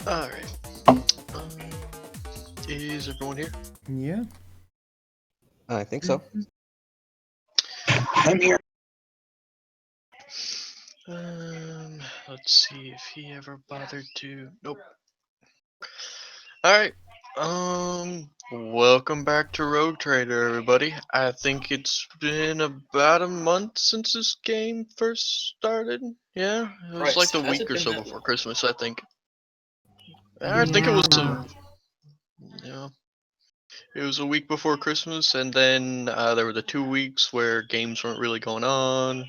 Alright. Is everyone here? Yeah. I think so. I'm here. Let's see if he ever bothered to. Nope. Alright. Welcome back to Rogue Trader, everybody. I think it's been about a month since this game first started. Yeah, it was Right, like so a has week it or been so that before long? Christmas, I think. I think it was yeah. It was a week before Christmas, and then there were the 2 weeks where games weren't really going on.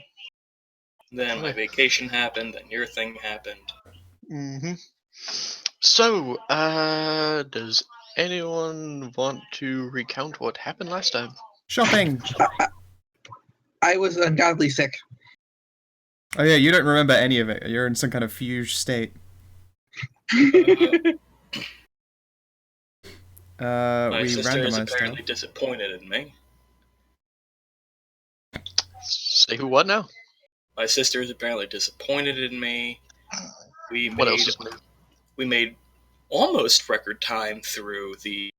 Then my vacation happened, then your thing happened. So, does anyone want to recount what happened last time? Shopping. I was ungodly sick. Oh yeah, you don't remember any of it. You're in some kind of fugue state. My We sister is randomized apparently stuff. disappointed in me. Say who what now? My sister is apparently disappointed in me. We What else made is new? we made almost record time through the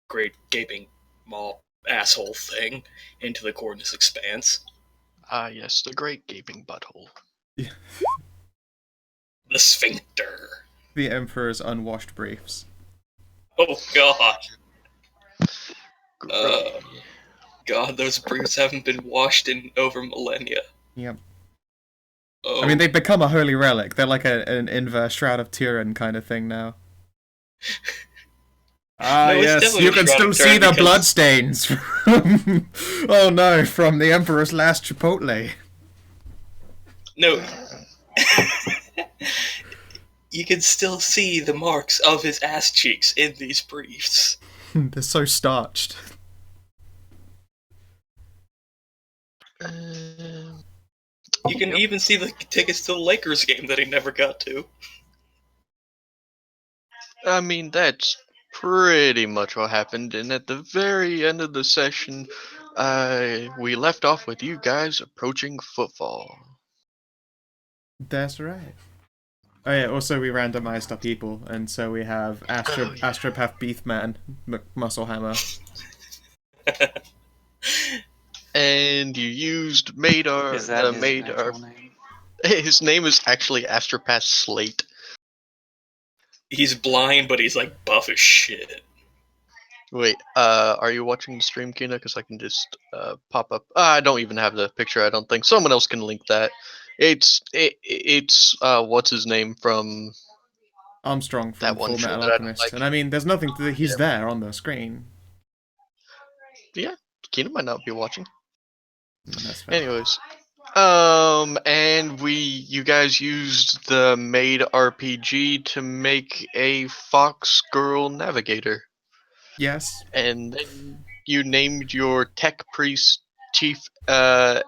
Great Gaping Maw asshole thing into the Cornus Expanse. Ah, yes, the great gaping butthole. The Sphincter. The Emperor's unwashed briefs. Oh god. Grubby. God, those briefs haven't been washed in over millennia. Yep. Oh. I mean, they've become a holy relic. They're like an inverse Shroud of Turin kind of thing now. Ah, No, it's yes, definitely you a can Shroud still of see Turin the because- bloodstains from... oh no, from the Emperor's last Chipotle. No. You can still see the marks of his ass cheeks in these briefs. They're so starched. You can even see the tickets to the Lakers game that he never got to. I mean, that's pretty much what happened, and at the very end of the session, we left off with you guys approaching Footfall. That's right. Oh yeah, also we randomized our people, and so we have Astropath Beefman, Musclehammer. And you used Madar. Is that his Madar. actual name? His name is actually Astropath Slate. He's blind, but he's like buff as shit. Wait, are you watching the stream, Kina? Because I can just pop up. I don't even have the picture. I don't think someone else can link that. It's what's his name from Armstrong from that one Full show Metal that I don't Alchemist. like. And I mean, there's nothing to... he's there on the screen. Yeah, Kina might not be watching. That's fair. Anyways, and you guys used the Made RPG to make a Fox Girl Navigator. Yes. And then you named your tech priest chief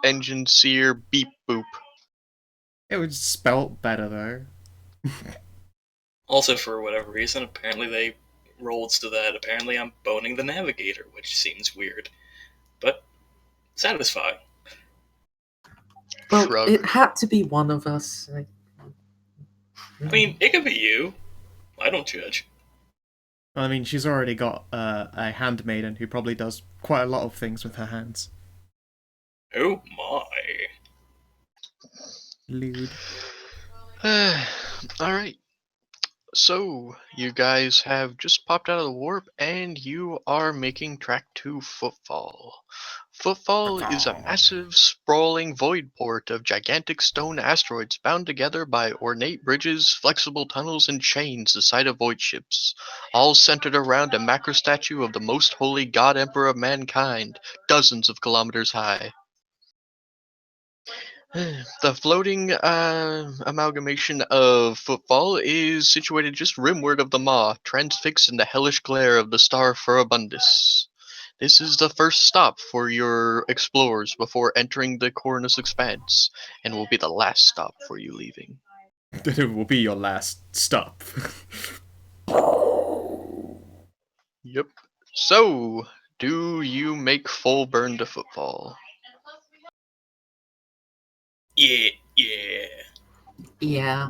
engine seer Beep Boop. It was spelt better, though. Also, for whatever reason, apparently they rolled to that. Apparently I'm boning the Navigator, which seems weird. But satisfying. Well, Shrug. it had to be one of us. I mean, it could be you. I don't judge. I mean, she's already got a handmaiden who probably does quite a lot of things with her hands. Oh my. Lewd. Alright. So, you guys have just popped out of the warp and you are making track to Footfall. Footfall is a massive, sprawling void port of gigantic stone asteroids bound together by ornate bridges, flexible tunnels, and chains the size of void ships, all centered around a macro statue of the most holy god emperor of mankind, dozens of kilometers high. The floating amalgamation of Footfall is situated just rimward of the maw, transfixed in the hellish glare of the star Furibundus. This is the first stop for your explorers before entering the Cornus Expanse, and will be the last stop for you leaving. It will be your last stop. Yep. So, do you make full burn to Footfall? Yeah. Yeah.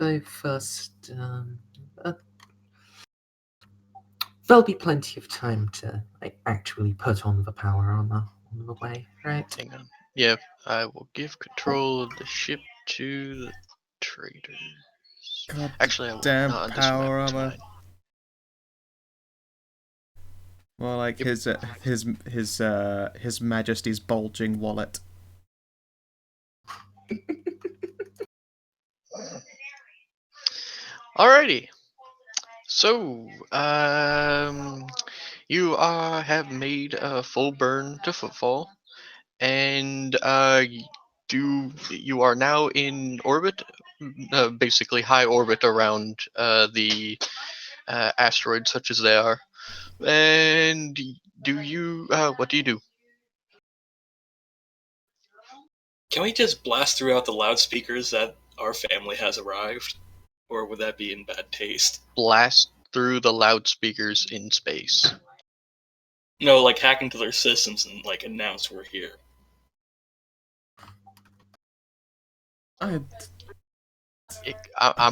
though first, there'll be plenty of time to actually put on the power armor on the way, right? Hang on. Yeah, I will give control of the ship to the trader. God Actually, I will damn not on this map. power It's armor. mine. More like Yep. his Majesty's bulging wallet. Alrighty. So, you have made a full burn to Footfall, and you are now in orbit, basically high orbit around the asteroids, such as they are. And what do you do? Can we just blast throughout the loudspeakers that our family has arrived? Or would that be in bad taste? Blast through the loudspeakers in space. No, like hack into their systems and like announce we're here. I'm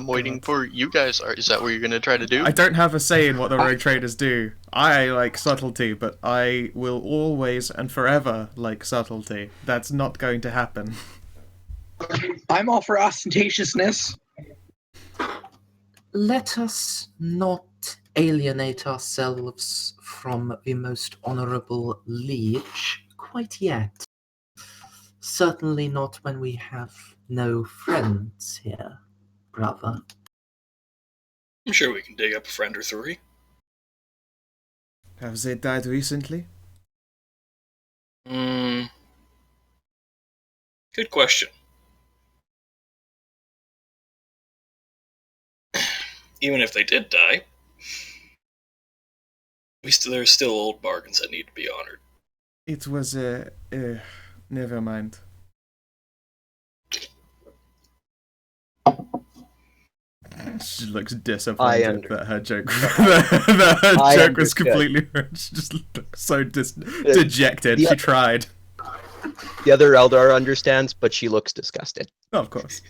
waiting God. for you guys. Is that what you're gonna try to do? I don't have a say in what the rogue traders do. I like subtlety, but I will always and forever like subtlety. That's not going to happen. I'm all for ostentatiousness. Let us not alienate ourselves from the most honourable liege quite yet. Certainly not when we have no friends here, brother. I'm sure we can dig up a friend or three. Have they died recently? Hmm. Good question. Even if they did die, there's still old bargains that need to be honored. It was never mind. She looks disappointed that her joke was completely ruined. She just looks so dejected. She tried. The other Eldar understands, but she looks disgusted. Oh, of course.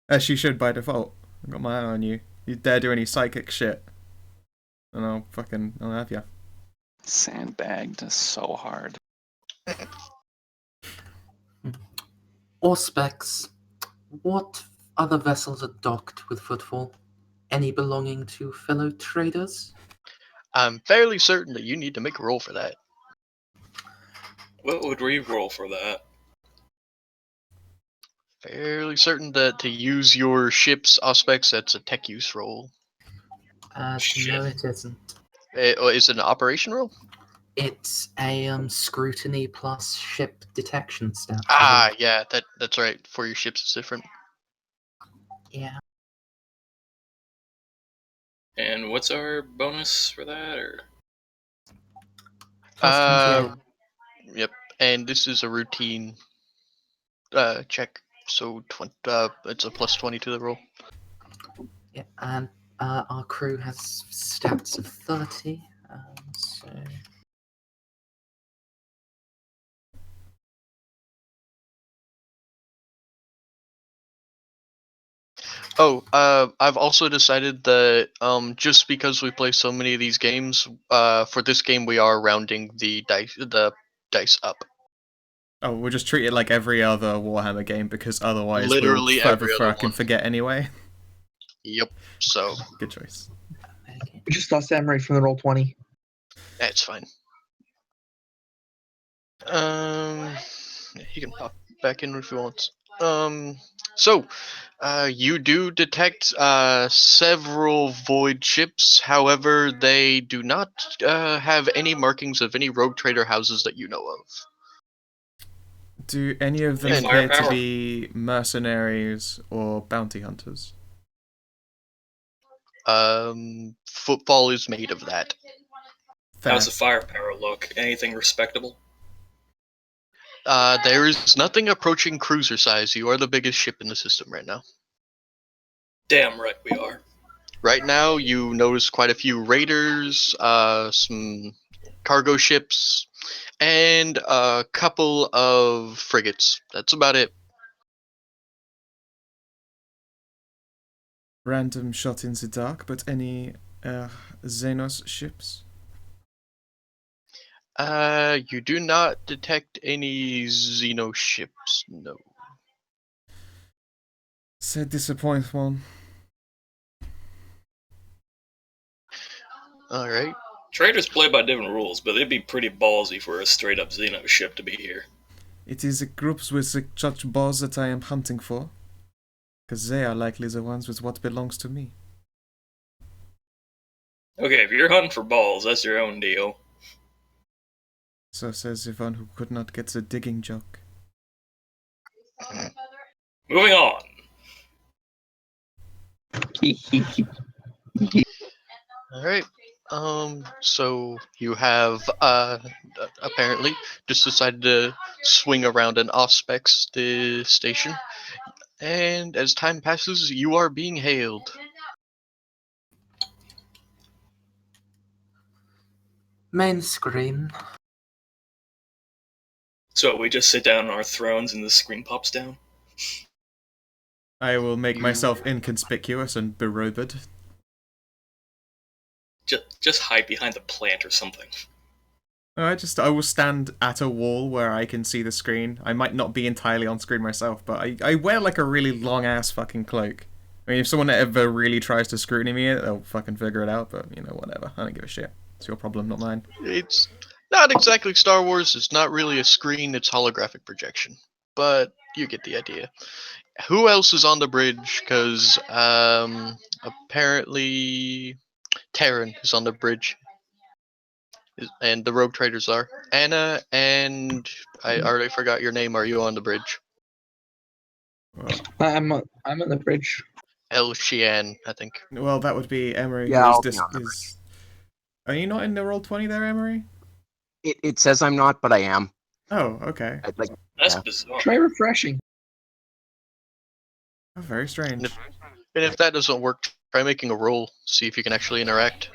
As she should by default. I've got my eye on you. You dare do any psychic shit, and I'll have you. Sandbagged so hard. Auspex, what other vessels are docked with Footfall? Any belonging to fellow traders? I'm fairly certain that you need to make a roll for that. What would we roll for that? Fairly certain that to use your ship's aspects, that's a tech use roll. No, it isn't. Is it an operation roll? It's a scrutiny plus ship detection stat. Yeah, that's right. For your ships, it's different. Yeah. And what's our bonus for that? Or Plus 28. Yep. And this is a routine check, so it's a plus 20 to the roll. Yeah, and our crew has stats of 30. So I've also decided that just because we play so many of these games, for this game we are rounding the dice up. Oh, we'll just treat it like every other Warhammer game because otherwise Literally we'll every other fucking one. forget anyway. Yep. So Good choice. okay. We just lost Samurai from the roll 20. that's fine. He can pop back in if he wants. So, you do detect several void ships. However, they do not have any markings of any rogue trader houses that you know of. Do any of them And appear to firepower? be mercenaries or bounty hunters? Footfall is made of that. Fair. how's the firepower look? Anything respectable? There is nothing approaching cruiser size. You are the biggest ship in the system right now. Damn right we are. Right now, you notice quite a few raiders, some cargo ships, and a couple of frigates. That's about it. Random shot in the dark, but any Xenos ships? You do not detect any Xeno ships, no. So disappoint one. Alright. Traders play by different rules, but it'd be pretty ballsy for a straight up Xeno ship to be here. It is the groups with the such balls that I am hunting for. Because they are likely the ones with what belongs to me. Okay, if you're hunting for balls, that's your own deal. So says the one who could not get the digging joke. Moving on. Alright. So you have, apparently just decided to swing around and off-specs the station. And as time passes, you are being hailed. Main screen. So we just sit down on our thrones and the screen pops down? I will make myself inconspicuous and berobed. Just hide behind the plant or something. I will stand at a wall where I can see the screen. I might not be entirely on screen myself, but I wear like a really long ass fucking cloak. I mean, if someone ever really tries to scrutiny me, they'll fucking figure it out, but you know, whatever. I don't give a shit. It's your problem, not mine. It's not exactly Star Wars, it's not really a screen, it's holographic projection. But you get the idea. Who else is on the bridge? Because, apparently Terran is on the bridge. And the rogue traders are. Anna and I already forgot your name. Are you on the bridge? Well, I'm on the bridge. El Shian, I think. well, that would be Emery. Yeah, who I'll is be on the is... Are you not in the Roll20 there, Emery? It says I'm not, but I am. Oh, okay. That's Yeah. bizarre. Try refreshing. Oh, very strange. And if that doesn't work, try making a roll. See if you can actually interact.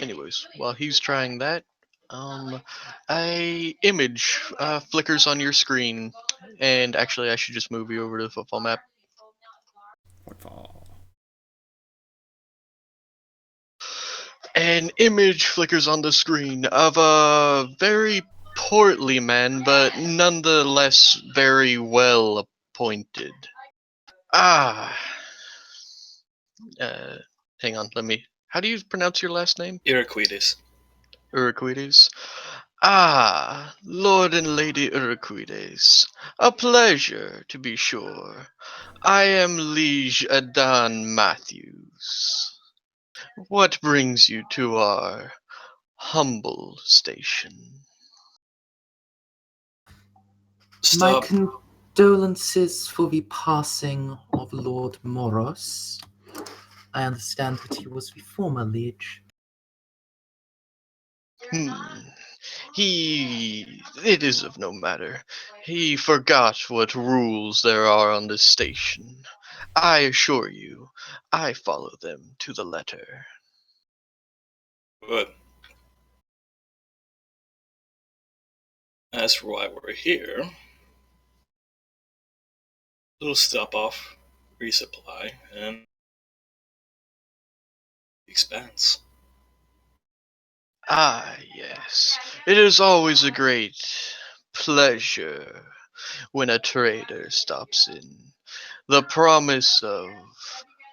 Anyways, while he's trying that, a image flickers on your screen, and actually, I should just move you over to the football map. Footfall. An image flickers on the screen of a very portly man, but nonetheless very well appointed. Ah. Hang on, let me. How do you pronounce your last name? Iraquides. Uraquides. Ah, Lord and Lady Uraquides. A pleasure, to be sure. I am Liege Adan Matthews. What brings you to our humble station? My Stop. condolences for the passing of Lord Moros. I understand that he was the former liege. It is of no matter. He forgot what rules there are on this station. I assure you, I follow them to the letter. Good. As for why we're here, little stop off, resupply, and expense. Ah, yes. It is always a great pleasure when a trader stops in. The promise of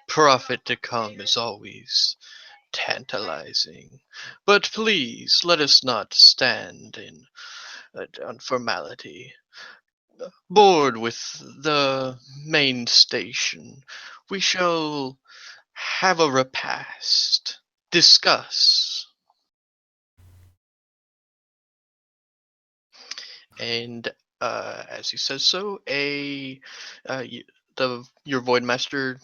profit to come is always tantalizing. But please, let us not stand in on formality. Board with the main station. We shall have a repast. Discuss. And as he says so, your Void Master.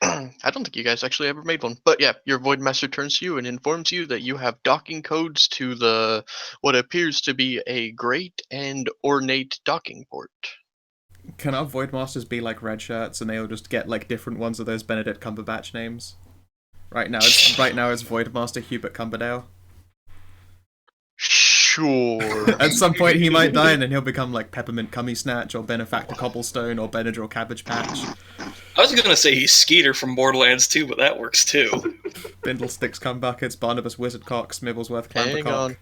I don't think you guys actually ever made one, but yeah, your Void Master turns to you and informs you that you have docking codes to the what appears to be a great and ornate docking port. Can our Void Masters be like red shirts and they'll just get like different ones of those Benedict Cumberbatch names? Right now it's Void Master Hubert Cumberdale. Sure. At some point he might die, and then he'll become like Peppermint Cummy Snatch, or Benefactor Cobblestone, or Benadryl Cabbage Patch. I was gonna say he's Skeeter from Borderlands 2, but that works too. Bindlesticks Cumbuckets, Barnabas Wizardcock, Smibblesworth Hang Clampercock. on.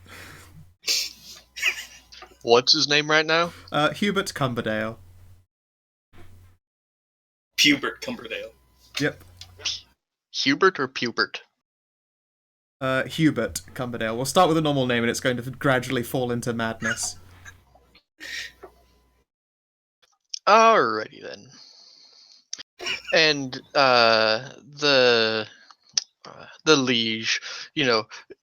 What's his name right now? Hubert Cumberdale. Pubert Cumberdale. Yep. Hubert or Pubert? Hubert Cumberdale. We'll start with a normal name, and it's going to gradually fall into madness. Alrighty then. And the liege,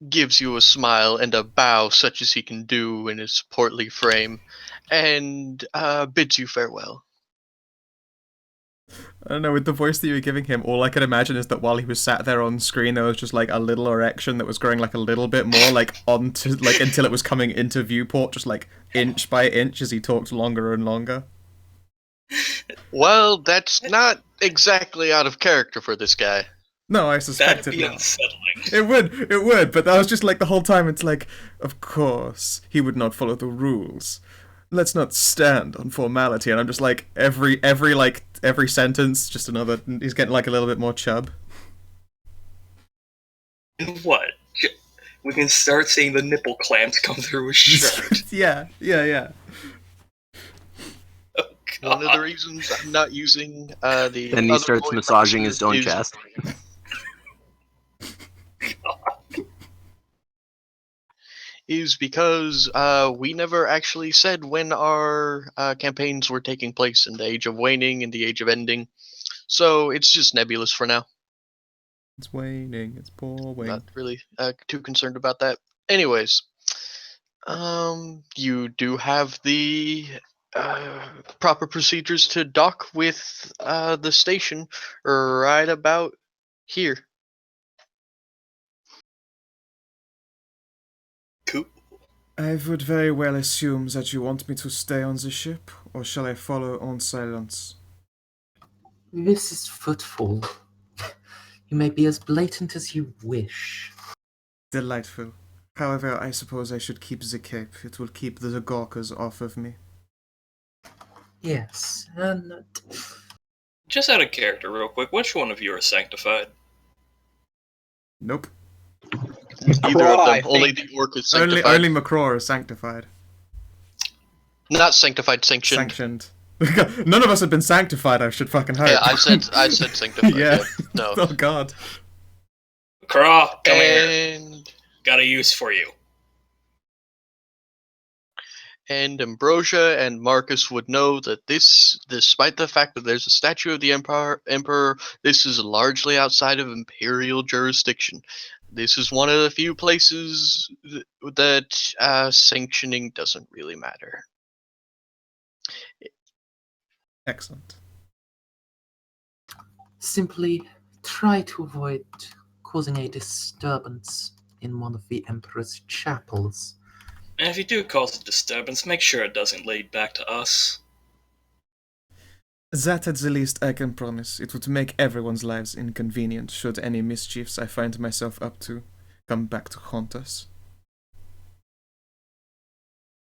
gives you a smile and a bow such as he can do in his portly frame, and bids you farewell. I don't know, with the voice that you were giving him, all I can imagine is that while he was sat there on screen, there was just like a little erection that was growing like a little bit more, like onto like until it was coming into viewport, just like inch by inch as he talked longer and longer. Well, that's not exactly out of character for this guy. No, I That'd suspected be not. unsettling. It would, but that was just like the whole time. It's like, of course, he would not follow the rules. Let's not stand on formality. And I'm just like, every sentence, just another. He's getting like a little bit more chub. And what? We can start seeing the nipple clamps come through his shirt. yeah. Oh, One of the reasons I'm not using the. Then he other starts voice massaging his own is- chest. Is because we never actually said when our campaigns were taking place in the Age of Waning and the Age of Ending, so it's just nebulous for now. It's waning. It's poor Wayne. Not really too concerned about that. Anyways, you do have the proper procedures to dock with the station right about here. Cool. I would very well assume that you want me to stay on the ship, or shall I follow on silence? This is Footfall. You may be as blatant as you wish. Delightful. However, I suppose I should keep the cape. It will keep the gawkers off of me. Yes, and Just out of character, real quick, which one of you are sanctified? Nope. Either of I them. Only think. the orc is sanctified. Only McCraw is sanctified. Not sanctified, sanctioned. Sanctioned. None of us have been sanctified, I should fucking hope. Yeah, I said sanctified. Yeah. No. Oh god. Craw, come here. And Got a use for you. Ambrosia and Marcus would know that this, despite the fact that there's a statue of the Emperor, this is largely outside of Imperial jurisdiction. This is one of the few places that sanctioning doesn't really matter. Excellent. simply try to avoid causing a disturbance in one of the Emperor's chapels. And if you do cause a disturbance, make sure it doesn't lead back to us. That at the least I can promise. It would make everyone's lives inconvenient should any mischiefs I find myself up to come back to haunt us.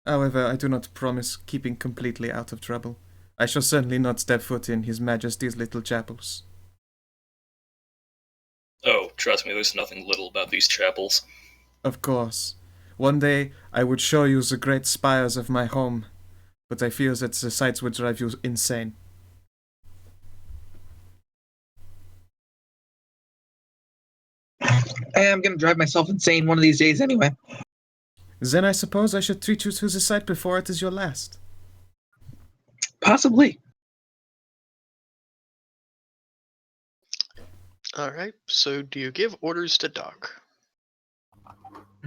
However, I do not promise keeping completely out of trouble. I shall certainly not step foot in His Majesty's little chapels. Oh, trust me, there's nothing little about these chapels. Of course. One day I would show you the great spires of my home, but I fear that the sights would drive you insane. I'm gonna drive myself insane one of these days anyway. Then I suppose I should treat you to the sight before it is your last. Possibly. Alright, so do you give orders to dock?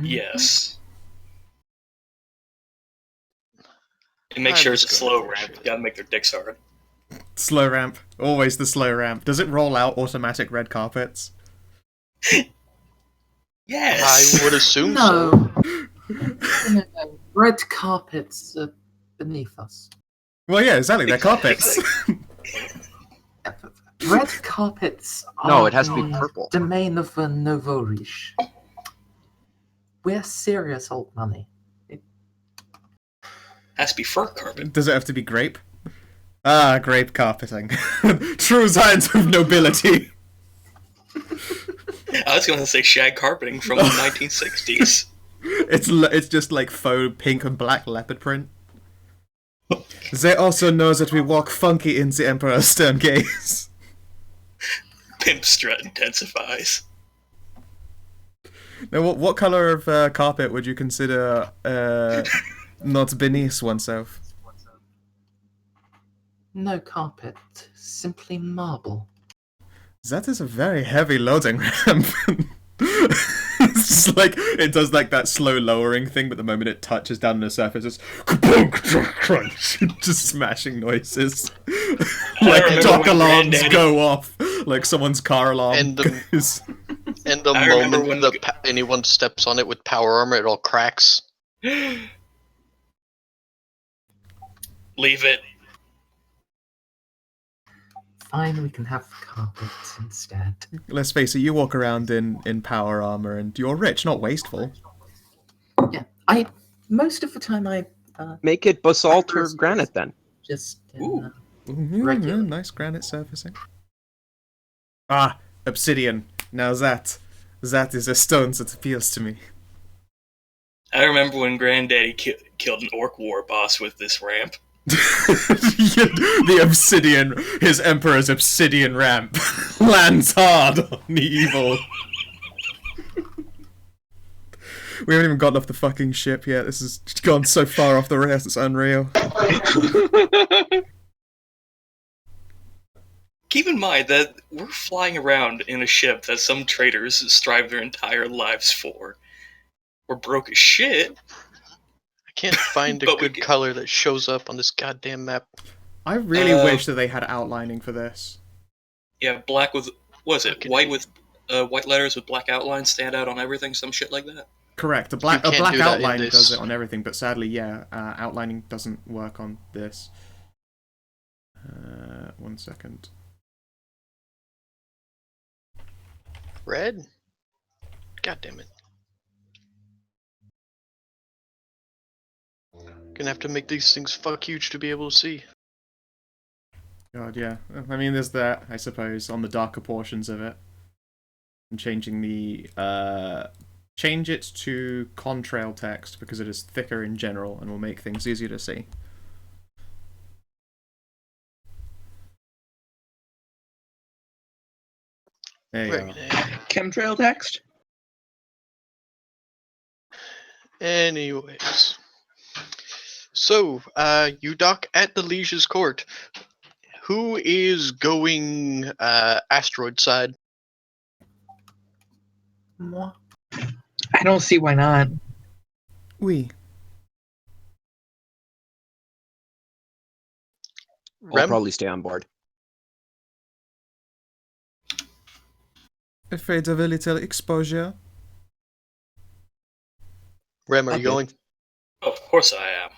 Yes. And make I'm sure it's a just slow gonna ramp. push it. Gotta make their dicks hard. Slow ramp. Always the slow ramp. Does it roll out automatic red carpets? Yes! I would assume No. so. No, red carpets are beneath us. Well, yeah, exactly. They're carpets. Red carpets are No, it has to be the purple. domain of the Novorish. We're serious old money. It Has to be fur carpet. Does it have to be grape? Ah, grape carpeting. True signs of nobility. I was going to say shag carpeting from the 1960s. It's just like faux pink and black leopard print. They also know that we walk funky in the Emperor's stern gaze. Pimp strut intensifies. Now, what color of carpet would you consider not beneath oneself? No carpet, simply marble. That is a very heavy loading ramp. It's just like it does like that slow lowering thing, but the moment it touches down on the surface, it's crunch, just smashing noises. Like remember dock when alarms Granddaddy- go off, like someone's car alarm And the- goes. And the I remember moment when anyone steps on it with power armor, it all cracks. Leave it. Fine, we can have carpet instead. Let's face it, you walk around in power armor, and you're rich, not wasteful. Yeah, most of the time I Make it basalt or granite then. just Ooh. Regular. Nice granite surfacing. Ah, obsidian. Now that is a stone that appeals to me. I remember when Granddaddy killed an orc war boss with this ramp. The obsidian, his emperor's obsidian ramp, lands hard on the evil. We haven't even gotten off the fucking ship yet. This has gone so far off the rails, it's unreal. Keep in mind that we're flying around in a ship that some traders strive their entire lives for. We're broke as shit. I can't find a But we good can- color that shows up on this goddamn map. I really wish that they had outlining for this. Yeah, black with Fucking white with white letters with black outlines stand out on everything, some shit like that. Correct. A black can't do that in outline this. does it on everything, but sadly, yeah, outlining doesn't work on this. 1 second. Red? God damn it. Gonna have to make these things fuck huge to be able to see. God, yeah. I mean, there's that, I suppose, on the darker portions of it. I'm changing the, change it to contrail text because it is thicker in general and will make things easier to see. There you Very go. nice. Chemtrail text? Anyways. So, you dock at the Liege's court. Who is going asteroid side? Moi. I don't see why not. Oui. I'll Rem? probably stay on board. Afraid of a little exposure? Rem, are Okay. you going? Oh, of course I am.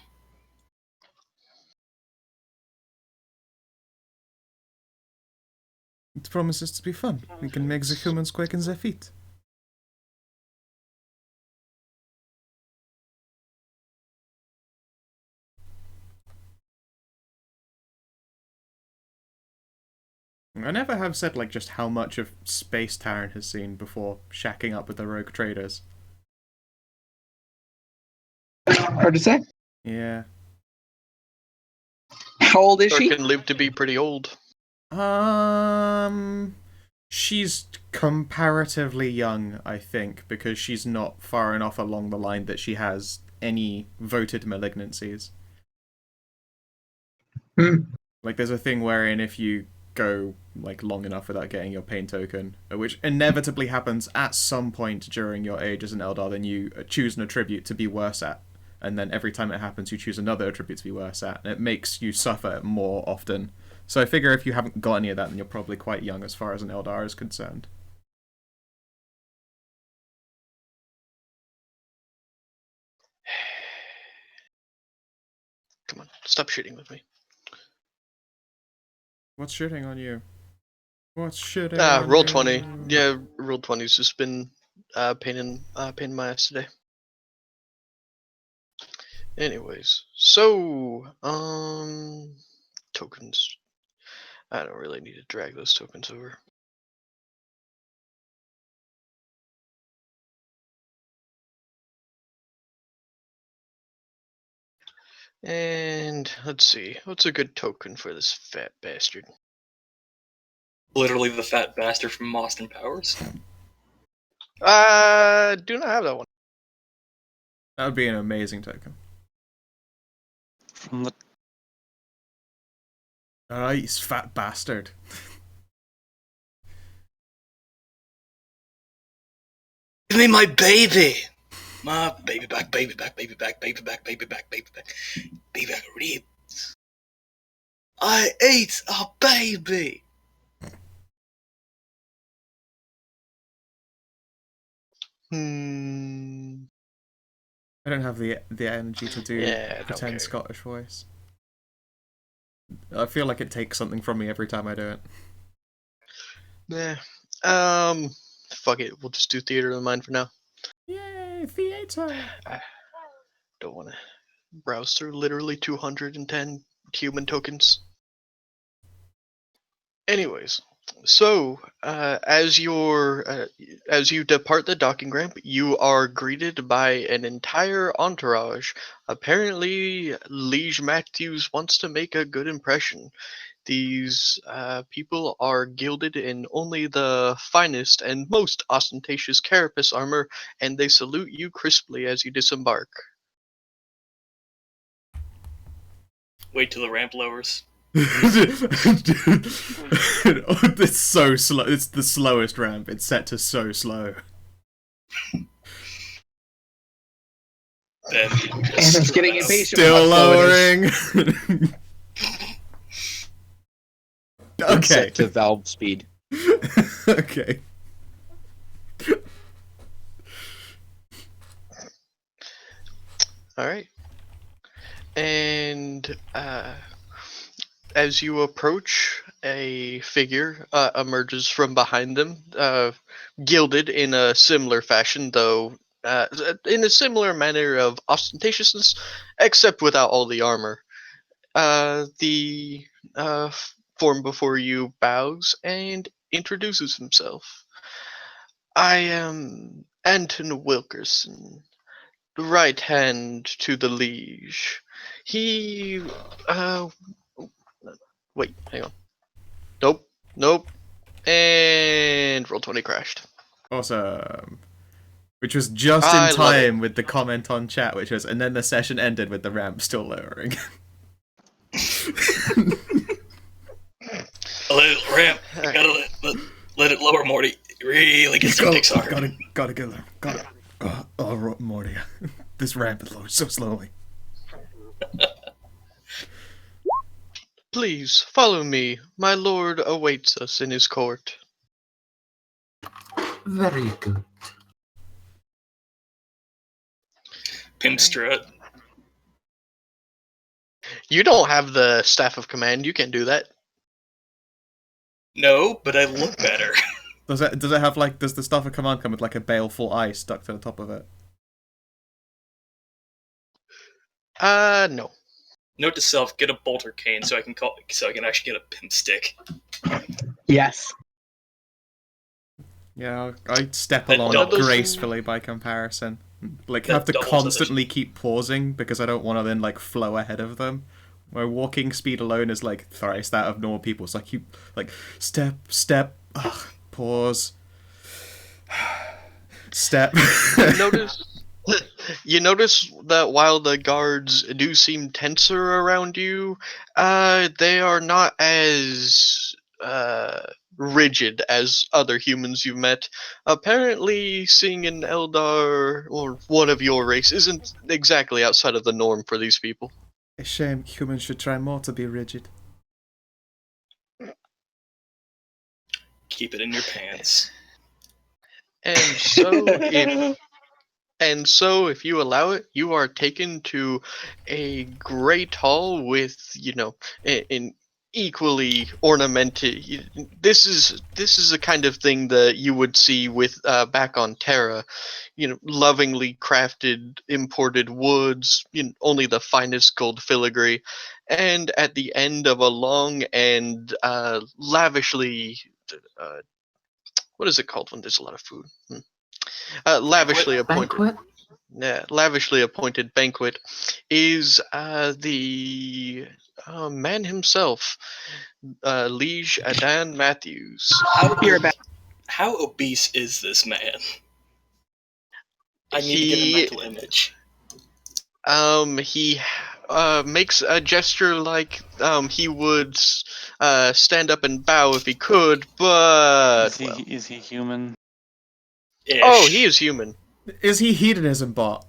It promises to be fun. We can make the humans quake in their feet. I never have said like just how much of space Taryn has seen before shacking up with the rogue traders. Hard to say. Yeah. How old is Or she? can live to be pretty old. She's comparatively young, I think, because she's not far enough along the line that she has any voted malignancies. Hmm. Like, there's a thing wherein if you go like long enough without getting your pain token, which inevitably happens at some point during your age as an Eldar, then you choose an attribute to be worse at. And then every time it happens, you choose another attribute to be worse at, and it makes you suffer more often. So I figure if you haven't got any of that, then you're probably quite young as far as an Eldar is concerned. Come on, stop shitting with me. What's shitting on you? What's shitting on Roll you? 20. Yeah, roll 20's just been pain in my ass today. Anyways, so tokens. I don't really need to drag those tokens over. And let's see, what's a good token for this fat bastard? Literally the fat bastard from Austin Powers. Do not have that one. That would be an amazing token. From the Alright, fat bastard. Give me my baby! My baby back, baby back, baby back, baby back, baby back, baby back. Baby back ribs. I ate a baby! I don't have the energy to do Yeah, pretend okay. Scottish voice. I feel like it takes something from me every time I do it. Nah. Fuck it. We'll just do theater of the mind for now. Yay, theater! I don't want to browse through literally 210 human tokens. Anyways, so as you depart the docking ramp, you are greeted by an entire entourage. Apparently, Liege Matthews wants to make a good impression. These people are gilded in only the finest and most ostentatious carapace armor, and they salute you crisply as you disembark. Wait till the ramp lowers. It's so slow. It's the slowest ramp. It's set to so slow. Then Anna's getting impatient. Still with how slow it is. lowering. It's Okay. set to valve speed. Okay. All right. And as you approach, a figure emerges from behind them, gilded in a similar fashion, though in a similar manner of ostentatiousness, except without all the armor. The form before you bows and introduces himself. I am Anton Wilkerson, right hand to the liege. He, wait, hang on. Nope. And roll 20 crashed. Awesome. Which was just I in love it. time with the comment on chat, which was, and then the session ended with the ramp still lowering. let it ramp. You gotta let it lower, Morty. It really gets some Pixar. Gotta get there. Oh, Morty. This ramp is lowered so slowly. Please follow me. My lord awaits us in his court. Very good. Pimp strut. You don't have the staff of command. You can't do that. No, but I look better. Does it have like, does the staff of command come with like a baleful eye stuck to the top of it? No. Note to self: get a bolter cane so I can actually get a pimp stick. Yes. Yeah, I step That along doubles. gracefully by comparison. Like, That have to doubles as a- constantly keep pausing because I don't want to then like flow ahead of them. My walking speed alone is like thrice that of normal people. So I keep like step, pause, step. You notice that while the guards do seem tenser around you, they are not as rigid as other humans you've met. Apparently, seeing an Eldar or one of your race isn't exactly outside of the norm for these people. A shame humans should try more to be rigid. Keep it in your pants. And so, if you allow it, you are taken to a great hall with, in equally ornamented. This is the kind of thing that you would see with back on Terra. Lovingly crafted imported woods, only the finest gold filigree, and at the end of a long and lavishly, what is it called when there's a lot of food? Lavishly appointed. Banquet? Yeah, lavishly appointed banquet is the man himself, Liege Adan Matthews. How obese is this man? I need to get a He mental image. he makes a gesture like he would stand up and bow if he could, but Is he human? Ish. oh, he is human. Is he hedonism bot?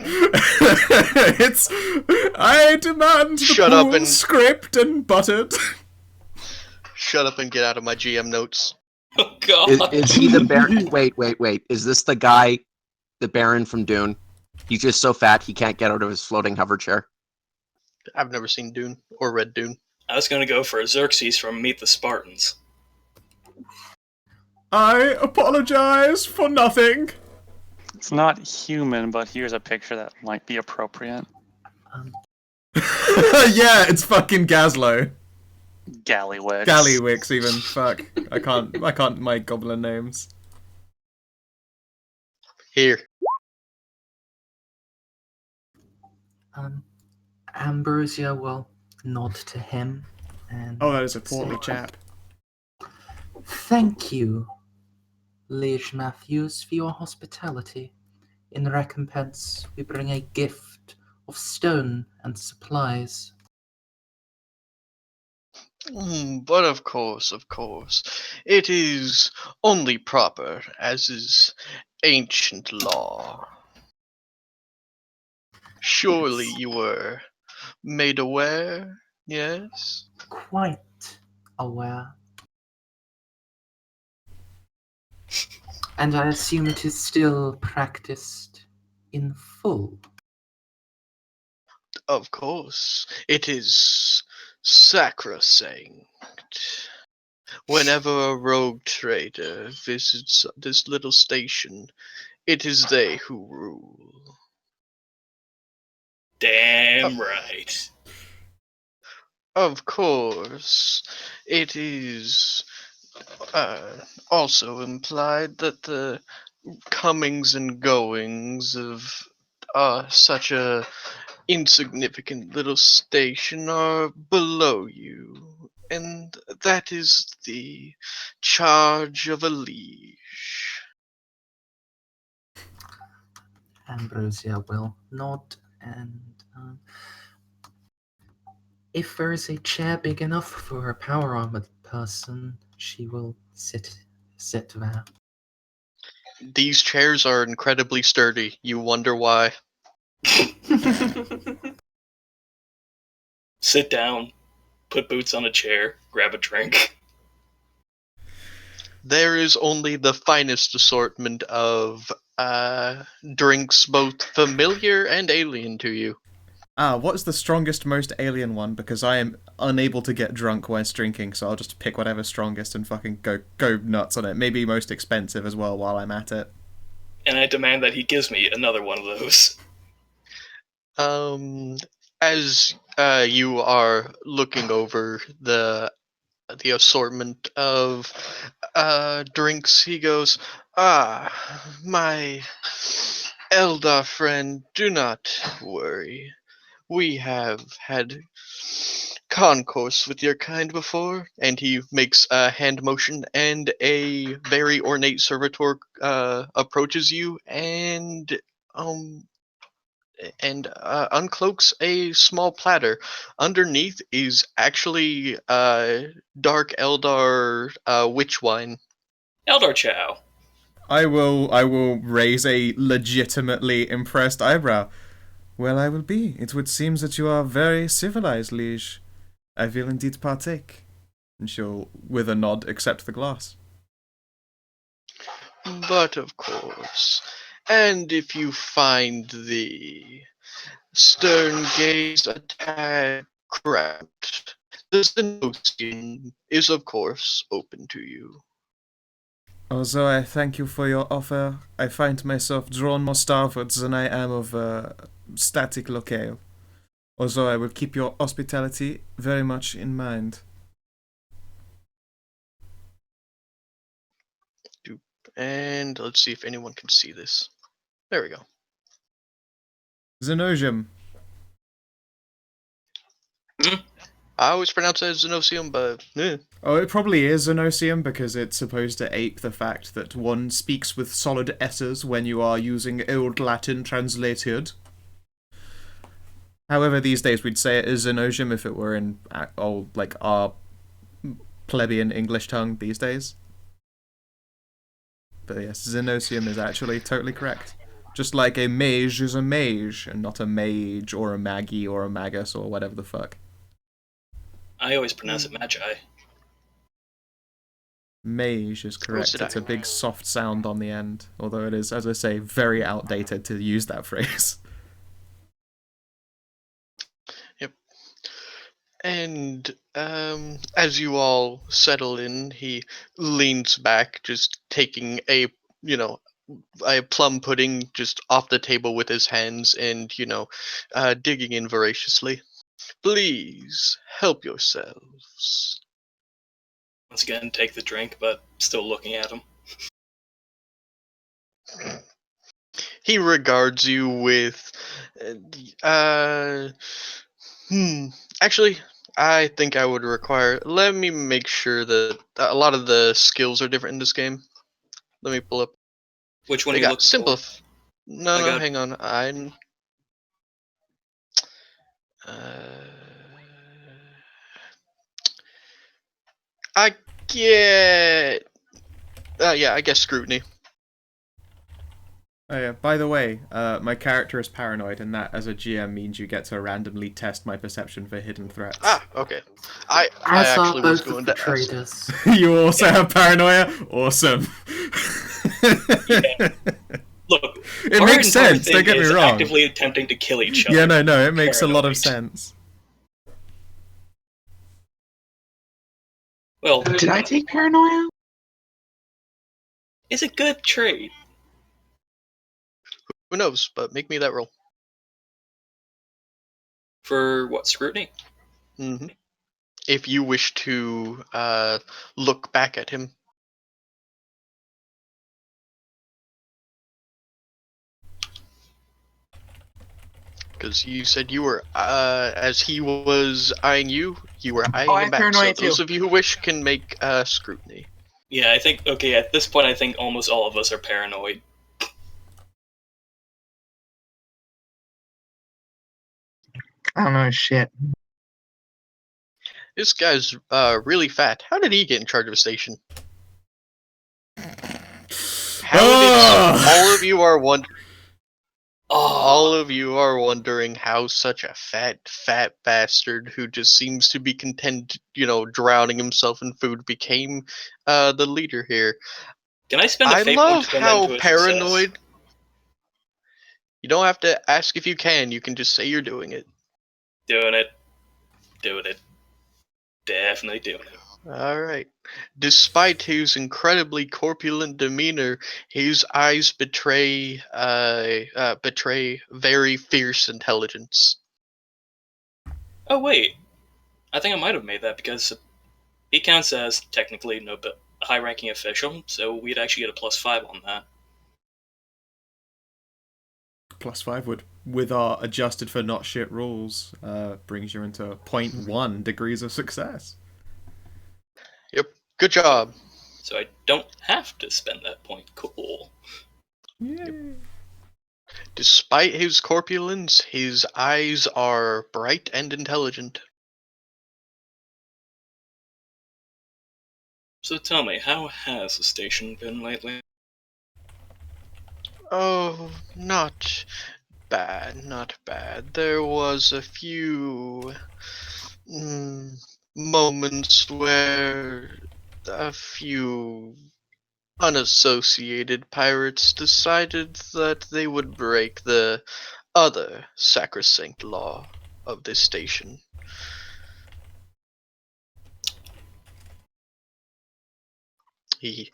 It's I demand the Shut up pool and- script and buttered. Shut up and get out of my GM notes. Oh god. Is he the Baron? Wait. Is this the guy, the Baron from Dune? He's just so fat he can't get out of his floating hover chair. I've never seen Dune or read Dune. I was gonna go for Xerxes from Meet the Spartans. I apologize for nothing. It's not human, but here's a picture that might be appropriate. Yeah, it's fucking Gaslow. Gallywix. Gallywix even. Fuck. I can't my goblin names. Here. Ambrosia will nod to him and Oh, that is a portly chap. thank you, Liege Matthews, for your hospitality. In recompense, we bring a gift of stone and supplies. But of course, it is only proper, as is ancient law. Surely Yes. you were made aware, yes? Quite aware. And I assume it is still practiced in full. Of course, it is sacrosanct. Whenever a rogue trader visits this little station, it is they who rule. Damn right. Of course, it is also implied that the comings and goings of such a insignificant little station are below you, and that is the charge of a liege. Ambrosia will nod, and if there is a chair big enough for a power armored person, she will sit there. These chairs are incredibly sturdy. You wonder why. Sit down, put boots on a chair, grab a drink. There is only the finest assortment of drinks, both familiar and alien to you. What's the strongest, most alien one? Because I am unable to get drunk whilst drinking, so I'll just pick whatever's strongest and fucking go nuts on it. Maybe most expensive as well while I'm at it. And I demand that he gives me another one of those. As you are looking over the assortment of drinks, he goes, my Eldar friend, do not worry. We have had concourse with your kind before. And he makes a hand motion, and a very ornate servitor approaches you and uncloaks a small platter. Underneath is actually dark Eldar witch wine. Eldar Chow. I will raise a legitimately impressed eyebrow. Well, I will be. It would seem that you are very civilized, liege. I will indeed partake. And she'll, with a nod, accept the glass. But of course, and if you find the stern gaze a tad Correct. The Xenosium is, of course, open to you. Although I thank you for your offer, I find myself drawn more starwards than I am of static locale. Although I will keep your hospitality very much in mind. And let's see if anyone can see this. There we go. Xenosium. I always pronounce it as Xenosium, but Oh, it probably is Xenosium because it's supposed to ape the fact that one speaks with solid S's when you are using Old Latin translated. However, these days we'd say it is Xenosium if it were in old, like, our plebeian English tongue these days. But yes, Xenosium is actually totally correct. Just like a mage is a mage, and not a mage or a maggie or a magus or whatever the fuck. I always pronounce it magi. Mage is correct. did It's I. a big soft sound on the end, although it is, as I say, very outdated to use that phrase. And as you all settle in, he leans back, just taking a plum pudding just off the table with his hands, and digging in voraciously. Please help yourselves. Once again, take the drink, but still looking at him. He regards you with, Actually, I think I would require. Let me make sure that a lot of the skills are different in this game. Let me pull up. Which one They are you got looking simple. for? No, got- hang on. Uh, I get. Yeah, I guess scrutiny. Oh yeah, by the way, my character is paranoid, and that, as a GM, means you get to randomly test my perception for hidden threats. Ah, okay. I As are actually was both of going the to ask. traders. You also have paranoia? Awesome. Look, It our makes entire sense, thing don't get me is wrong. actively attempting to kill each other. Yeah, no, it makes a lot of Paranoid. sense. Well, Did I take paranoia? it's a good trait. Who knows? But make me that roll. For what, scrutiny? hmm If you wish to look back at him. Because you said you were, as he was eyeing you, you were eyeing Oh, I him have back. So paranoia those too. of you who wish can make scrutiny. Yeah, I think, okay, at this point I think almost all of us are paranoid. I don't know shit. This guy's really fat. How did he get in charge of a station? How did all of you are wondering? All of you are wondering how such a fat bastard who just seems to be content, drowning himself in food became the leader here. Can I spend a I fate love point to turn that how into a paranoid. success? You don't have to ask if you can. You can just say you're doing it. Doing it. Definitely doing it. All right. Despite his incredibly corpulent demeanor, his eyes betray very fierce intelligence. Oh wait, I think I might have made that because he counts as technically no but high-ranking official, so we'd actually get a +5 on that. +5 would, with our adjusted for not shit rules, brings you into 0.1 degrees of success. Yep. Good job. So I don't have to spend that point. Cool. Yay. Despite his corpulence, his eyes are bright and intelligent. So tell me, how has the station been lately? Oh, not bad, not bad. There was a few moments where a few unassociated pirates decided that they would break the other sacrosanct law of this station. He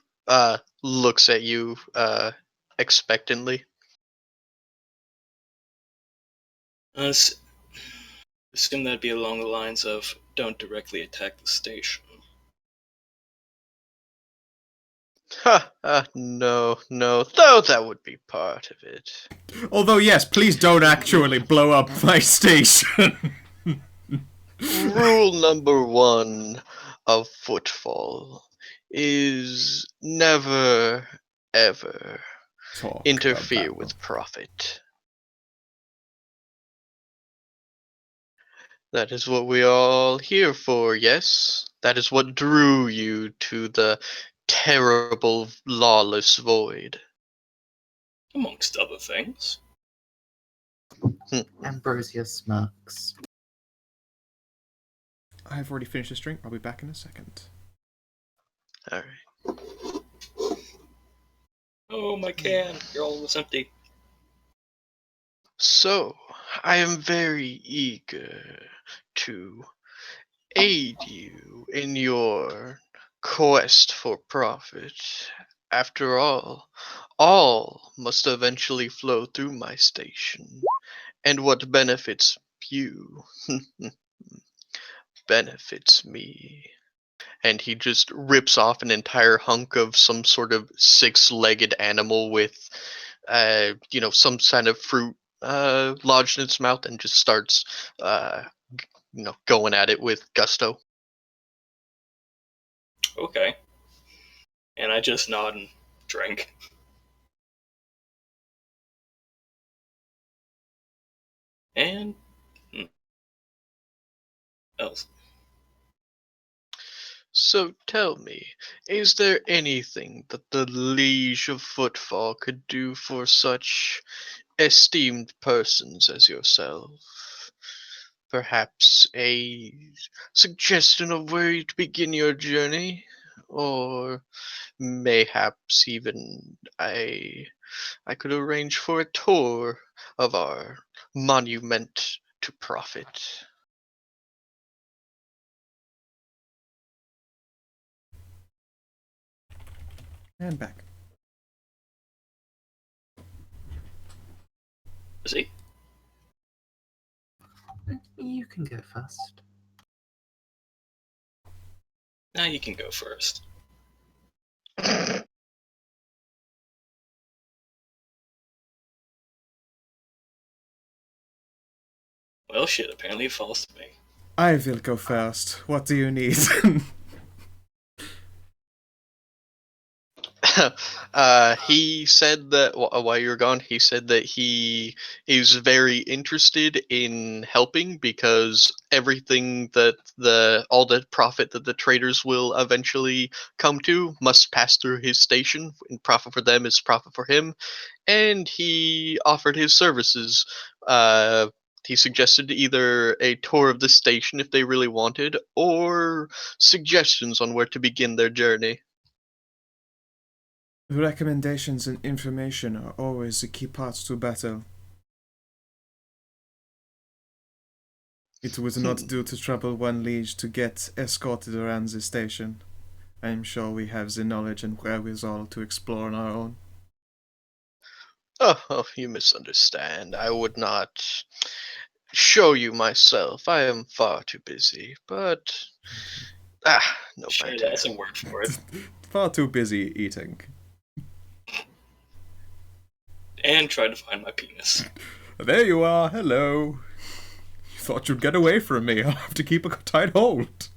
looks at you expectantly. Assume that'd be along the lines of don't directly attack the station. No, though that would be part of it. Although, yes, please don't actually blow up my station. Rule number 1 of Footfall is never, ever Talk interfere about. with profit. That is what we are all here for, yes? That is what drew you to the terrible, lawless void. Amongst other things. Ambrosia smirks. I have already finished this drink. I'll be back in a second. Alright. Oh, my can. You're almost empty. So, I am very eager to aid you in your quest for profit. After all must eventually flow through my station. And what benefits you benefits me. And he just rips off an entire hunk of some sort of 6-legged animal with, some kind of fruit lodged in its mouth, and just starts, going at it with gusto. Okay. And I just nod and drink. And else. So tell me, is there anything that the Liege of Footfall could do for such esteemed persons as yourself? Perhaps a suggestion of where to begin your journey? Or mayhaps even I could arrange for a tour of our monument to profit. And back. Is he? You can go first. Now you can go first. Well, shit, apparently it falls to me. I will go first. What do you need? He said that while you were gone, he said that he is very interested in helping because everything that all the profit that the traders will eventually come to must pass through his station, and profit for them is profit for him. And he offered his services. He suggested either a tour of the station if they really wanted, or suggestions on where to begin their journey. Recommendations and information are always the key parts to battle. It would not do to trouble one liege to get escorted around the station. I am sure we have the knowledge and wherewithal to explore on our own. Oh, you misunderstand. I would not show you myself. I am far too busy, but no Sure, matter. that's a word for it. Far too busy eating. And try to find my penis. There you are, hello. You thought you'd get away from me. I'll have to keep a tight hold.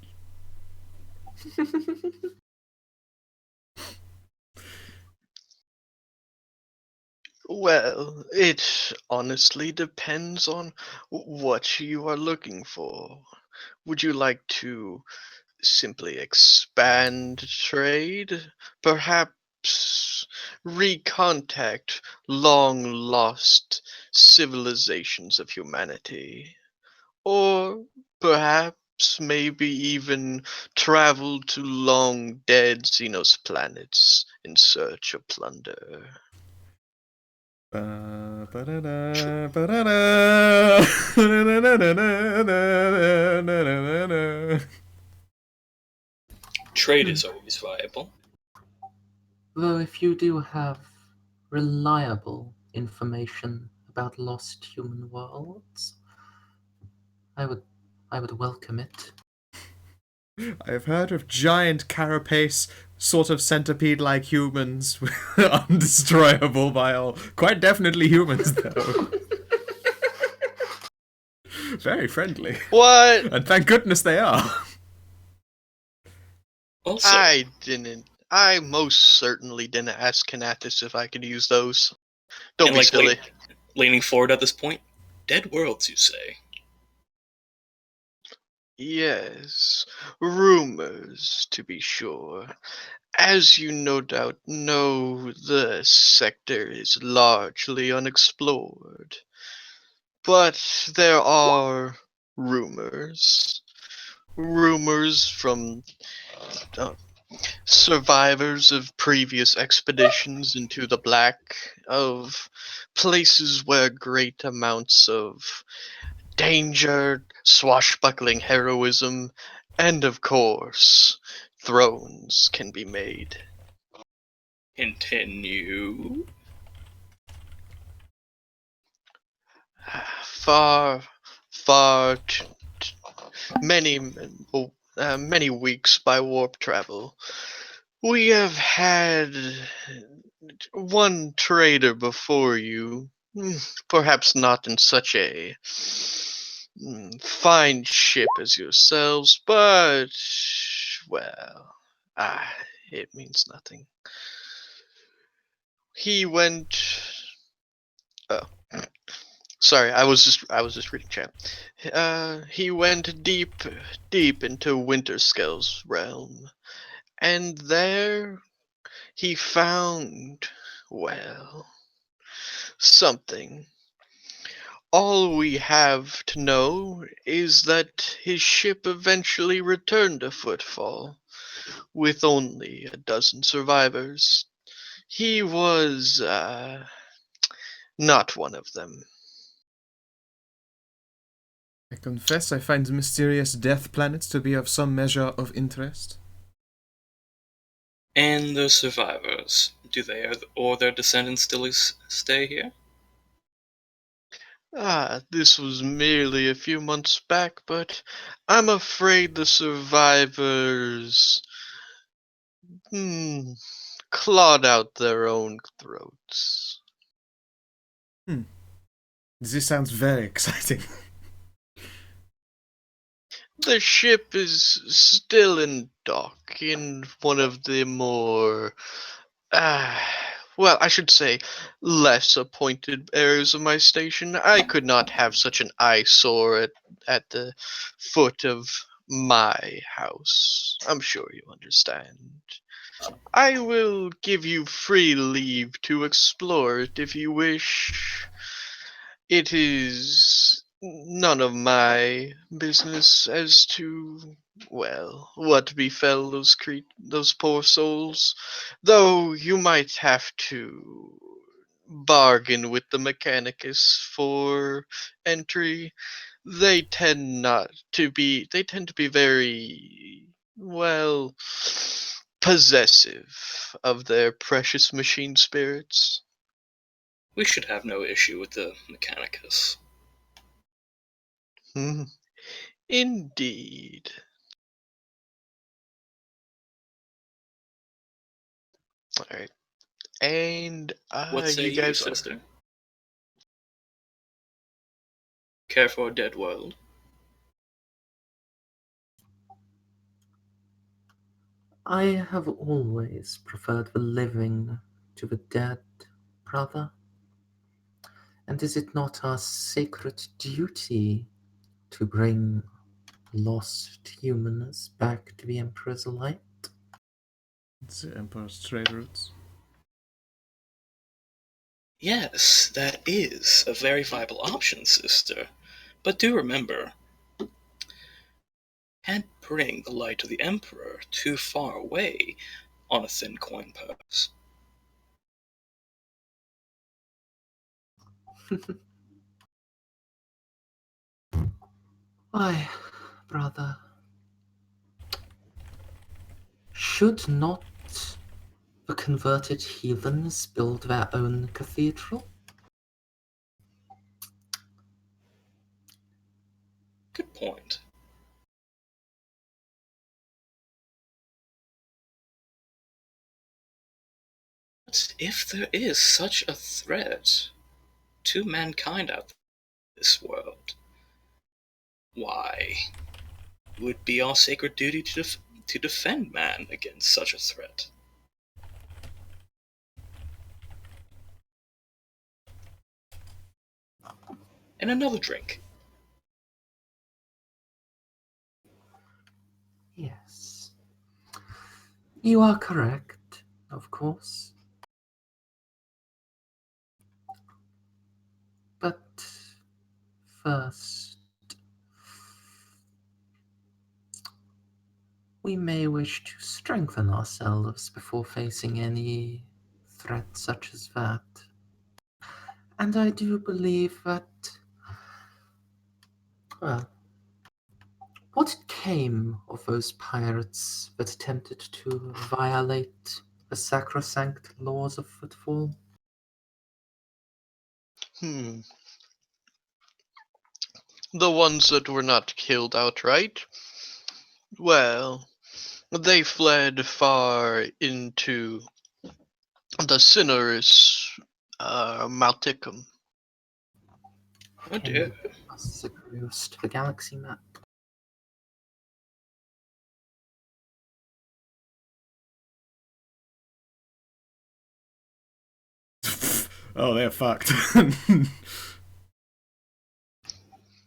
Well, it honestly depends on what you are looking for. Would you like to simply expand trade? Perhaps recontact long lost civilizations of humanity? Or perhaps maybe even travel to long dead Xenos planets in search of plunder? Trade is always viable. Though if you do have reliable information about lost human worlds, I would welcome it. I've heard of giant carapace, sort of centipede-like humans, undestroyable by all. Quite definitely humans, though. Very friendly. What? And thank goodness they are. Also, I most certainly didn't ask Kanathis if I could use those. Don't and be like silly. leaning forward at this point, dead worlds, you say? Yes, rumors, to be sure. As you no doubt know, the sector is largely unexplored. But there are rumors. Rumors from uh, survivors of previous expeditions into the Black, of places where great amounts of danger, swashbuckling heroism, and of course, thrones can be made. Continue. Far, far, many, many weeks by warp travel. We have had one trader before you, perhaps not in such a fine ship as yourselves, but, well, it means nothing. He went. Oh, sorry, I was just reading chat. He went deep into Winterscale's realm, and there he found, well, something. All we have to know is that his ship eventually returned to Footfall, with only a dozen survivors. He was, not one of them. I confess I find mysterious death planets to be of some measure of interest. And the survivors, do they or their descendants still stay here? This was merely a few months back, but I'm afraid the survivors, hmm, clawed out their own throats. This sounds very exciting. The ship is still in dock in one of the more, uh, well, I should say, less appointed areas of my station. I could not have such an eyesore at the foot of my house. I'm sure you understand. I will give you free leave to explore it if you wish. It is none of my business as to, well, what befell those poor souls, though you might have to bargain with the Mechanicus for entry. They tend to be very, well, possessive of their precious machine spirits. We should have no issue with the Mechanicus. Hmm. Indeed. Alright. And What say you you, guys are. sister? Care for a dead world? I have always preferred the living to the dead, brother. And is it not our sacred duty to bring lost humans back to the Emperor's light? It's the Emperor's trade routes. Yes, that is a very viable option, sister. But do remember, can't bring the light of the Emperor too far away on a thin coin purse. Why, brother, should not The converted heathens build their own cathedral? Good point. But if there is such a threat to mankind out in this world, why would it be our sacred duty to defend man against such a threat? And another drink. Yes. You are correct, of course. But first, we may wish to strengthen ourselves before facing any threat such as that. And I do believe that, well, what came of those pirates that attempted to violate the sacrosanct laws of Footfall? Hmm. The ones that were not killed outright? Well, they fled far into the Cinerus Malticum. Oh Can dear. you give us a cruise to the galaxy map? Oh, they're fucked.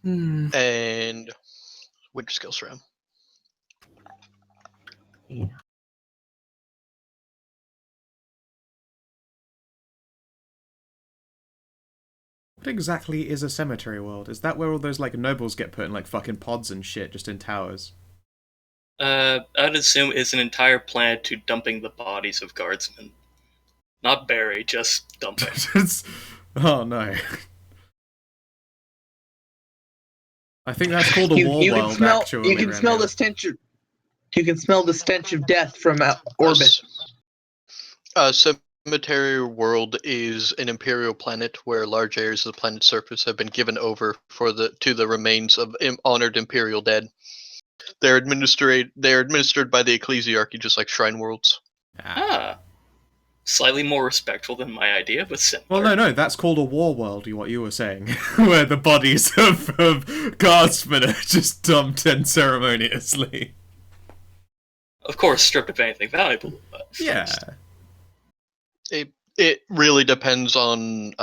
Hmm, And Winter Skills RAM. yeah. What exactly is a cemetery world? Is that where all those like nobles get put in like fucking pods and shit, just in towers? I'd assume it's an entire plan to dumping the bodies of guardsmen. Not bury, just dumping. Oh no. I think that's called a You, war you can world, smell. actually. You can smell the stench. You can smell the stench of death from orbit. Cemetery World is an imperial planet where large areas of the planet's surface have been given over to the remains of honored imperial dead. They're administered by the ecclesiarchy, just like shrine worlds. Ah. Slightly more respectful than my idea, but Well, similar. no, that's called a war world, what you were saying. Where the bodies of guardsmen are just dumped unceremoniously. Of course, stripped of anything valuable. But Yeah. It really depends on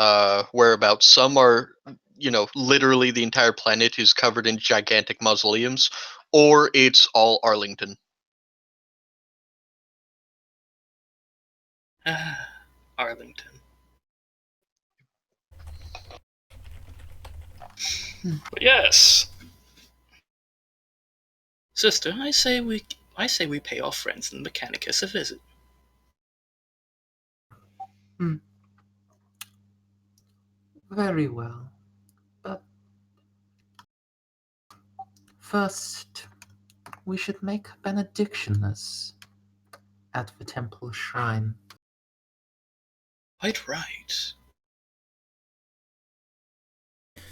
whereabouts. Some are, literally the entire planet is covered in gigantic mausoleums, or it's all Arlington. Arlington. But yes, sister, I say we pay our friends in Mechanicus a visit. Very well. But first, we should make benedictions at the temple shrine. Quite right.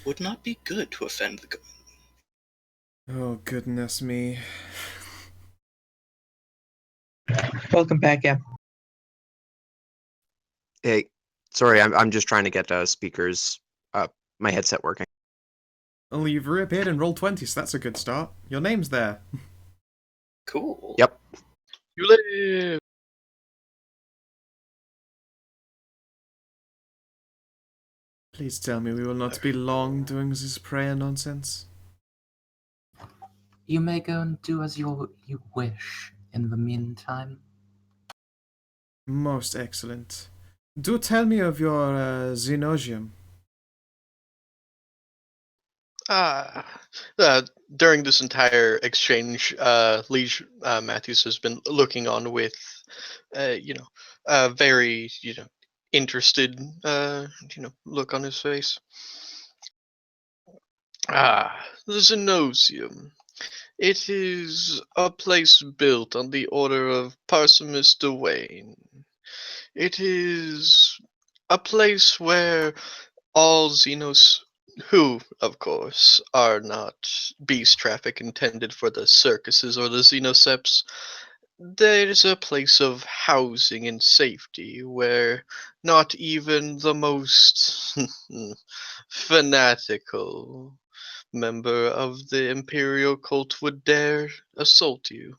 Would not be good to offend the Oh, goodness me. Welcome back, yeah. Hey, sorry, I'm just trying to get speakers, my headset working. Well, you've reappeared in Roll20, so that's a good start. Your name's there. Cool. Yep. You live. Please tell me we will not be long doing this prayer nonsense. You may go and do as you wish in the meantime. Most excellent. Do tell me of your Xenogium. During this entire exchange, Liege Matthews has been looking on with, very, interested, look on his face. The Xenosium. It is a place built on the order of Parsimus Duane. It is a place where all Xenos, who, of course, are not beast traffic intended for the circuses or the Xenoceps, there's a place of housing and safety where not even the most fanatical member of the Imperial cult would dare assault you.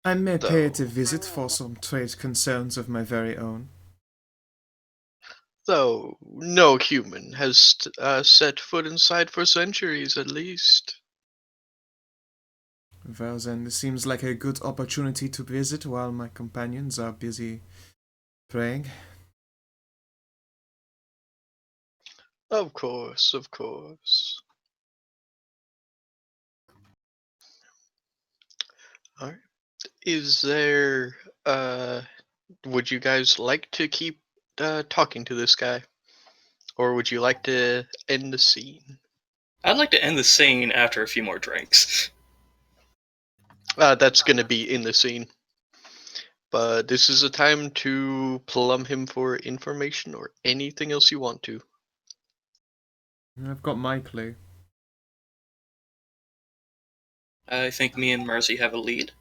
I may pay it a Though, visit for some trade concerns of my very own. though no human has set foot inside for centuries at least. Well then, this seems like a good opportunity to visit while my companions are busy praying. Of course, of course. All right. Is there would you guys like to keep talking to this guy, or would you like to end the scene? I'd like to end the scene after a few more drinks. That's gonna be in the scene. But this is a time to plumb him for information or anything else you want to. I've got my clue. I think me and Mercy have a lead.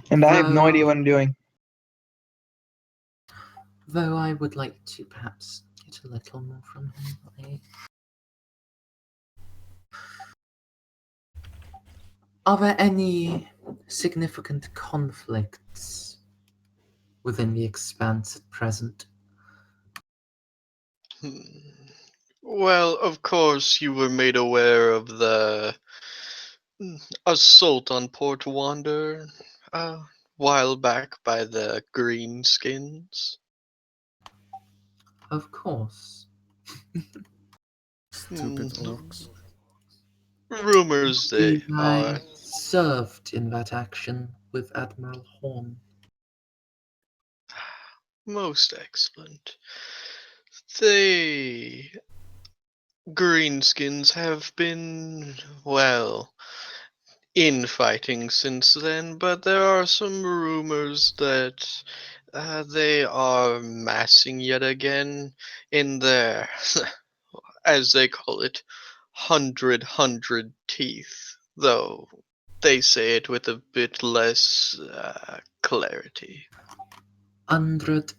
And I have no Though- idea what I'm doing. Though I would like to perhaps get a little more from him. Are there any significant conflicts within the Expanse at present? Hmm. Well, of course, you were made aware of the assault on Port Wander a while back by the Greenskins. Of course. Stupid Hmm. orcs. Rumors they Indeed, are. I served in that action with Admiral Horn. Most excellent. They Greenskins have been, well, infighting since then, but there are some rumors that they are massing yet again in their, as they call it, hundred teeth, though they say it with a bit less clarity. Hundred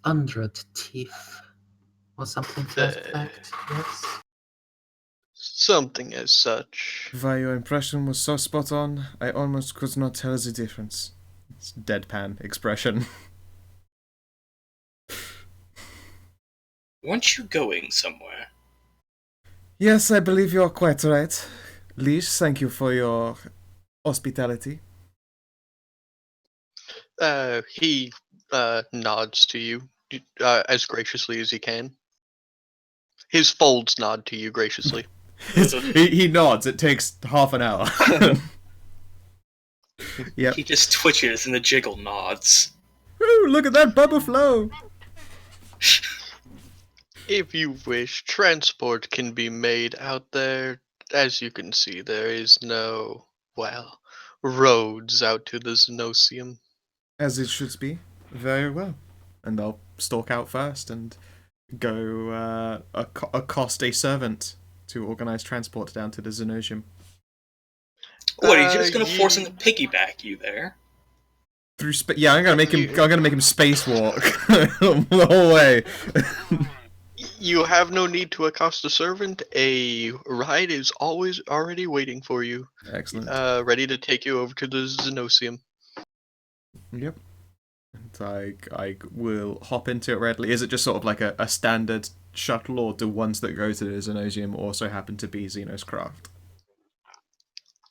teeth. Or something to that Uh, effect, yes? Something as such. Why, your impression was so spot on, I almost could not tell the difference. It's deadpan expression. Weren't you going somewhere? Yes, I believe you are quite right. Leash, thank you for your hospitality. He nods to you as graciously as he can. His folds nod to you graciously. he nods, it takes half an hour. Yep. He just twitches and the jiggle nods. Woo, look at that bubble flow! If you wish, transport can be made out there. As you can see, there is no, well, roads out to the Xenosium. As it should be. Very well. And I'll stalk out first and go accost a servant to organize transport down to the Xenosium. What, are you just gonna Ye- force him to piggyback you there? Through yeah, I'm gonna make him. I'm gonna make him spacewalk the whole way. You have no need to accost a servant. A ride is always already waiting for you, Excellent. ready to take you over to the Xenosium. Yep. And I will hop into it readily. Is it just sort of like a standard shuttle, or do ones that go to the Xenosium also happen to be Xenos craft?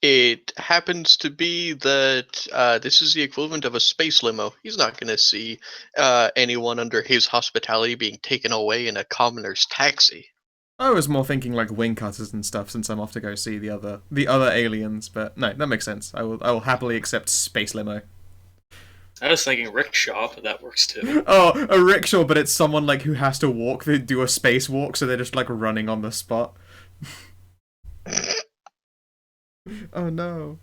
It happens to be that this is the equivalent of a space limo. He's not going to see anyone under his hospitality being taken away in a commoner's taxi. I was more thinking like wing cutters and stuff, since I'm off to go see the other aliens. But no, that makes sense. I will happily accept space limo. I was thinking rickshaw, but that works too. Oh, a rickshaw, but it's someone like who has to walk. They do a spacewalk, so they're just like running on the spot. Oh no.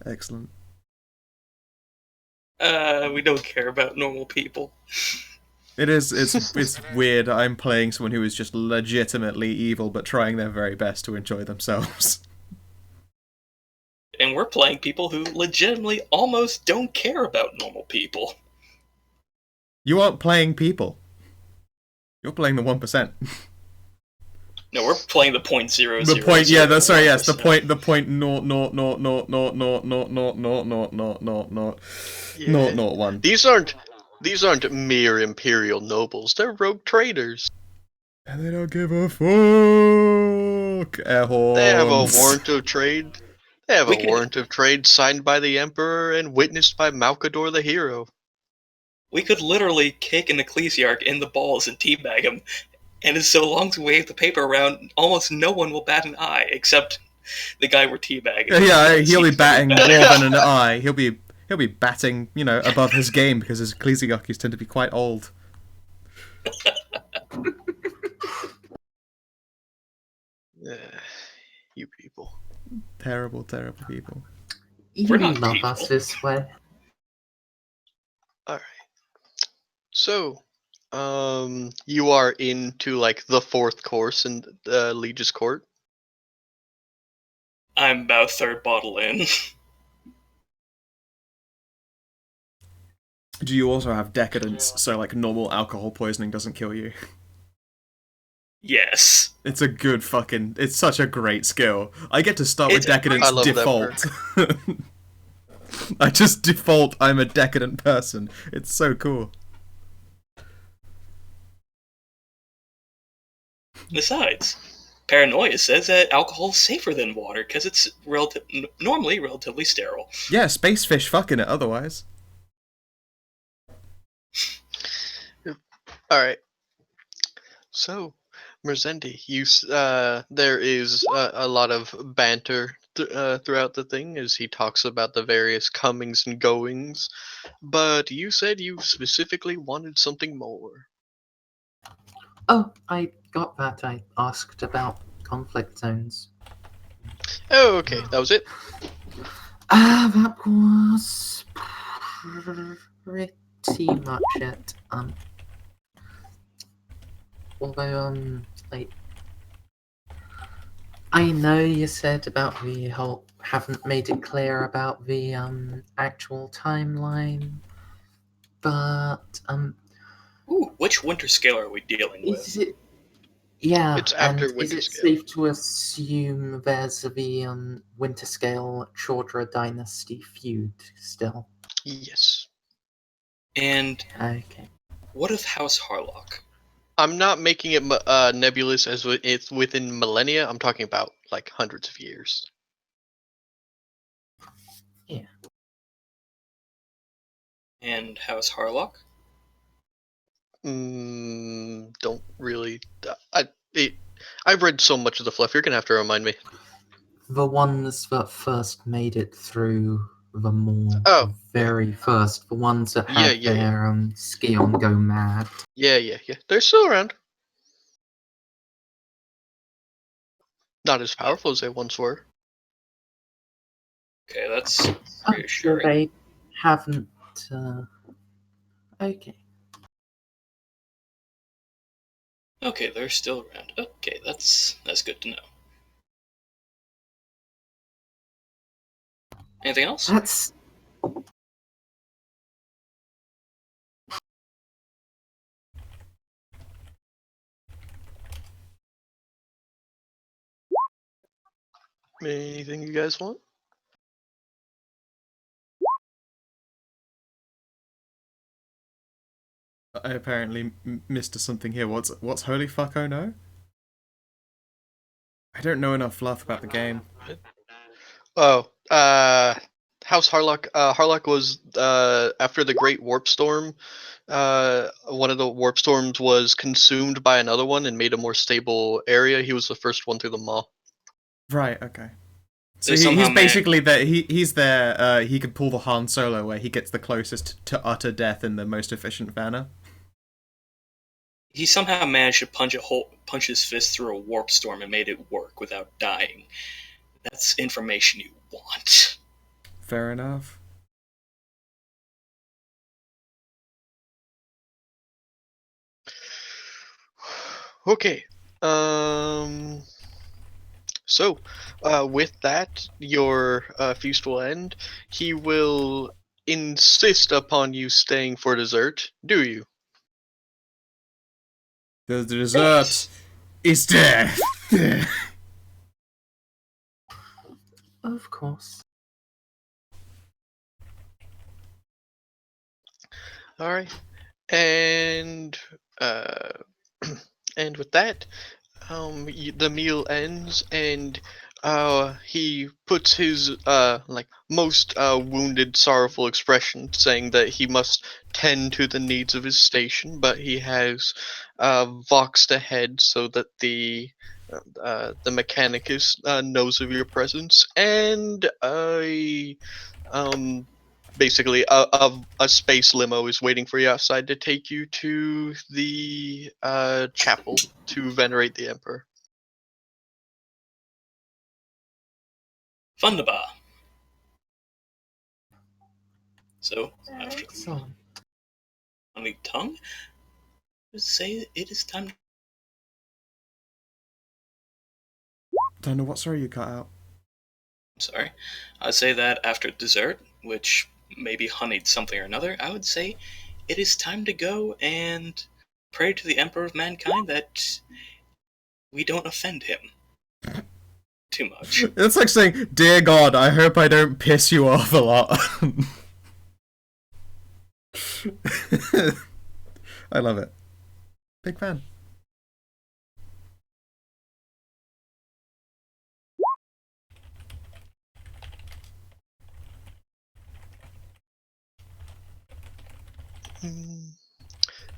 Excellent. We don't care about normal people. It's weird. I'm playing someone who is just legitimately evil, but trying their very best to enjoy themselves. And we're playing people who legitimately almost don't care about normal people. You aren't playing people. You're playing the 1%. No, we're playing the point zero The zero. point, yeah, that's sorry, yes, the point, no, no, no, no, no, no, no, no, no, no, no, no, no, Yeah. no, one. These aren't mere imperial nobles. They're rogue traders. And they don't give a fuck. Air They have a horns. warrant of trade. They have a warrant of trade signed by the Emperor and witnessed by Malkador the hero. We could literally kick an ecclesiarch in the balls and teabag him, and so long as we wave the paper around, almost no one will bat an eye, except the guy we're teabagging. Yeah, he'll be batting more than an eye. He'll be batting, above his game because his ecclesiarchies tend to be quite old. You people. Terrible, terrible people. You not love people. us this way. Alright. So, you are into, like, the 4th course in Liege's Court. I'm about third bottle in. Do you also have decadence, so, like, normal alcohol poisoning doesn't kill you? Yes. It's a good fucking... It's such a great skill. I get to start with It's a decadence I love that default. I just default I'm a decadent person. It's so cool. Besides, Paranoia says that alcohol is safer than water because it's normally relatively sterile. Yeah, space fish fucking it otherwise. Alright. So, Merzendi, there is a lot of banter throughout the thing as he talks about the various comings and goings, but you said you specifically wanted something more. Oh, I got that. I asked about conflict zones. Oh, okay, that was it. That was pretty much it. Although, like, I know you said about the whole, haven't made it clear about the, actual timeline, but, Ooh, which winter scale are we dealing with? is it, yeah, It's and after is Winter it Scale. safe to assume there's the, Winter Scale Chaudhra Dynasty feud still? Yes. And Okay. what of House Harlock? I'm not making it nebulous as it's within millennia. I'm talking about, like, hundreds of years. Yeah. And House Harlock? Don't really. I've read so much of the fluff. You're gonna have to remind me. The ones that first made it through the more Oh, very first, the ones that Yeah, had yeah, yeah. their Skion go mad. Yeah. They're still around. Not as powerful as they once were. Okay, that's I'm sure reassuring. they haven't. Okay. Okay, they're still around. Okay, that's good to know. Anything else? That's. Anything you guys want? I apparently missed something here. What's holy fuck oh no? I don't know enough fluff about the game. Oh, House Harlock. Harlock was after the Great Warp Storm. One of the warp storms was consumed by another one and made a more stable area. He was the first one through the maw. Right, okay. So They somehow he's basically there. He's there. He could pull the Han Solo where he gets the closest to utter death in the most efficient manner. He somehow managed to punch his fist through a warp storm and made it work without dying. That's information you want. Fair enough. Okay. So, with that, your feast will end. He will insist upon you staying for dessert. Do you? The dessert is death. Of course. All right. And uh, and with that, the meal ends, and he puts his like most wounded, sorrowful expression, saying that he must tend to the needs of his station, but he has voxed ahead so that the Mechanicus knows of your presence, and um basically a space limo is waiting for you outside to take you to the chapel to venerate the emperor. Thunderbar. So, after Excellent. on the tongue, say it is time. Don't know what story you cut out. Sorry. I'd say that after dessert, which maybe honeyed something or another, I would say it is time to go and pray to the Emperor of Mankind that we don't offend him too much. It's like saying, "Dear God, I hope I don't piss you off a lot." I love it. Big fan. Mm,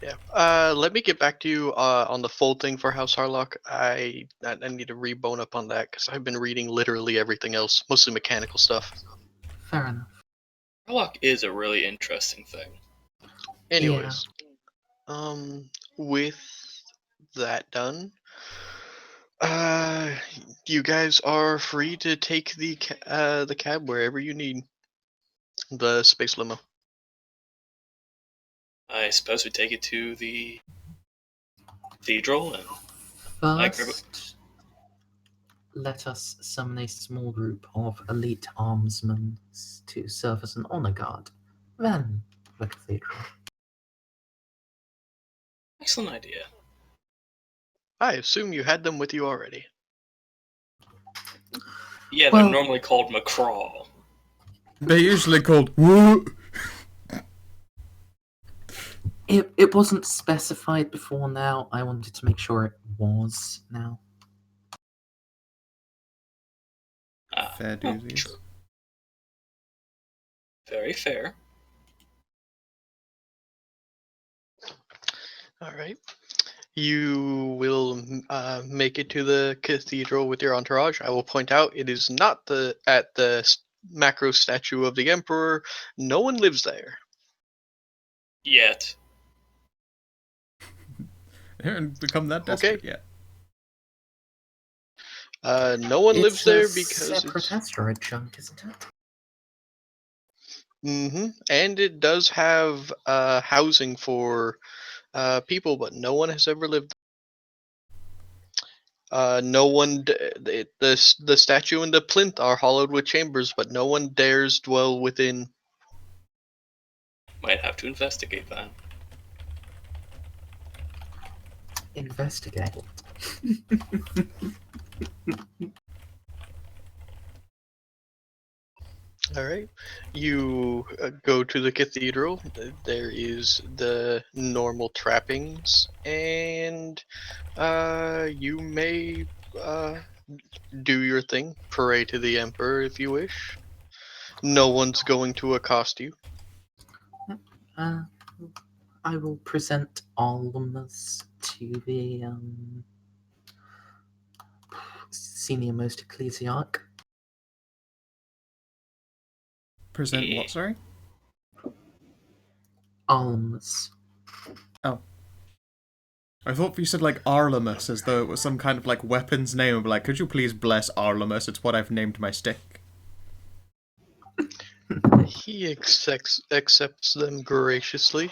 yeah. Let me get back to you on the full thing for House Harlock. I need to rebone up on that because I've been reading literally everything else, mostly mechanical stuff. Fair enough. Warlock is a really interesting thing. Anyways, with that done, uh, you guys are free to take the cab wherever you need. The space limo. I suppose we take it to the cathedral and I grab it. First, let us summon a small group of elite armsmen to serve as an honor guard. Then, the cathedral. Excellent idea. I assume you had them with you already. Yeah, Well- they're normally called McCraw. They're usually called woo. It wasn't specified before now. I wanted to make sure it was now. Fair doozies. True. Very fair. All right. You will make it to the cathedral with your entourage. I will point out it is not at the macro statue of the emperor. No one lives there. Yet. They haven't become that Okay. desperate yet. No one lives It's there a because separate asteroid chunk, isn't it? and it does have housing for people, but no one has ever lived. No one. The statue and the plinth are hollowed with chambers, but no one dares dwell within. Might have to investigate that. Investigate. All right. You go to the cathedral. There is the normal trappings, and you may do your thing. Pray to the emperor if you wish. No one's going to accost you. Uh, I will present almas to the senior most ecclesiarch. Present Yeah. what, sorry? Almas. Oh. I thought you said like Arlemus as though it was some kind of like weapons name. I'd be like, could you please bless Arlemus? It's what I've named my stick. He accepts them graciously.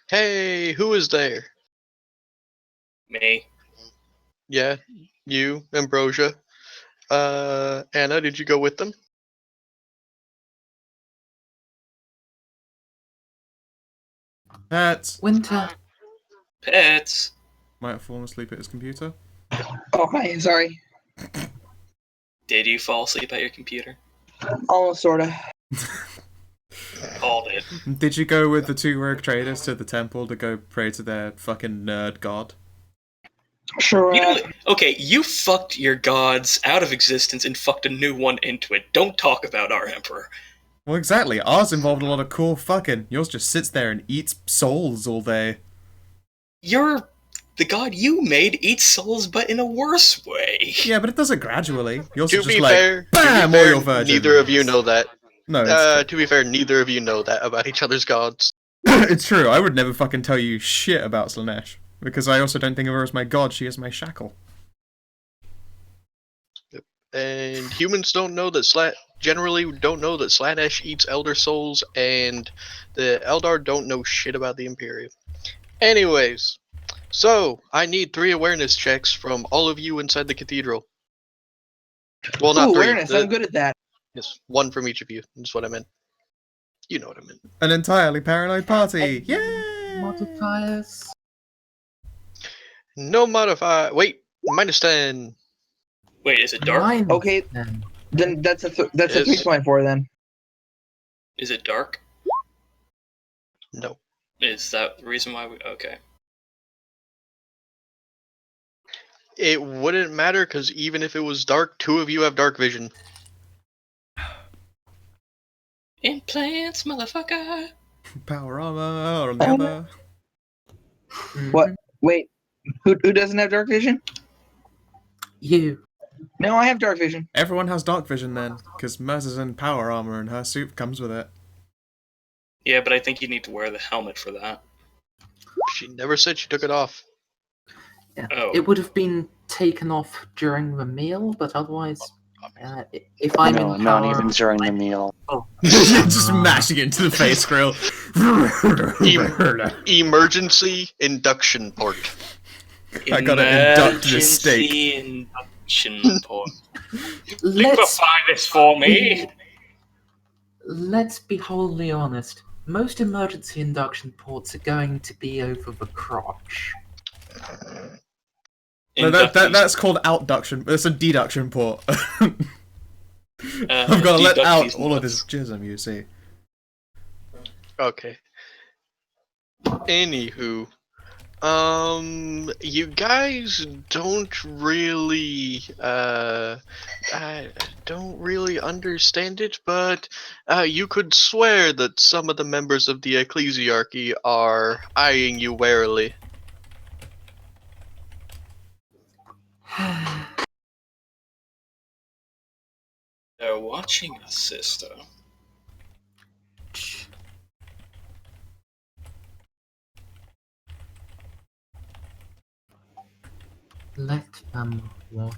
Hey, who is there? Me. Yeah, you, Ambrosia. Anna, did you go with them? Pets Winter. Pets. might have fallen asleep at his computer. Oh, hi. Sorry. Did you fall asleep at your computer? Almost, sorta. Called it. Did you go with the 2 rogue traders to the temple to go pray to their fucking nerd god? Sure. You know, okay, you fucked your gods out of existence and fucked a new one into it. Don't talk about our emperor. Well, exactly. Ours involved a lot of cool fucking. Yours just sits there and eats souls all day. The god you made eats souls, but in a worse way. Yeah, but it does it gradually. Yours To is just be like, fair, BAM! All your virgins. neither of you know that. No, it's To be fair, neither of you know that about each other's gods. true. It's true. I would never fucking tell you shit about Slanesh. Because I also don't think of her as my god, she is my shackle. And humans generally don't know that Slanesh eats Elder Souls, and the Eldar don't know shit about the Imperium. Anyways, so I need 3 awareness checks from all of you inside the cathedral. Well, not Ooh, 3. awareness. I'm good at that. Yes, 1 from each of you. That's what I meant. You know what I meant. An entirely paranoid party. Yay! Modifiers. No modify. Wait, -10. Wait, is it dark? Minus Okay. 10. Then that's a Yes. 3.4 then. Is it dark? No. Is that the reason why we... Okay. It wouldn't matter, because even if it was dark, 2 of you have dark vision. Implants, motherfucker! Power armor on the other. What? Wait. Who doesn't have dark vision? You. No, I have dark vision. Everyone has dark vision then, because Mers is in power armor and her suit comes with it. Yeah, but I think you need to wear the helmet for that. She never said she took it off. Yeah. Oh. It would have been taken off during the meal, but otherwise, if I'm No, in not power, even during the meal. Just mashing it into the face grill. Emergency induction port. I gotta induct this steak. Emergency induction port. let's Liquefy this for me! let's be wholly honest. Most emergency induction ports are going to be over the crotch. No, that's called outduction. It's a deduction port. I've got to let out all of this jism, you see. Okay. Anywho, you guys don't really, I don't really understand it, but you could swear that some of the members of the ecclesiarchy are eyeing you warily. They're watching us, sister. Let them watch.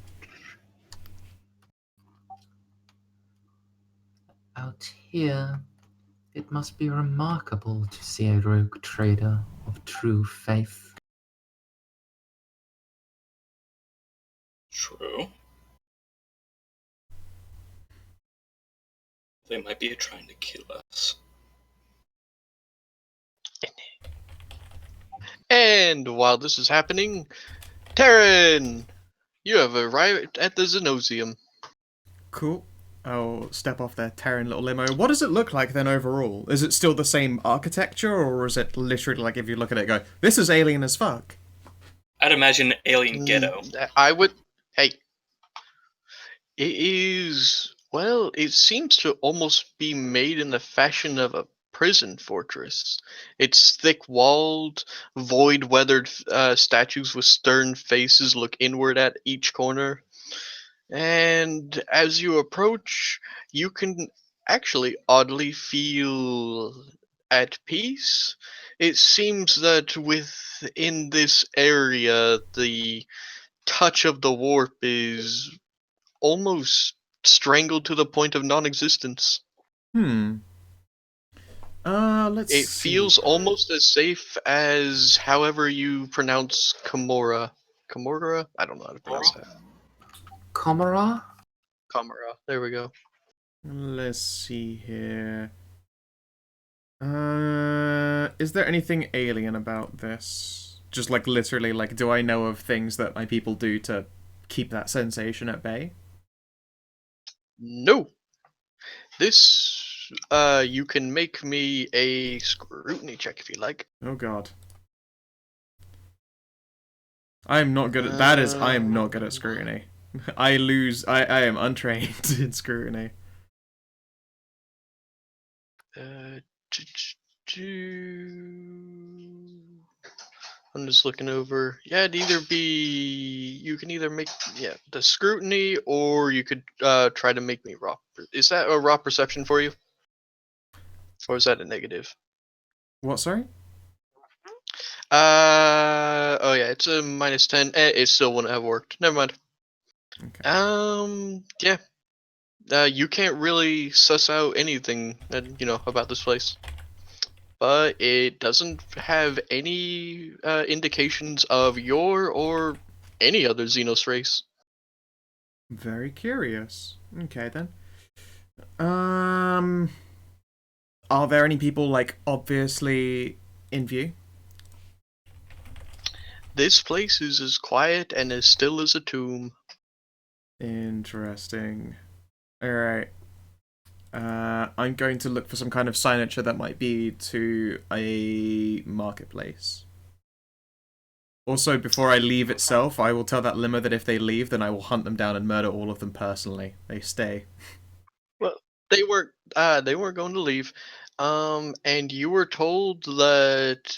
Out here, it must be remarkable to see a rogue trader of true faith. True. They might be trying to kill us. And while this is happening, Terran, you have arrived at the Xenosium. Cool. I'll step off their Terran little limo. What does it look like then overall? Is it still the same architecture, or is it literally like if you look at it go, this is alien as fuck? I'd imagine alien ghetto. I would. Hey. It is. Well, it seems to almost be made in the fashion of a prison fortress. It's thick walled, void weathered statues with stern faces look inward at each corner. And as you approach, you can actually oddly feel at peace. It seems that within this area, the touch of the warp is almost strangled to the point of non-existence. Let's It see. feels almost as safe as however you pronounce Kimura. Komora? I don't know how to pronounce that. Comora? Komora. There we go. Let's see here. Is there anything alien about this? Just like literally, like, do I know of things that my people do to keep that sensation at bay? No. This, you can make me a scrutiny check if you like. Oh god. I am not good at that. I am not good at scrutiny. I am untrained in scrutiny. I'm just looking over. Yeah, it'd either be you can either make the scrutiny, or you could try to make me raw. Is that a raw perception for you, or is that a negative? What? Sorry. Oh yeah, it's a -10. It still wouldn't have worked. Never mind. Okay. Yeah. You can't really suss out anything, about this place. But it doesn't have any indications of your or any other Xenos race. Very curious. Okay then. Are there any people like obviously in view? This place is as quiet and as still as a tomb. Interesting. Alright. I'm going to look for some kind of signature that might be to a marketplace. Also, before I leave itself, I will tell that limo that if they leave, then I will hunt them down and murder all of them personally. They stay. Well, they weren't going to leave. And you were told that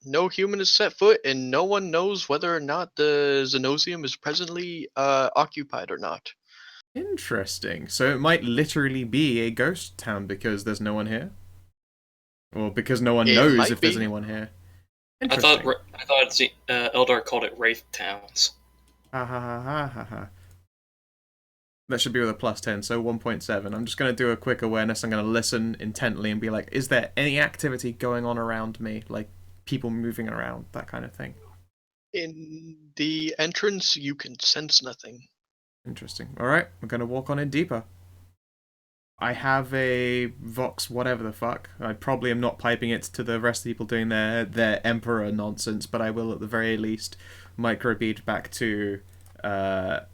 no human has set foot, and no one knows whether or not the Xenosium is presently occupied or not. Interesting. So it might literally be a ghost town because there's no one here? Or because no one It knows might if there's be. anyone here? I Interesting. thought Eldar called it Wraith Towns. Ha ha ha ha ha ha. That should be with a +10, so 1.7. I'm just going to do a quick awareness. I'm going to listen intently and be like, is there any activity going on around me? Like, people moving around, that kind of thing. In the entrance, you can sense nothing. Interesting. Alright, we're going to walk on in deeper. I have a Vox whatever the fuck. I probably am not piping it to the rest of the people doing their Emperor nonsense, but I will at the very least microbead back to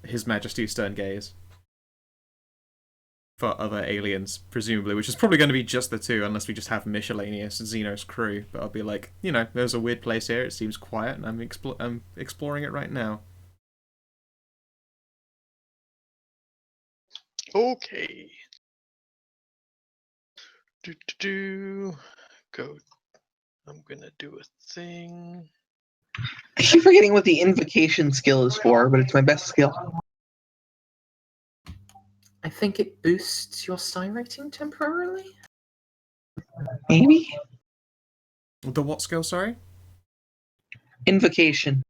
His Majesty's Stern Gaze. For other aliens, presumably, which is probably going to be just the two, unless we just have miscellaneous Xenos crew. But I'll be like, there's a weird place here, it seems quiet, and I'm exploring it right now. Okay. Go. I'm gonna do a thing. I keep forgetting what the invocation skill is for, but it's my best skill. I think it boosts your psi rating temporarily? Maybe? The what skill, sorry? Invocation.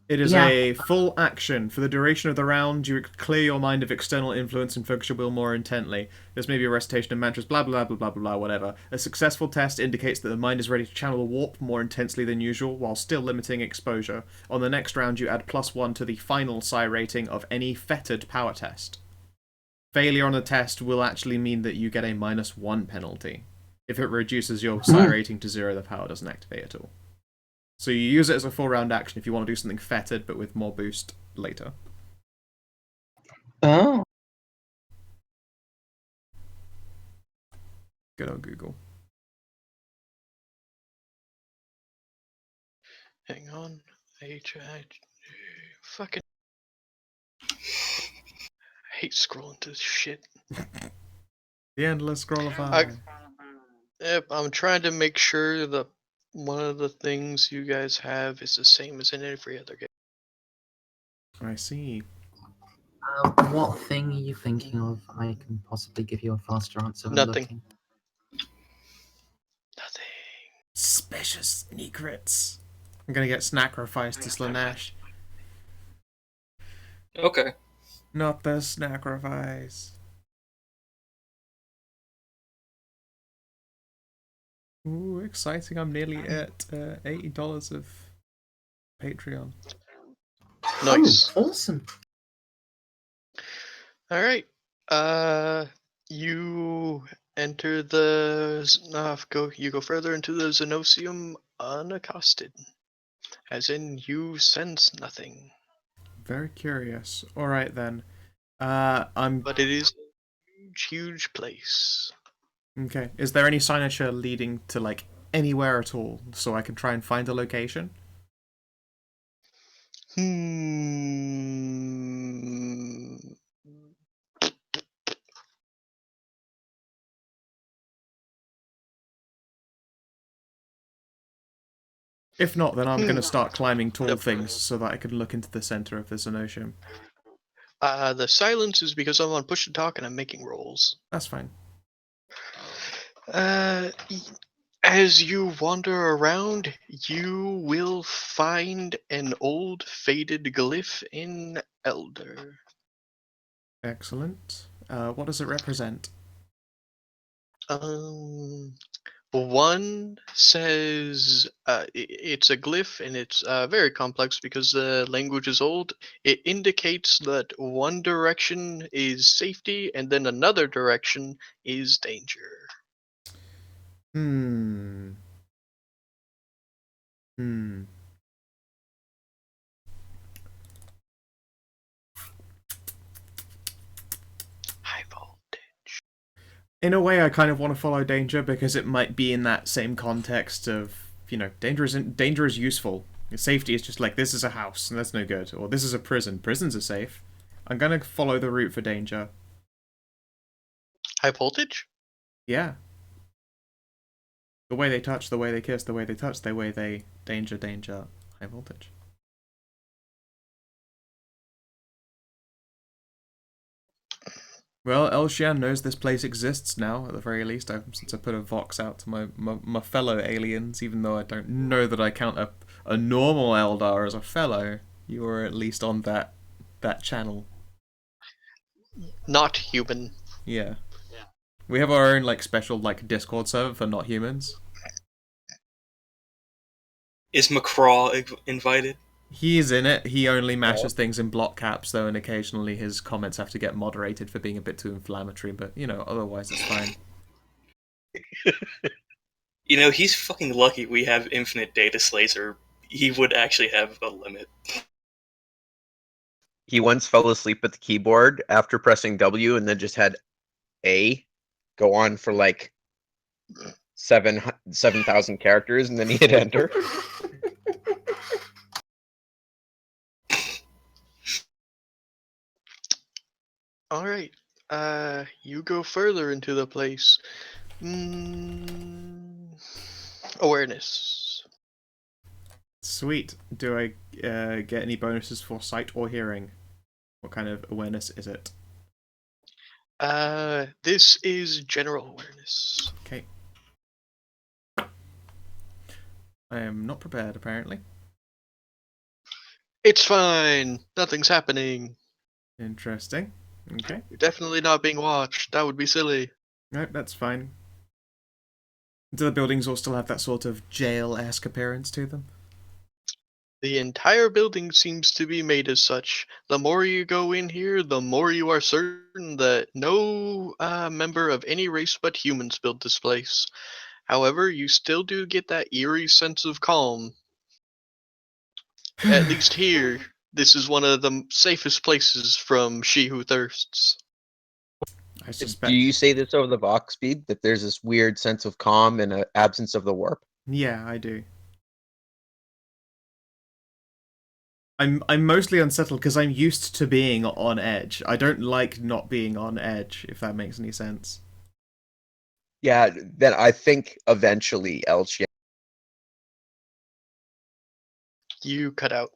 It is a full action. For the duration of the round, you clear your mind of external influence and focus your will more intently. This may be a recitation of mantras, blah blah blah blah blah blah, whatever. A successful test indicates that the mind is ready to channel a warp more intensely than usual, while still limiting exposure. On the next round, you add +1 to the final psi rating of any fettered power test. Failure on the test will actually mean that you get a -1 penalty. If it reduces your psi rating to 0, the power doesn't activate at all. So you use it as a full round action if you want to do something fettered, but with more boost later. Oh. Good old Google. Hang on. Fucking. I hate scrolling through this shit. The endless scroll of fire. Yep, I'm trying to make sure that one of the things you guys have is the same as in every other game. I see. What thing are you thinking of? I can possibly give you a faster answer than Nothing. looking. Nothing. Suspicious secrets. I'm gonna get sacrificed to Slanesh. Okay. Not the sacrifice. Ooh, exciting! I'm nearly at $80 of Patreon. Nice. Oh, awesome. All right. You enter you go further into the Xenosium unaccosted, as in you sense nothing. Very curious. All right then. I'm But it is a huge, huge place. okay. Is there any signature leading to like anywhere at all, so I can try and find a location? Hmm. If not, then I'm Hmm. gonna start climbing tall Yep. things so that I can look into the center of the Xenosium. The silence is because I'm on push to talk and I'm making rolls. That's fine. Uh, as you wander around, you will find an old faded glyph in Elder. Excellent. What does it represent? Um, One says it's a glyph and it's very complex because the language is old. It indicates that one direction is safety and then another direction is danger. Hmm. Hmm. High voltage. In a way, I kind of want to follow danger because it might be in that same context of, danger is useful. Safety is just like, this is a house and that's no good, or this is a prison. Prisons are safe. I'm gonna follow the route for danger. High voltage? Yeah. The way they touch, the way they kiss, the way they touch, the way they danger, high voltage. Well, Elshian knows this place exists now, at the very least, since I put a vox out to my fellow aliens, even though I don't know that I count a normal Eldar as a fellow. You are at least on that channel. Not human. Yeah. We have our own like special like Discord server for not humans. Is McCraw invited? He's in it. He only mashes things in block caps though, and occasionally his comments have to get moderated for being a bit too inflammatory, but otherwise it's fine. You know, he's fucking lucky we have infinite data slates, or he would actually have a limit. He once fell asleep at the keyboard after pressing W and then just had A go on for like 7,000 characters, and then he hit enter. Alright. You go further into the place. Awareness. Sweet. Do I get any bonuses for sight or hearing? What kind of awareness is it? This is general awareness. Okay. I am not prepared, apparently. It's fine. Nothing's happening. Interesting. Okay. You're definitely not being watched. That would be silly. Nope, that's fine. Do the buildings all still have that sort of jail-esque appearance to them? The entire building seems to be made as such. The more you go in here, the more you are certain that no member of any race but humans built this place. However, you still do get that eerie sense of calm. At least here, this is one of the safest places from She Who Thirsts. I Do suspect. you say this over the Vox speed, that there's this weird sense of calm and an absence of the warp? Yeah, I do. I'm mostly unsettled because I'm used to being on edge. I don't like not being on edge, if that makes any sense. Yeah, then I think eventually You cut out.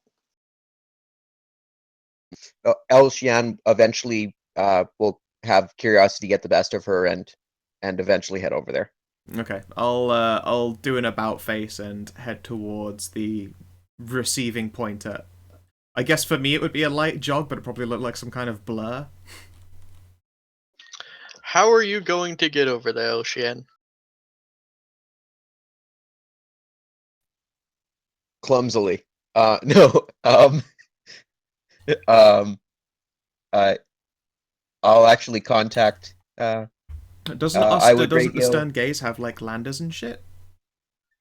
Elshian eventually will have curiosity get the best of her and eventually head over there. Okay, I'll do an about face and head towards the receiving point at. I guess for me it would be a light jog, but it probably looked like some kind of blur. How are you going to get over there, Ocean? clumsily. No. Um. Uh. I'll actually contact. I would Doesn't the radio. stern gaze have like landers and shit?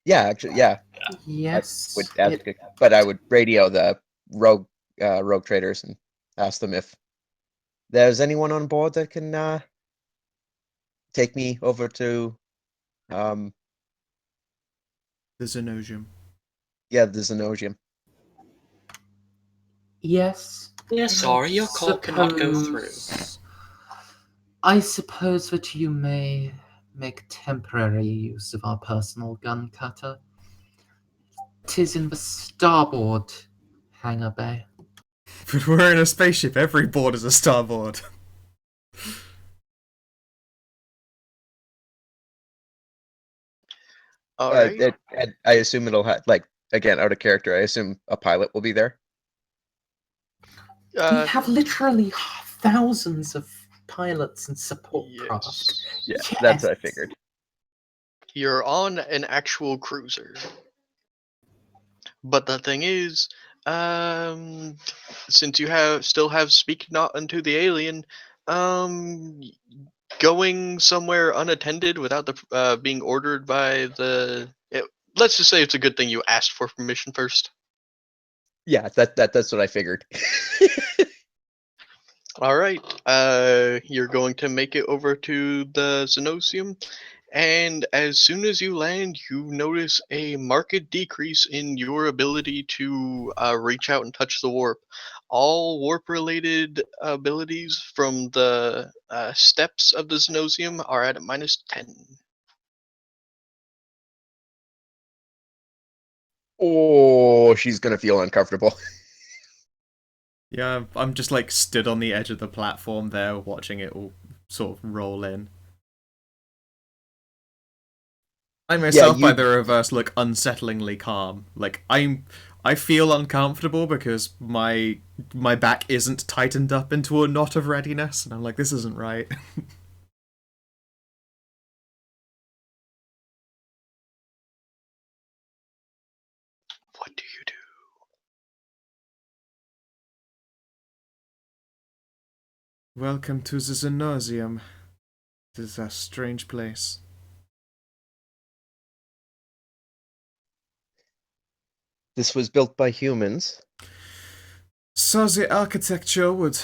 Yeah. Actually. Yeah. I would Yes, ask, but I would radio the rogue traders and ask them if there's anyone on board that can take me over to The Xenosium. yeah, the Xenosium. yes. Yeah, sorry, your call cannot go through. I suppose that you may make temporary use of our personal gun cutter. 'Tis in the starboard hangar bay. But we're in a spaceship. Every board is a starboard. All right. I assume it'll have, like, again, out of character. I assume a pilot will be there. We have literally thousands of pilots and support craft. yes. Yeah, that's what I figured. You're on an actual cruiser. But the thing is, since you still have speak not unto the alien, um, going somewhere unattended without the being ordered by let's just say it's a good thing you asked for permission first. Yeah, that's what I figured. All right, you're going to make it over to the Xenosium, and as soon as you land, you notice a marked decrease in your ability to reach out and touch the warp. All warp-related abilities from the steps of the Xenosium are at a -10. Oh, she's gonna feel uncomfortable. Yeah, I'm just like stood on the edge of the platform there, watching it all sort of roll in. I myself, by the reverse, look unsettlingly calm. Like I feel uncomfortable because my back isn't tightened up into a knot of readiness, and I'm like, this isn't right. What do you do? Welcome to the Xenosium. This is a strange place. This was built by humans. So the architecture would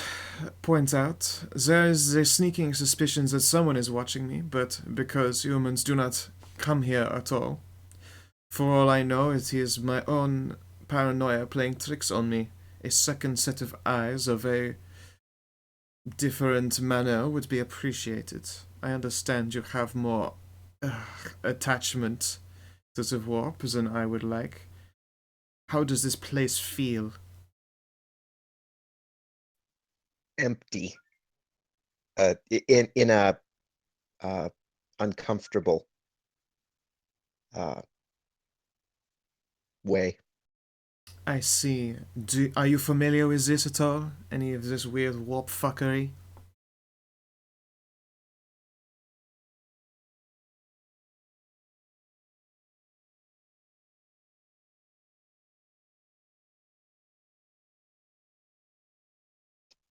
point out, there is a sneaking suspicion that someone is watching me, but because humans do not come here at all, for all I know, it is my own paranoia playing tricks on me. A second set of eyes of a different manner would be appreciated. I understand you have more attachment to the warp than I would like. How does this place feel? Empty. In a uncomfortable way. I see. Are you familiar with this at all? Any of this weird warp fuckery?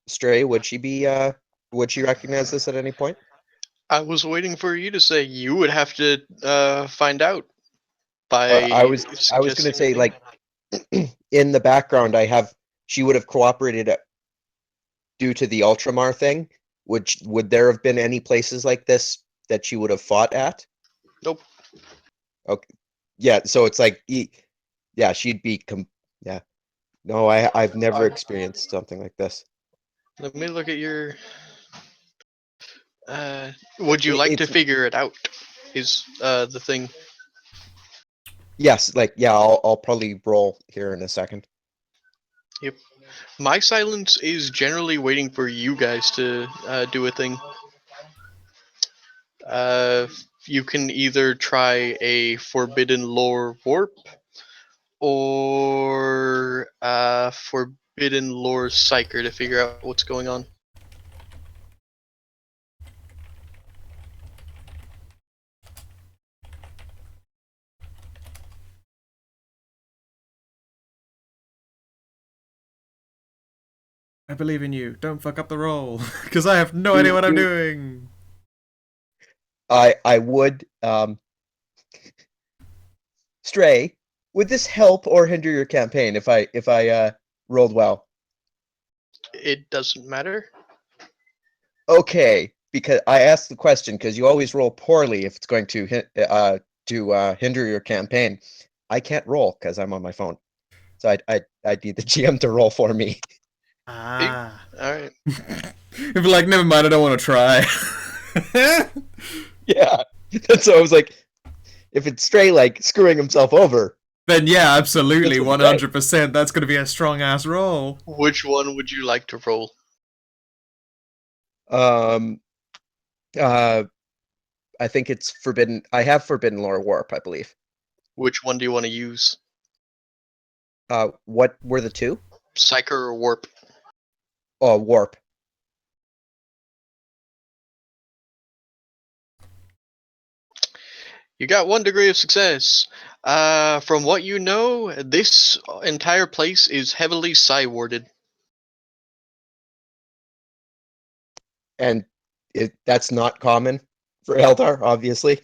Stray, would she recognize this at any point? I was waiting for you to say you would have to find out I by was gonna suggesting a say, thing. like, in the background, she would have cooperated due to the Ultramar thing. Would there have been any places like this that she would have fought at? Nope. Okay. Yeah, so it's like, yeah, she'd be yeah. No, I've never experienced something like this. Let me look at your. Would you like to It's figure it out? Is the thing. yes, like, yeah, I'll probably roll here in a second. Yep. My silence is generally waiting for you guys to do a thing. Uh, you can either try a Forbidden Lore Warp or Forbidden Lore Psyker to figure out what's going on. I believe in you. Don't fuck up the roll, because I have no idea what I'm doing. I would Stray. Would this help or hinder your campaign if I rolled well? It doesn't matter. Okay, because I asked the question because you always roll poorly if it's going to hinder your campaign. I can't roll because I'm on my phone, so I need the GM to roll for me. Ah. Alright. If you're like, never mind, I don't want to try. Yeah, and so I was like, if it's Stray like screwing himself over, Then yeah, absolutely, This would be great. 100%. That's gonna be a strong ass roll. Which one would you like to roll? um, uh, I think it's forbidden. I have forbidden lore warp, I believe. Which one do you want to use? What were the two? Psyker or Warp? Oh, warp. You got 1 degree of success. From what you know, this entire place is heavily psi-warded. And that's not common for Eldar, obviously.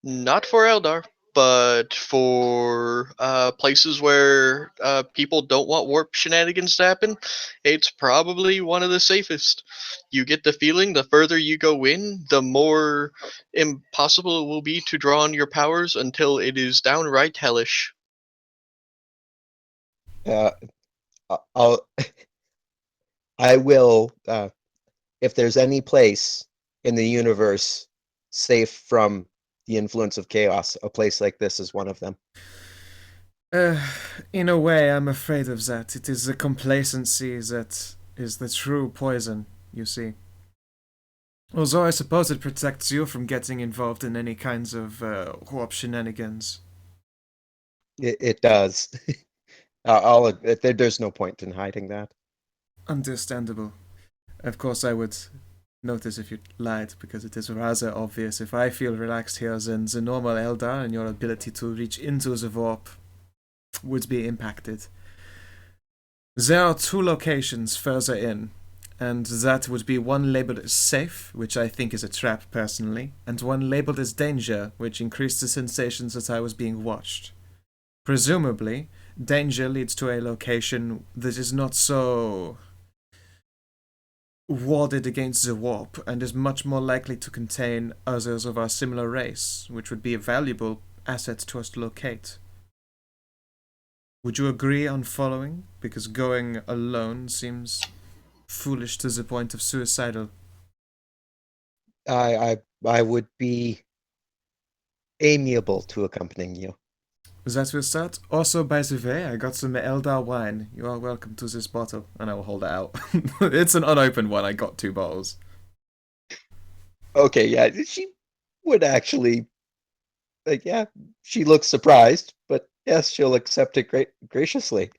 Not for Eldar, but for places where people don't want warp shenanigans to happen, it's probably one of the safest. You get the feeling the further you go in, the more impossible it will be to draw on your powers until it is downright hellish. Uh, I'll I will if there's any place in the universe safe from the influence of chaos, a place like this is one of them. Uh, in a way, I'm afraid of that. It is the complacency that is the true poison, you see. Although I suppose it protects you from getting involved in any kinds of warp shenanigans. It does. There's no point in hiding that. Understandable. Of course, I would notice if you lied, because it is rather obvious. If I feel relaxed here, then the normal Eldar and your ability to reach into the warp would be impacted. There are 2 locations further in, and that would be one labeled as safe, which I think is a trap personally, and one labeled as danger, which increased the sensations that I was being watched. Presumably, danger leads to a location that is not so warded against the warp and is much more likely to contain others of our similar race, which would be a valuable asset to us to locate. Would you agree on following? Because going alone seems foolish to the point of suicidal. I would be amiable to accompanying you. That will start. Also, by the way, I got some Eldar wine. You are welcome to this bottle, and I will hold it out. It's an unopened one. I got 2 bottles. Okay, yeah, she would actually like, yeah, she looks surprised, but yes, she'll accept it graciously.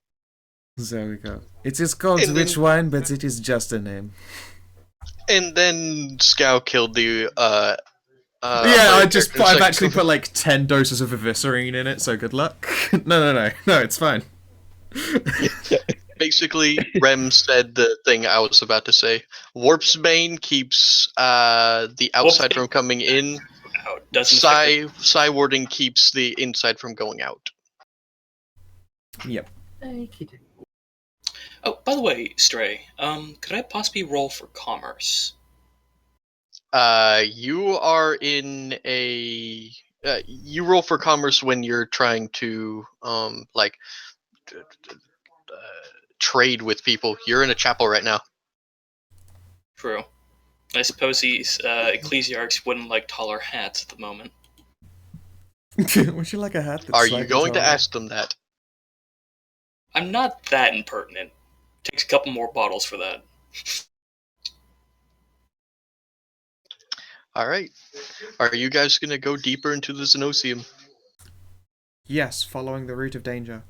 There we go. It is called And witch then- wine, but it is just a name. And then Scow killed the Yeah, player I've character. actually put like 10 doses of eviscerine in it, so good luck. No, it's fine. Basically, Rem said the thing I was about to say. Warp's Bane keeps the outside from coming in. Out. Doesn't Psi warding keeps the inside from going out. Yep. Okey-doke. Oh, by the way, Stray, could I possibly roll for commerce? You are in a. You roll for commerce when you're trying to trade with people. You're in a chapel right now. True. I suppose these ecclesiarchs wouldn't like taller hats at the moment. Would you like a hat? That's Are you slightly going to taller? ask them that? I'm not that impertinent. Takes a couple more bottles for that. All right. Are you guys gonna go deeper into the Xenosium? Yes, following the route of danger.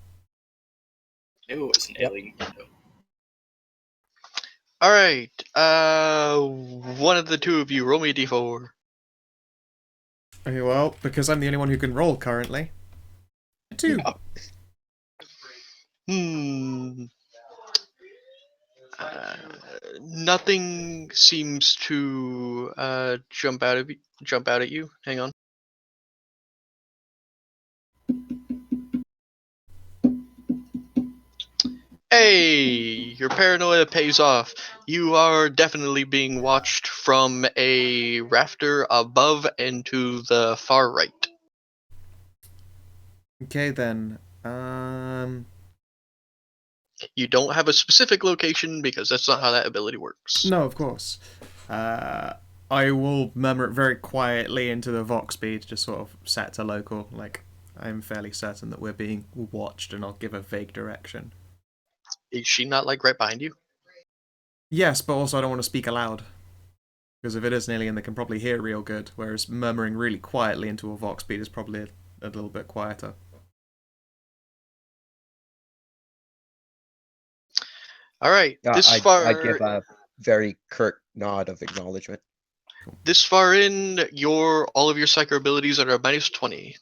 Knew it was an Yep. alien window. All right. One of the 2 of you roll me a d4. Okay, well, because I'm the only one who can roll currently. 2. Hmm. Nothing seems to jump out at you. Hang on. Hey, your paranoia pays off. You are definitely being watched from a rafter above and to the far right. Okay then. You don't have a specific location because that's not how that ability works. No, of course. I will murmur it very quietly into the Vox speed, just sort of set to local. Like, I'm fairly certain that we're being watched, and I'll give a vague direction. Is she not like right behind you? Yes, but also I don't want to speak aloud. Because if it is an alien, they can probably hear real good, whereas murmuring really quietly into a Vox speed is probably a little bit quieter. All right, I give a very curt nod of acknowledgement. This far in, all of your psycho abilities are a -20.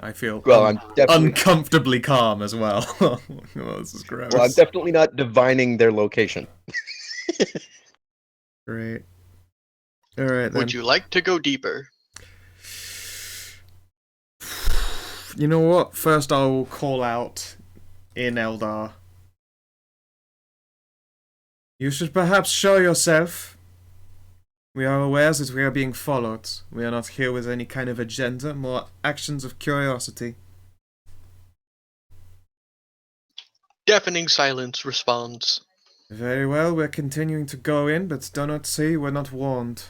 I feel Well, I'm definitely uncomfortably calm as well. Oh, this is gross. well, I'm definitely not divining their location. Great. All right then. Would you like to go deeper? You know what? First, I will call out in Eldar. You should perhaps show yourself. We are aware that we are being followed. We are not here with any kind of agenda, more actions of curiosity. Deafening silence responds. Very well, we're continuing to go in, but do not say we're not warned.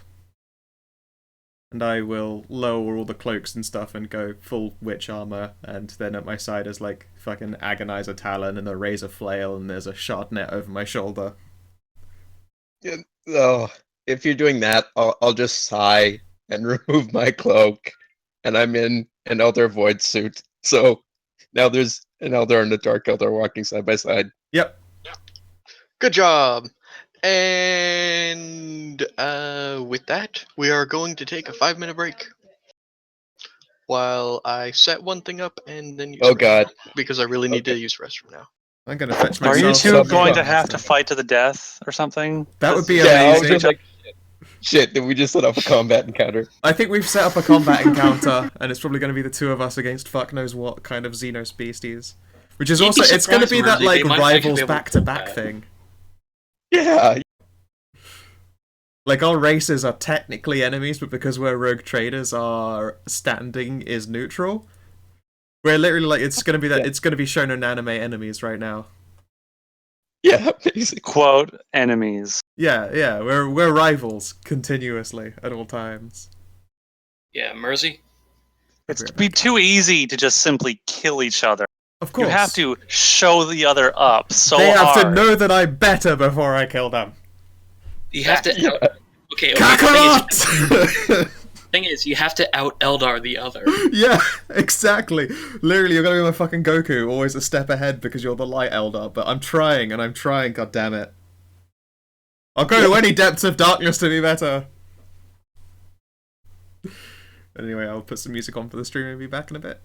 And I will lower all the cloaks and stuff and go full witch armor, and then at my side is like fucking agonizer talon and a razor flail, and there's a shard net over my shoulder. Yeah, oh, if you're doing that, I'll just sigh and remove my cloak, and I'm in an Elder Void suit. So now there's an Elder and a Dark Elder walking side by side. Yep. Good job. And with that, we are going to take a 5-minute break while I set one thing up and then use Oh the restroom, God. because I really need to Okay. use the restroom now. I'm gonna fetch Are myself. you two some going to fun have to fight to the death or something? That would be Yeah, I was amazing. just like, shit, did we just set up a combat encounter? I think we've set up a combat encounter, and it's probably going to be the two of us against fuck knows what kind of Xenos beasties. Which is You'd also, be it's going to be surprised, that, like, Mercy, they might actually rivals be able to back-to-back do that. thing. Yeah. Like, our races are technically enemies, but because we're rogue traders, our standing is neutral. We're literally, like, it's going to be that, Yeah. it's going to be shonen anime enemies right now. Yeah, basically. Quote, enemies. Yeah, we're rivals, continuously, at all times. Yeah, Mercy. It's be too easy to just simply kill each other. Of course. You have to show the other up so They have hard. to know that I'm better before I kill them. You have to. Yeah. Okay. Kakarot! Thing is, you have to out Eldar the other. Yeah, exactly. Literally, you're gonna be my fucking Goku, always a step ahead because you're the light Eldar, but I'm trying, god damn it. I'll go to any depths of darkness to be better. Anyway, I'll put some music on for the stream and be back in a bit.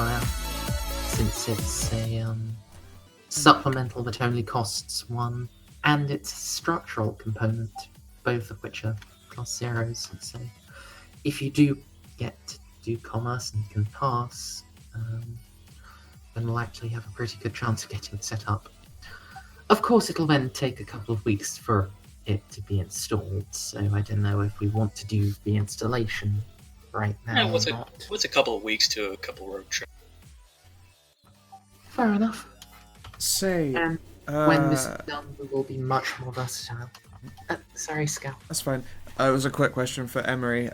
modifier, since it's a supplemental that only costs 1, and it's a structural component, both of which are +0s. So if you do get to do commerce and can pass, then we'll actually have a pretty good chance of getting it set up. Of course, it'll then take a couple of weeks for it to be installed, so I don't know if we want to do the installation right now or not. What's a couple of weeks to a couple road trips? Fair enough. Say, And when this is done, we will be much more versatile. Sorry, Scout. that's fine. It was a quick question for Emery.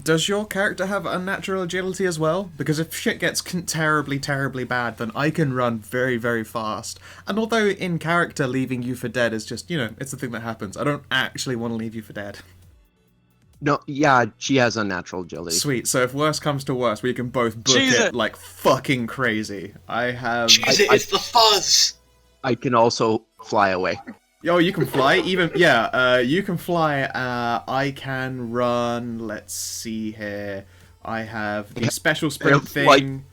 Does your character have unnatural agility as well? Because if shit gets terribly, terribly bad, then I can run very, very fast. And although in character leaving you for dead is just, it's the thing that happens, I don't actually want to leave you for dead. No, yeah, she has unnatural agility. Sweet, so if worse comes to worse, we can both book it like fucking crazy. I have... It's the fuzz! I can also fly away. Yo, you can fly, even, you can fly, I can run, let's see here, I have the special sprint thing,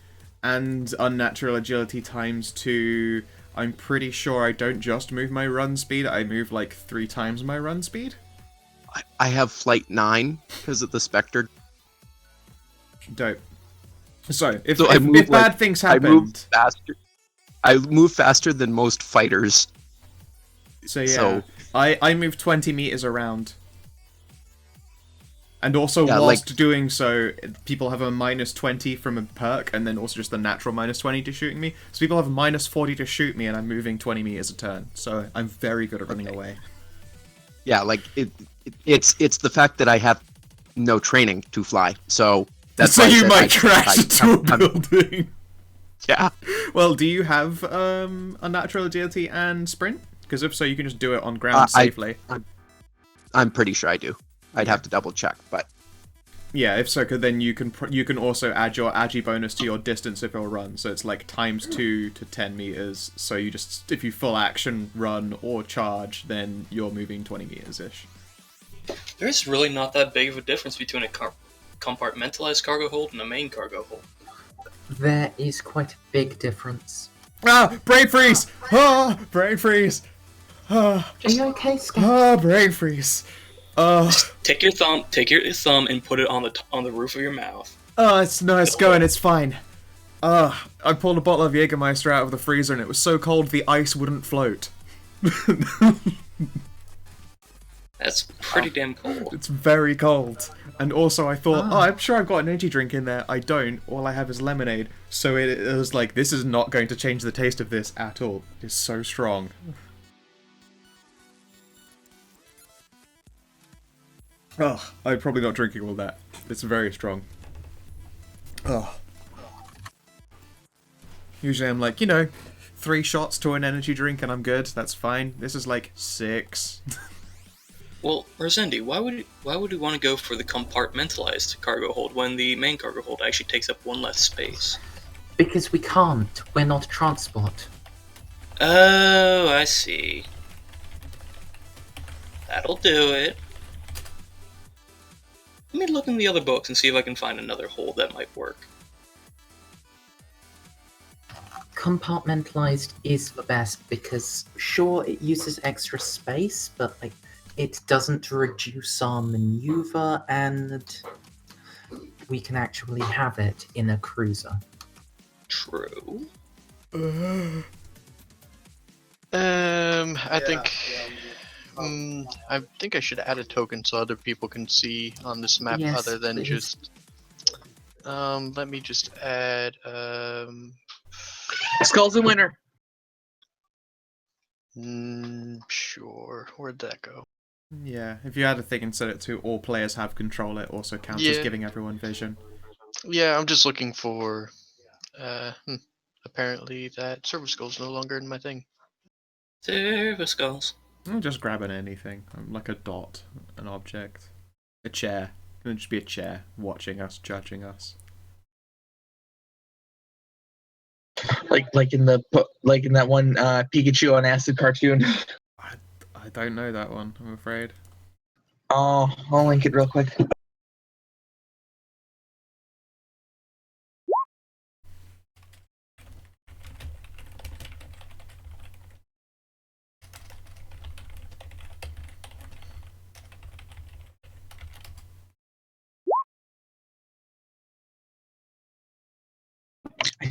and unnatural agility ×2, I'm pretty sure I don't just move my run speed, I move like 3 times my run speed. I have flight 9, because of the Spectre. Dope. So, if like, bad things happened... I move faster than most fighters. So yeah, I move 20 meters around. And also, whilst doing so, people have a -20 from a perk, and then also just the natural -20 to shooting me. So people have a -40 to shoot me, and I'm moving 20 meters a turn. So I'm very good at running away. Yeah, like, it's the fact that I have no training to fly, so... That's so you might crash into a building! Yeah. Well, do you have unnatural agility and sprint? Because if so, you can just do it on ground safely. I'm pretty sure I do. I'd have to double check, but yeah, if so, then you can also add your agi bonus to your distance if you'll run. So it's like ×2 to 10 meters. So you just, if you full action run or charge, then you're moving 20 meters ish. There's really not that big of a difference between a compartmentalized cargo hold and a main cargo hold. There is quite a big difference. Ah, brain freeze! Ah, brain freeze! Ah, are you okay, Scott? Ah, brain freeze. Just take your thumb and put it on the roof of your mouth. Oh, it's going, it's fine. I pulled a bottle of Jägermeister out of the freezer and it was so cold the ice wouldn't float. That's pretty damn cold. It's very cold. And also I thought, I'm sure I've got an energy drink in there. I don't. All I have is lemonade. So it was like, this is not going to change the taste of this at all. It is so strong. Oh, I'm probably not drinking all that. It's very strong. Oh. Usually I'm like, 3 shots to an energy drink and I'm good. That's fine. This is like 6. Well, Rosendi, why would we want to go for the compartmentalized cargo hold when the main cargo hold actually takes up 1 less space? Because we can't. We're not transport. Oh, I see. That'll do it. Let me look in the other books and see if I can find another hold that might work. Compartmentalized is the best because, sure, it uses extra space, but it doesn't reduce our maneuver, and we can actually have it in a cruiser. True. I think I should add a token so other people can see on this map other than please. just... let me just add... Skull's a winner. Sure. Where'd that go? Yeah, if you add a thing and set it to all players have control, it also counts as giving everyone vision. Yeah, I'm just looking for... apparently that server skull's no longer in my thing. Server skulls. I'm just grabbing anything. I'm like a dot, an object. A chair. It'll just be a chair, watching us, judging us. Like in that one Pikachu on Acid cartoon. I don't know that one, I'm afraid. Oh, I'll link it real quick.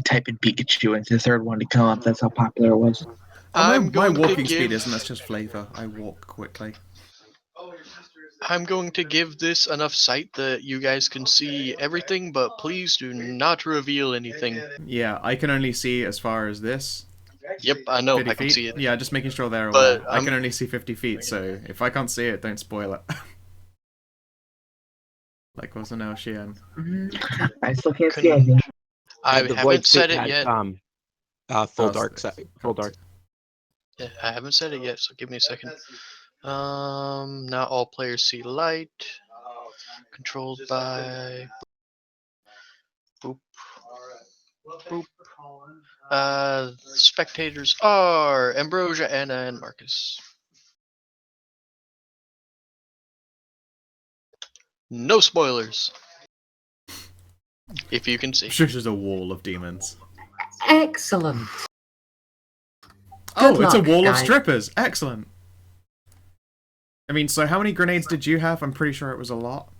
type in Pikachu into the third one to come up. That's how popular it was. I'm my going to walking speed give. isn't. That's just flavor. I walk quickly. I'm going to give this enough sight that you guys can see everything, but please do not reveal anything. Yeah, I can only see as far as this. Yep, I know, 50 I can feet? see it. Yeah, just making sure they're But aware. I can only see 50 feet, so if I can't see it, don't spoil it. Like was an Ocean. I still can't see anything. I the haven't Void said State it had yet. full dark side. Full dark. Yeah, I haven't said it yet, so give me a second. Now all players see light. Controlled by. Boop. Boop. Spectators are Ambrosia, Anna, and Marcus. No spoilers. If you can see. Sure, just a wall of demons. Excellent. Oh, Good it's a luck, wall of guys. strippers. Excellent. I mean, so how many grenades did you have? I'm pretty sure it was a lot.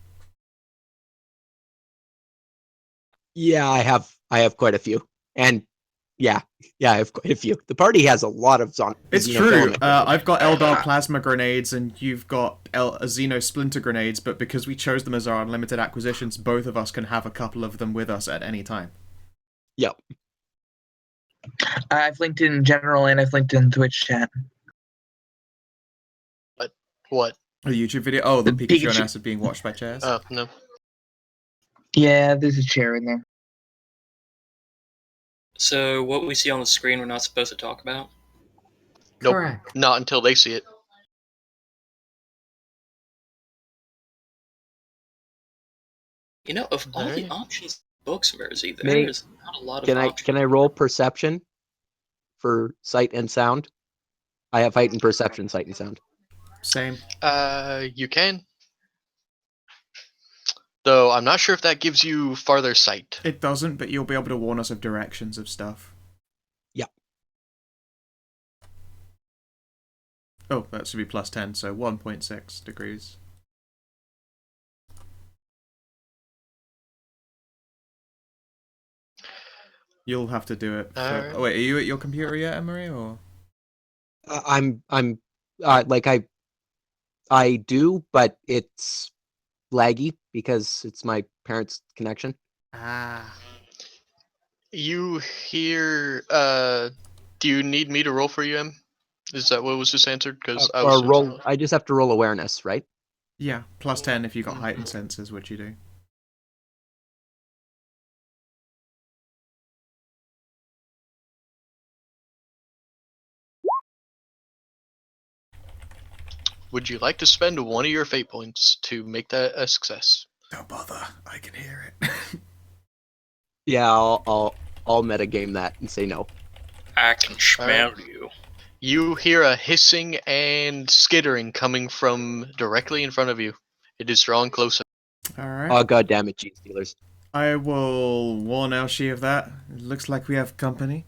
Yeah, I have quite a few, and yeah, I have quite a few. The party has a lot of It's Xenofilament true. grenades. I've got Eldar plasma grenades, and you've got Xeno splinter grenades. But because we chose them as our unlimited acquisitions, both of us can have a couple of them with us at any time. Yep. I've linked in general and I've linked in Twitch chat. What? A YouTube video. Oh, the The Pikachu and Pikachu- acid being watched by chairs. Oh, no. Yeah, there's a chair in there. So what we see on the screen, we're not supposed to talk about. Nope. Correct. Not until they see it. You know, of all the Alright. options books Mersey, there May- is not a lot of Can options. I roll perception for sight and sound? I have heightened perception, sight and sound. Same. You can. Though I'm not sure if that gives you farther sight. It doesn't, but you'll be able to warn us of directions of stuff. Yep. Oh, that should be plus 10, so 1.6 degrees. You'll have to do it. Alright. Oh, wait, are you at your computer yet, Emery, or? I'm like I do, but it's laggy because it's my parents' connection. Ah. You hear, do you need me to roll for you, Em? Is that what was just answered? Because I was Or roll. I just have to roll awareness, right? Yeah, plus 10 if you got heightened senses, which you do. Would you like to spend one of your fate points to make that a success? Don't bother, I can hear it. Yeah, I'll metagame that and say no. I can smell you. You hear a hissing and skittering coming from directly in front of you. It is drawing closer. Alright. Oh god damn it, cheese dealers. I will warn Elshi of that. It looks like we have company.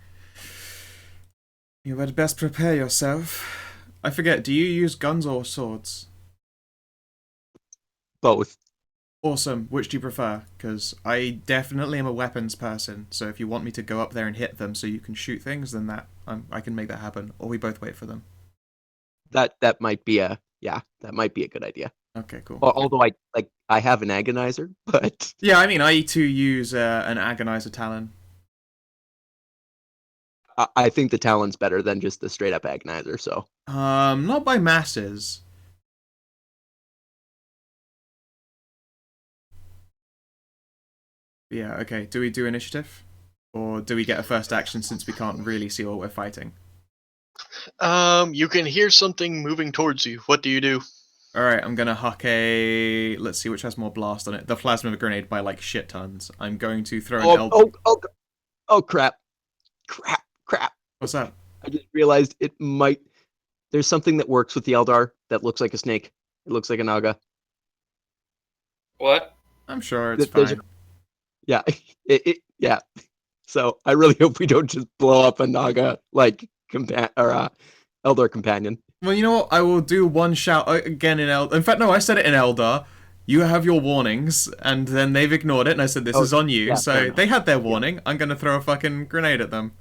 You had best prepare yourself. I forget, do you use guns or swords? Both. Awesome. Which do you prefer? Because I definitely am a weapons person, so if you want me to go up there and hit them so you can shoot things, then I can make that happen. Or we both wait for them. That might be a good idea. Okay, cool. Although I have an agonizer, but Yeah, I mean, I too use an agonizer talon. I think the Talon's better than just the straight up agonizer. So Not by masses. Yeah, okay. Do we do initiative? Or do we get a first action since we can't really see what we're fighting? You can hear something moving towards you. What do you do? Alright, I'm gonna huck a... Let's see which has more blast on it. The plasma grenade by like shit tons. I'm going to throw an oh crap. What's that? I just realized it might. There's something that works with the Eldar that looks like a snake. It looks like a Naga. What? I'm sure it's There's fine. Yeah, yeah. So I really hope we don't just blow up a Naga like Eldar companion. Well, you know what? I will do one shout again in Eldar. In fact, no, I said it in Eldar. you have your warnings, and then they've ignored it, and I said, this Oh, is on you. yeah, fair So enough. they had their warning. I'm gonna throw a fucking grenade at them.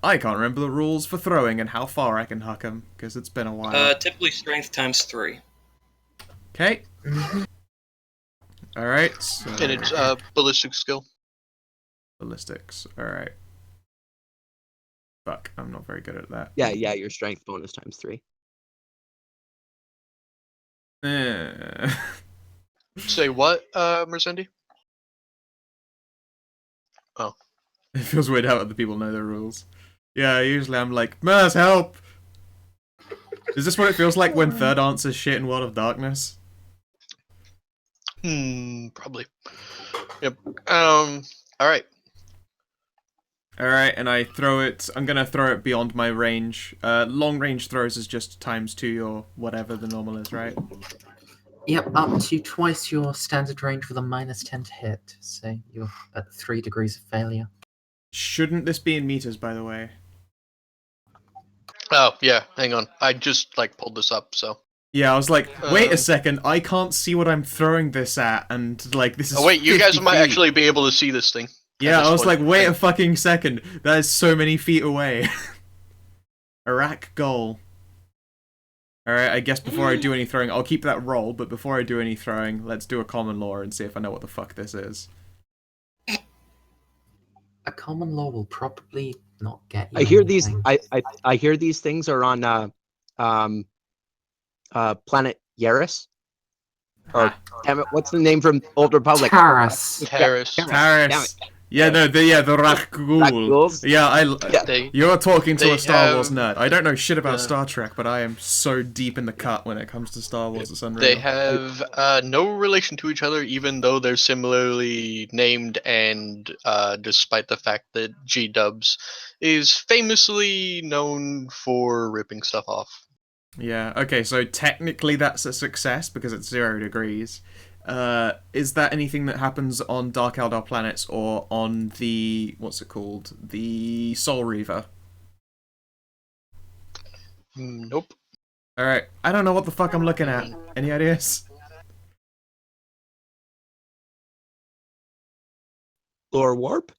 I can't remember the rules for throwing and how far I can huck them, because it's been a while. Typically strength times 3. Okay. Alright, so... And it's ballistic skill. ballistics, alright. Fuck, I'm not very good at that. Yeah, your strength bonus times 3. Say what, Mercendi? Oh. It feels weird how other people know their rules. Yeah, usually I'm like, Mers, help! Is this what it feels like when third answers shit in World of Darkness? Probably. Yep. Alright. Alright, and I throw it. I'm gonna throw it beyond my range. Long range throws is just ×2 or whatever the normal is, right? Yep, up to twice your standard range with a -10 to hit. So you're at 3 degrees of failure. Shouldn't this be in meters, by the way? Oh, yeah, hang on. I just, pulled this up, so. Yeah, I was like, wait a second, I can't see what I'm throwing this at, and, this is Oh, wait, you guys 50 might feet. actually be able to see this thing. Yeah, this I was point. like, wait a fucking second, that is so many feet away. Iraq goal. Alright, I guess before I do any throwing, I'll keep that roll, but before I do any throwing, let's do a common law and see if I know what the fuck this is. A common law will probably not get you. I hear these. anything. I hear these things are on planet Yaris. Or damn it, what's the name from Old Republic? Taras. Harris. Damn Paris. it. Yeah, no, the Black Rakghoul. Ghouls? They, You're talking to they a Star Wars have- nerd. I don't know shit about yeah. Star Trek, but I am so deep in the cut when it comes to Star Wars. It's unreal. They have no relation to each other, even though they're similarly named, and despite the fact that G-Dubs is famously known for ripping stuff off. Yeah, okay, so technically that's a success because it's 0 degrees. Is that anything that happens on Dark Eldar planets or on the... what's it called? The Soul Reaver? Nope. Alright, I don't know what the fuck I'm looking at. Any ideas? Lore warp?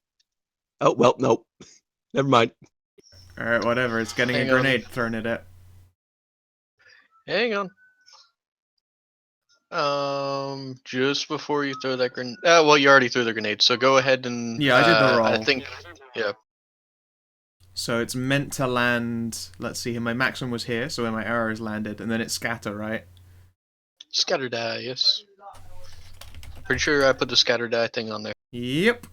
Oh, well, nope. Never mind. Alright, whatever, it's getting Hang a on. grenade thrown at it. Hang on. Just before you throw that grenade. Well, you already threw the grenade, so go ahead and. Yeah, I did the I roll. think. Yeah. So it's meant to land... let's see, my maximum was here, so where my arrows landed, and then it's scatter, right? Scatter die, yes. Pretty sure I put the scatter die thing on there. Yep.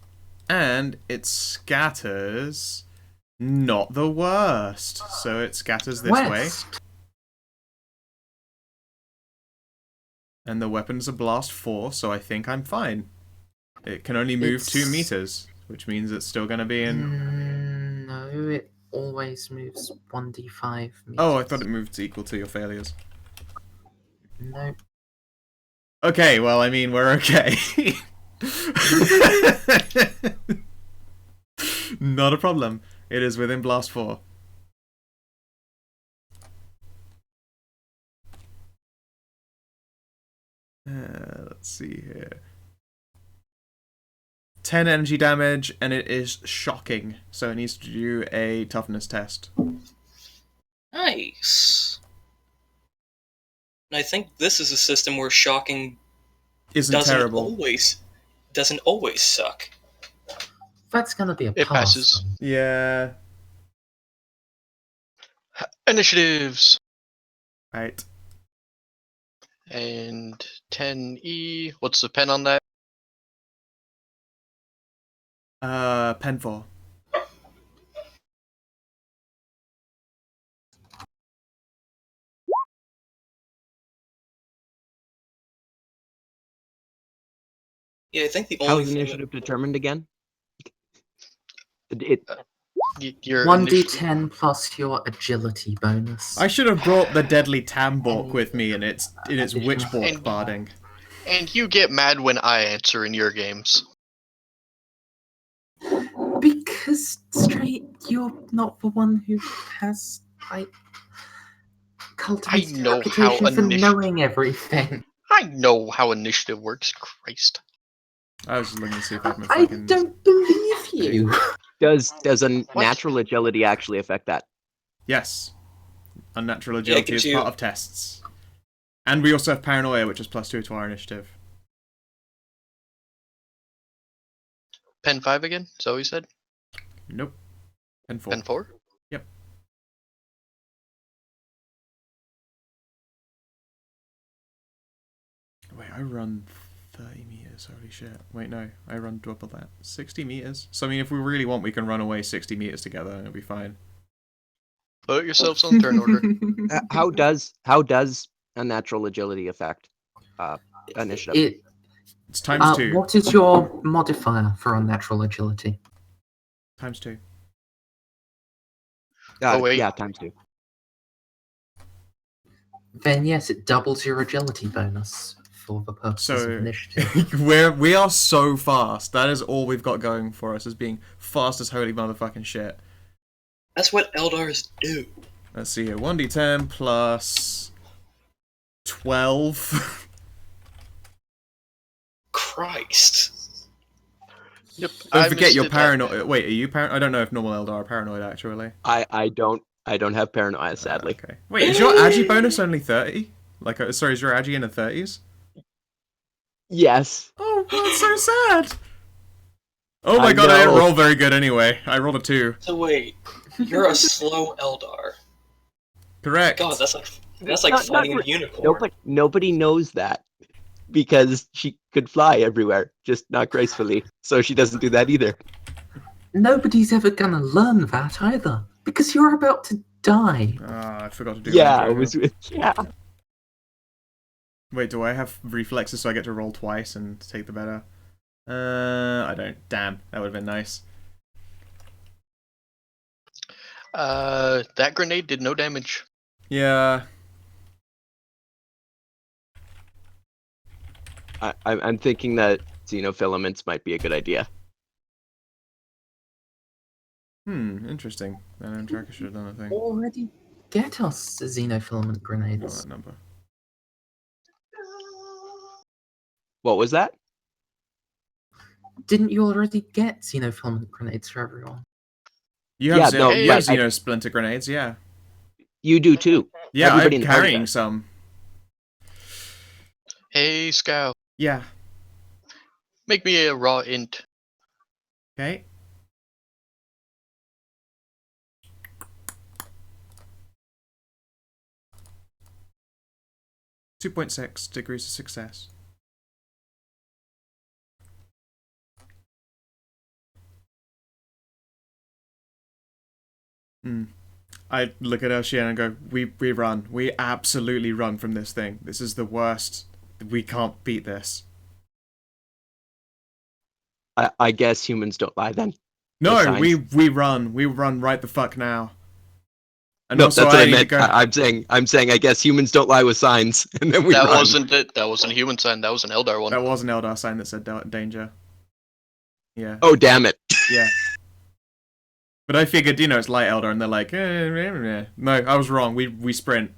And it scatters... not the worst. So it scatters this way. West. And the weapon's a blast 4, so I think I'm fine. It can only move 2 meters, which means it's still going to be in... No, it always moves 1d5 meters. Oh, I thought it moved equal to your failures. No. Okay, well, I mean, we're okay. Not a problem. It is within blast 4. Let's see here. 10 energy damage, and it is shocking, so it needs to do a toughness test. Nice. And I think this is a system where shocking Isn't doesn't terrible. always suck. That's gonna be a It pass. passes. Yeah. Initiatives. Right. And 10E. What's the pen on that? Pen 4. Yeah, I think the How only is thing initiative determined again? It Your 1d10 plus your agility bonus. I should have brought the deadly Tambork with me in its Witchbork And- barding. And you get mad when I answer in your games. Because, Straight, you're not the one who has, Cultivated know how reputation for initiative. knowing everything. I know how initiative works. Christ. I was just looking to see if I can I fucking. don't believe you. Does a What? natural agility actually affect that? Yes. Unnatural Yeah, it agility gives is you- part of tests. And we also have paranoia, which is +2 to our initiative. Pen 5 again? Is that what you said? Nope. Pen 4. Pen 4? Yep. Wait, I run 30 meters. Holy shit. Wait, no. I run double that. 60 meters. So, I mean, if we really want, we can run away 60 meters together and it'll be fine. Put yourselves on turn order. How does unnatural agility affect initiative? It's ×2. What is your modifier for unnatural agility? ×2. Oh, wait. Yeah, ×2. Then yes, it doubles your agility bonus for the purposes So- of initiative. we are so fast. That is all we've got going for us, as being fast as holy motherfucking shit. That's what Eldars do. Let's see here. 1d10 plus 12. Christ. Yep. Don't I forget you're missed it. paranoid. Wait, are you paranoid? I don't know if normal Eldar are paranoid, actually. I don't have paranoia, sadly. Okay. Wait, is your agi bonus only 30? Like, sorry, is your agi in the 30s? Yes. Oh, that's so sad. Oh my I god, I didn't know. roll very good anyway. I rolled a 2. So wait, you're a slow Eldar. Correct. God, that's like Not- finding not a unicorn. Nobody knows that because she could fly everywhere, just not gracefully. So she doesn't do that either. Nobody's ever gonna learn that either, because you're about to die. Ah, I forgot to do Yeah, that. it was. Yeah. Wait, do I have reflexes so I get to roll twice and take the better? I don't. Damn, that would have been nice. That grenade did no damage. Yeah. I'm thinking that xenofilaments might be a good idea. Interesting. Then Tracker should have done a thing. Already get us the xenofilament Not grenades. that number. What was that? Didn't you already get xenofilament grenades for everyone? You have, Yeah, no, you have but Xeno splinter grenades, yeah. You do too. Yeah, Everybody I'm in the party carrying does. some. Hey, Scout. Yeah. Make me a raw int. Okay. .6 degrees of success. I look at Elshian and go, we run. We absolutely run from this thing. This is the worst. We can't beat this. I guess humans don't lie then. No, signs. we run. We run right the fuck now. And No, also that's what I need meant. to go. I'm saying I guess humans don't lie with signs, and then we That run. wasn't it. That wasn't a human sign. That was an Eldar one. That was an Eldar sign that said danger. Yeah. Oh damn it! Yeah. But I figured, it's light Eldar, and they're like, no, I was wrong. We sprint.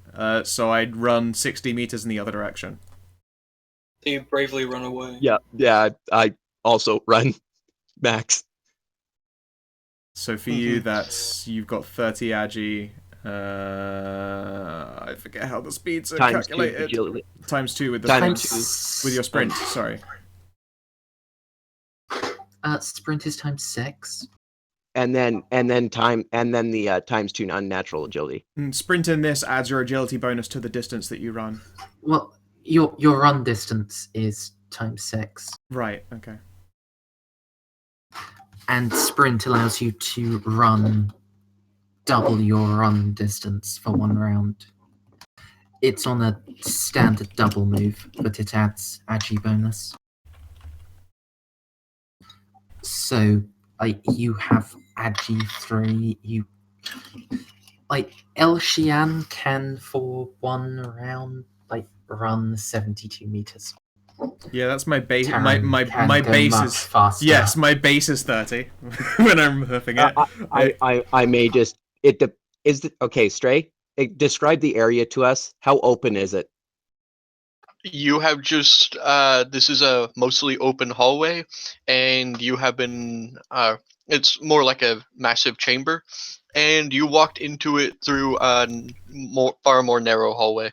So I'd run 60 meters in the other direction. So you bravely run away. Yeah. I also run, Max. So for you, that's you've got 30 agi. I forget how the speeds are Times 2 calculated. agility. Times 2 with the Times sprint. With your sprint, sorry. Sprint is ×6. And then the times 2 unnatural agility. Sprint in this adds your agility bonus to the distance that you run. Well, your run distance is ×6, Right, okay. and sprint allows you to run double your run distance for one round. It's on a standard double move, but it adds agi bonus. So, you have agi 3. You Elshian can for one round run 72 meters. Yeah, that's my base. Taran My can go base much is faster. yes, my base is 30 when I'm huffing it. I may just okay. Stray. describe the area to us. How open is it? You have just this is a mostly open hallway, and you have been it's more like a massive chamber, and you walked into it through a far more narrow hallway.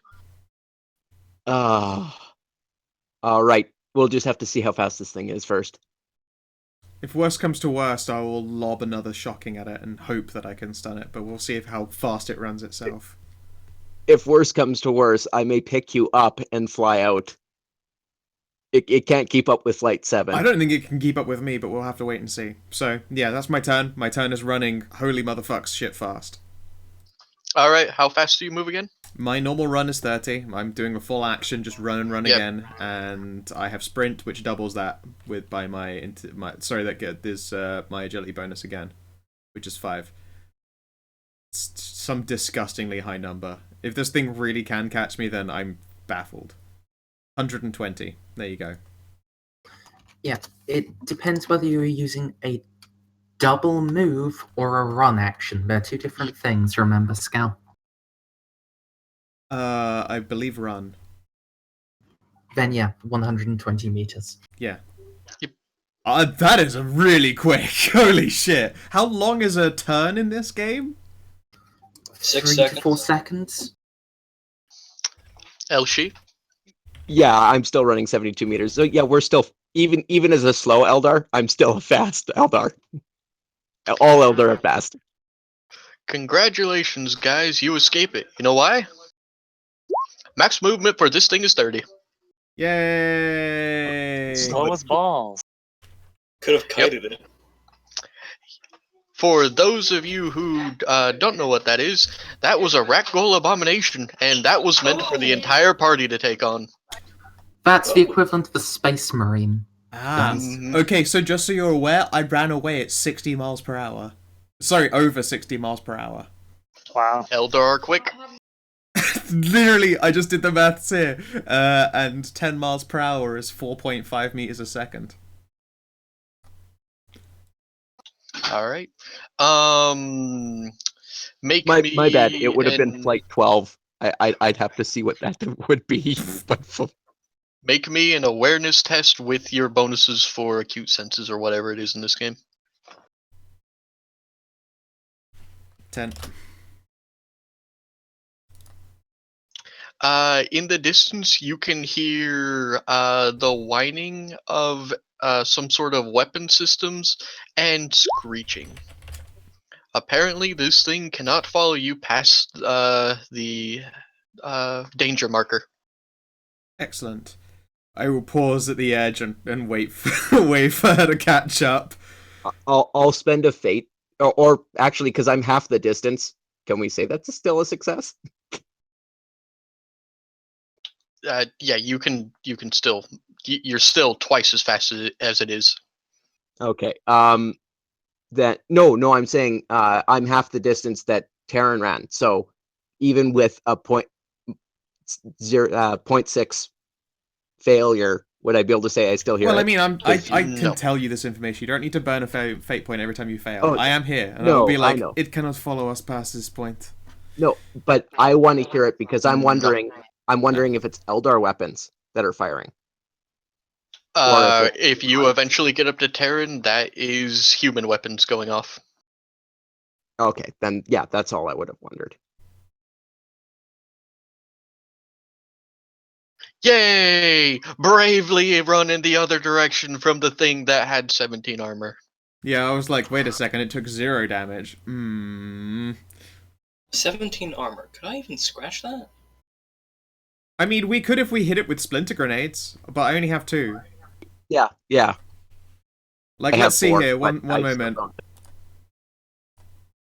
All right. We'll just have to see how fast this thing is first. If worst comes to worst, I will lob another shocking at it and hope that I can stun it, but we'll see how fast it runs itself. If worst comes to worst, I may pick you up and fly out. It can't keep up with Flight 7. I don't think it can keep up with me, but we'll have to wait and see. So, yeah, that's my turn. My turn is running holy motherfucks shit fast. All right, how fast do you move again? My normal run is 30. I'm doing a full action, just run and run Yep. again, and I have sprint, which doubles that with by my sorry, there's my agility bonus again, which is 5. It's some disgustingly high number. If this thing really can catch me, then I'm baffled. 120. There you go. Yeah, it depends whether you're using a double move or a run action. They're two different things, remember, Scal? I believe run. Then yeah, 120 meters. Yeah. Yep. That is a really quick. Holy shit. How long is a turn in this game? 6 3 seconds. to 4 seconds. Elshi? Yeah, I'm still running 72 meters. So yeah, we're still even as a slow Eldar, I'm still a fast Eldar. All Eldar are fast. Congratulations, guys, you escape it. You know why? Max movement for this thing is 30. Yay! Slow as balls. Could have kited it. For those of you who don't know what that is, that was a Rakghoul abomination, and that was meant for the entire party to take on. That's the equivalent of a space marine. Ah, Mhm. okay, so just so you're aware, I ran away at 60 miles per hour. Sorry, over 60 miles per hour. Wow. Eldar are quick. Literally, I just did the maths here. And 10 miles per hour is 4.5 meters a second. Alright. Make My me bad. It would have been an- Flight 12. I'd have to see what that would be. Make me an awareness test with your bonuses for acute senses or whatever it is in this game. 10. In the distance, you can hear the whining of some sort of weapon systems and screeching. Apparently, this thing cannot follow you past the danger marker. Excellent. I will pause at the edge and wait wait for her to catch up. I'll spend a fate, or actually, because I'm half the distance. Can we say that's still a success? Yeah, you can still you're still twice as fast as it is. Okay. That no, I'm saying I'm half the distance that Terran ran. So even with a point 0.6 failure, would I be able to say I still hear Well, it? I mean, I can No. tell you this information. You don't need to burn a fate point every time you fail. Oh, I am here, and I no, will be I like, know. it cannot follow us past this point. No, but I want to hear it because I'm No. wondering. I'm wondering if it's Eldar weapons that are firing. Or if If you eventually get up to Terran, that is human weapons going off. Okay, then yeah, that's all I would have wondered. Yay! Bravely run in the other direction from the thing that had 17 armor. Yeah, I was like, wait a second, it took 0 damage. 17 armor. Could I even scratch that? I mean, we could if we hit it with splinter grenades, but I only have 2. Yeah. Like, I have let's see 4, here, but one I moment. still don't-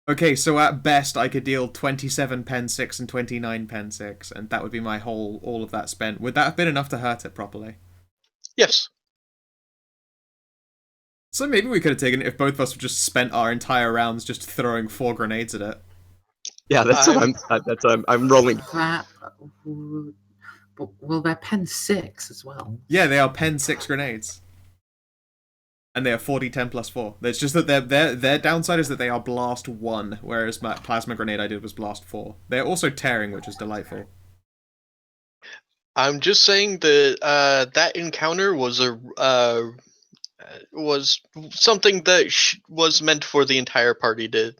Okay, so at best I could deal 27 pen 6 and 29 pen 6, and that would be my all of that spent. Would that have been enough to hurt it properly? Yes. So maybe we could have taken it if both of us had just spent our entire rounds just throwing 4 grenades at it. Yeah, that's what I'm rolling. That. Well, they're pen 6 as well. Yeah, they are pen 6 grenades. And they are 40, 10 plus 4. It's just that their downside is that they are blast 1, whereas my plasma grenade I did was blast 4. They're also tearing, which is delightful. I'm just saying that that encounter was was something that was meant for the entire party to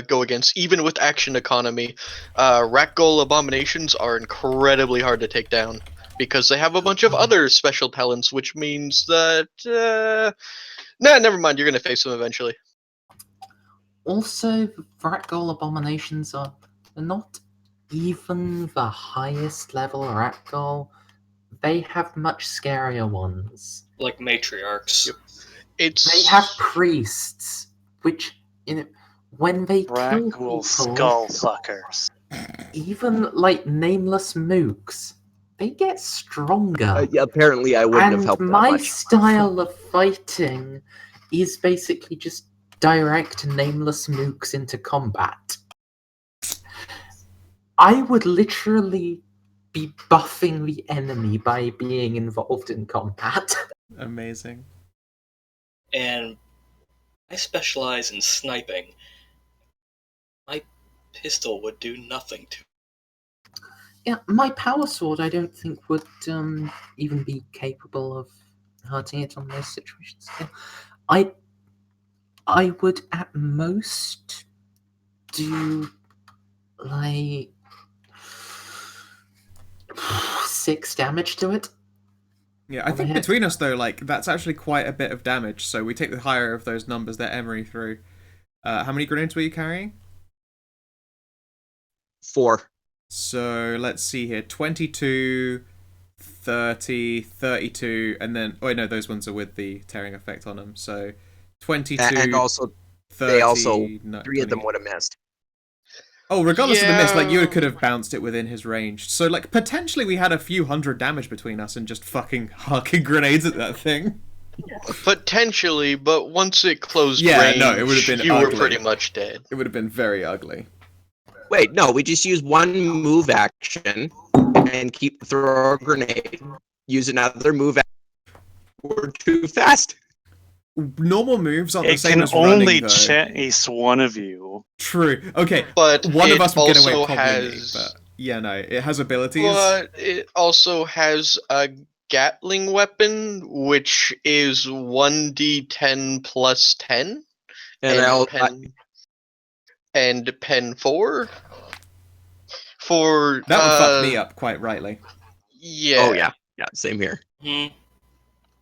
go against, even with action economy. Rakghoul abominations are incredibly hard to take down because they have a bunch of other special talents, which means that nah, never mind. You're gonna face them eventually. Also, Rakghoul abominations are not even the highest level Rakghoul. They have much scarier ones. Like matriarchs. Yep. It's They have priests, which when they kill Ragul people, skull fuckers. even like nameless mooks, they get stronger. Yeah, apparently, I wouldn't have And helped that my much. style of fighting is basically just direct nameless mooks into combat. I would literally be buffing the enemy by being involved in combat. Amazing. And I specialize in sniping. My pistol would do nothing to. Yeah, my power sword I don't think would even be capable of hurting it on most situations. Yeah. I would at most do like 6 damage to it. Yeah, I On the think hit. between us though, like that's actually quite a bit of damage. So we take the higher of those numbers that Emery threw. How many grenades were you carrying? 4. So let's see here: 22, 30, 32, and then oh wait, no, those ones are with the tearing effect on them. So 22, And also, 30, they also no, 3 of 20. them would have missed. Oh, regardless of the miss, like you Yeah. could have bounced it within his range. So like potentially we had a few hundred damage between us and just fucking hucking grenades at that thing. potentially, but once it closed Yeah, range, no, it would have been you were ugly. pretty much dead. It would have been very ugly. Wait, no, we just use one move action and throw a grenade. Use another move action. We're too fast. Normal moves aren't the It same can as running, only though. chase one of you. True. Okay, But one of it us would get away also with probably me, has, but yeah, no, it has abilities. but it also has a Gatling weapon, which is 1d10 plus 10, And and pen 4 for That would fuck me up quite rightly. yeah. oh yeah, same here.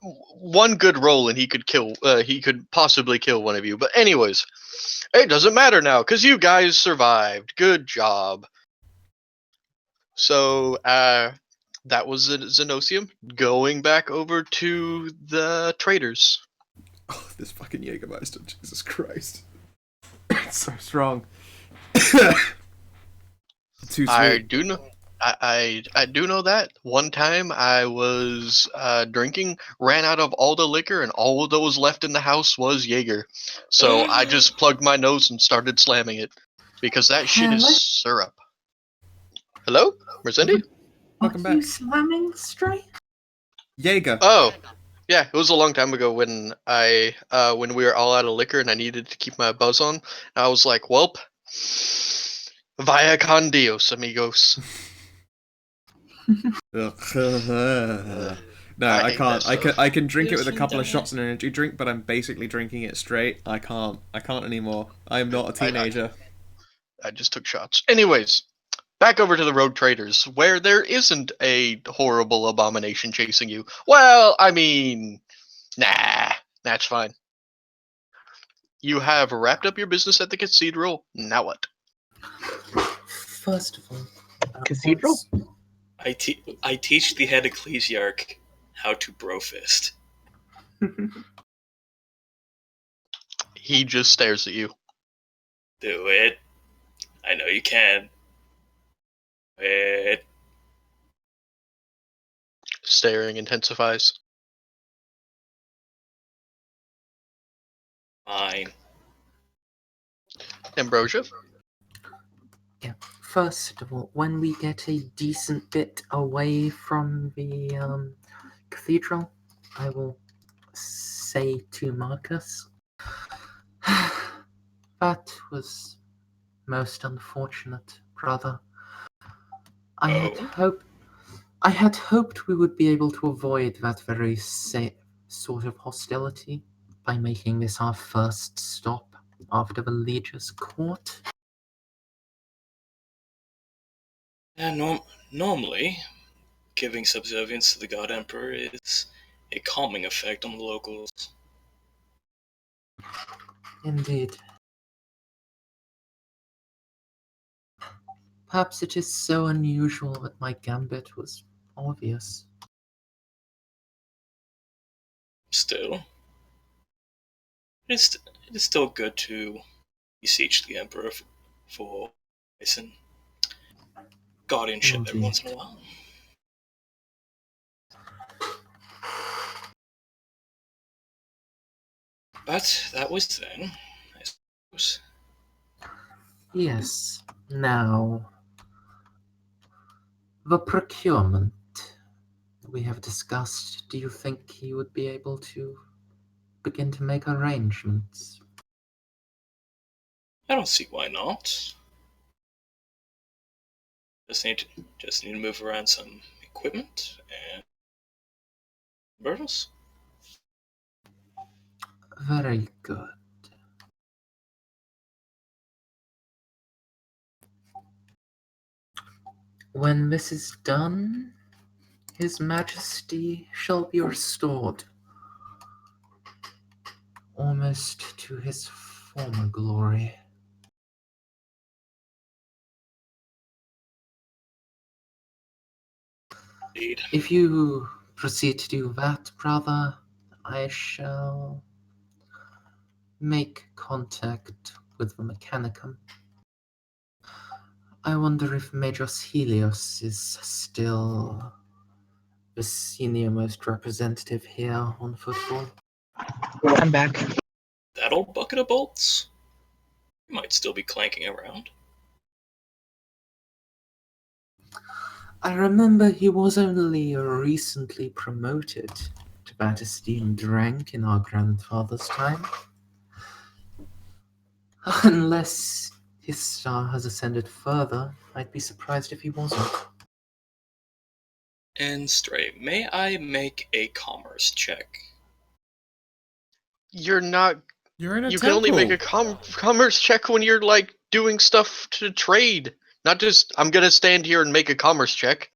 One good roll and he could kill. He could possibly kill one of you. But anyways, it doesn't matter now because you guys survived. Good job. So that was Xenosium. Going back over to the traders. Oh, this fucking Jägermeister, Jesus Christ. It's so strong. Too sweet. I do know. I do know that one time I was drinking, ran out of all the liquor, and all that was left in the house was Jaeger. So I just plugged my nose and started slamming it because that shit is Hello? syrup. Hello, Mercendi? Welcome Are you back. slamming straight? Jaeger. Oh, yeah, it was a long time ago when when we were all out of liquor and I needed to keep my buzz on. I was like, "Welp, vaya con Dios, amigos." No, I I hate can't. that stuff. I can drink it Yes, with a you couple of don't. shots in an energy drink, but I'm basically drinking it straight. I can't anymore. I am not a teenager. I just took shots. Anyways, back over to the road traders, where there isn't a horrible abomination chasing you. Well, I mean, nah, that's fine. You have wrapped up your business at the cathedral. Now what? First of all, Cathedral? I teach the head ecclesiarch how to brofist. He just stares at you. Do it. I know you can. Do it. Staring intensifies. Fine. Ambrosia? Yeah. First of all, when we get a decent bit away from the cathedral, I will say to Marcus. That was most unfortunate, brother. I had hoped we would be able to avoid that very sort of hostility by making this our first stop after the Liege's court. Yeah, normally, giving subservience to the God Emperor is a calming effect on the locals. Indeed. Perhaps it is so unusual that my gambit was obvious. Still, it is still good to beseech the Emperor for and guardianship every once in a while. But that was then, I suppose. Yes. Now, the procurement we have discussed, do you think you would be able to begin to make arrangements? I don't see why not. Just need to move around some equipment and burdens. Very good. When this is done, His Majesty shall be restored almost to his former glory. Indeed. If you proceed to do that, brother, I shall make contact with the Mechanicum. I wonder if Majos Helios is still the senior most representative here on Footfall. I'm back. That old bucket of bolts? He might still be clanking around. I remember he was only recently promoted to that esteemed rank in our grandfather's time. Unless his star has ascended further, I'd be surprised if he wasn't. And Stray, may I make a commerce check? You're not. You're in a You temple. can only make a commerce check when you're like doing stuff to trade, not just I'm gonna stand here and make a commerce check.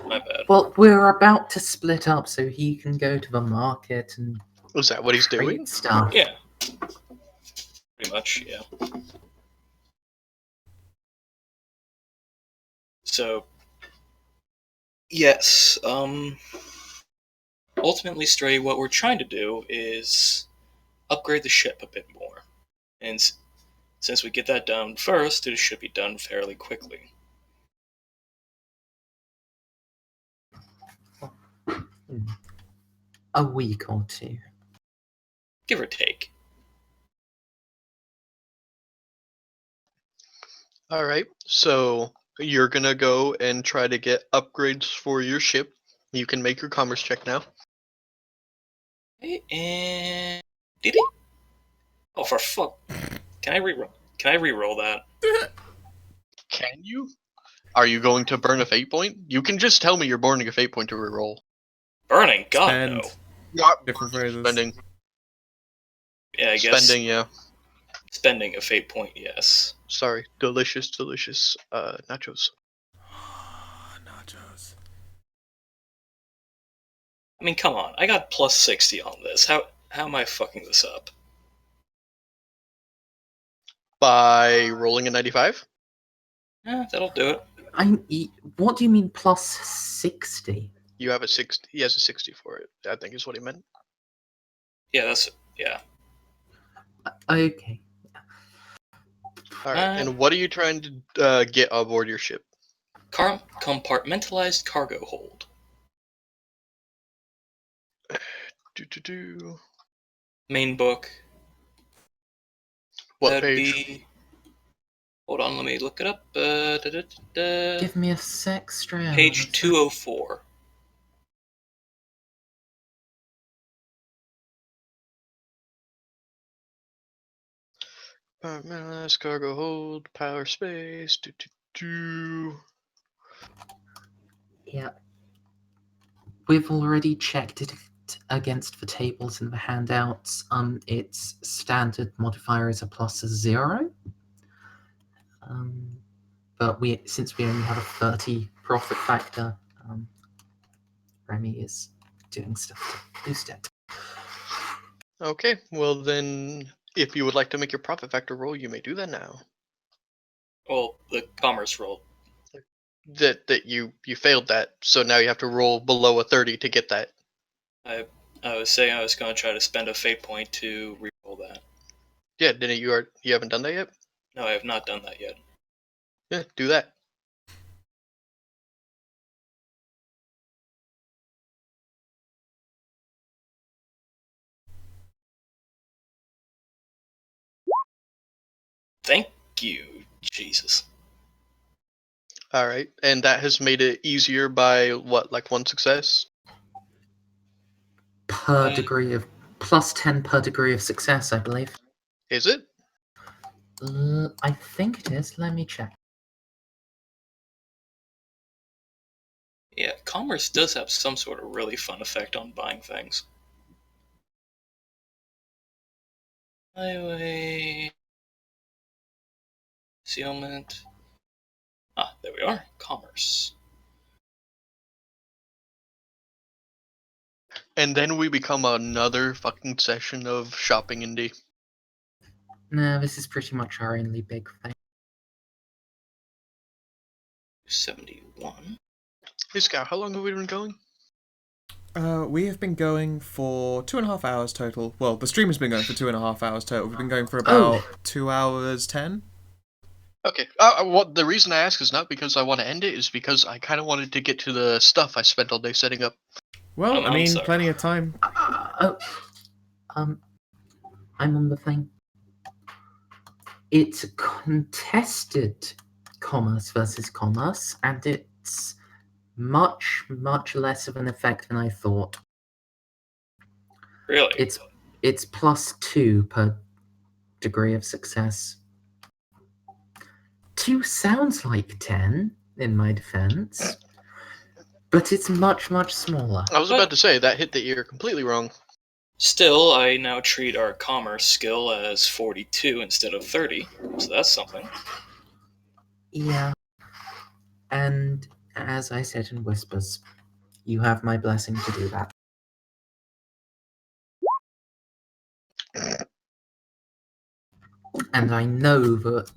My bad. Well, we're about to split up so he can go to the market and Is that what he's trade doing? stuff. Yeah. Pretty much, yeah. So, yes, ultimately, Stray, what we're trying to do is upgrade the ship a bit more. And since we get that done first, it should be done fairly quickly. A week or two. Give or take. All right, so you're gonna go and try to get upgrades for your ship. You can make your commerce check now. Okay, and did he? Oh, for fuck! Can I reroll? Can I reroll that? Can you? Are you going to burn a fate point? You can just tell me you're burning a fate point to reroll. Burning? God Spend. no. Not Different phrases. spending. Yeah, I guess Spending, yeah. spending a fate point. Yes. Sorry, delicious nachos. Nachos. I mean, come on. I got plus 60 on this. How am I fucking this up? By rolling a 95? That'll do it. What do you mean plus 60? You have a 60. He has a 60 for it, I think is what he meant. Yeah, yeah. Okay. Alright, and what are you trying to get aboard your ship? Compartmentalized cargo hold. Main book. What That'd page? be... Hold on, let me look it up. Give me a sec, Strand. Page 204. Mass cargo hold, power space. Yeah. We've already checked it against the tables in the handouts. Its standard modifier is a plus 0. But since we only have a 30 profit factor, Remy is doing stuff to boost it. Okay, well then, if you would like to make your profit factor roll, you may do that now. Well, the commerce roll. That you failed that, so now you have to roll below a 30 to get that. I was saying I was going to try to spend a fate point to reroll that. Yeah, didn't you haven't done that yet? No, I have not done that yet. Yeah, do that. Thank you, Jesus. All right, and that has made it easier by what, like 1 success? Per degree of plus 10 per degree of success, I believe. Is it? I think it is. Let me check. Yeah, commerce does have some sort of really fun effect on buying things. Highway. Concealment. Ah, there we are. Commerce. And then we become another fucking session of shopping indie. No, this is pretty much our only big thing. 71. Hey Scout, how long have we been going? We have been going for 2.5 hours total. Well, the stream has been going for 2.5 hours total. We've been going for about 2 hours 10. Okay. What the reason I ask is not because I want to end it, is because I kind of wanted to get to the stuff I spent all day setting up. Well, I I'm mean, sorry. plenty of time. I'm on the thing. It's contested commerce versus commerce, and it's much, much less of an effect than I thought. Really? It's plus 2 per degree of success. 2 sounds like 10 in my defense, but it's much, much smaller. I was about to say, that hit the ear completely wrong. Still, I now treat our commerce skill as 42 instead of 30, so that's something. Yeah. And as I said in whispers, you have my blessing to do that. And I know that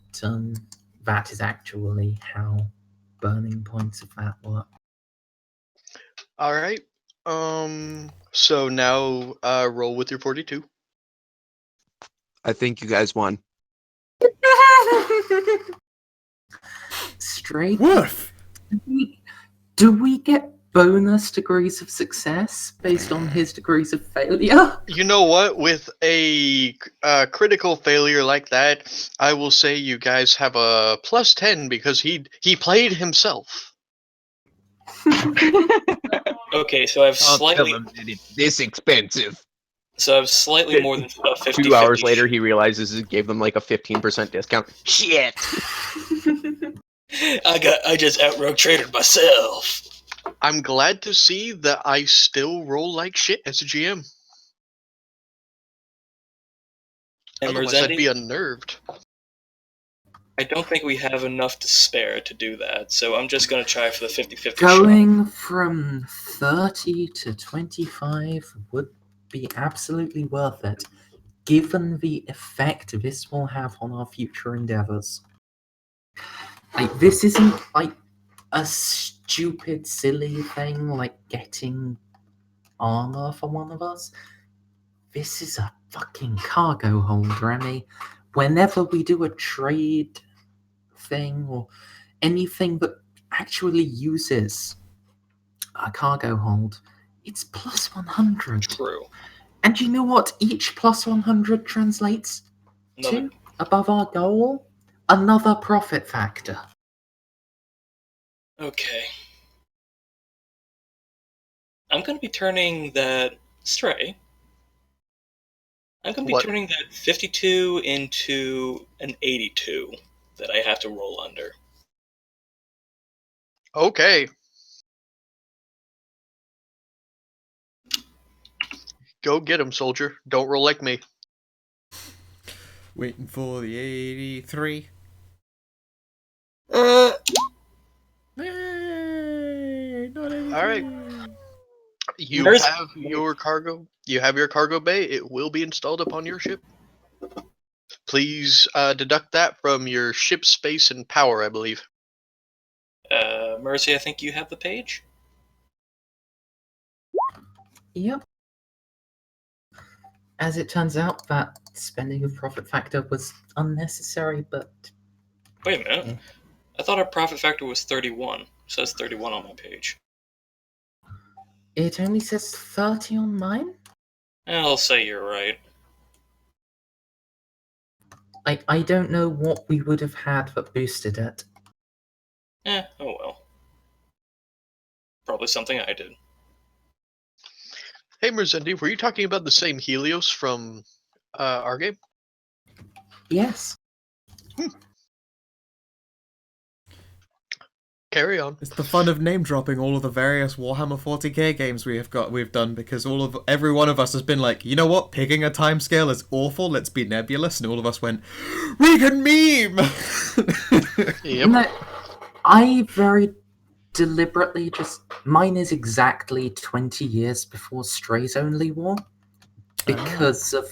that is actually how burning points of that work. All right. So now, roll with your 42. I think you guys won. Straight. Woof! Do we get bonus degrees of success based on his degrees of failure? You know what? With a critical failure like that, I will say you guys have a plus 10 because he played himself. Okay, so I've slightly This expensive. slightly more than a 50. 2 hours later, he realizes it gave them like a 15% discount. Shit. I just outrogue traded myself. I'm glad to see that I still roll like shit as a GM. And Otherwise, I'd be Merzendi, unnerved. I don't think we have enough to spare to do that, so I'm just going to try for the 50-50 shot. Going from 30 to 25 would be absolutely worth it, given the effect this will have on our future endeavors. Like, this isn't like a stupid, silly thing like getting armor for one of us. This is a fucking cargo hold, Remy. Whenever we do a trade thing or anything that actually uses a cargo hold, it's plus 100. True. And you know what each plus 100 translates to above our goal? Another profit factor. Okay. I'm going to be turning that stray I'm going to be What? turning that 52 into an 82 that I have to roll under. Okay. Go get him, soldier. Don't roll like me. Waiting for the 83. Hey, not 83. All right. You Where's- have your cargo. You have your cargo bay. It will be installed upon your ship. Please deduct that from your ship space and power, I believe. Mercy, I think you have the page? Yep. As it turns out, that spending of profit factor was unnecessary, but Wait a minute. Yeah. I thought our profit factor was 31. It says 31 on my page. it only says 30 on mine. I'll say you're right. I don't know what we would have had that boosted it. Oh well. Probably something I did. Hey, Merzendi, were you talking about the same Helios from our game? Yes. Carry on. It's the fun of name dropping all of the various Warhammer 40k games we've done, because every one of us has been like, you know what, picking a timescale is awful, let's be nebulous, and all of us went, we can meme. Yep. No, I very deliberately mine is exactly 20 years before Stray's Only War, because of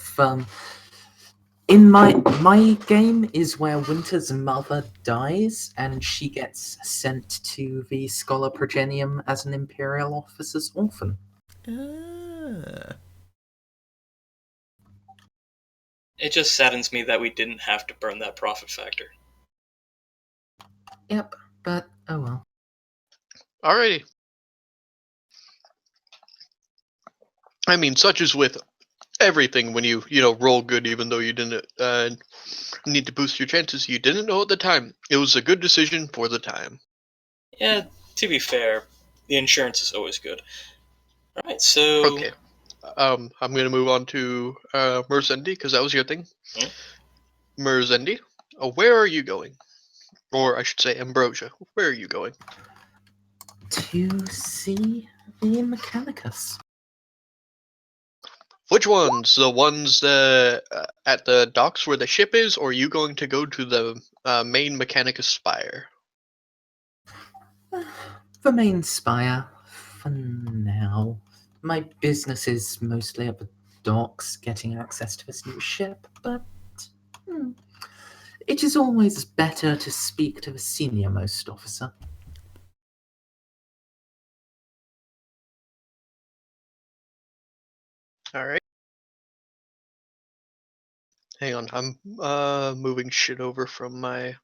in my game is where Winter's mother dies and she gets sent to the Scholar Progenium as an Imperial officer's orphan. It just saddens me that we didn't have to burn that profit factor. Yep, but oh well. Alrighty. I mean, such as with everything when you roll good, even though you didn't need to boost your chances. You didn't know at the time. It was a good decision for the time. Yeah, to be fair, the insurance is always good. Alright, so... Okay. I'm going to move on to Merzendi, because that was your thing. Merzendi, where are you going? Or I should say Ambrosia, where are you going? To see the Mechanicus. Which ones? The ones at the docks where the ship is, or are you going to go to the main Mechanicus spire? The main spire, for now. My business is mostly at the docks, getting access to this new ship, but it is always better to speak to the senior-most officer. Alright. Hang on, I'm moving shit over from my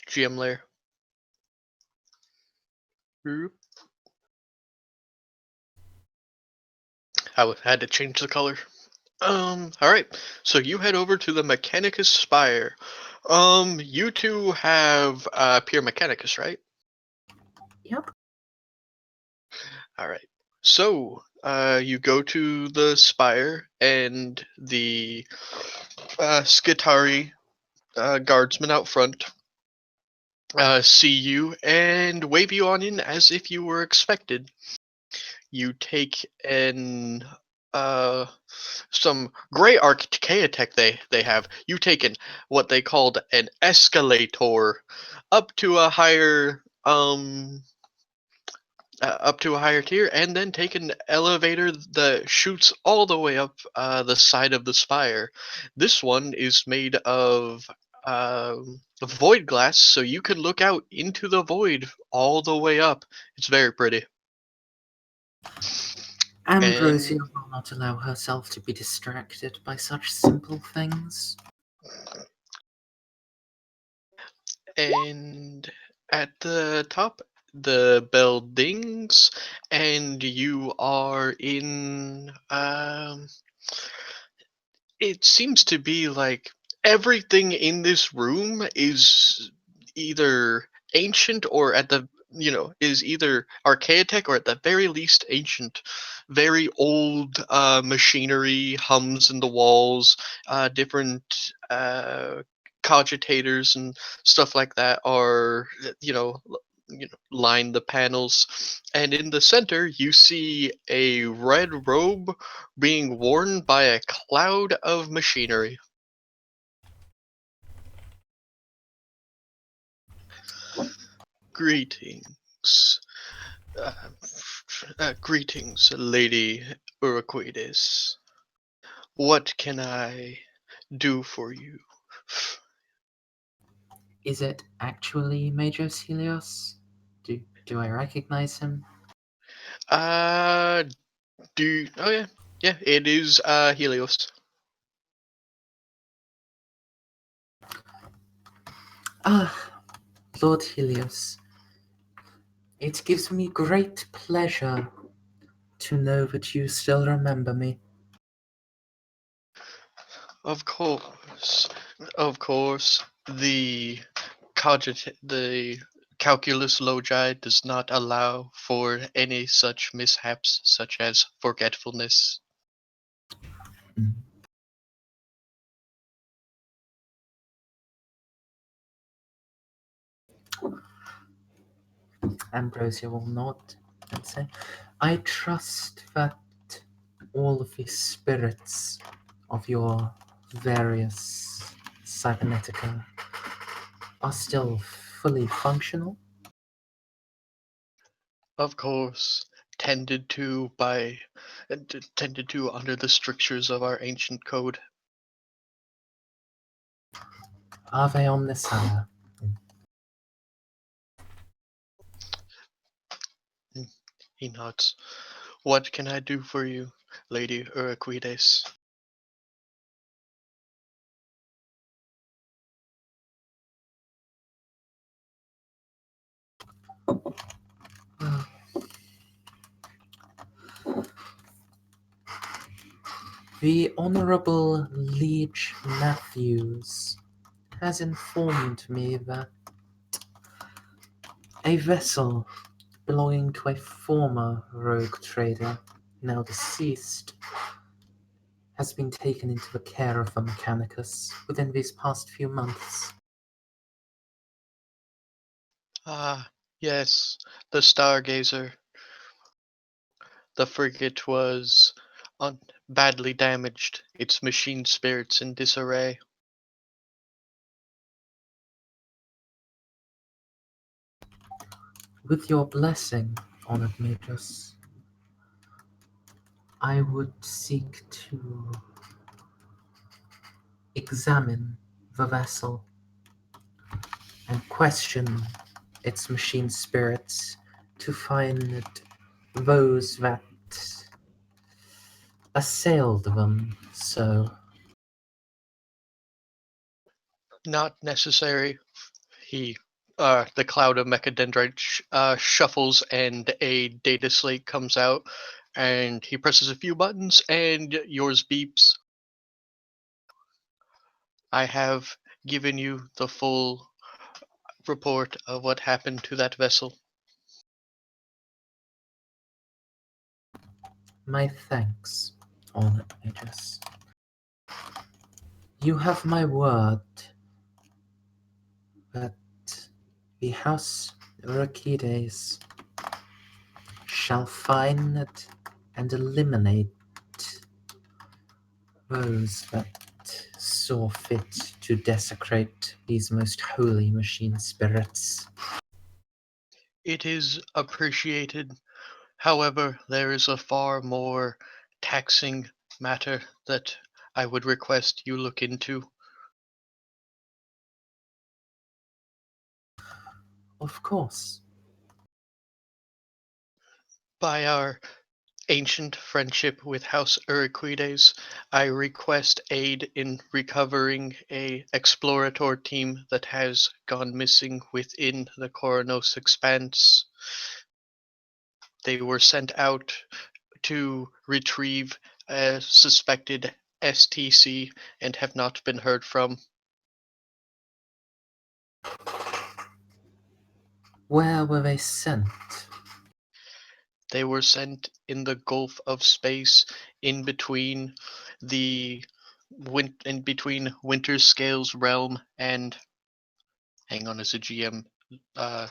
GM layer. I had to change the color. Alright. So you head over to the Mechanicus Spire. You two have Pure Mechanicus, right? Yep. Alright. So, you go to the spire, and the Skitari guardsmen out front see you and wave you on in as if you were expected. You take an some gray archaic they have. You taken what they called an escalator up to a higher tier, and then take an elevator that shoots all the way up the side of the spire. This one is made of void glass, so you can look out into the void all the way up. It's very pretty. Ambrosia will not allow herself to be distracted by such simple things. And at the top, the buildings, and you are in it seems to be like everything in this room is either ancient or at the is either archaic or at the very least ancient. Very old machinery hums in the walls. Different cogitators and stuff like that are line the panels, and in the center you see a red robe being worn by a cloud of machinery. Greetings. Uh, Greetings, Lady Uraquides. What can I do for you? Is it actually Major Helios? Do I recognize him? Uh, oh yeah, yeah, it is Helios. Ah, Lord Helios. It gives me great pleasure to know that you still remember me. Of course, of course. The calculus logi does not allow for any such mishaps, such as forgetfulness. Mm. Ambrosia will nod and say, I trust that all of the spirits of your various cybernetica are still fully functional. Of course, tended to by tended to under the strictures of our ancient code. Ave Omnissiah. He nods. What can I do for you, Lady Uraquides? The Honourable Liege Matthews has informed me that a vessel belonging to a former rogue trader, now deceased, has been taken into the care of the Mechanicus within these past few months. Ah, yes, the Stargazer. The frigate was badly damaged, its machine spirits in disarray. With your blessing, Honoured Magus, I would seek to examine the vessel and question its machine spirits to find those that assailed them. So, Not necessary. The cloud of mechadendrite shuffles and a data slate comes out, and he presses a few buttons, and yours beeps. I have given you the full report of what happened to that vessel. my thanks, Honoured Magus. You have my word that the House Rakides shall find and eliminate those that saw fit to desecrate these most holy machine spirits. It is appreciated. However, there is a far more taxing matter that I would request you look into. Of course. By our ancient friendship with House Uriquides, I request aid in recovering a explorator team that has gone missing within the Coronos Expanse. They were sent out to retrieve a suspected STC and have not been heard from. Where were they sent? They were sent in the Gulf of Space, in between Winter Scale's realm and, hang on, as a GM, what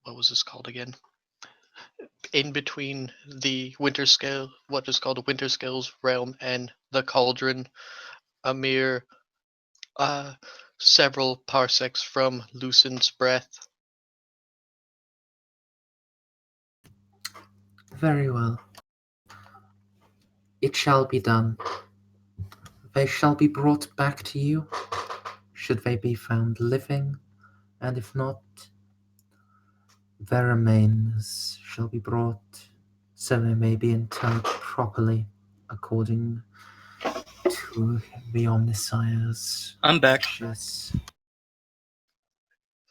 was this called again? In between what is called the Winter Scale's realm and the Cauldron, a mere several parsecs from Lucen's breath. Very well. It shall be done. They shall be brought back to you, should they be found living, and if not, their remains shall be brought so they may be interred properly according to the Omnissiah's I'm back. wishes.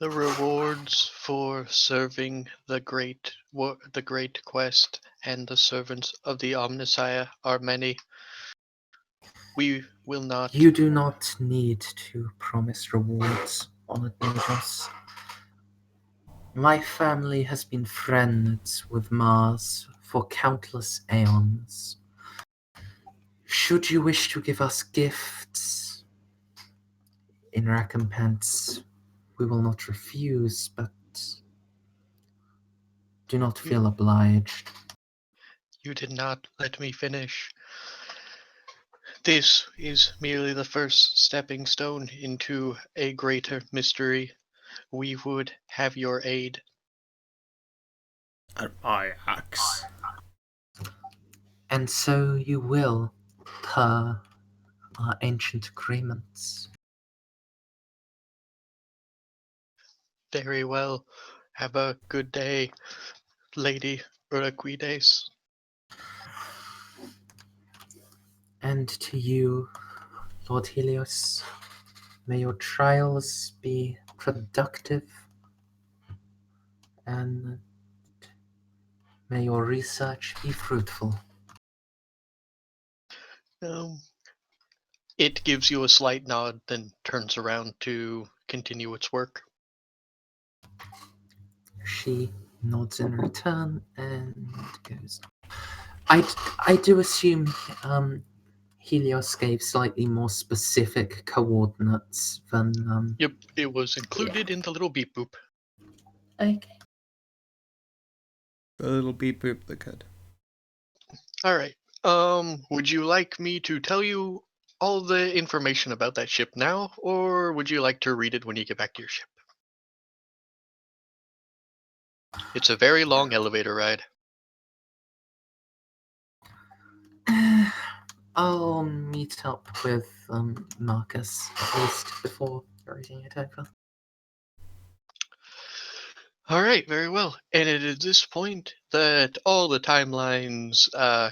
The rewards for serving the great quest and the servants of the Omnissiah are many. We will not. You do not need to promise rewards, Honored Magus. My family has been friends with Mars for countless aeons. Should you wish to give us gifts in recompense, we will not refuse, but do not feel obliged. You did not let me finish. This is merely the first stepping stone into a greater mystery. We would have your aid. And my axe. And so you will, per our ancient agreements. Very well. Have a good day, Lady Uraquides. And to you, Lord Helios, may your trials be productive, and may your research be fruitful. It gives you a slight nod, then turns around to continue its work. She nods in return and goes. I do assume Helios gave slightly more specific coordinates than Yep, it was included in the little beep boop. Okay. The little beep boop that could. Alright. Would you like me to tell you all the information about that ship now, or would you like to read it when you get back to your ship? It's a very long elevator ride. I'll meet up with Marcus at least before reading it over. Alright, very well. And it is this point that all the timelines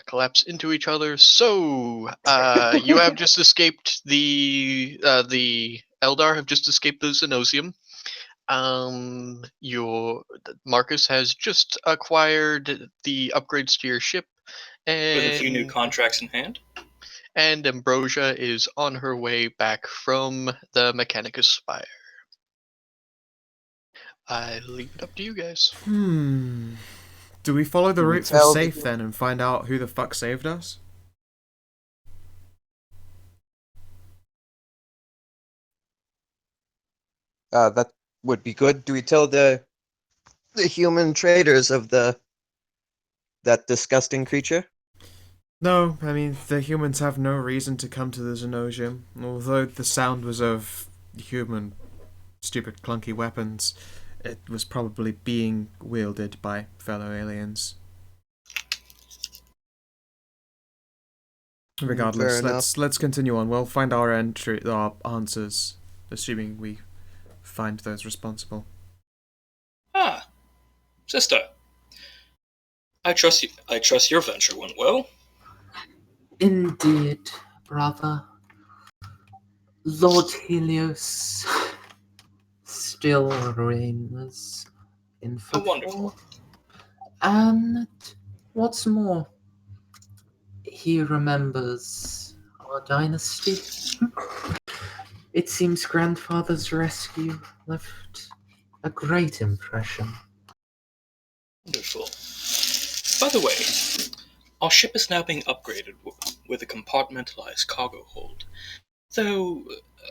collapse into each other. So, you have just escaped the Eldar have just escaped the Xenosium. Your Marcus has just acquired the upgrades to your ship, With a few new and contracts in hand. Ambrosia is on her way back from the Mechanicus Spire. I leave it up to you guys. Do we follow the Do we route for tell safe the- then and find out who the fuck saved us? That would be good. Do we tell the human traders of that disgusting creature? No, I mean, the humans have no reason to come to the Xenosium. Although the sound was of human, stupid, clunky weapons, it was probably being wielded by fellow aliens. Regardless, Fair let's continue on. We'll find our answers, assuming we find those responsible. Ah, sister. I trust your venture went well. Indeed, brother. Lord Helios still reigns in How Footfall. wonderful. And what's more, he remembers our dynasty. It seems grandfather's rescue left A great impression. Wonderful. By the way, our ship is now being upgraded with a compartmentalized cargo hold. Though,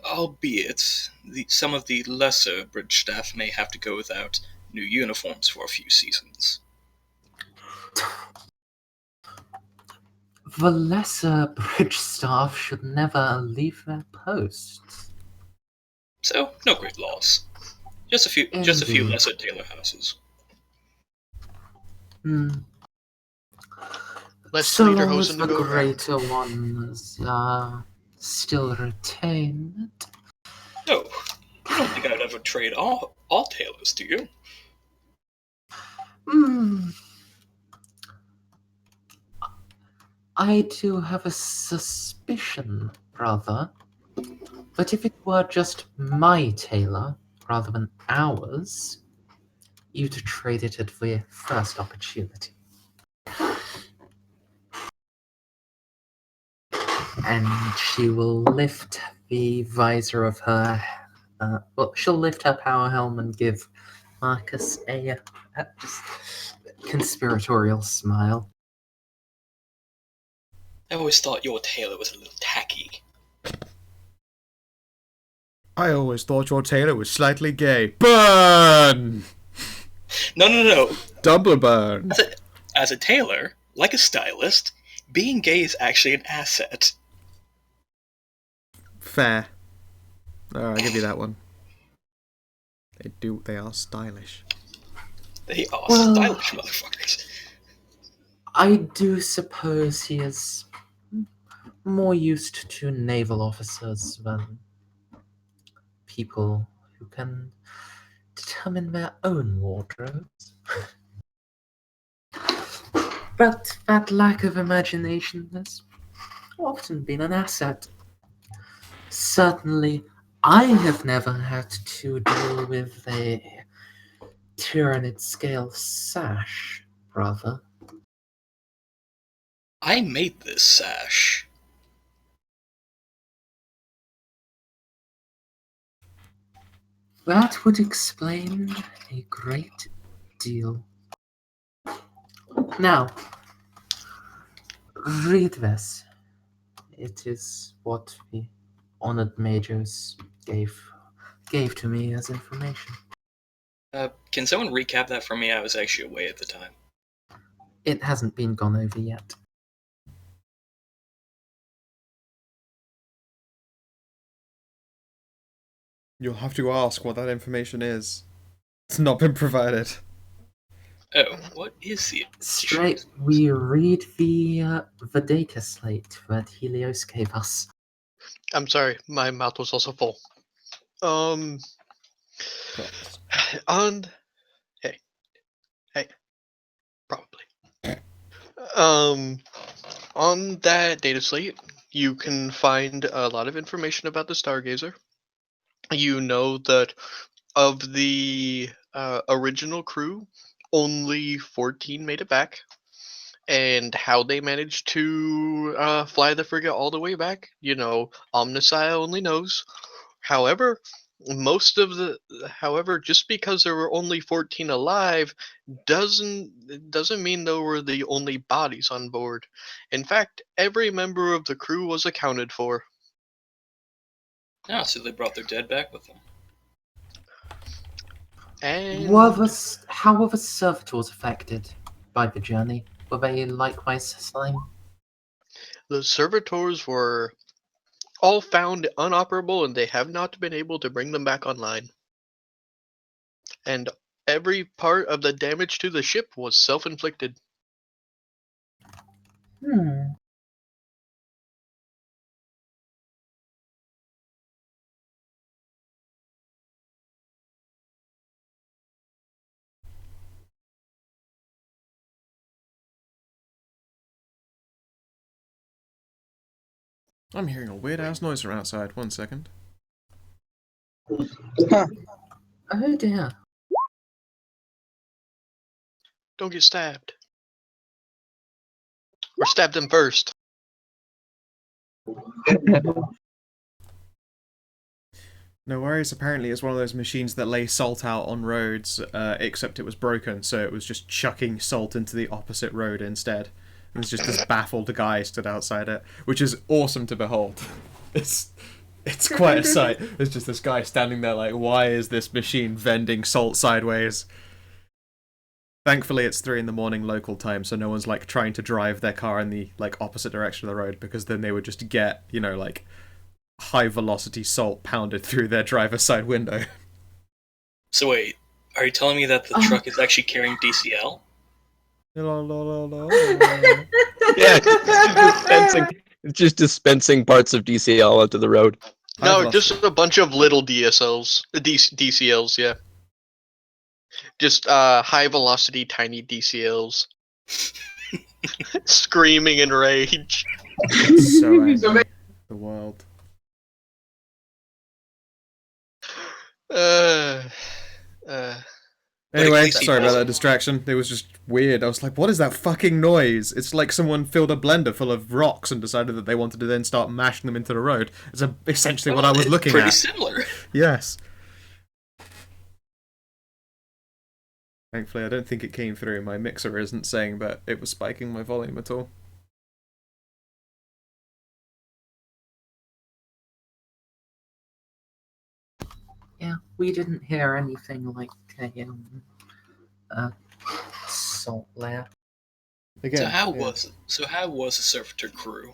albeit, some of the lesser bridge staff may have to go without new uniforms for a few seasons. The lesser bridge staff should never leave their posts. So, no great loss. Just a few Indeed. lesser tailor houses. Less So long lederhosen as to the go around. greater ones are still retained. Oh, you don't think I'd ever trade all tailors, do you? I do have a suspicion, brother, that if it were just my tailor rather than ours, you'd trade it at the first opportunity. And she will lift the visor of her. She'll lift her power helm and give Marcus a just conspiratorial smile. I always thought your tailor was a little tacky. I always thought your tailor was slightly gay. Burn! No. Double burn. As a tailor, like a stylist, being gay is actually an asset. Fair. I'll give you that one. They are stylish. They are Well, stylish motherfuckers. I do suppose he is more used to naval officers than people who can determine their own wardrobes. But that lack of imagination has often been an asset. Certainly, I have never had to deal with a Tyranid scale sash, brother. I made this sash. That would explain a great deal. Now, read this. It is what the honored majors gave to me as information. Can someone recap that for me? I was actually away at the time. It hasn't been gone over yet. You'll have to ask what that information is. It's not been provided. Oh, what is the Straight, we read the data slate that Helios gave us. I'm sorry, my mouth was also full. On hey, probably. On that data slate, you can find a lot of information about the Stargazer. You know that of the original crew, only 14 made it back. And how they managed to fly the frigate all the way back, Omnissiah only knows. However, just because there were only 14 alive doesn't mean they were the only bodies on board. In fact, every member of the crew was accounted for. Ah, so they brought their dead back with them. And How were the servitors affected by the journey? Were they likewise slain? the servitors were all found unoperable, and they have not been able to bring them back online. And every part of the damage to the ship was self-inflicted. I'm hearing a weird ass noise from outside. 1 second. Huh. Oh dear. Don't get stabbed. Or stab them first. No worries. Apparently, it's one of those machines that lay salt out on roads, except it was broken, so it was just chucking salt into the opposite road instead. And there's just this baffled guy stood outside it, which is awesome to behold. It's it's quite a sight. There's just this guy standing there like, why is this machine vending salt sideways? Thankfully, it's 3 a.m. local time, so no one's like trying to drive their car in the like opposite direction of the road, because then they would just get, like high velocity salt pounded through their driver's side window. So wait, are you telling me that the truck is actually carrying DCL? Yeah, it's just dispensing parts of DCL onto the road. No, just a bunch of little DCLs, yeah. Just high velocity tiny DCLs. Screaming in rage. So angry. The world. Uh, Anyway, But sorry about that distraction. It was just weird. I was like, what is that fucking noise? It's like someone filled a blender full of rocks and decided that they wanted to then start mashing them into the road. It's essentially what I was looking pretty at. similar. Yes. Thankfully, I don't think it came through. My mixer isn't saying that it was spiking my volume at all. Yeah, we didn't hear anything like a salt layer. Again, So how was the servitor crew?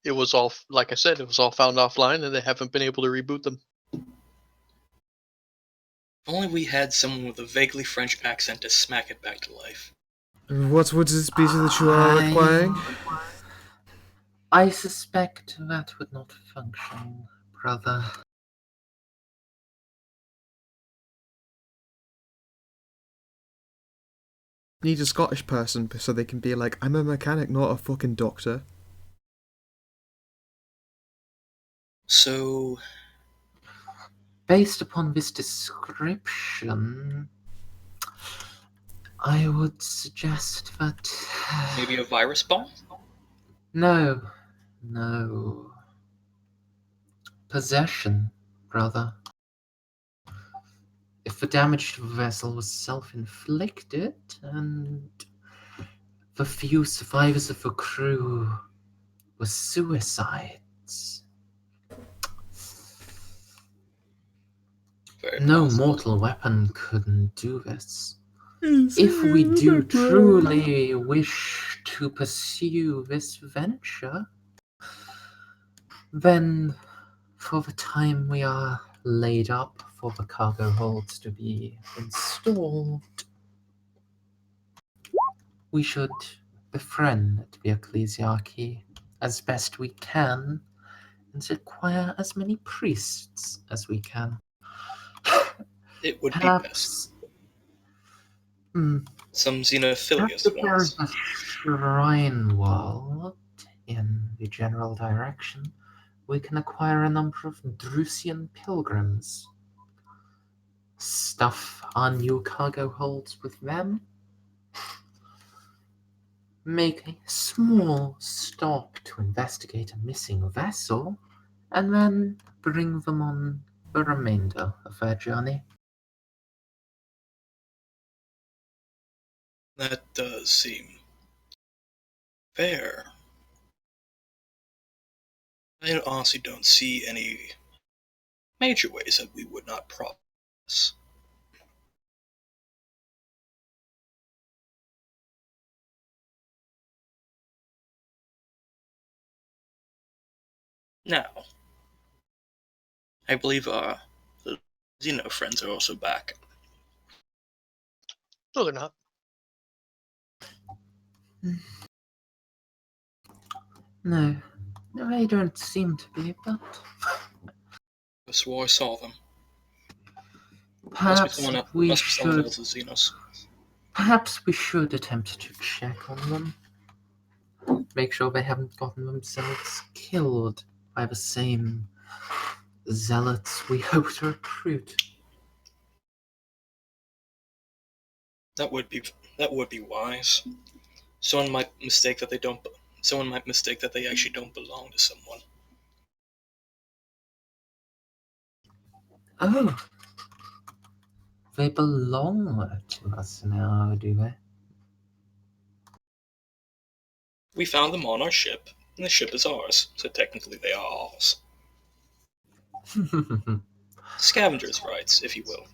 it was all, like I said, it was all found offline, and they haven't been able to reboot them. If only we had someone with a vaguely French accent to smack it back to life. What would this be that you are requiring? I suspect that would not function, brother. Need a Scottish person so they can be like, I'm a mechanic, not a fucking doctor. So, Based upon this description, I would suggest that... maybe a virus bomb? No. Possession, brother. If the damage to the vessel was self-inflicted, and the few survivors of the crew were suicides, Very no possible. mortal weapon couldn't do this. If we do truly wish to pursue this venture, then for the time we are laid up for the cargo holds to be installed, we should befriend the ecclesiarchy as best we can and acquire as many priests as we can. It would be best. Perhaps Some xenophilia if there is swarms. a shrine world in the general direction, we can acquire a number of Drusian pilgrims, stuff our new cargo holds with them, make a small stop to investigate a missing vessel, and then bring them on the remainder of their journey. That does seem fair. I honestly don't see any major ways that we would not promise. Now, I believe the Xeno friends are also back. No, they're not. No, they don't seem to be, but I swore I saw them. perhaps Must be someone should. else's Xenos. Perhaps we should attempt to check on them. Make sure they haven't gotten themselves killed by the same zealots we hope to recruit. That would be wise. Someone might mistake that they actually don't belong to someone. Oh, they belong to us now, do they? We found them on our ship, and the ship is ours, so technically they are ours. Scavengers' rights, if you will.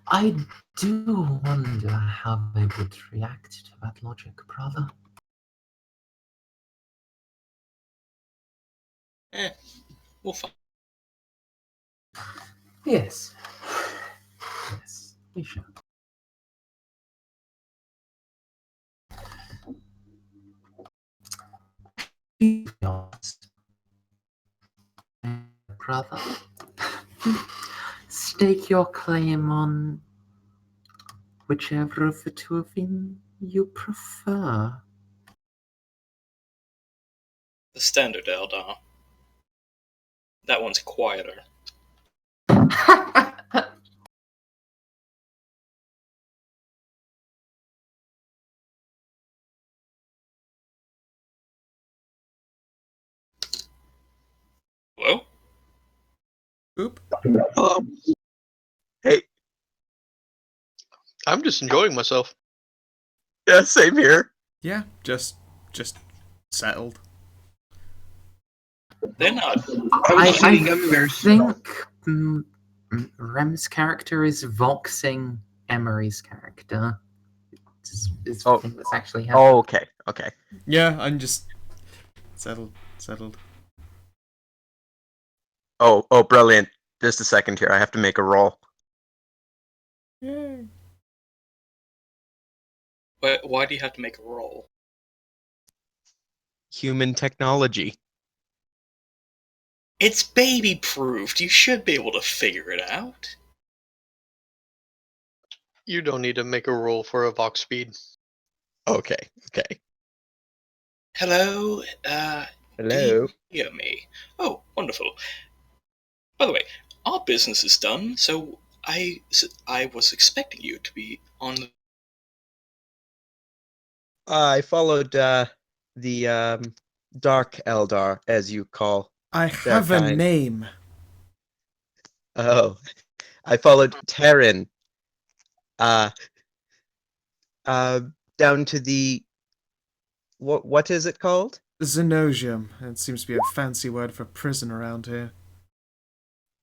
I do wonder how they would react to that logic, brother. We'll find. Yes. Yes, we should. Be honest, brother. Stake your claim on whichever of the two of them you prefer. The standard Eldar. That one's quieter. Hello? Oop. Hey, I'm just enjoying myself. yeah, same here. Yeah, just settled. They're not. I eating gummy bears. think Rem's character is voxing Emery's character. Is the Oh. thing that's actually happening. Oh, okay, okay. Yeah, I'm just settled. Oh, brilliant. Just a second here. I have to make a roll. Yay. Why do you have to make a roll? Human technology. It's baby-proofed. You should be able to figure it out. You don't need to make a roll for a Vox speed. Okay. Hello? Do Hello. you hear me? Oh, wonderful. By the way, our business is done, so I was expecting you to be on the... I followed the Dark Eldar, as you call. I Their have a kind. name. Oh, I followed Terran. Down to the what is it called? Xenosium. It seems to be a fancy word for prison around here.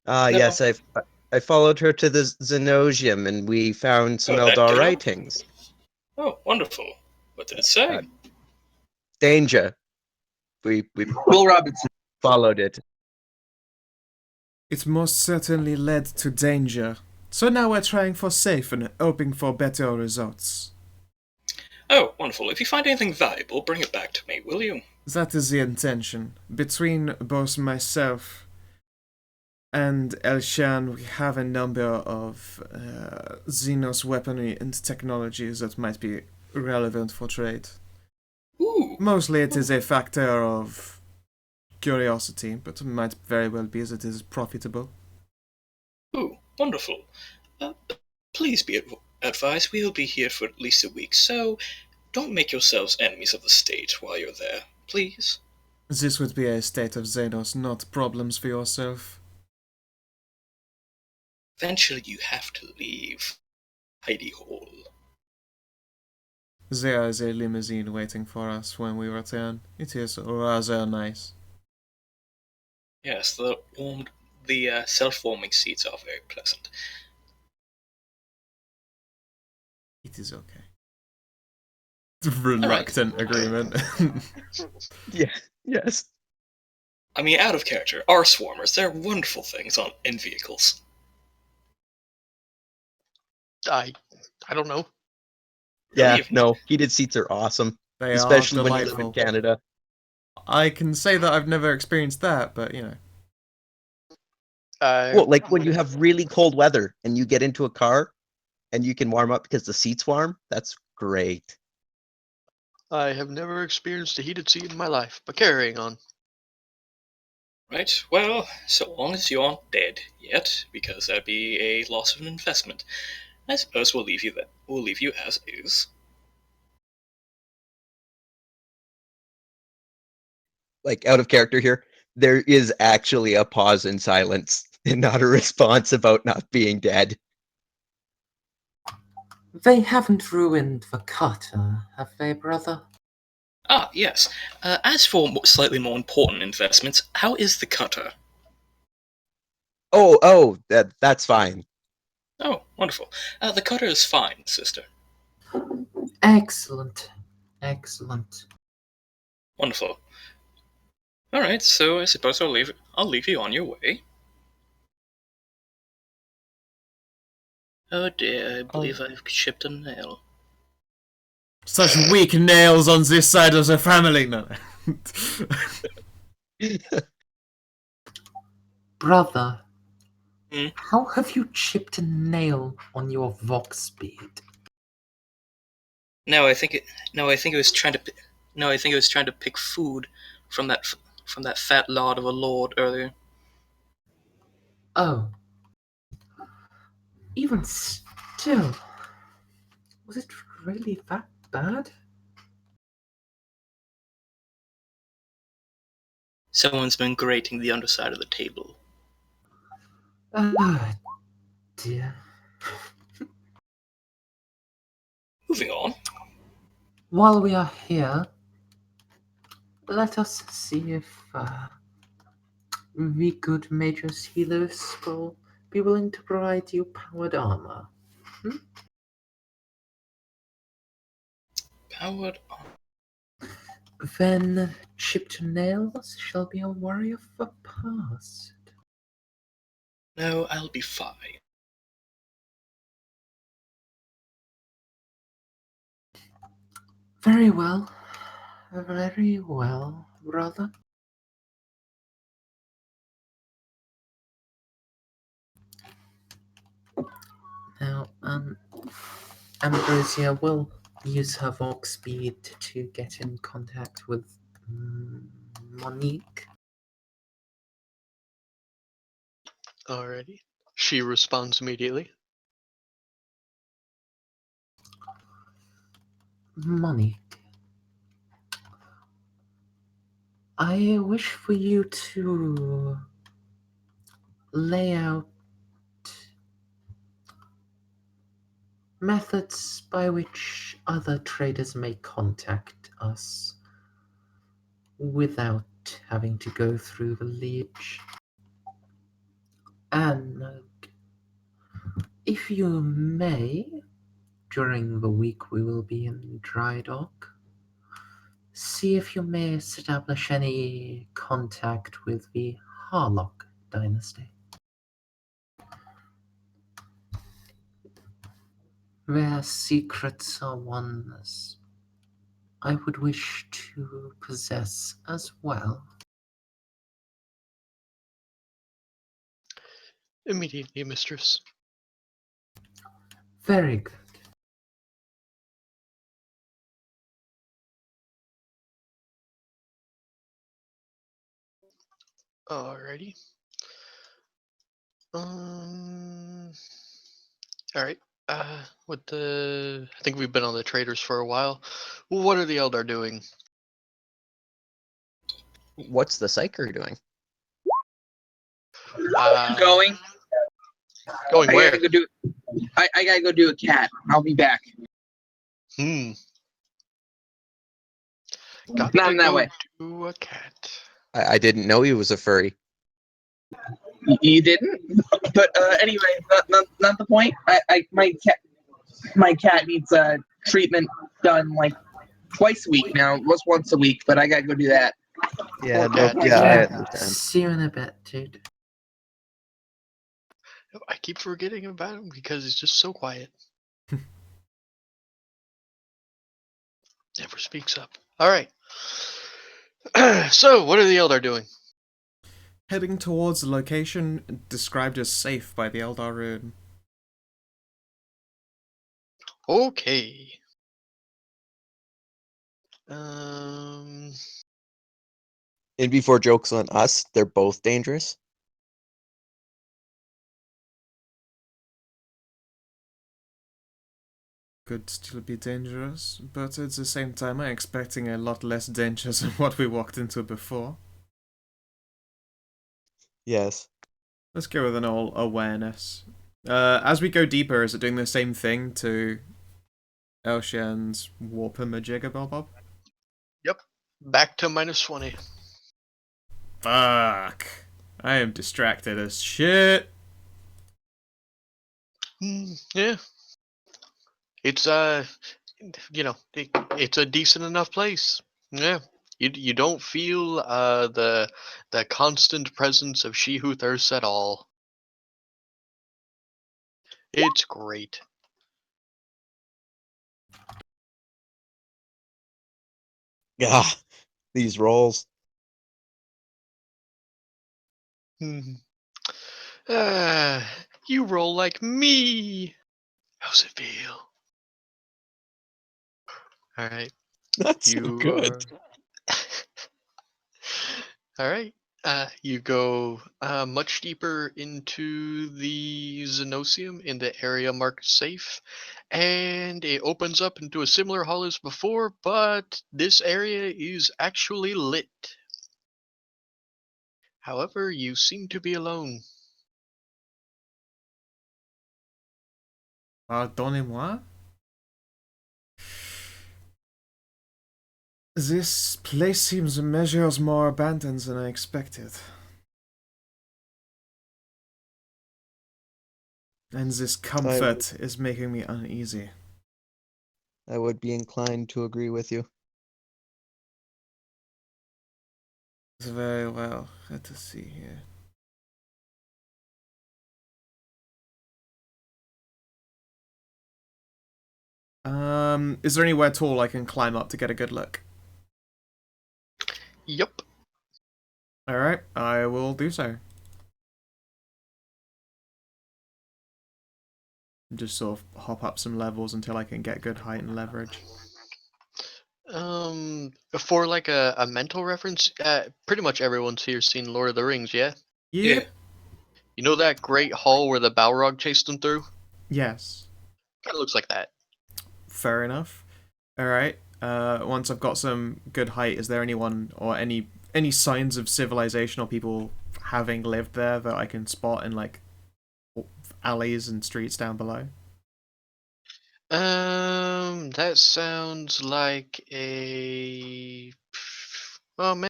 No. Yes, I followed her to the Xenosium, and we found some Oh, that Eldar too? writings. Oh, wonderful. What did it say? Danger. We Will Robinson. followed it. It most certainly led to danger. So now we're trying for safe and hoping for better results. Oh, wonderful. If you find anything valuable, bring it back to me, will you? That is the intention. Between both myself and Elshan, we have a number of Xenos weaponry and technologies that might be relevant for trade. Ooh. Mostly it is a factor of curiosity, but it might very well be that it is profitable. Ooh, wonderful. Please be advised, we'll be here for at least a week, so don't make yourselves enemies of the state while you're there, please. This would be a state of Xenos, not problems for yourself. Eventually you have to leave Heidi Hall. There is a limousine waiting for us when we return. It is rather nice. Yes, the self-warming seats are very pleasant. It is okay. Reluctant agreement. Yeah. Yes. I mean, out of character, our swarmers, they're wonderful things in vehicles. I don't know. Yeah. Believe me. No. Heated seats are awesome, They especially are when you live in delightful. Canada. I can say that I've never experienced that, but you know. Well, like when you have really cold weather and you get into a car and you can warm up because the seat's warm. That's great. I have never experienced a heated seat in my life, but carrying on. Right, well, so long as you aren't dead yet, because that'd be a loss of an investment, I suppose we'll leave you as is. Like out of character here, there is actually a pause in silence. and not a response about not being dead. They haven't ruined the cutter, have they, brother? Ah, yes. As for slightly more important investments, how is the cutter? That's fine. Oh, wonderful. The cutter is fine, sister. Excellent. Excellent. Wonderful. All right, so I suppose I'll leave you on your way. Oh dear, I believe I've chipped a nail. Such weak nails on this side of the family. No. Brother, Hmm? how have you chipped a nail on your Vox speed? No, I think it was trying to. No, I think it was trying to pick food from that fat lord of a lord earlier. Oh. Even still, was it really that bad? Someone's been grating the underside of the table. Ah, dear. Moving on. While we are here, let us see if the good Mage's healers will be willing to provide you powered armor. Powered. Then chipped nails shall be a worry of the past. No, I'll be fine. Very well. Very well, brother. Now, Ambrosia will use her Vox speed to get in contact with Monique. Alrighty. She responds immediately. Monique, I wish for you to lay out methods by which other traders may contact us without having to go through the Leech. And if you may, during the week we will be in Dry Dock, see if you may establish any contact with the Harlock dynasty. Their secrets are ones I would wish to possess as well. Immediately, mistress. Very good. Alrighty. Alright. I think we've been on the traders for a while. What are the Eldar doing? What's the Psyker doing? Going. Going I where? gotta go do. I gotta go do a cat. I'll be back. Got Not to in that go way. do a cat. I didn't know he was a furry. You didn't, but anyway, not the point. My cat needs treatment done like twice a week now. It was once a week, but I gotta go do that. Yeah, Poor cat. I understand. See you in a bit, dude. I keep forgetting about him because he's just so quiet. Never speaks up. Alright. So, what are the Eldar doing? Heading towards the location described as safe by the Eldar rune. Okay. And before jokes on us, they're both dangerous. Could still be dangerous, but at the same time I'm expecting a lot less danger than what we walked into before. Yes. Let's go with an all awareness. As we go deeper, is it doing the same thing to Elshian's Warper Bob? Yep. Back to -20. Fuck. I am distracted as shit. Yeah. It's it's a decent enough place. Yeah. You don't feel the constant presence of She Who Thirsts at all. It's great. Yeah, these rolls. Mhm. You roll like me. How's it feel? All right. That's so You good. All right. You go much deeper into the Xenosium in the area marked safe, and it opens up into a similar hall as before, but this area is actually lit. However, you seem to be alone. Pardonnez-moi? This place seems measures more abandoned than I expected. And this comfort is making me uneasy. I would be inclined to agree with you. Very well. Let us see here. Is there anywhere tall I can climb up to get a good look? Yup. Alright, I will do so. Just sort of hop up some levels until I can get good height and leverage. For like a mental reference, pretty much everyone's here seen Lord of the Rings, yeah? Yep. You know that great hall where the Balrog chased them through? Yes. Kind of looks like that. Fair enough. Alright. Once I've got some good height, is there anyone or any signs of civilization or people having lived there that I can spot in like alleys and streets down below? That sounds like a. Oh man,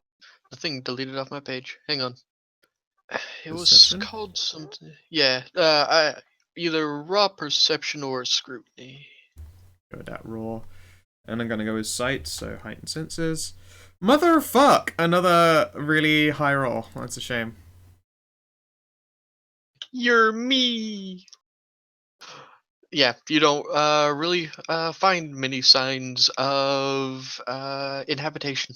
the thing deleted off my page. Hang on. It was Perception? called something. Yeah, either raw perception or scrutiny. Go with that raw. And I'm gonna go with sight, so heightened senses. Motherfuck! Another really high roll. That's a shame. You're me. Yeah, you don't really find many signs of inhabitation.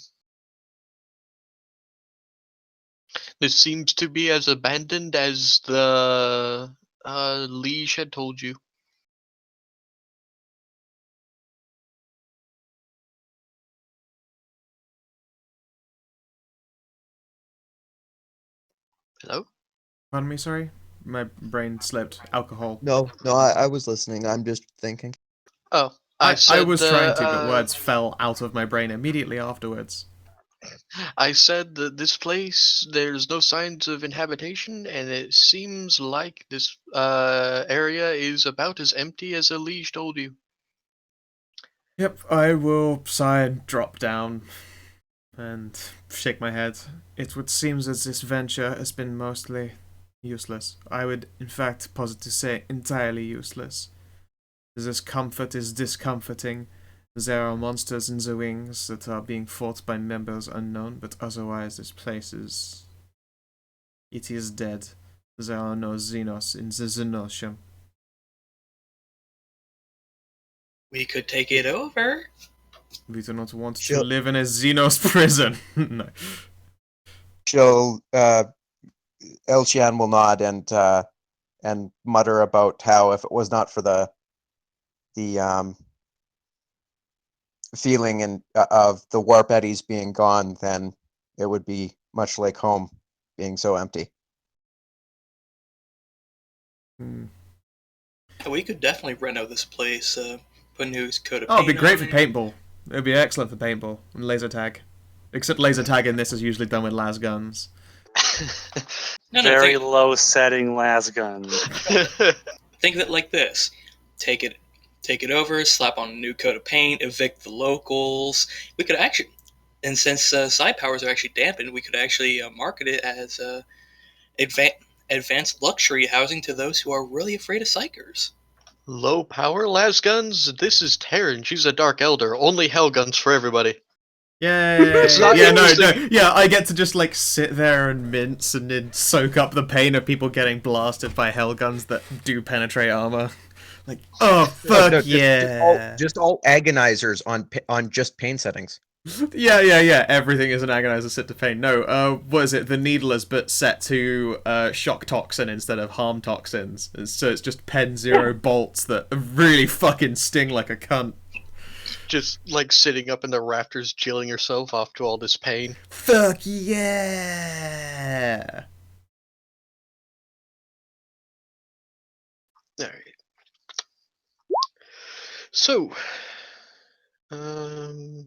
This seems to be as abandoned as the liege had told you. Hello? Pardon me, sorry? My brain slipped. Alcohol. No, I was listening. I'm just thinking. Oh, I said was trying to, but the words fell out of my brain immediately afterwards. I said that this place there's no signs of inhabitation, and it seems like this area is about as empty as a liege told you. Yep, I will sigh and drop down and shake my head. It would seem that this venture has been mostly useless. I would, in fact, posit to say entirely useless. This comfort is discomforting. There are monsters in the wings that are being fought by members unknown, but otherwise this place is... It is dead. There are no Xenos in the Xenosium. We could take it over. We do not want to She'll- live in a Xenos prison. No. She'll Elchian will nod and mutter about how if it was not for the feeling and of the warp eddies being gone, then it would be much like home being so empty. Hmm. We could definitely reno this place. Put a new coat of Oh, it'd be paint great on for it. paintball. It'd be excellent for paintball and laser tag. Except laser tag in this is usually done with las guns. No, Very low setting las gun. think of it like this: take it over, slap on a new coat of paint, evict the locals. We could actually, and since psi powers are actually dampened, we could actually market it as advanced luxury housing to those who are really afraid of psychers. Low power las guns? This is Terran. She's a Dark Elder. Only hell guns for everybody. Yay! It's not Yeah, no, interesting. yeah, I get to just like sit there and mince and then soak up the pain of people getting blasted by hell guns that do penetrate armor. Like, oh fuck No, yeah! just all agonizers on just pain settings. Yeah. Everything is an agonizer set to pain. No, what is it? The needlers, but set to shock toxin instead of harm toxins. So it's just pen zero bolts that really fucking sting like a cunt. Just like sitting up in the rafters, chilling yourself off to all this pain. Fuck yeah! Alright. So, um,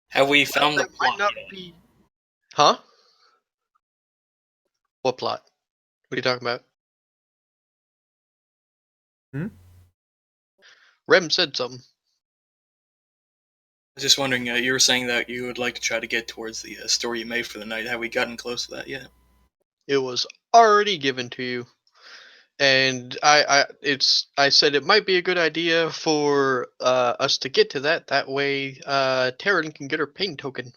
Have we found the that might plot not yet? be. Huh? What plot? What are you talking about? Rem said something. I was just wondering, you were saying that you would like to try to get towards the story you made for the night. Have we gotten close to that yet? It was already given to you, and I said it might be a good idea for us to get to that. That way, Terran can get her pain token.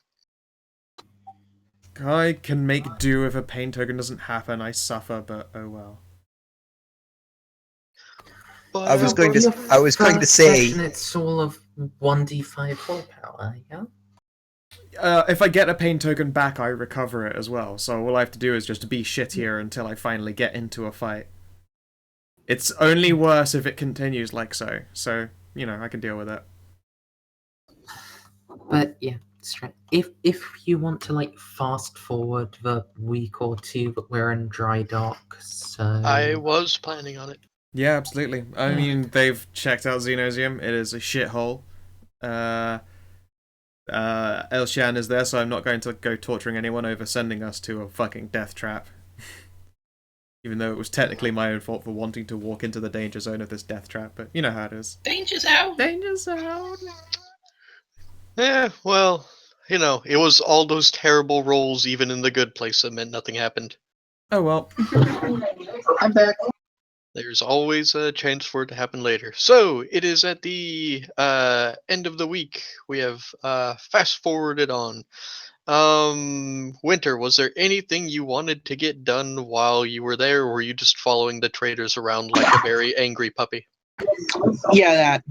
I can make do if a pain token doesn't happen. I suffer, but oh well. But I was going to say. Session, it's all of 1d5 willpower, yeah? If I get a pain token back, I recover it as well. So all I have to do is just be shittier until I finally get into a fight. It's only worse if it continues like so. So, you know, I can deal with it. But yeah, if you want to like fast forward the week or two that we're in dry dock, so I was planning on it. Yeah, absolutely. I Yeah. mean, they've checked out Xenosium. It is a shithole. Elshan is there, so I'm not going to go torturing anyone over sending us to a fucking death trap. Even though it was technically my own fault for wanting to walk into the danger zone of this death trap, but you know how it is. Danger zone! Danger zone! Yeah, well, you know, it was all those terrible rolls, even in the good place, that meant nothing happened. Oh well. I'm back. There's always a chance for it to happen later. So, it is at the end of the week. We have fast forwarded on. Winter, was there anything you wanted to get done while you were there, or were you just following the traders around like a very angry puppy? Yeah, that.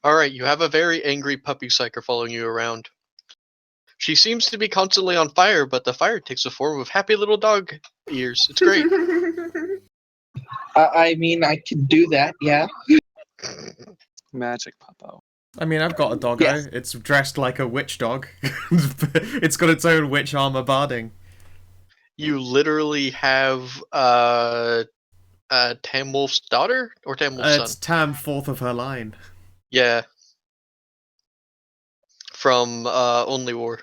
Alright, you have a very angry puppy psyker following you around. She seems to be constantly on fire, but the fire takes the form of happy little dog ears. It's great. I mean, I could do that, yeah. Magic Puppo. I mean, I've got a doggo. Yes. It's dressed like a witch dog. It's got its own witch armor barding. You literally have Tam Wolf's daughter or Tam Wolf's It's son? Tam, fourth of her line. Yeah. From Only War.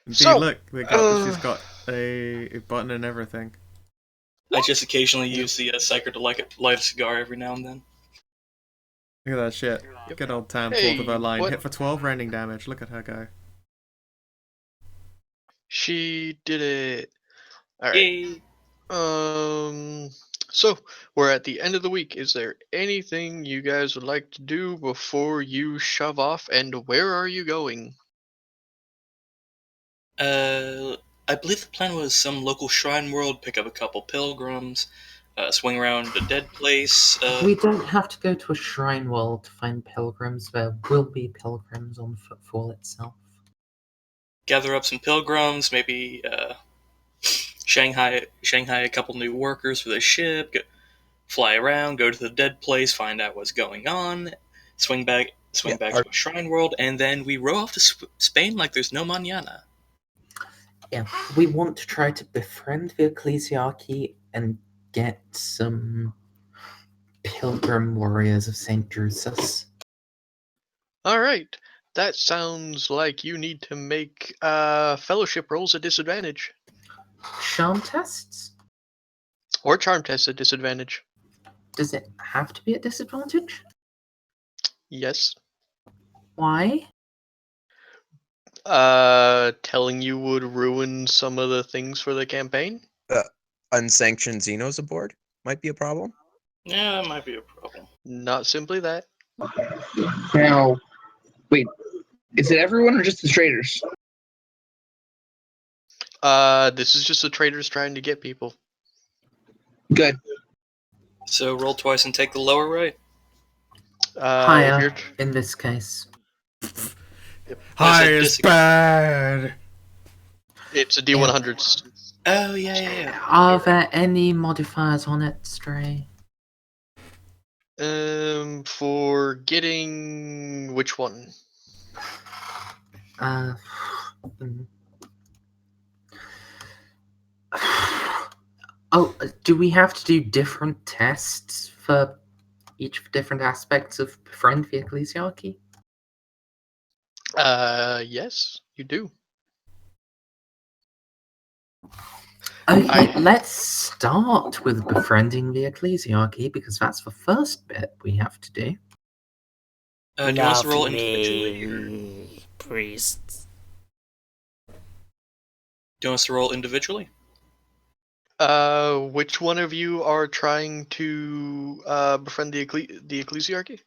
Indeed, So, look, she's got a button and everything. I just occasionally use the psyker to light a cigar every now and then. Look at that shit. Good old Tam, Hey, fourth of her line. what- Hit for 12 rending damage. Look at her go. She did it. Alright. Yay! So we're at the end of the week. Is there anything you guys would like to do before you shove off, and where are you going? I believe the plan was some local shrine world, pick up a couple pilgrims, swing around the dead place. we don't have to go to a shrine world to find pilgrims. There will be pilgrims on Footfall itself. Gather up some pilgrims, maybe Shanghai a couple new workers for the ship, fly around, go to the dead place, find out what's going on, swing back to a shrine world, and then we row off to Spain like there's no mañana. Yeah, we want to try to befriend the ecclesiarchy and get some pilgrim warriors of St. Drusus. All right. That sounds like you need to make fellowship rolls at disadvantage. Charm tests? Or charm tests at disadvantage. Does it have to be at disadvantage? Yes. Why? Telling you would ruin some of the things for the campaign? Unsanctioned Xenos aboard might be a problem. Yeah, that might be a problem. Not simply that. Now, wait, is it everyone or just the traders? This is just the traders trying to get people. Good. So roll twice and take the lower right. If Higher you're in this case. High said is disagree. bad. it's a D100. Oh, yeah. Are there any modifiers on it, Stray? For getting which one? Mm. Oh, do we have to do different tests for each different aspects of Befriend the Ecclesiarchy? Yes, you do. Okay, let's start with befriending the Ecclesiarchy, because that's the first bit we have to do. Do you want us to roll individually? Lovely priests. Do you want us to roll individually? Which one of you are trying to befriend the Ecclesiarchy?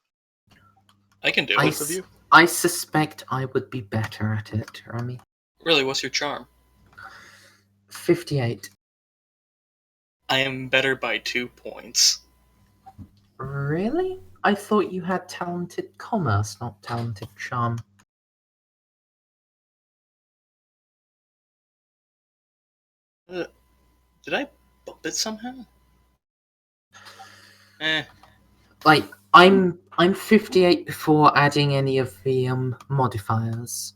I can do Both it. of you? I suspect I would be better at it, Rami. Really, what's your charm? 58. I am better by 2 points. Really? I thought you had talented commerce, not talented charm. Did I bump it somehow? Like, I'm 58 before adding any of the modifiers.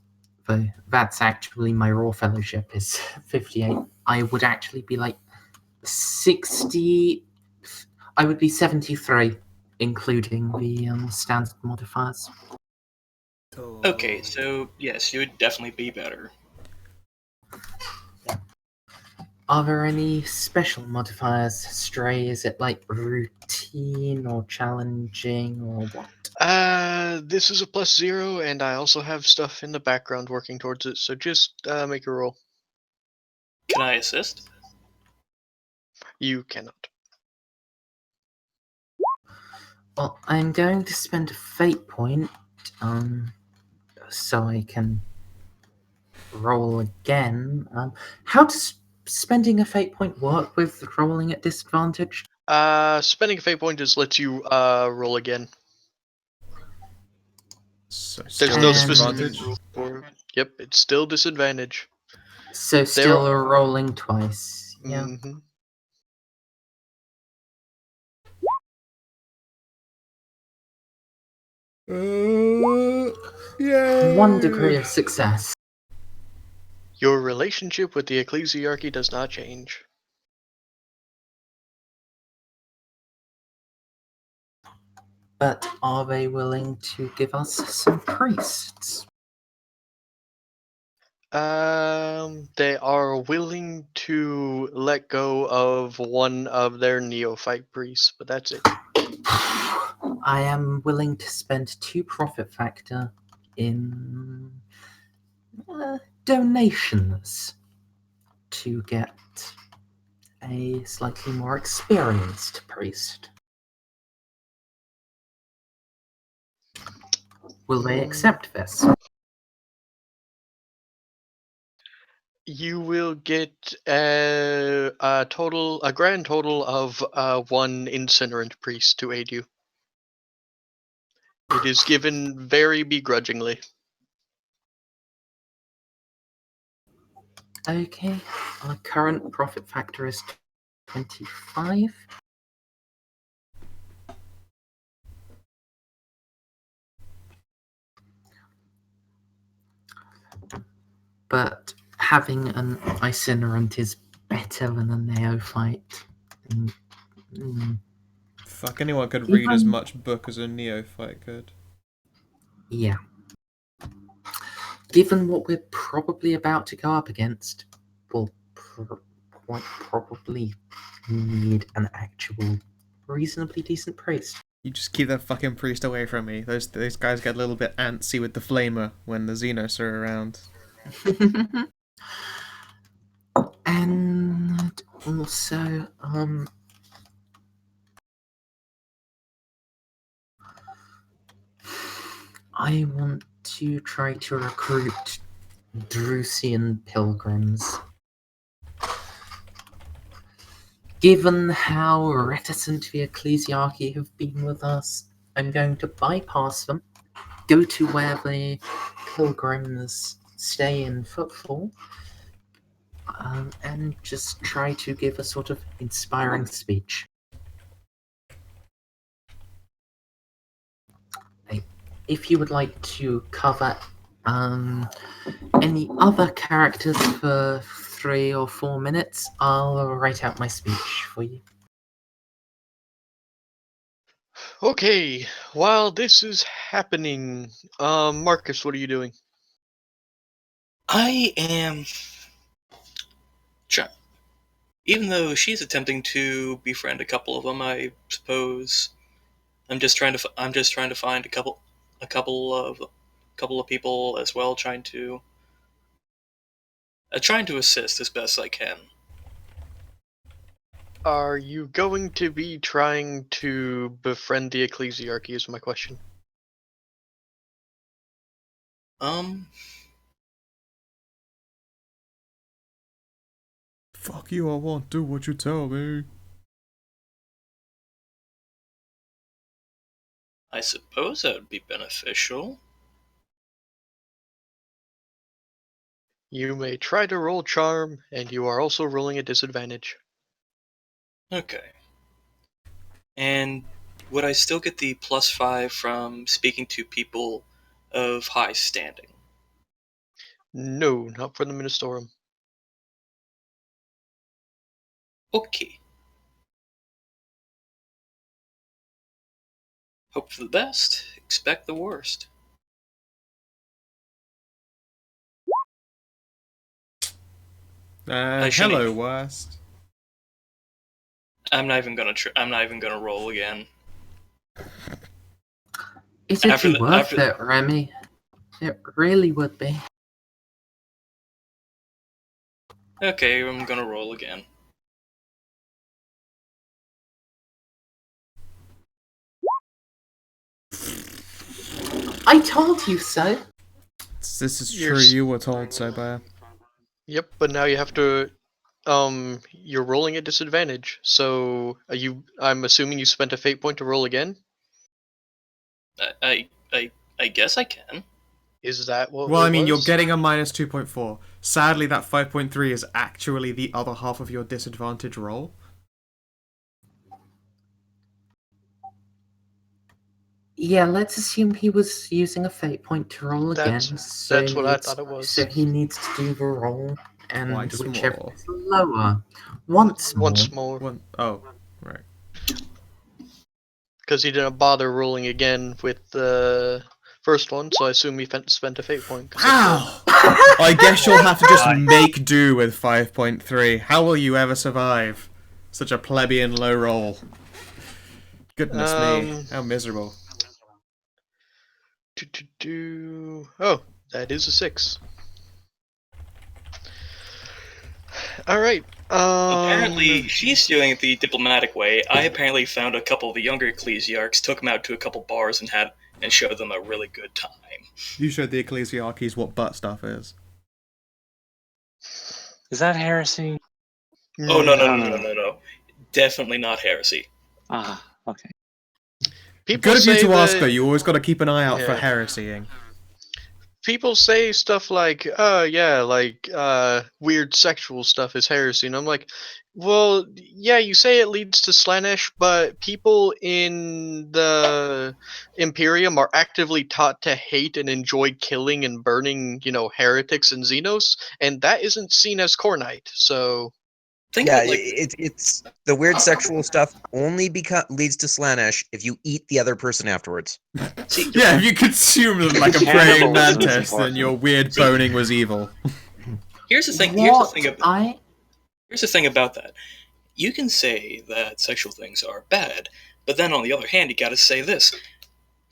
Though that's actually my raw fellowship is 58. I would actually be like 60. I would be 73, including the standard modifiers. Okay, so yes, you would definitely be better. Are there any special modifiers, Stray? Is it like routine or challenging or what? This is a +0, and I also have stuff in the background working towards it, so just make a roll. Can I assist? You cannot. Well, I'm going to spend a fate point, so I can roll again. How does spending a fate point work with rolling at disadvantage? Spending a fate point just lets you roll again. So There's still no disadvantage. specific rule for it. Yep, it's still disadvantage. So still rolling twice. Yeah. Mm-hmm. Yeah. 1 degree of success. Your relationship with the Ecclesiarchy does not change. But are they willing to give us some priests? They are willing to let go of one of their neophyte priests, but that's it. I am willing to spend 2 profit factor in donations to get a slightly more experienced priest. Will they accept this? You will get a grand total of 1 incinerant priest to aid you. It is given very begrudgingly. Okay, our current profit factor is 25. But having an incinerant is better than a neophyte. Fuck, anyone could read as Even- much book as a neophyte could. Yeah. Given what we're probably about to go up against, we'll quite probably need an actual reasonably decent priest. You just keep that fucking priest away from me. Those guys get a little bit antsy with the flamer when the Xenos are around. And also, I want to try to recruit Drusian pilgrims. Given how reticent the ecclesiarchy have been with us, I'm going to bypass them, go to where the pilgrims stay in Footfall, and just try to give a sort of inspiring speech. If you would like to cover any other characters for 3 or 4 minutes, I'll write out my speech for you. Okay, while this is happening, Marcus, what are you doing? I am. Even though she's attempting to befriend a couple of them, I suppose I'm just trying to find a couple of people as well, trying to assist as best I can. Are you going to be trying to befriend the ecclesiarchy is my question. Fuck you, I won't do what you tell me. I suppose that would be beneficial. You may try to roll charm, and you are also rolling a disadvantage. Okay. And would I still get the +5 from speaking to people of high standing? No, not for the Ministorum. Okay. Hope for the best, expect the worst. Hello, worst. I'm not even gonna roll again. It'd be worth it, Remy. It really would be. Okay, I'm gonna roll again. I told you so. This is true, you were told so, Bear. Yep, but now you have to you're rolling a disadvantage. So I'm assuming you spent a fate point to roll again? I guess I can. Is that what Well, it I mean, you're was? getting a minus 2.4. Sadly, that 5.3 is actually the other half of your disadvantage roll. Yeah, let's assume he was using a fate point to roll again. That's what I thought it was. So he needs to do the roll, and Twice whichever more. is lower. Once more. Oh, right. Because he didn't bother rolling again with the first one, so I assume he spent a fate point. Wow! I guess you'll have to just make do with 5.3. How will you ever survive such a plebeian low roll? Goodness me, how miserable. Oh, that is a 6. Alright. Apparently, she's doing it the diplomatic way. I apparently found a couple of the younger ecclesiarchs, took them out to a couple bars, and showed them a really good time. You showed the ecclesiarchies what butt stuff is. Is that heresy? Oh, no. Definitely not heresy. Ah, okay. Good of you to ask, though. You always got to keep an eye out for heresying. People say stuff like, weird sexual stuff is heresy, and I'm like, well, yeah, you say it leads to Slanesh, but people in the Imperium are actively taught to hate and enjoy killing and burning, heretics and Xenos, and that isn't seen as Cornite, so... Think Yeah, of it like it's the weird sexual stuff only leads to Slanesh if you eat the other person afterwards. see, Yeah, if you consume them like a praying Cannibalism is mantis, then important. your weird See- boning was evil. here's the thing. What Here's the thing about that. You can say that sexual things are bad, but then on the other hand, you got to say this: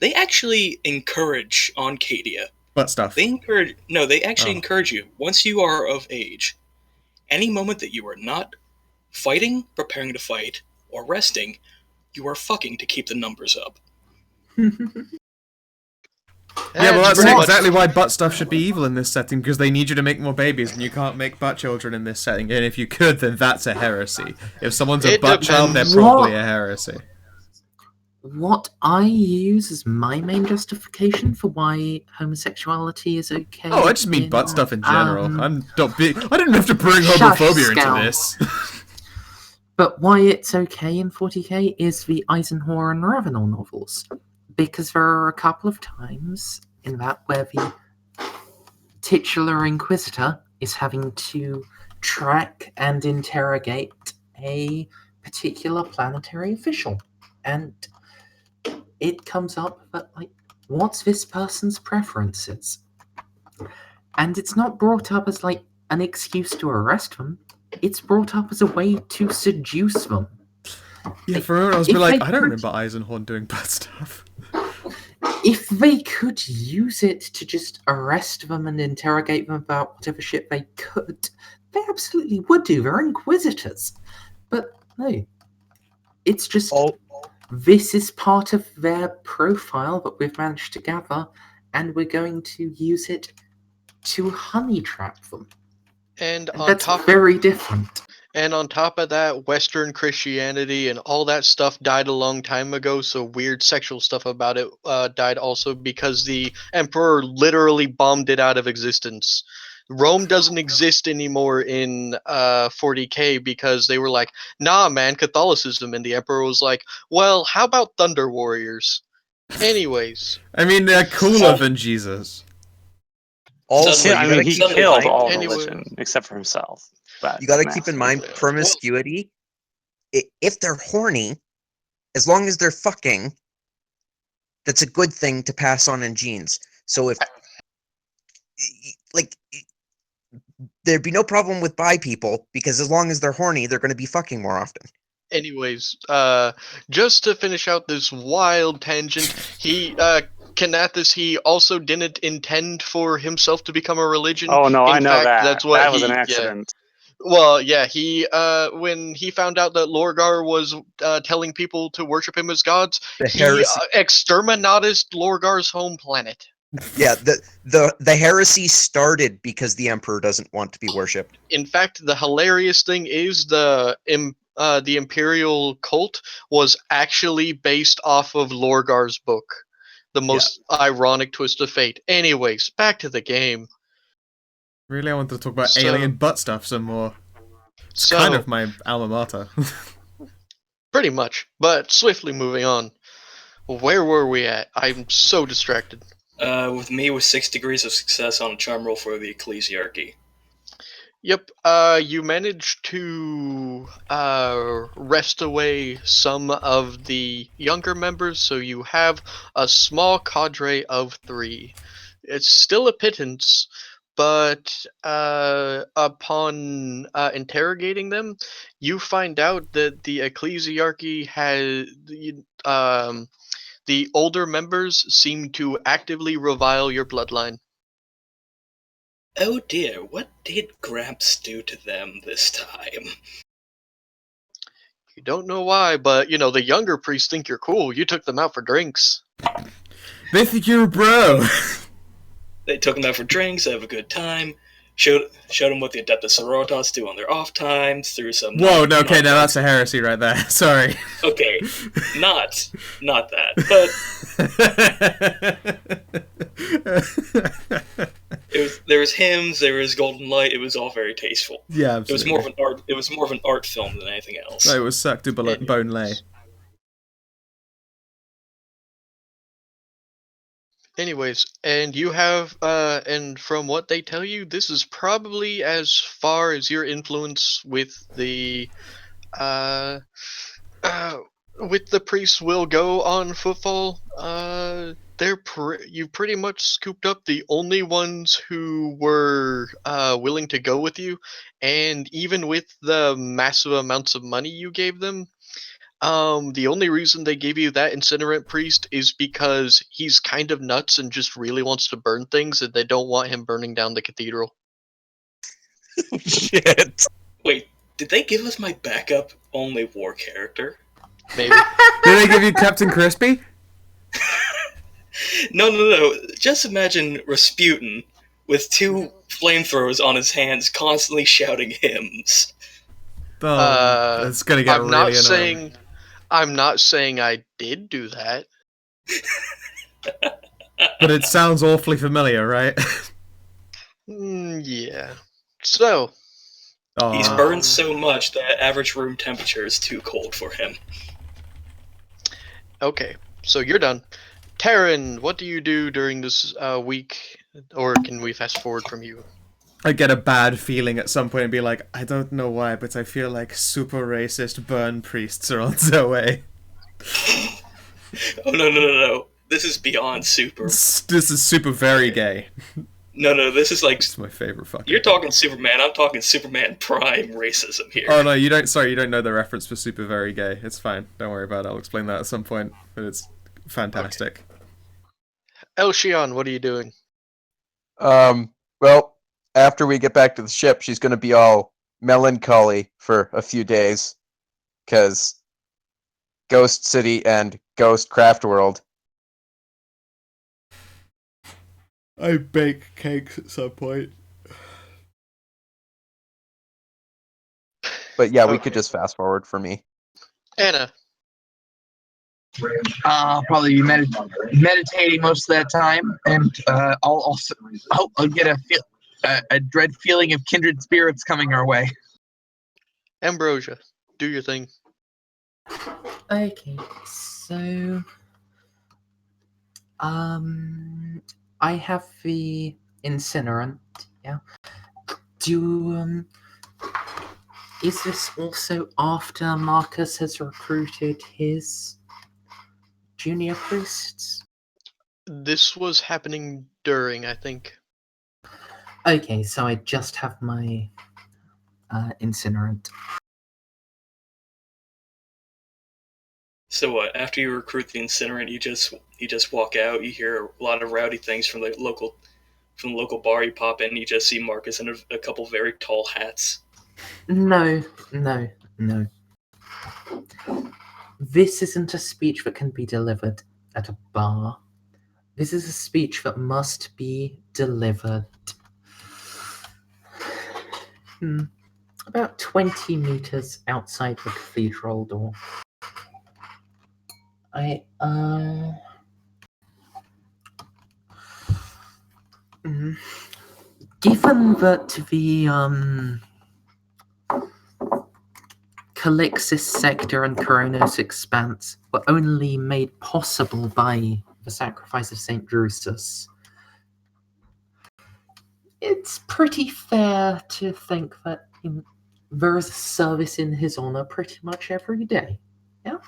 they actually encourage on Cadia. Butt stuff. They actually Oh. encourage you once you are of age. Any moment that you are not fighting, preparing to fight, or resting, you are fucking to keep the numbers up. Yeah, well, that's pretty much exactly why butt stuff should be evil in this setting, because they need you to make more babies, and you can't make butt children in this setting. And if you could, then that's a heresy. If someone's a It butt child, they're depends. probably What? a heresy. What I use as my main justification for why homosexuality is okay. Oh, I just mean butt stuff in general. I'm not big. I didn't have to bring Shush, homophobia Scout. into this. But why it's okay in 40k is the Eisenhower and Ravenel novels. Because there are a couple of times in that where the titular Inquisitor is having to track and interrogate a particular planetary official. And it comes up that, like, what's this person's preferences? And it's not brought up as, like, an excuse to arrest them. It's brought up as a way to seduce them. Yeah, for everyone else, be If like, they I don't could- remember Eisenhorn doing butt stuff. If they could use it to just arrest them and interrogate them about whatever shit they could, they absolutely would do. They're inquisitors. But no. It's just, this is part of their profile that we've managed to gather, and we're going to use it to honey trap them. And And on that's top very different. And on top of that, Western Christianity and all that stuff died a long time ago, so weird sexual stuff about it died also because the Emperor literally bombed it out of existence. Rome doesn't exist anymore in 40k because they were like, nah, man, Catholicism. And the Emperor was like, well, how about Thunder Warriors? Anyways. I mean, they're cooler than Jesus. Also, Yeah, I you mean, gotta he keep in killed mind, all Anyway. religion except for himself. But you gotta keep in mind promiscuity. If they're horny, as long as they're fucking, that's a good thing to pass on in genes. So if, like, there'd be no problem with bi people because as long as they're horny, they're going to be fucking more often. Anyways, just to finish out this wild tangent, Kanathis, he also didn't intend for himself to become a religion. Oh no, I In know fact, that. that's what That was an yeah. accident. Well, yeah, when he found out that Lorgar was telling people to worship him as gods, The he heresy. exterminated Lorgar's home planet. Yeah, the heresy started because the emperor doesn't want to be worshipped. In fact, the hilarious thing is the Imperial cult was actually based off of Lorgar's book. The most ironic twist of fate. Anyways, back to the game. Really, I wanted to talk about So- alien butt stuff some more. It's So- kind of my alma mater. Pretty much. But swiftly moving on. Where were we at? I'm so distracted. With me with 6 degrees of success on a charm roll for the Ecclesiarchy. Yep, you managed to wrest away some of the younger members, so you have a small cadre of 3. It's still a pittance, but upon interrogating them, you find out that the Ecclesiarchy has the older members seem to actively revile your bloodline. Oh dear, what did Gramps do to them this time? You don't know why, but the younger priests think you're cool. You took them out for drinks. They think you're a bro. They took them out for drinks, have a good time, showed them what the Adeptus Sororitas do on their off times, through some... Whoa, no, okay, now that's a heresy right there. Sorry. Okay, not that, but there was hymns, there was golden light. It was all very tasteful. Yeah, It was absolutely. more of an art film than anything else. No, it was sucked to bone lay. Anyways, and you have, and from what they tell you, this is probably as far as your influence uh, uh, with the priests will go on Footfall. You pretty much scooped up the only ones who were willing to go with you, and even with the massive amounts of money you gave them, the only reason they gave you that incinerant priest is because he's kind of nuts and just really wants to burn things, and they don't want him burning down the cathedral. Shit. Wait, did they give us my backup only war character? Maybe. Did they give you Captain Crispy? No. Just imagine Rasputin with 2 flamethrowers on his hands, constantly shouting hymns. Oh, that's gonna get I'm not really annoying. saying I'm not saying I did do that. But it sounds awfully familiar, right? Yeah. So, He's Aw. burned so much that average room temperature is too cold for him. okay. So you're done. Taryn, what do you do during this week? Or can we fast forward from you? I get a bad feeling at some point and be like, I don't know why, but I feel like super racist burn priests are on their way. Oh, no. This is beyond super. This is super very gay. No, this is like... It's my favorite fucking. You're talking Superman, I'm talking Superman Prime racism here. Oh no, you don't. Sorry, you don't know the reference for super very gay. It's fine. Don't worry about it. I'll explain that at some point. But it's fantastic. Elshion, what are you doing? Well, after we get back to the ship, she's going to be all melancholy for a few days, because Ghost City and Ghost Craft World. I bake cakes at some point. But yeah, we Okay. could just fast forward for me. Anna. I'll probably be meditating most of that time, and I'll get a dread feeling of kindred spirits coming our way. Ambrosia, do your thing. Okay, so I have the incinerant. Yeah. Is this also after Marcus has recruited his junior priests? This was happening during, I think. Okay, so I just have my incinerant. So what? After you recruit the incinerant, you just walk out. You hear a lot of rowdy things from the local bar. You pop in, you just see Marcus in a couple very tall hats. No. This isn't a speech that can be delivered at a bar. This is a speech that must be delivered about 20 meters outside the cathedral door. Given that the Calixis sector and Coronos expanse were only made possible by the sacrifice of St. Drusus, it's pretty fair to think that there is a service in his honor pretty much every day. Yeah?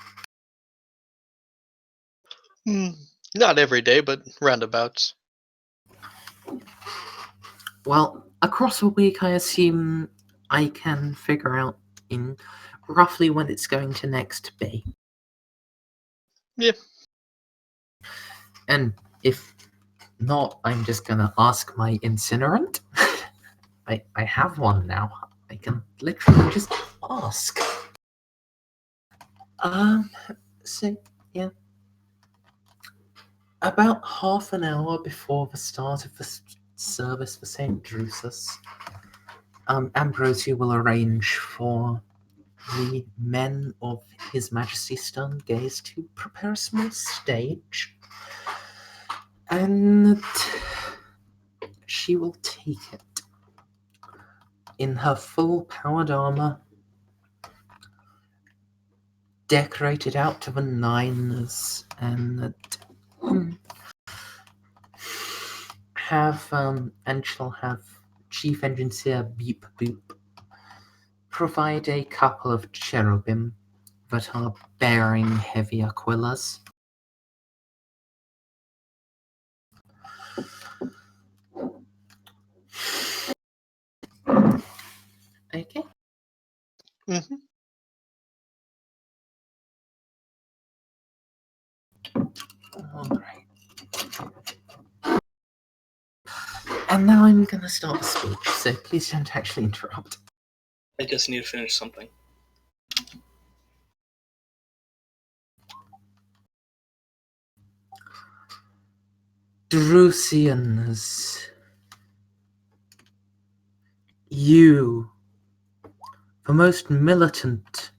Not every day, but roundabouts. Well, across a week, I assume I can figure out in roughly when it's going to next be. Yeah. And if not, I'm just gonna ask my incinerant. I have one now. I can literally just ask. So yeah. About half an hour before the start of the service for St. Drusus, Ambrosia will arrange for the men of His Majesty Stern Gaze to prepare a small stage, and she will take it in her full powered armor, decorated out to the nines, and and shall have Chief Engineer Beep Boop provide a couple of cherubim that are bearing heavy aquillas. Okay. Hmm. Alright. And now I'm gonna start the speech, so please don't actually interrupt. I just need to finish something. Drusians, you, the most militant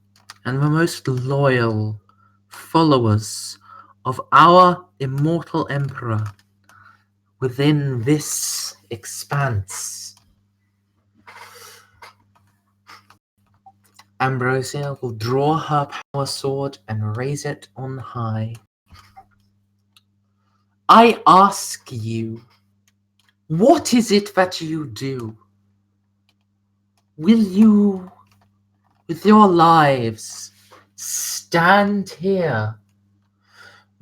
and the most loyal followers of our immortal emperor within this expanse. Ambrosia will draw her power sword and raise it on high. I ask you, what is it that you do? Will you, with your lives, stand here?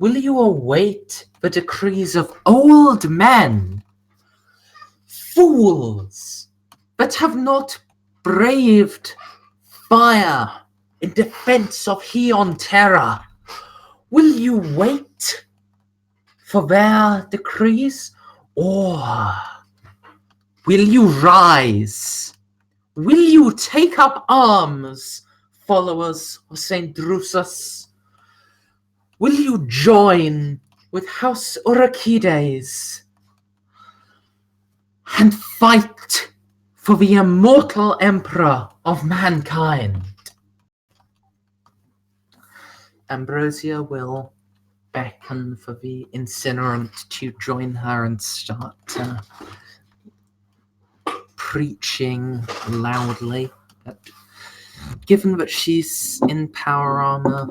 Will you await the decrees of old men, fools that have not braved fire in defense of Heon Terra? Will you wait for their decrees, or will you rise? Will you take up arms, followers of St. Drusus? Will you join with House Orakides and fight for the immortal emperor of mankind? Ambrosia will beckon for the incinerant to join her and start preaching loudly. Given that she's in power armor,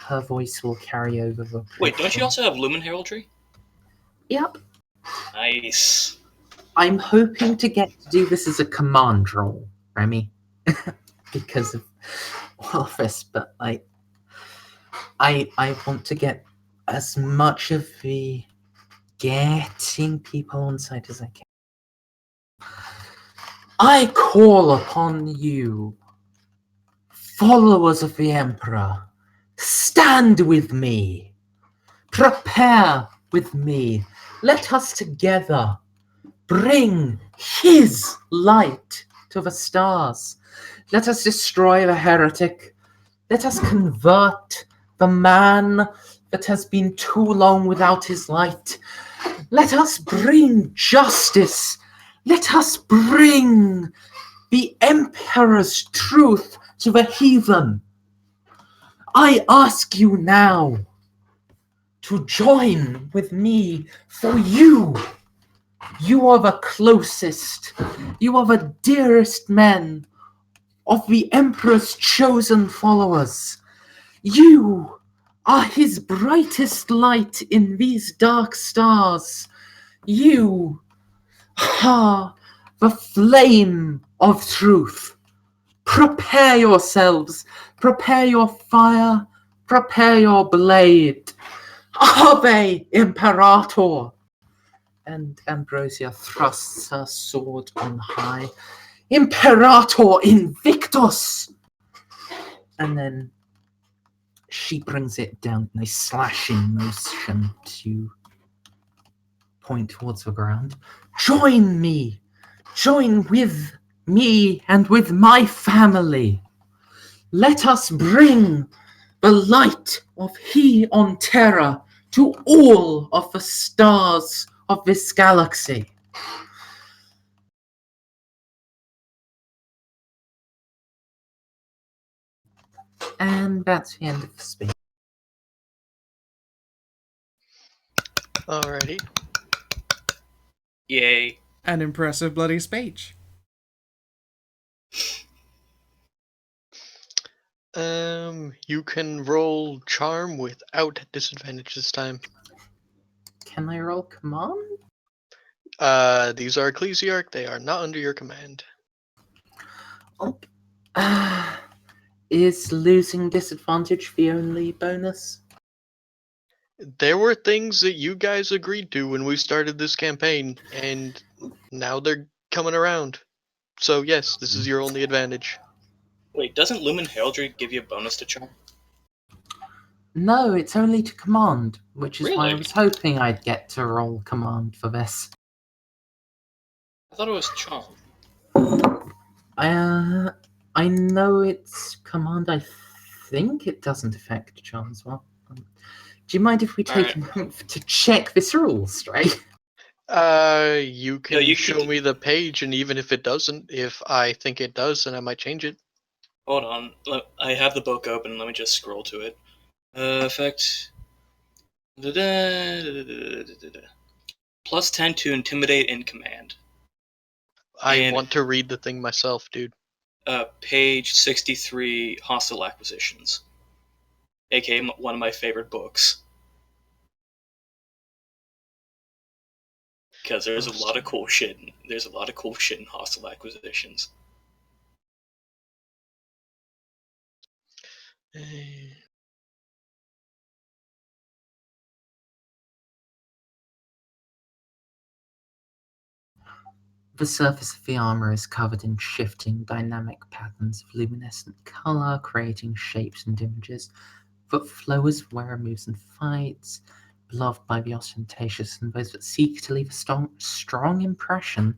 her voice will carry over the Wait, don't you preaching. also have Lumen Heraldry? Yep. Nice. I'm hoping to get to do this as a command role, Remy, because of all of this, but I want to get as much of the getting people on site as I can. I call upon you, followers of the Emperor, stand with me, prepare with me, let us together bring his light to the stars. Let us destroy the heretic. Let us convert the man that has been too long without his light. Let us bring justice. Let us bring the Emperor's truth to the heathen. I ask you now to join with me, for you are the closest, you are the dearest men of the Emperor's chosen followers. You are his brightest light in these dark stars. You are the flame of truth. Prepare yourselves, prepare your fire, prepare your blade. Ave Imperator! And Ambrosia thrusts her sword on high. Imperator Invictus! And then she brings it down in a slashing motion to point towards the ground. Join me! Join with me and with my family. Let us bring the light of He on Terra to all of the stars of this galaxy. And that's the end of the speech. Alrighty. Yay. An impressive bloody speech. You can roll charm without disadvantage this time. Can I roll command? These are Ecclesiarch. They are not under your command. Oh. Is losing disadvantage the only bonus? There were things that you guys agreed to when we started this campaign, and now they're coming around. So yes, this is your only advantage. Wait, doesn't Lumen Heraldry give you a bonus to charm? No, it's only to command, which is why I Really? was hoping I'd get to roll command for this. I thought it was charm. I know it's command. I think it doesn't affect charm as well. Do you mind if we take a moment to check this rule straight? You can you show could- me the page, and even if it doesn't, if I think it does, then I might change it. Hold on. I have the book open. Let me just scroll to it. Effect. Plus 10 to intimidate in command. I want to read the thing myself, dude. Page 63, Hostile Acquisitions. AKA one of my favorite books. Because there's a lot of cool shit. There's a lot of cool shit in Hostile Acquisitions. The surface of the armor is covered in shifting, dynamic patterns of luminescent color, creating shapes and images that flow as the wearer moves and fights, beloved by the ostentatious and those that seek to leave a strong impression.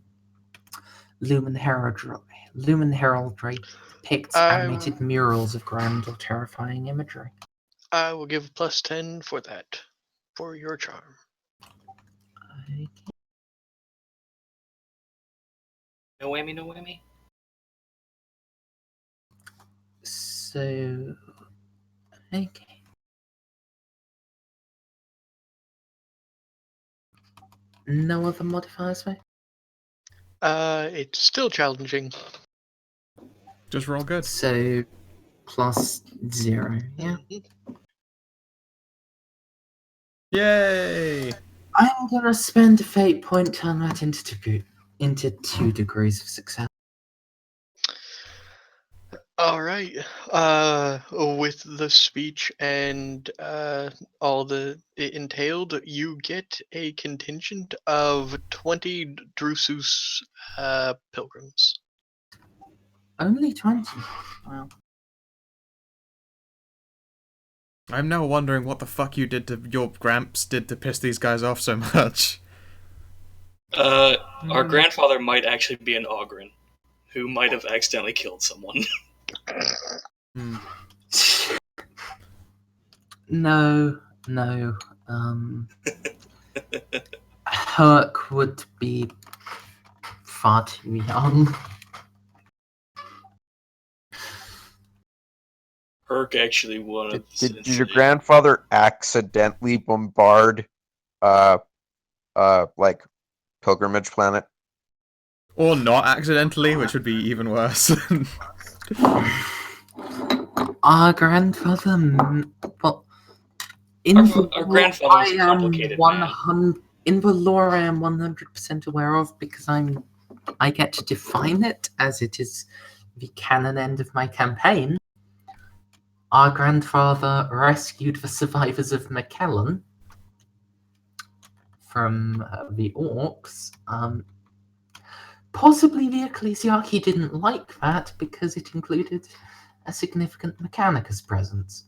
Lumen Heraldry depicts animated murals of grand or terrifying imagery. I will give plus 10 for that, for your charm. Okay. No whammy, no whammy. So, okay. No other modifiers, though? It's still challenging. Just roll good. So, plus 0, yeah? Yay! I'm gonna spend a fate point, turn that into 2 degrees of success. Alright. With the speech and all the it entailed, you get a contingent of 20 Drusus pilgrims. Only 20. Wow. I'm now wondering what the fuck your Gramps did to piss these guys off so much. Our grandfather might actually be an Ogren, who might have accidentally killed someone. No. Herc would be far too young. Herc actually wanted. Did your grandfather accidentally bombard, like pilgrimage planet? Or not accidentally, which would be even worse. Our grandfather, well, our grandfather was a complicated man. In the lore, I am 100% aware of because I get to define it as it is the canon end of my campaign. Our grandfather rescued the survivors of McKellen from the orcs. Possibly the Ecclesiarchy didn't like that because it included a significant Mechanicus presence.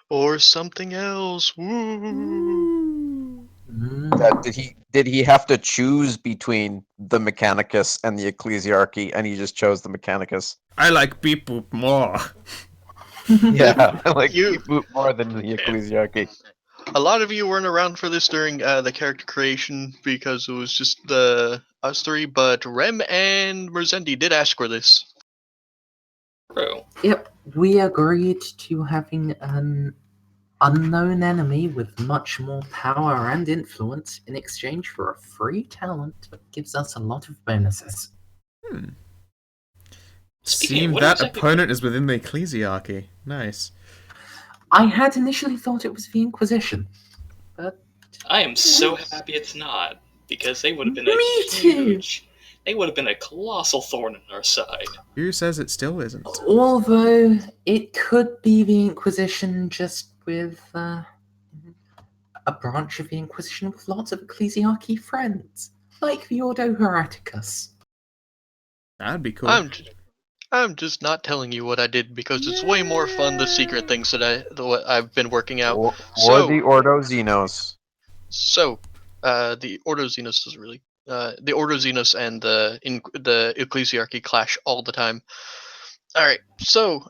Or something else. Woo! Did he have to choose between the Mechanicus and the Ecclesiarchy, and he just chose the Mechanicus? I like Beep Boop more. Yeah, I like Beep Boop more than the Ecclesiarchy. A lot of you weren't around for this during the character creation because it was just us three, but Rem and Merzendi did ask for this. Bro. Yep, we agreed to having an unknown enemy with much more power and influence in exchange for a free talent that gives us a lot of bonuses. Seems that opponent is within the Ecclesiarchy. Nice. I had initially thought it was the Inquisition, but I am so happy it's not, because they would have been a Me too. they would have been a colossal thorn in our side. Who says it still isn't? Although it could be the Inquisition just with a branch of the Inquisition with lots of ecclesiarchy friends, like the Ordo Hereticus. That'd be cool. I'm just not telling you what I did because it's way more fun the secret things that I've been working out. Or So the Ordo Xenos. The Ordo Xenos is really the Ordo Xenos and the Ecclesiarchy clash all the time. All right, so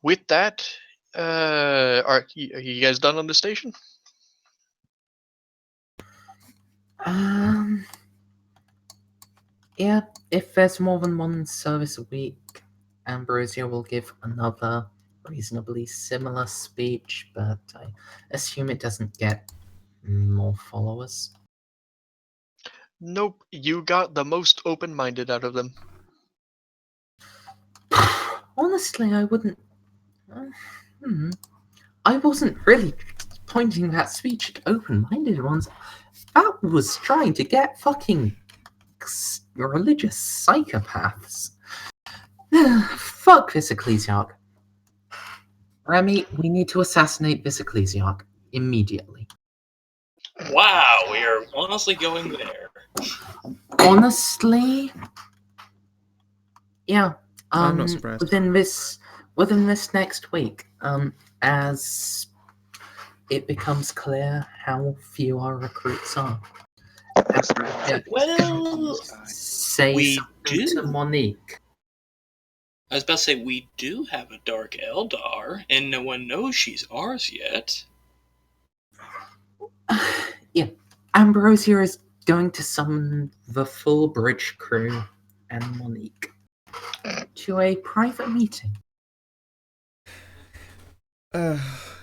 with that, are you guys done on the station? Yeah, if there's more than one service a week, Ambrosia will give another reasonably similar speech, but I assume it doesn't get more followers. Nope, you got the most open-minded out of them. Honestly, I wouldn't. I wasn't really pointing that speech at open-minded ones. That was trying to get fucking religious psychopaths. Fuck this ecclesiarch. Remy, we need to assassinate this ecclesiarch immediately. Wow, we are honestly going there. Honestly, yeah. I'm not surprised. Within this next week, as it becomes clear how few our recruits are. Well, say we something to do. Monique. I was about to say, we do have a Dark Eldar, and no one knows she's ours yet. Yeah, Ambrosia is going to summon the full bridge crew and Monique to a private meeting.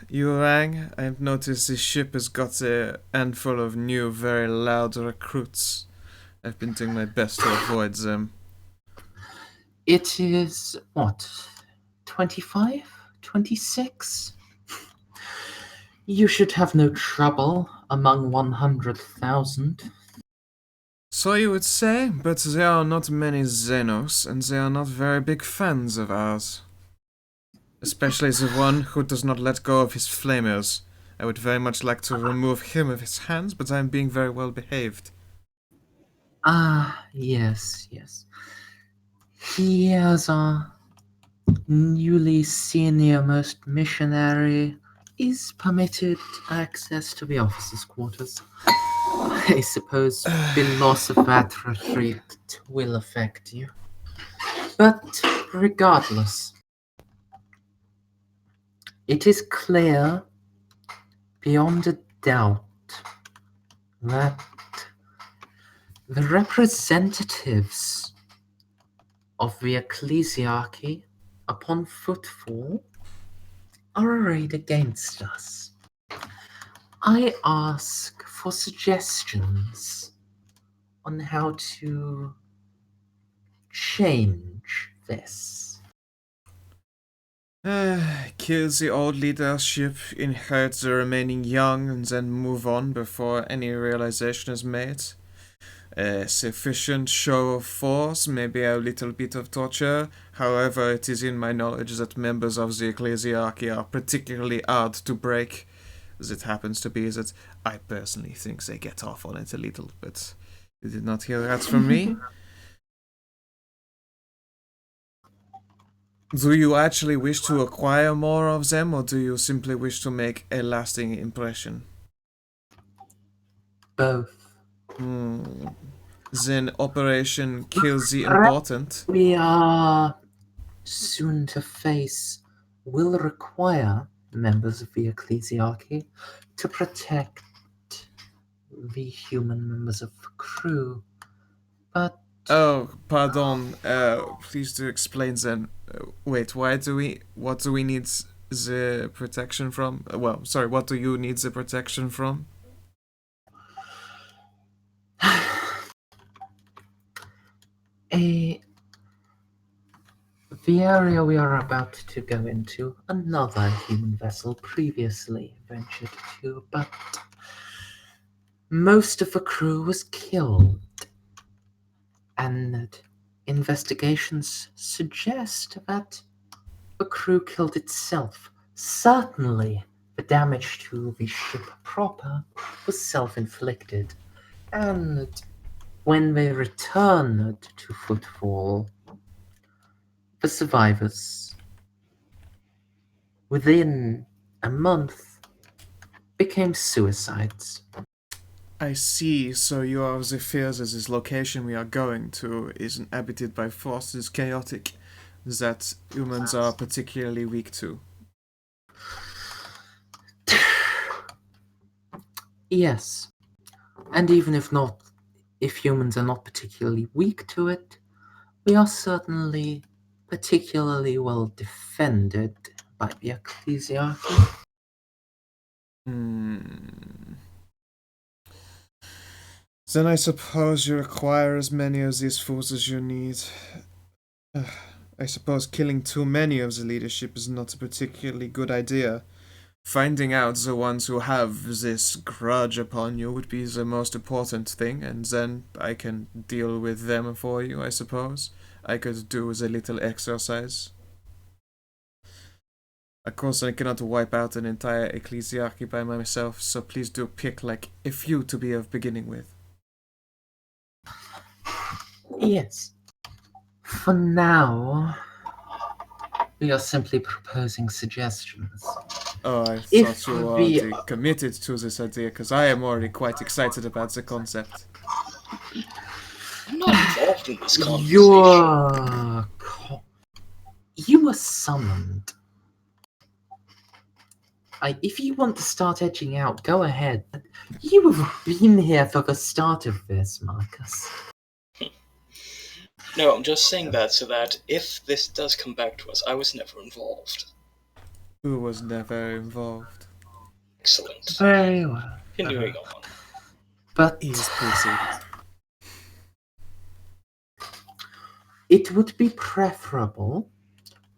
You rang. I've noticed this ship has got a handful of new, very loud recruits. I've been doing my best to avoid them. It is, what, 25? 26? You should have no trouble among 100,000. So you would say, but there are not many Xenos, and they are not very big fans of ours. Especially the one who does not let go of his flamers. I would very much like to remove him of his hands, but I am being very well behaved. Ah, yes. He is our newly senior-most missionary is permitted access to the officers' quarters. I suppose the loss of that retreat will affect you. But regardless, it is clear beyond a doubt that the representatives of the ecclesiarchy upon Footfall are arrayed against us. I ask for suggestions on how to change this. Kill the old leadership, inherit the remaining young, and then move on before any realization is made. Sufficient show of force, maybe a little bit of torture. However, it is in my knowledge that members of the ecclesiarchy are particularly hard to break, as it happens to be that I personally think they get off on it a little, but you did not hear that from me. Do you actually wish to acquire more of them, or do you simply wish to make a lasting impression? Both. Then Operation Kill the Important. We are soon to face will require members of the ecclesiarchy to protect the human members of the crew. But oh, pardon. Please do explain then. Wait, what do we need the protection from? What do you need the protection from? The area we are about to go into, another human vessel previously ventured to, but Most of the crew was killed, and investigations suggest that the crew killed itself. Certainly, the damage to the ship proper was self-inflicted, and when they returned to Footfall, the survivors, within a month, became suicides. I see, so you are of the fears that this location we are going to is inhabited by forces chaotic that humans are particularly weak to. Yes, and even if humans are not particularly weak to it, we are certainly particularly well defended by the ecclesiarchy. Hmm. Then I suppose you require as many of these fools as you need. I suppose killing too many of the leadership is not a particularly good idea. Finding out the ones who have this grudge upon you would be the most important thing, and then I can deal with them for you, I suppose. I could do the little exercise. Of course, I cannot wipe out an entire ecclesiarchy by myself, so please do pick like a few to be of beginning with. Yes. For now, we are simply proposing suggestions. Oh, I If thought you were the already committed to this idea, because I am already quite excited about the concept. I'm not involved in this conversation. you were summoned. If you want to start edging out, go ahead. You have been here for the start of this, Marcus. No, I'm just saying that so that if this does come back to us, I was never involved. Who was never involved? Excellent. Very well. Continuing on. But Please proceed. it would be preferable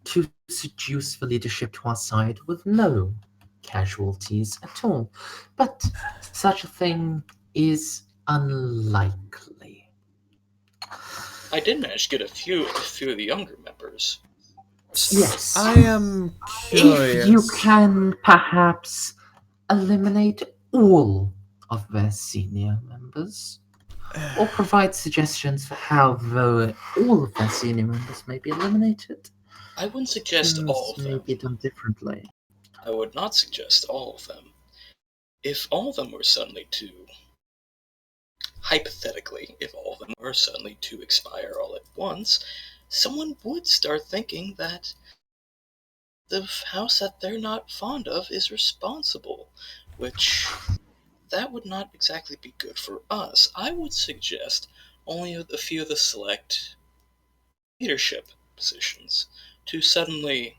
to seduce the leadership to our side with no casualties at all. But such a thing is unlikely. I did manage to get a few of the younger members. Yes. I am curious. If you can perhaps eliminate all of their senior members, or provide suggestions for how all of their senior members may be eliminated, I wouldn't suggest all of things may them. be done differently. I would not suggest all of them. If all of them were suddenly to, hypothetically, if all of them were suddenly to expire all at once, someone would start thinking that the house that they're not fond of is responsible, which that would not exactly be good for us. I would suggest only a few of the select leadership positions to suddenly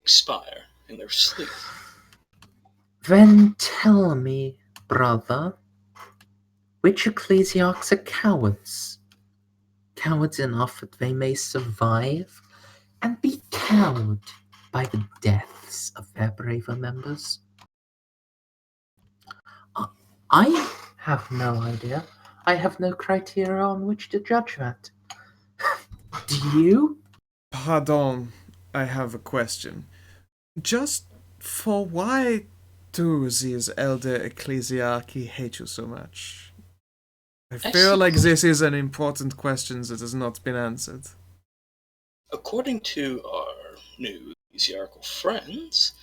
expire in their sleep. Then tell me, brother, which ecclesiarchs are cowards? Cowards enough that they may survive and be cowed by the deaths of their braver members? I have no idea. I have no criteria on which to judge that. Do you? Pardon, I have a question. Just for why do these elder ecclesiarchy hate you so much? I feel like this is an important question that has not been answered. According to our new ecclesiarchal friends,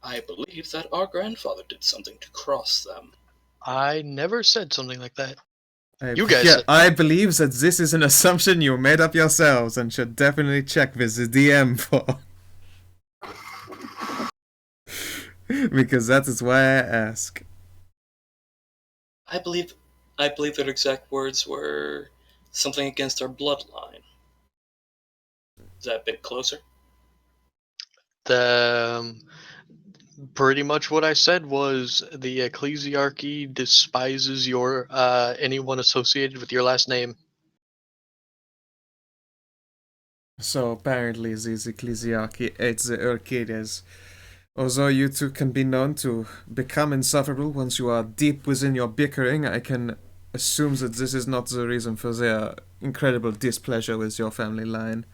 I believe that our grandfather did something to cross them. I never said something like that. You guys said I believe that this is an assumption you made up yourselves and should definitely check with the DM for. Because that is why I ask. I believe their exact words were something against our bloodline. Is that a bit closer? Pretty much what I said was the ecclesiarchy despises your anyone associated with your last name. So apparently this ecclesiarchy hates the Orchides. Although you two can be known to become insufferable once you are deep within your bickering, I can assume that this is not the reason for their incredible displeasure with your family line.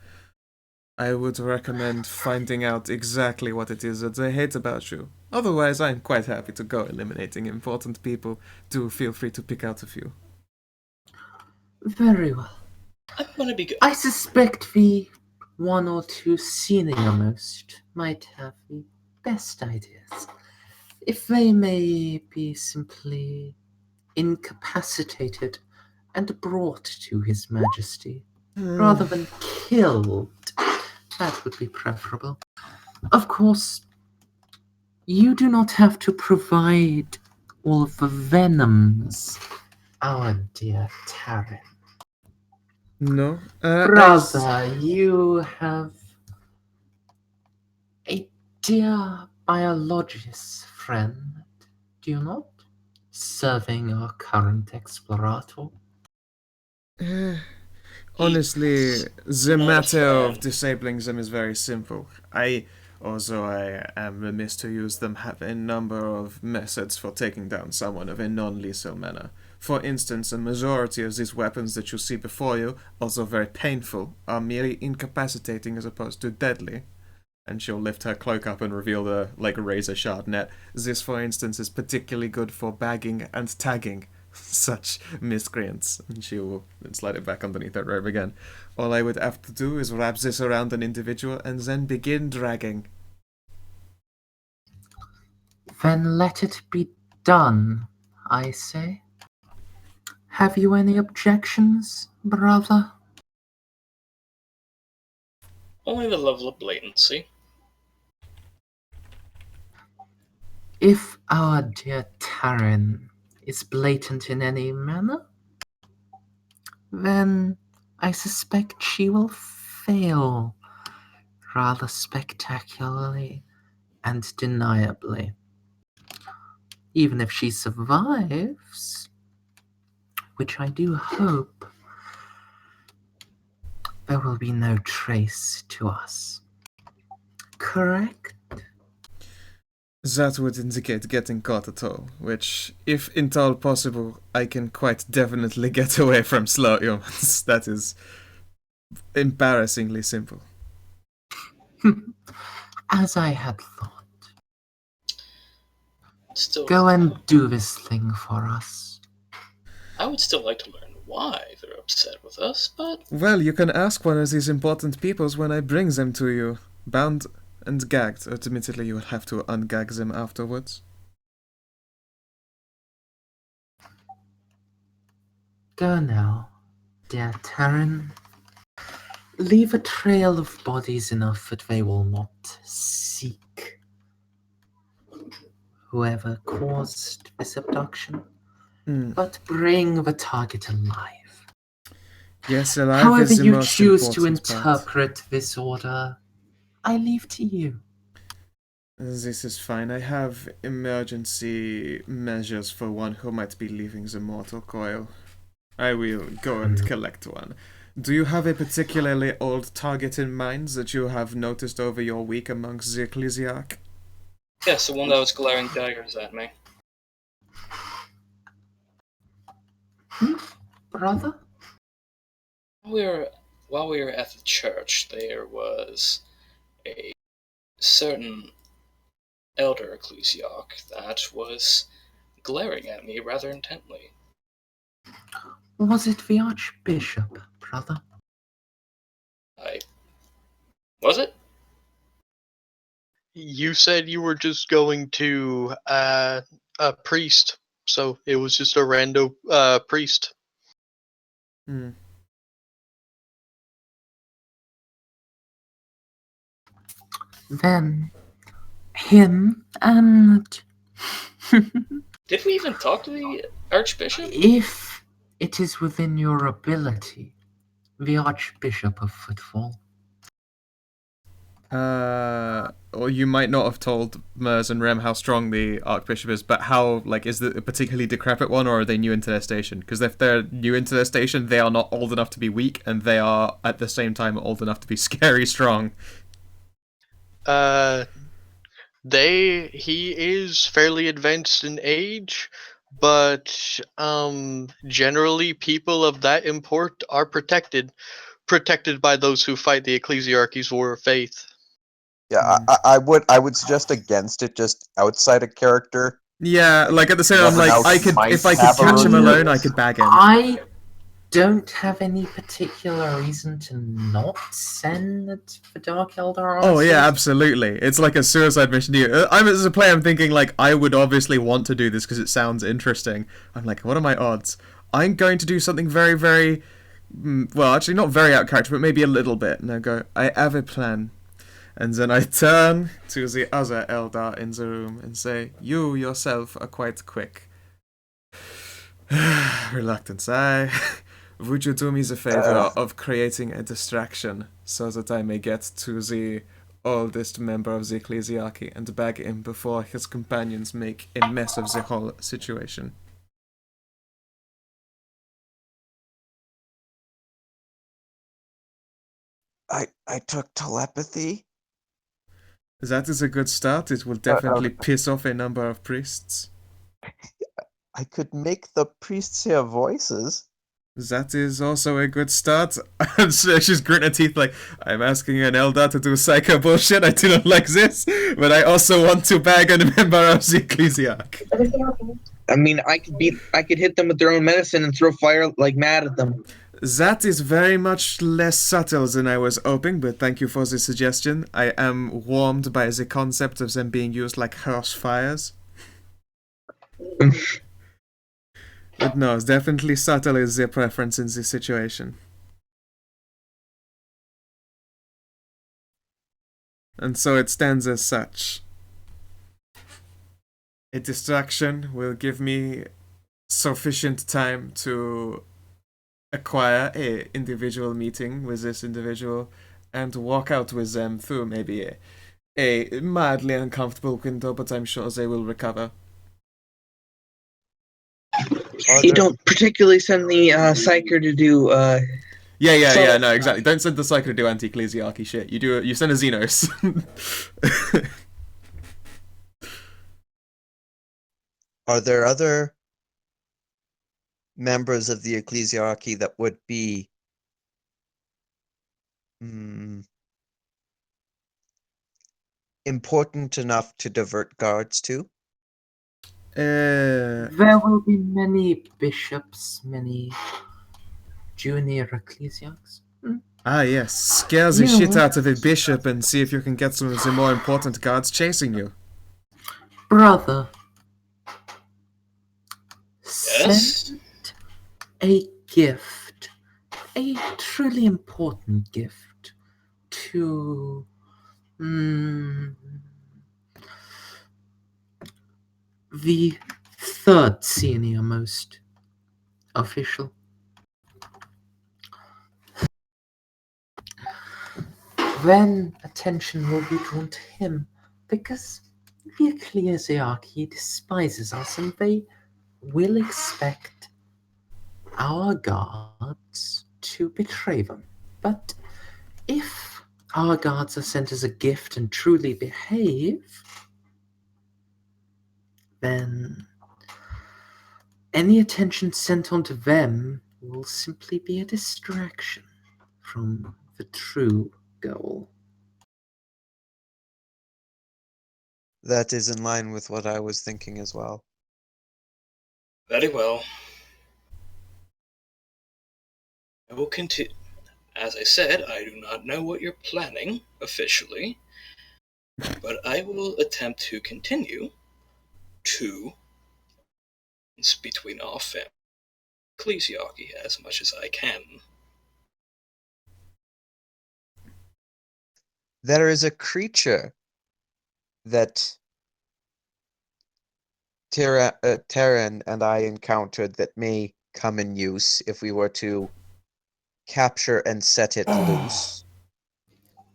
I would recommend finding out exactly what it is that they hate about you. Otherwise, I'm quite happy to go eliminating important people. Do feel free to pick out a few. Very well. I'm gonna be good. I suspect the one or two senior most might have the best ideas. If they may be simply incapacitated and brought to His Majesty, rather than killed, that would be preferable. Of course, you do not have to provide all of the venoms, our dear Taryn. No. Brother, you have a dear biologist friend, do you not? Serving our current explorator. Honestly, the not a matter of friend. disabling them is very simple. Although I am remiss to use them, have a number of methods for taking down someone of a non-lethal manner. For instance, a majority of these weapons that you see before you, although very painful, are incapacitating as opposed to deadly. And she'll lift her cloak up and reveal the, razor shard net. This, for instance, is particularly good for bagging and tagging such miscreants. And she will then slide it back underneath her robe again. All I would have to do is wrap this around an individual and then begin dragging. Then let it be done, I say. Have you any objections, brother? Only the level of blatancy. If our dear Taryn is blatant in any manner, then I suspect she will fail rather spectacularly and deniably. Even if she survives, which I do hope, there will be no trace to us. Correct? That would indicate getting caught at all, which, if at all possible, I can quite definitely get away from slow humans. That is embarrassingly simple. As I had thought. Still, Go and do this thing for us. I would still like to learn why they're upset with us, but Well, you can ask one of these important peoples when I bring them to you. Bound and gagged. Admittedly, you will have to ungag them afterwards. Go now, dear Taryn. Leave a trail of bodies enough that they will not seek whoever caused this abduction, but bring the target alive. Yes, alive However is the you most choose to important part. interpret this order, I leave to you. This is fine. I have emergency measures for one who might be leaving the mortal coil. I will go and collect one. Do you have a particularly old target in mind that you have noticed over your week amongst the ecclesiarch? yes, the one that was glaring daggers at me. Brother? While we were at the church, there was a certain elder ecclesiarch that was glaring at me rather intently. Was it the Archbishop, brother? Was it? You said you were just going to a priest, so it was just a rando priest. Then him and Did we even talk to the Archbishop? if it is within your ability, the Archbishop of Footfall. Or you might not have told Mers and Rem how strong the Archbishop is, but how, is it a particularly decrepit one, or are they new into their station? Because if they're new into their station, they are not old enough to be weak, and they are, at the same time, old enough to be scary strong. he is fairly advanced in age, but generally people of that import are protected by those who fight the ecclesiarchy's war of faith. Yeah, I would suggest against it, just outside a character. Yeah, like at the same You time, never know, like he might if I could have a catch him room. alone, I could bag him. I don't have any particular reason to not send the Dark Eldar. Oh yeah, absolutely. It's like a suicide mission to you. I'm as a player, I'm thinking like I would obviously want to do this because it sounds interesting. I'm like, what are my odds? I'm going to do something very, very well, actually not very out of character, but maybe a little bit. And I go, I have a plan. And then I turn to the other Eldar in the room and say, you yourself are quite quick. Reluctant sigh. Would you do me the favor of creating a distraction so that I may get to the oldest member of the ecclesiarchy and bag him before his companions make a mess of the whole situation? I took telepathy. That is a good start. It will definitely piss off a number of priests. I could make the priests hear voices. That is also a good start. And so she's gritting her teeth like, I'm asking an Eldar to do psycho bullshit. I do not like this, but I also want to bag a member of the ecclesiarch. I mean, I could hit them with their own medicine and throw fire like mad at them. That is very much less subtle than I was hoping, but thank you for the suggestion. I am warmed by the concept of them being used like house fires. But no, definitely subtle is their preference in this situation. And so it stands as such. A distraction will give me sufficient time to acquire a individual meeting with this individual and walk out with them through maybe a mildly uncomfortable window, but I'm sure they will recover. You don't particularly send the psyker to do. Yeah, no, exactly. Don't send the psycho to do anti-ecclesiarchy shit. You send a Xenos. Are there other members of the ecclesiarchy that would be important enough to divert guards to? There will be many bishops, many junior ecclesiarchs. Ah, yes. Scare the shit out of a bishop and see if you can get some of the more important guards chasing you. Brother, Yes? send a gift, a truly important gift, to the third senior most official. Then attention will be drawn to him, because the ecclesiarchy despises us and they will expect our guards to betray them. But if our guards are sent as a gift and truly behave, then any attention sent onto them will simply be a distraction from the true goal. That is in line with what I was thinking as well. Very well. I will continue. As I said, I do not know what you're planning officially, but I will attempt to continue to between our family and ecclesiarchy as much as I can. There is a creature that Terran and I encountered that may come in use if we were to capture and set it loose.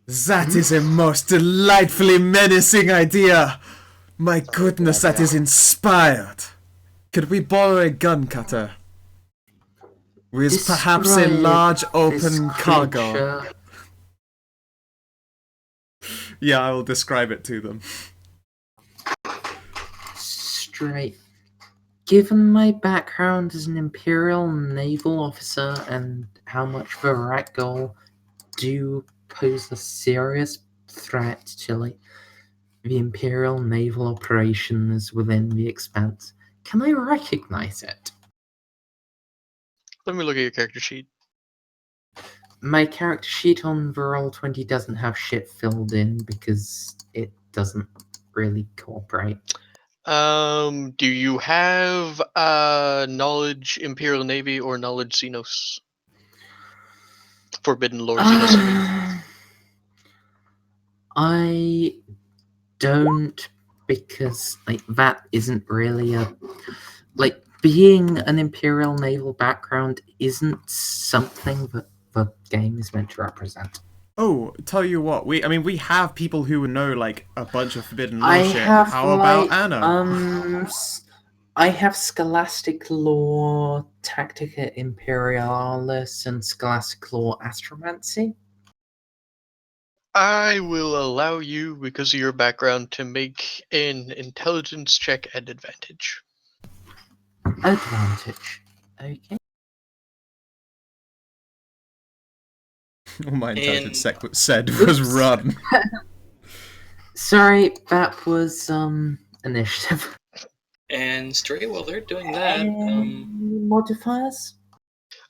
That is a most delightfully menacing idea. My goodness, that is inspired. Could we borrow a gun cutter? With perhaps a large open cargo. Yeah, I will describe it to them. straight. Given my background as an Imperial naval officer and how much Varagol do pose a serious threat to the Imperial naval operations within the Expanse, can I recognize it? Let me look at your character sheet. My character sheet on the Roll20 doesn't have shit filled in because it doesn't really cooperate. Do you have knowledge Imperial Navy or knowledge Xenos? Forbidden Lore Xenos, I mean. I don't, because that isn't really a being an Imperial naval background isn't something that the game is meant to represent. Oh, tell you what, we have people who know like a bunch of forbidden lore I shit. have How about Anna? I have Scholastic Lore, Tactica Imperialis, and Scholastic Lore Astromancy. I will allow you, because of your background, to make an intelligence check at advantage. Advantage. Okay. All my intelligence And- said was Oops. run. Sorry, that was initiative. And Stray, while they're doing that, Modifiers?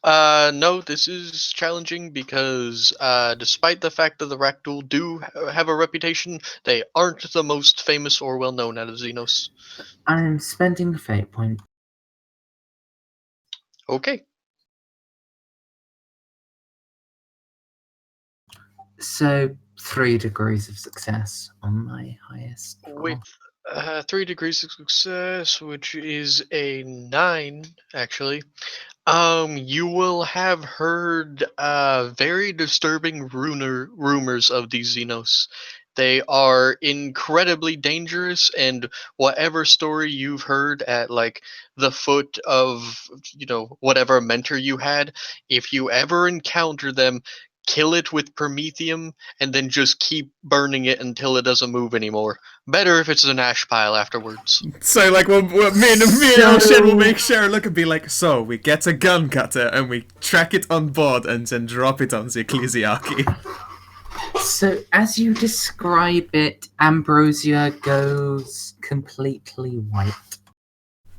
No, this is challenging because despite the fact that the Rakdul do have a reputation, they aren't the most famous or well known out of Xenos. I'm spending the fate point. Okay. So 3 degrees of success on my highest roll. With 3 degrees of success, which is a 9, actually. You will have heard very disturbing rumors of these Xenos. They are incredibly dangerous, and whatever story you've heard at the foot of whatever mentor you had, if you ever encounter them, kill it with promethium and then just keep burning it until it doesn't move anymore. Better if it's an ash pile afterwards. So like me and Elshen will make sure look and be like, so we get a gun cutter and we track it on board and then drop it on the ecclesiarchy. So as you describe it, Ambrosia goes completely white.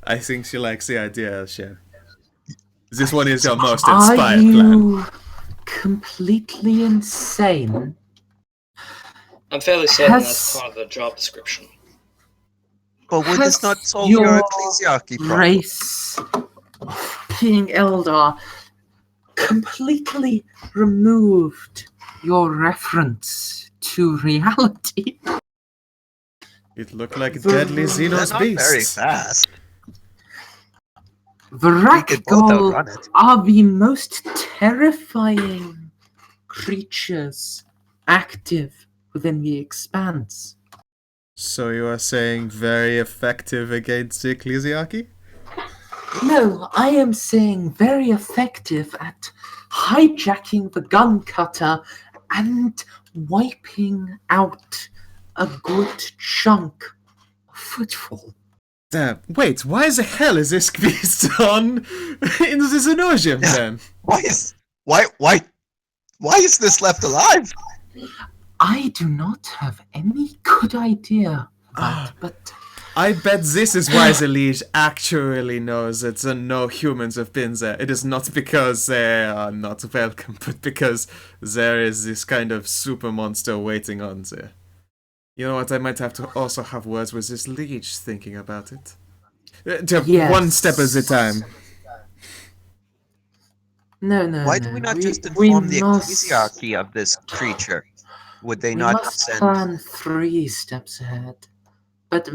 I think she likes the idea, Elshen. This one is your most Are inspired plan. you completely insane? I'm fairly certain Has- that's part of the job description. But would this Has not solve your your ecclesiarchy problem? race being Eldar completely removed your reference to reality? It looked like deadly They're Xenos not very beasts. fast. The We could both Rakgol outrun it. are the most terrifying creatures active within the Expanse. So you are saying very effective against the ecclesiarchy? No, I am saying very effective at hijacking the gun cutter and wiping out a good chunk of Footfall. Damn. Wait, why the hell is this beast on in the Xenosium then? Why is this left alive? I do not have any good idea about it, but I bet this is why the Liege actually knows that no humans have been there. It is not because they are not welcome, but because there is this kind of super monster waiting on there. You know what, I might have to also have words with this Liege thinking about it. Yes. One step at a time. no. Why do we not just we inform the must- ecclesiarchy of this creature? Would they We not must send... plan 3 steps ahead. But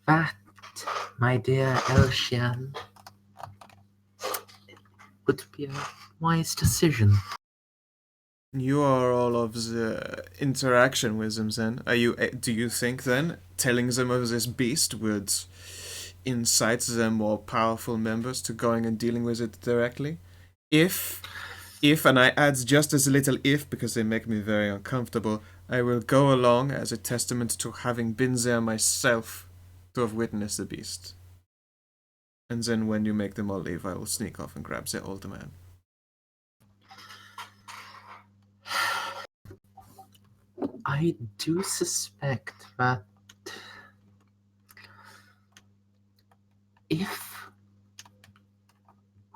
that, my dear Elshan, would be a wise decision. You are all of the interaction with them then. Do you think then telling them of this beast would incite the more powerful members to going and dealing with it directly? If, and I add just as a little if because they make me very uncomfortable, I will go along as a testament to having been there myself to have witnessed the beast. And then when you make them all leave, I will sneak off and grab the old man. I do suspect that if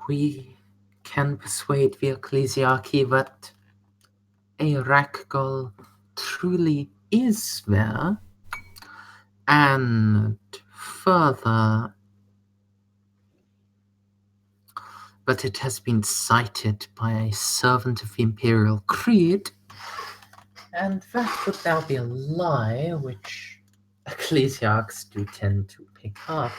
we can persuade the ecclesiarchy that a Rakgol truly is there, and further, that it has been sighted by a servant of the Imperial Creed, and that would now be a lie, which ecclesiarchs do tend to pick up.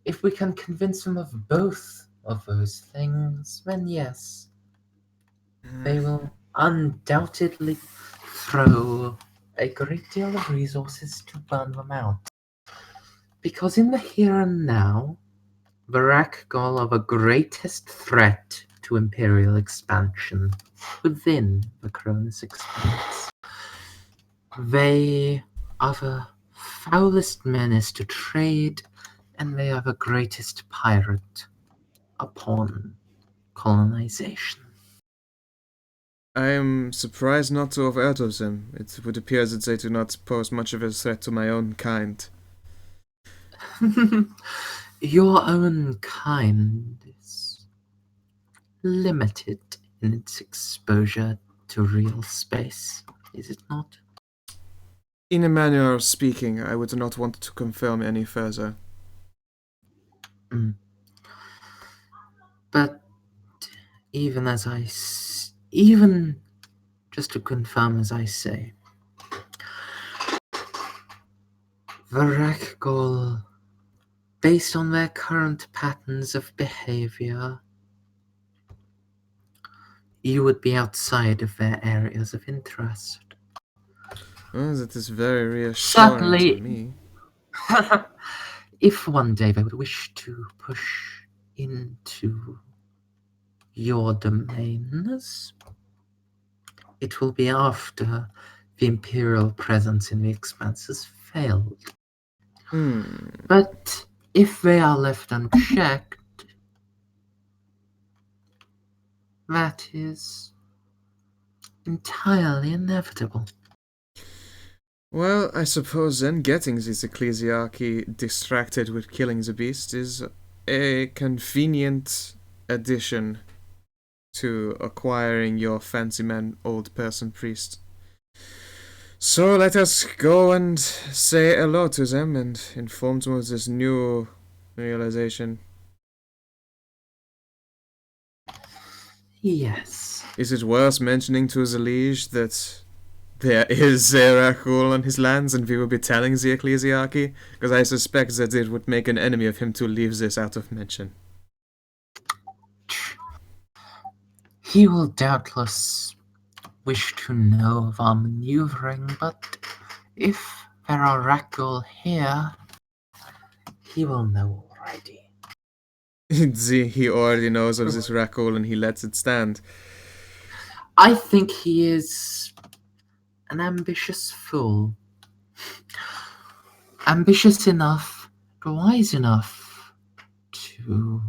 If we can convince them of both of those things, then yes, they will undoubtedly throw a great deal of resources to burn them out. Because in the here and now, the Rakgol are the greatest threat to Imperial expansion within the Cronus Expanse. They are the foulest menace to trade, and they are the greatest pirate upon colonization. I am surprised not to have heard of them. It would appear that they do not pose much of a threat to my own kind. Your own kind is limited in its exposure to real space, is it not? In a manner of speaking, I would not want to confirm any further. But even just to confirm as I say, the Rakgol, based on their current patterns of behavior, you would be outside of their areas of interest. Oh, that is very reassuring to me. If one day they would wish to push into your domains, it will be after the Imperial presence in the Expanse has failed. But if they are left unchecked, that is entirely inevitable. Well, I suppose then getting this ecclesiarchy distracted with killing the beast is a convenient addition to acquiring your fancy man old person priest. So let us go and say hello to them and inform them of this new realization. Yes. Is it worth mentioning to the liege that there is a Rakgol on his lands and we will be telling the ecclesiarchy? Because I suspect that it would make an enemy of him to leave this out of mention. He will doubtless wish to know of our maneuvering, but if there are Rakgol here, he will know already. He already knows of this Rakgol and he lets it stand. I think he is an ambitious fool. Ambitious enough, wise enough to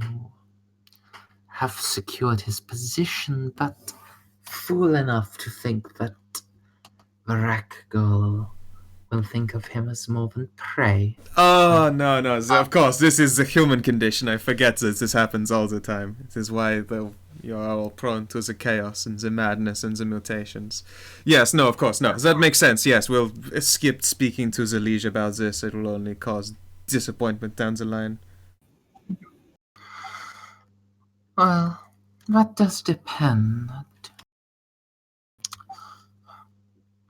have secured his position, but fool enough to think that the Rakgol will think of him as more than prey. Oh, no. Of course, this is the human condition. I forget that this happens all the time. It is why you are all prone to the chaos and the madness and the mutations. Yes, no, of course, no. That makes sense. Yes, we'll skip speaking to the liege about this. It will only cause disappointment down the line. Well, that does depend.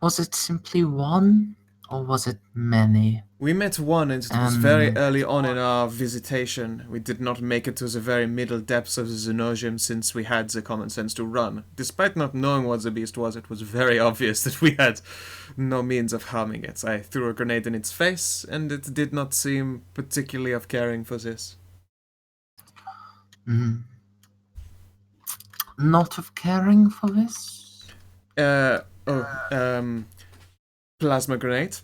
Was it simply one, or was it many? We met one, and it was very early on in our visitation. We did not make it to the very middle depths of the Xenosium since we had the common sense to run. Despite not knowing what the beast was, it was very obvious that we had no means of harming it. I threw a grenade in its face, and it did not seem particularly of caring for this. Not of caring for this? Plasma grenade.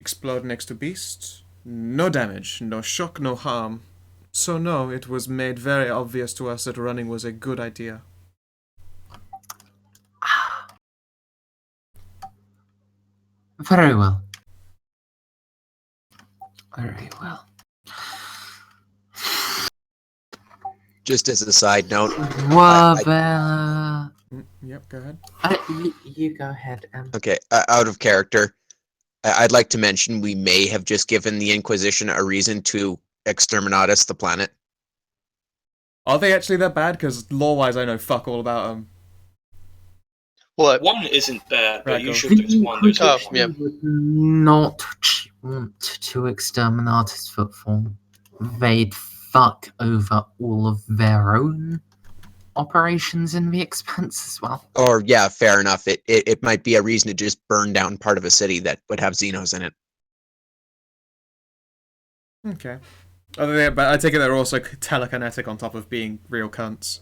explode next to beast. No damage, no shock, no harm. So no, it was made very obvious to us that running was a good idea. Very well. Very well. Just as a side note, Well, Yep, go ahead. you go ahead. okay, out of character, I'd like to mention we may have just given the Inquisition a reason to exterminate us the planet. Are they actually that bad? Because lore-wise, I know fuck all about them. What? One isn't bad, but Right, go. usually there's one. There's Oh, always one. yeah. Would not want to exterminate his Footfall. They'd fuck over all of their own operations in the Expanse as well. Or yeah, fair enough. It might be a reason to just burn down part of a city that would have Xenos in it. Okay. But I take it they're also telekinetic on top of being real cunts.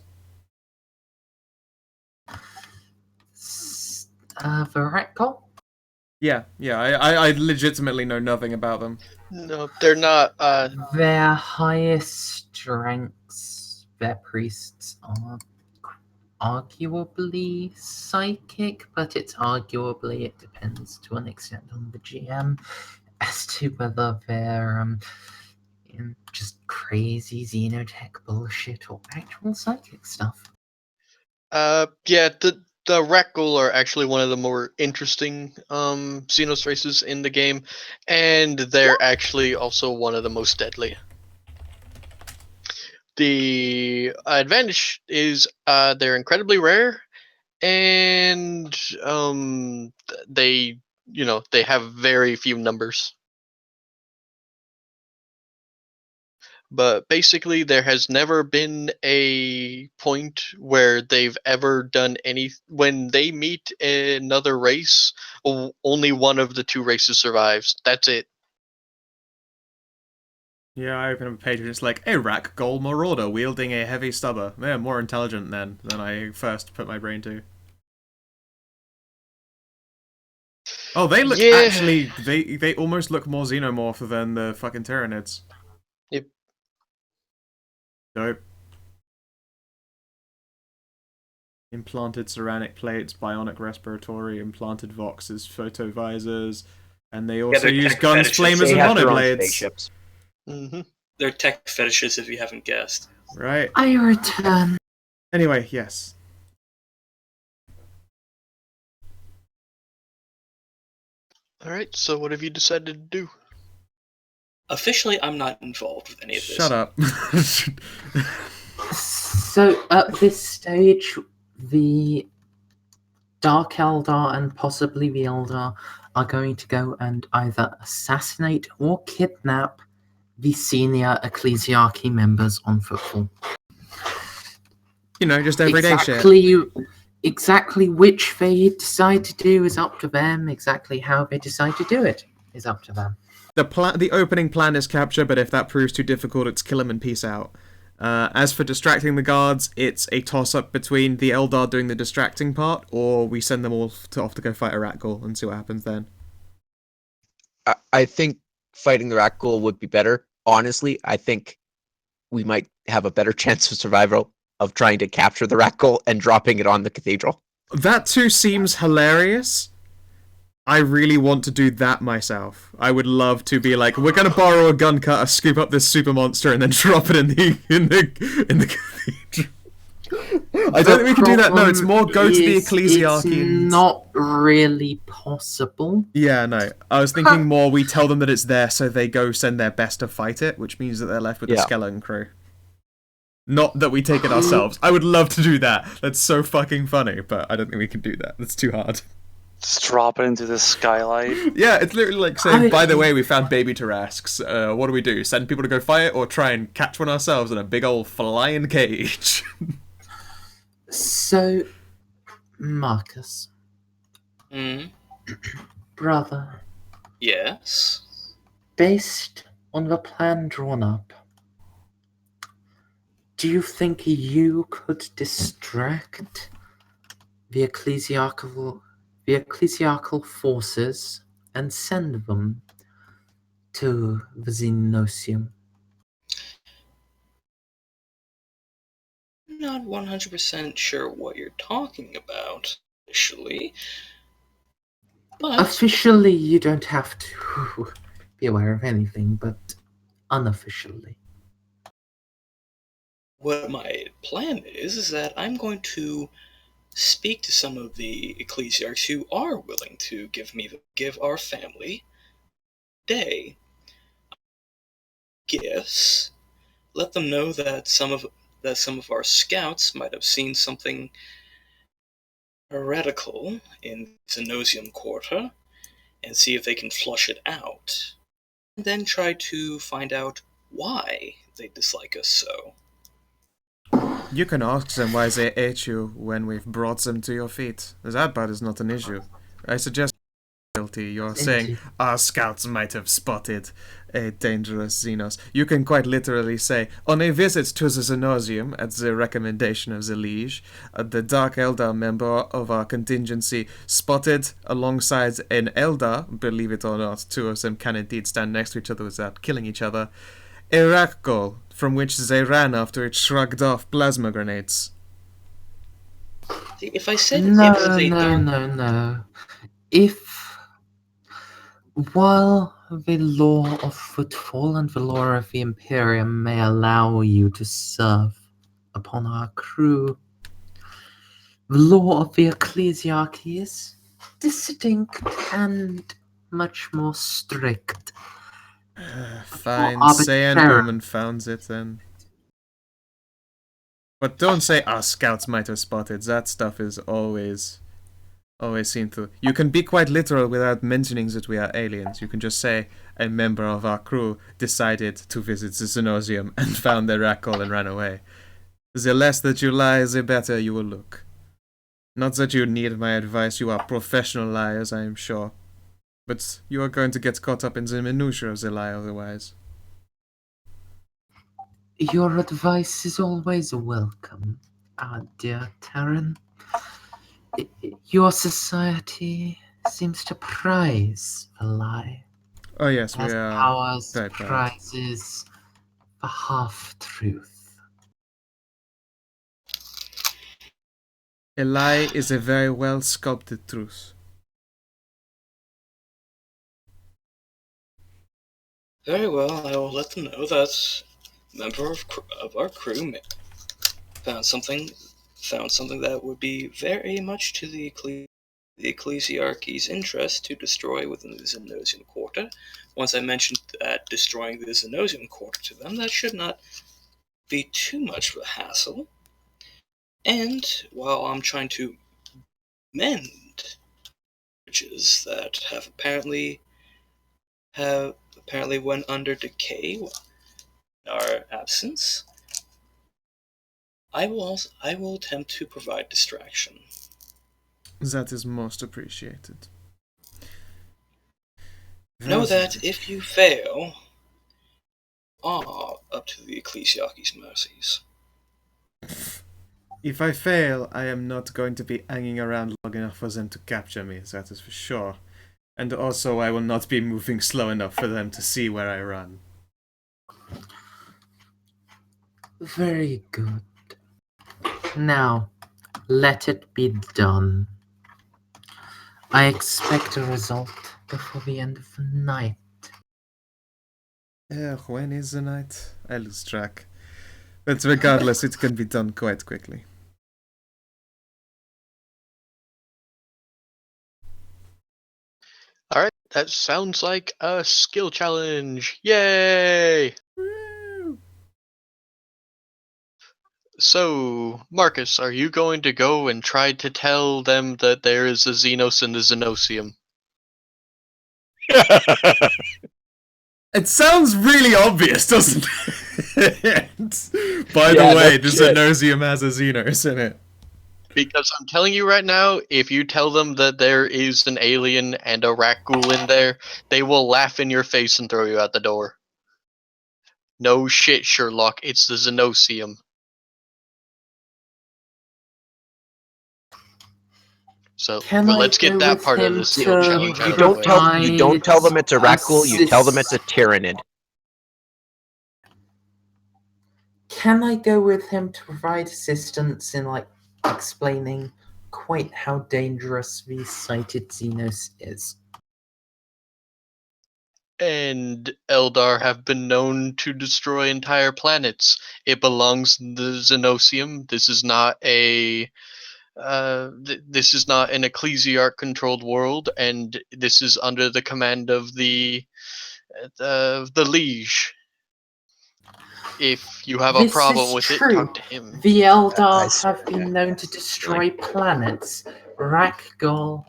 The Ratcol? Yeah. I legitimately know nothing about them. No, they're not. Their highest ranks, their priests are arguably psychic, but it's arguably, it depends to an extent on the GM as to whether they're just crazy xenotech bullshit or actual psychic stuff. Yeah, the Rakghoul are actually one of the more interesting Xenos races in the game, and they're actually also one of the most deadly. The advantage is they're incredibly rare, and they they have very few numbers. But basically, there has never been a point where they've ever done any. When they meet another race, only one of the two races survives. That's it. Yeah, I open up a page and it's like, a Rakghoul marauder wielding a heavy stubber. They're more intelligent than I first put my brain to. Oh, they look actually, they almost look more xenomorph than the fucking Tyranids. Yep. Dope. Implanted ceramic plates, bionic respiratory, implanted voxes, photo visors, and they also they're use tech guns, fetishes. flamers, They and have their own monoblades. spaceships. Mm-hmm. They're tech fetishes, if you haven't guessed. Right. I return. Anyway, yes. All right. So, what have you decided to do? Officially, I'm not involved with any of this. Shut up. So, at this stage, the Dark Eldar and possibly the Eldar are going to go and either assassinate or kidnap the senior ecclesiarchy members on Footfall. You know, just everyday shit. Exactly which they decide to do is up to them. Exactly how they decide to do it is up to them. The opening plan is capture, but if that proves too difficult, it's kill him and peace out. As for distracting the guards, it's a toss-up between the Eldar doing the distracting part, or we send them all off to go fight a Rakghoul and see what happens then. I think fighting the Rakghoul would be better. Honestly, I think we might have a better chance of survival of trying to capture the Rakghoul and dropping it on the cathedral. That too seems hilarious. I really want to do that myself. I would love to be like, we're gonna borrow a gun cutter, scoop up this super monster, and then drop it in the cathedral. I don't think we can do that. No, it's more go to the ecclesiarchy. It's not really possible. Yeah, no. I was thinking more we tell them that it's there, so they go send their best to fight it, which means that they're left with the skeleton crew. Not that we take it ourselves. I would love to do that. That's so fucking funny, but I don't think we can do that. That's too hard. Just drop it into the skylight. Yeah, it's literally like saying, by the way, we found baby Tarasques. What do? Send people to go fight it, or try and catch one ourselves in a big old flying cage? So, Marcus. Brother. Yes? Based on the plan drawn up, do you think you could distract the ecclesiarchal forces and send them to the Xenosium? I'm not 100% sure what you're talking about, officially. But Officially, you don't have to be aware of anything, but unofficially. what my plan is that I'm going to speak to some of the ecclesiarchs who are willing to give our family day gifts. Let them know that some of our scouts might have seen something heretical in Xenosium Quarter, and see if they can flush it out. And then try to find out why they dislike us so. You can ask them why they ate you when we've brought them to your feet. That part is not an issue. I suggest guilty. You're saying Indeed. our scouts might have spotted a dangerous Xenos. You can quite literally say, on a visit to the Xenosium at the recommendation of the Liege, the Dark Eldar member of our contingency spotted alongside an Eldar, believe it or not, two of them can indeed stand next to each other without killing each other, a Rakgol, from which they ran after it shrugged off plasma grenades. If I said No, if they don't, no. While the law of Footfall and the law of the Imperium may allow you to serve upon our crew, the law of the Ecclesiarchy is distinct and much more strict. Fine, say an arbitrary. omen founds it then. But don't say our scouts might have spotted. That stuff is always seen through. You can be quite literal without mentioning that we are aliens. You can just say a member of our crew decided to visit the Xenosium and found their Rakgol and ran away. The less that you lie, the better you will look. Not that you need my advice, you are professional liars, I am sure. But you are going to get caught up in the minutiae of the lie otherwise. Your advice is always welcome, our dear Taryn. Your society seems to prize a lie, Oh yes, we as are ours very proud. prizes the half-truth. A lie is a very well sculpted truth. very well, I will let them know that a member of our crew found something that would be very much to the Ecclesiarchy's interest to destroy within the Xenosium Quarter. Once I mentioned that destroying the Xenosium Quarter to them, that should not be too much of a hassle. And while I'm trying to mend bridges that have apparently went under decay in our absence, I will attempt to provide distraction. That is most appreciated. Know that if you fail, are up to the Ecclesiarchy's mercies. If I fail, I am not going to be hanging around long enough for them to capture me, that is for sure. And also, I will not be moving slow enough for them to see where I run. Very good. Now, let it be done. I expect a result before the end of the night. When is the night? I lose track. But regardless, it can be done quite quickly. Alright, that sounds like a skill challenge. Yay! So, Marcus, are you going to go and try to tell them that there is a Xenos in the Xenosium? It sounds really obvious, doesn't it? By Yeah, the way, no the shit. Xenosium has a Xenos in it. Because I'm telling you right now, if you tell them that there is an alien and a Rakghoul in there, they will laugh in your face and throw you out the door. No shit, Sherlock, it's the Xenosium. So Can but I let's get go that with part of him the skill to challenge You out of the don't way. tell them it's a raccool. You tell them it's a assist- tyrannid. Can I go with him to provide assistance in like explaining quite how dangerous the sighted Xenos is? And Eldar have been known to destroy entire planets. It belongs in the Xenosium. This is not a this is not an ecclesiarch controlled world, and this is under the command of the liege. If you have a This problem is with it, true. talk to him. The Eldar I have been known to destroy planets. Rakgol,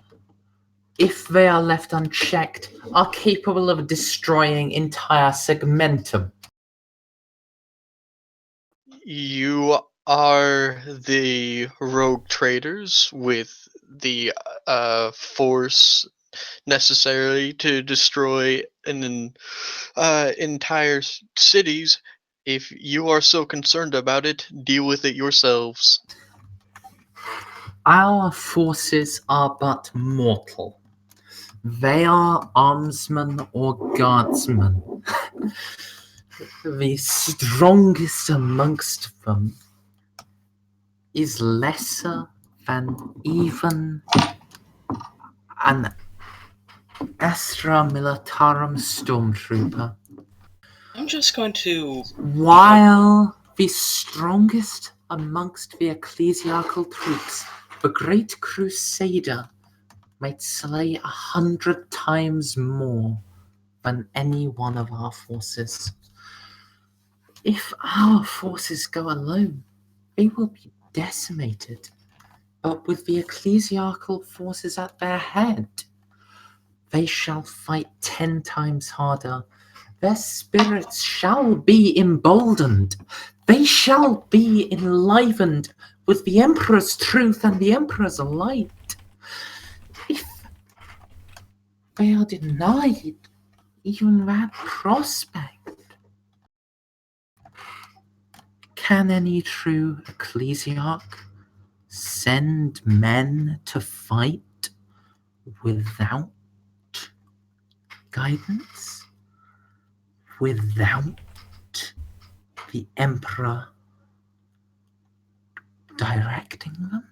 if they are left unchecked, are capable of destroying entire segmentum. You are the rogue traders with the force necessary to destroy entire cities. If you are so concerned about it, deal with it yourselves. Our forces are but mortal. They are armsmen or guardsmen. The strongest amongst them is lesser than even an Astra Militarum stormtrooper, I'm just going to. while the strongest amongst the ecclesiarchal troops, the Great Crusader, might slay 100 times more than any one of our forces. If our forces go alone, they will be decimated. But with the ecclesiarchal forces at their head, they shall fight 10 times harder. Their spirits shall be emboldened. They shall be enlivened with the Emperor's truth and the Emperor's light. If they are denied even that prospect, can any true ecclesiarch send men to fight without guidance? Without the Emperor directing them?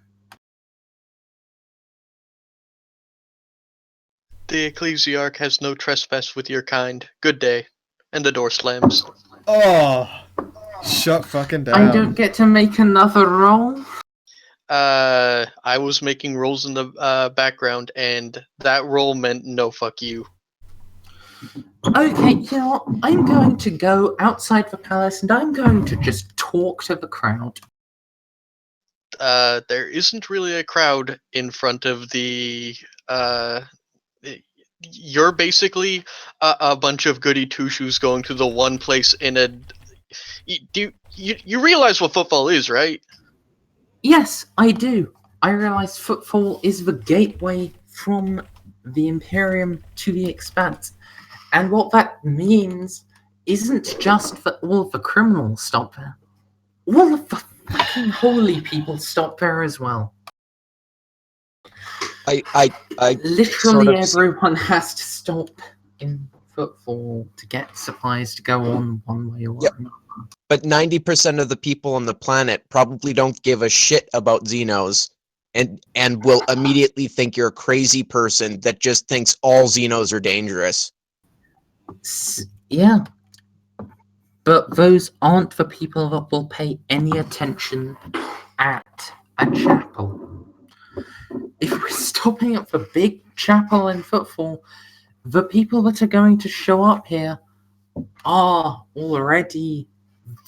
The ecclesiarch has no trespass with your kind. Good day. And the door slams. Oh, shut fucking down. I don't get to make another roll? I was making rolls in the background, and that roll meant no fuck you. Okay, you know what? I'm going to go outside the palace and I'm going to just talk to the crowd. There isn't really a crowd in front of the you're basically a bunch of goody two shoes going to the one place in a. You realize what footfall is, right? Yes, I do. I realize Footfall is the gateway from the Imperium to the Expanse. And what that means isn't just that all of the criminals stop there. All of the fucking holy people stop there as well. I Literally sort of- everyone has to stop in Footfall to get supplies to go on one way or Yep. another. But 90% of the people on the planet probably don't give a shit about Xenos and will immediately think you're a crazy person that just thinks all Xenos are dangerous. Yeah. But those aren't the people that will pay any attention at a chapel. If we're stopping at the big chapel in Footfall, the people that are going to show up here are already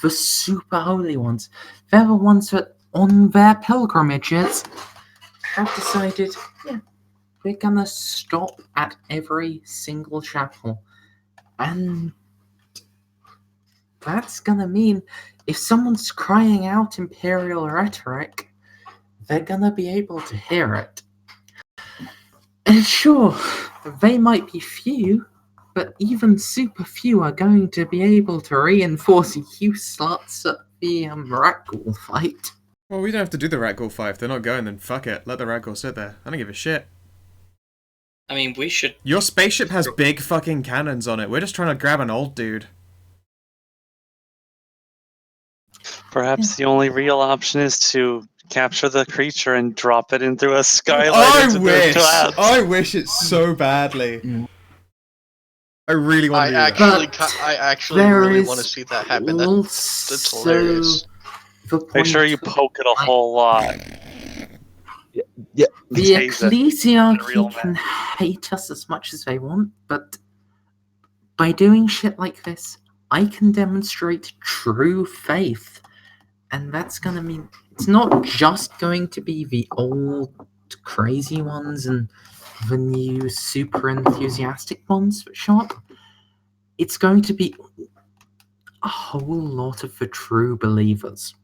the super holy ones. They're the ones that, on their pilgrimages, have decided, yeah, we're gonna stop at every single chapel. And that's gonna mean if someone's crying out Imperial rhetoric, they're gonna be able to hear it. And sure, they might be few, but even super few are going to be able to reinforce use slots at the Rakghoul fight. Well, we don't have to do the Ragdoll 5. If they're not going, then fuck it. Let the Ragdoll sit there. I don't give a shit. I mean, we should. Your spaceship has big fucking cannons on it. We're just trying to grab an old dude. Perhaps the only real option is to capture the creature and drop it into a skylight I into wish! the collapse. I wish it so badly. I really want to do that. I actually really want to see that happen. That's hilarious. Make sure you poke it a whole lot. Yeah. The Tase it. ecclesiarchy can hate us as much as they want, but by doing shit like this, I can demonstrate true faith. And that's gonna mean it's not just going to be the old crazy ones and the new super enthusiastic ones that show up. It's going to be a whole lot of the true believers.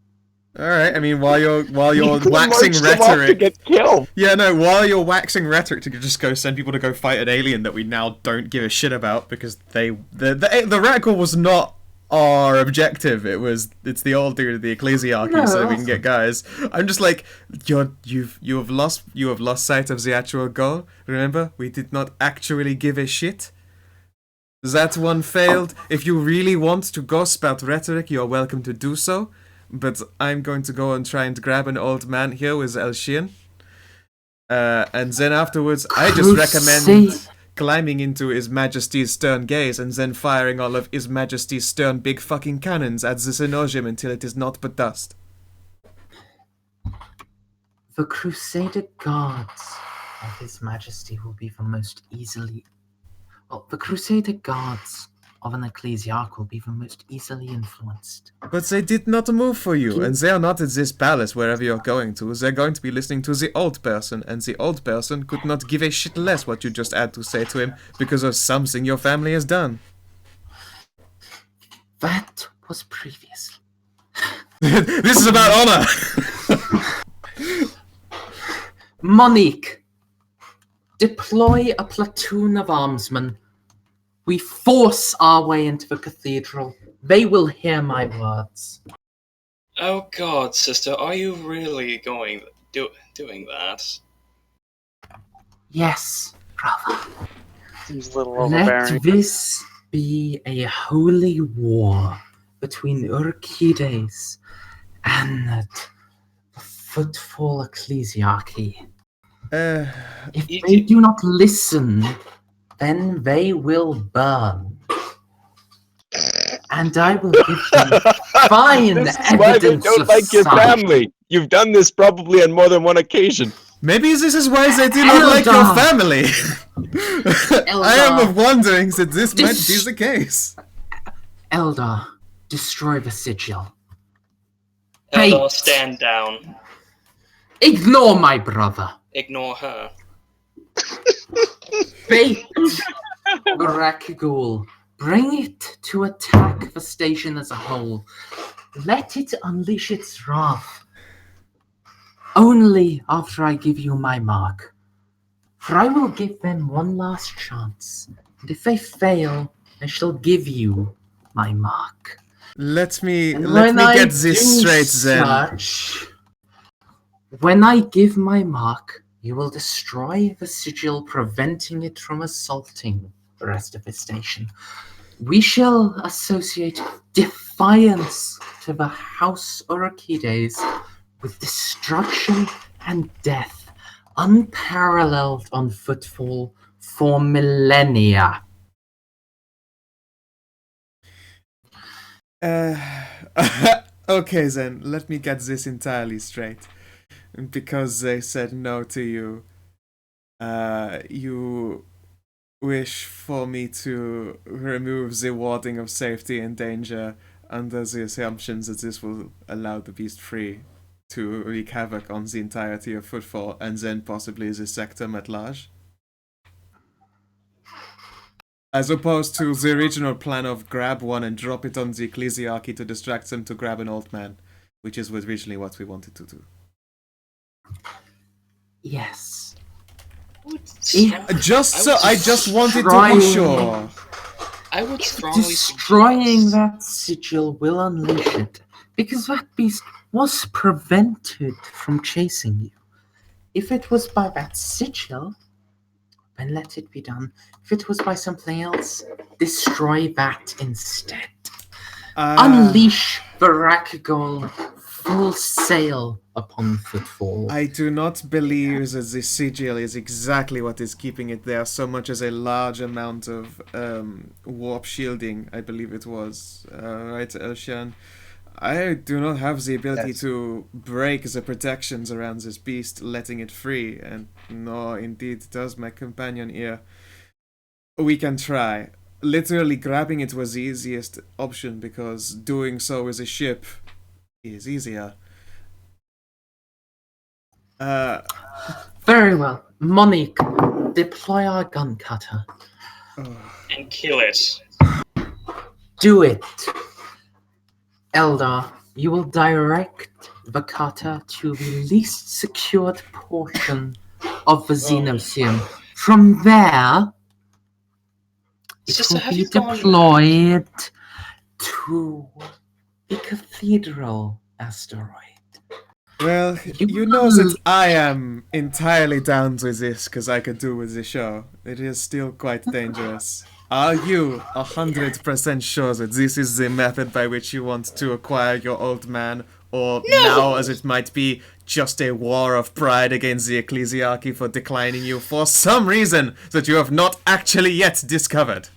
Alright, I mean, while you're waxing March them off to rhetoric... get killed. Yeah, no, while you're waxing rhetoric to just go send people to go fight an alien that we now don't give a shit about because the radical was not our objective. It's the old dude of the ecclesiarchy so that we can get guys. I'm just like, you have lost sight of the actual goal. Remember, we did not actually give a shit. That one failed. If you really want to go spout rhetoric, you're welcome to do so. But I'm going to go and try and grab an old man here with Elshian. And then afterwards, I just recommend climbing into His Majesty's stern gaze and then firing all of His Majesty's stern big fucking cannons at the Xenogium until it is naught but dust. The Crusader Guards of His Majesty will be the most easily... Well, the Crusader Guards of an ecclesiarch will be the most easily influenced. But they did not move for you, and they are not at this palace wherever you're going to. They're going to be listening to the old person, and the old person could not give a shit less what you just had to say to him because of something your family has done. That was previously. This is about honor! Monique, deploy a platoon of armsmen. We force our way into the cathedral. They will hear my words. Oh God, sister, are you really doing that? Yes, brother. Seems a little Let overbearing. this be a holy war between Urkides and the Footfall Ecclesiarchy. If they do not listen, then they will burn. And I will give them fine This is evidence why they don't of like your such. family. You've done this probably on more than one occasion. Maybe this is why they do not like your family. I am wondering that this might be the case. Eldar, destroy the sigil. Eldar, Hate. stand down. Ignore my brother. Ignore her. Bait Rakghoul. Bring it to attack the station as a whole. Let it unleash its wrath. Only after I give you my mark. For I will give them one last chance. And if they fail, I shall give you my mark. Let me And when get I this do straight then. such, when I give my mark, you will destroy the sigil, preventing it from assaulting the rest of the station. We shall associate defiance to the House Urkides with destruction and death, unparalleled on Footfall for millennia. Okay then, let me get this entirely straight. Because they said no to you, you wish for me to remove the warding of safety and danger under the assumptions that this will allow the beast free to wreak havoc on the entirety of Footfall and then possibly the sector at large? As opposed to the original plan of grab one and drop it on the ecclesiarchy to distract them to grab an old man, which is originally what we wanted to do. Yes. I just wanted to be sure. I would strongly Destroying suggest. that sigil will unleash it, because that beast was prevented from chasing you. If it was by that sigil, then let it be done. If it was by something else, destroy that instead. Unleash the Rakgol full sail upon Footfall. I do not believe that the sigil is exactly what is keeping it there, so much as a large amount of warp shielding, I believe it was. Right, Ocean? I do not have the ability to break the protections around this beast, letting it free, and no, indeed, does my companion here. We can try. Literally grabbing it was the easiest option, because doing so with a ship is easier. Very well. Monique, deploy our gun cutter. And kill it. Do it. Eldar, you will direct the cutter to the least secured portion of the Xenosium. From there, it Sister, will have be you gone- deployed to the Cathedral asteroid. Well, you know that I am entirely down with this, because I could do with the show. It is still quite dangerous. Are you 100% sure that this is the method by which you want to acquire your old man? Or now, as it might be, just a war of pride against the ecclesiarchy for declining you for some reason that you have not actually yet discovered?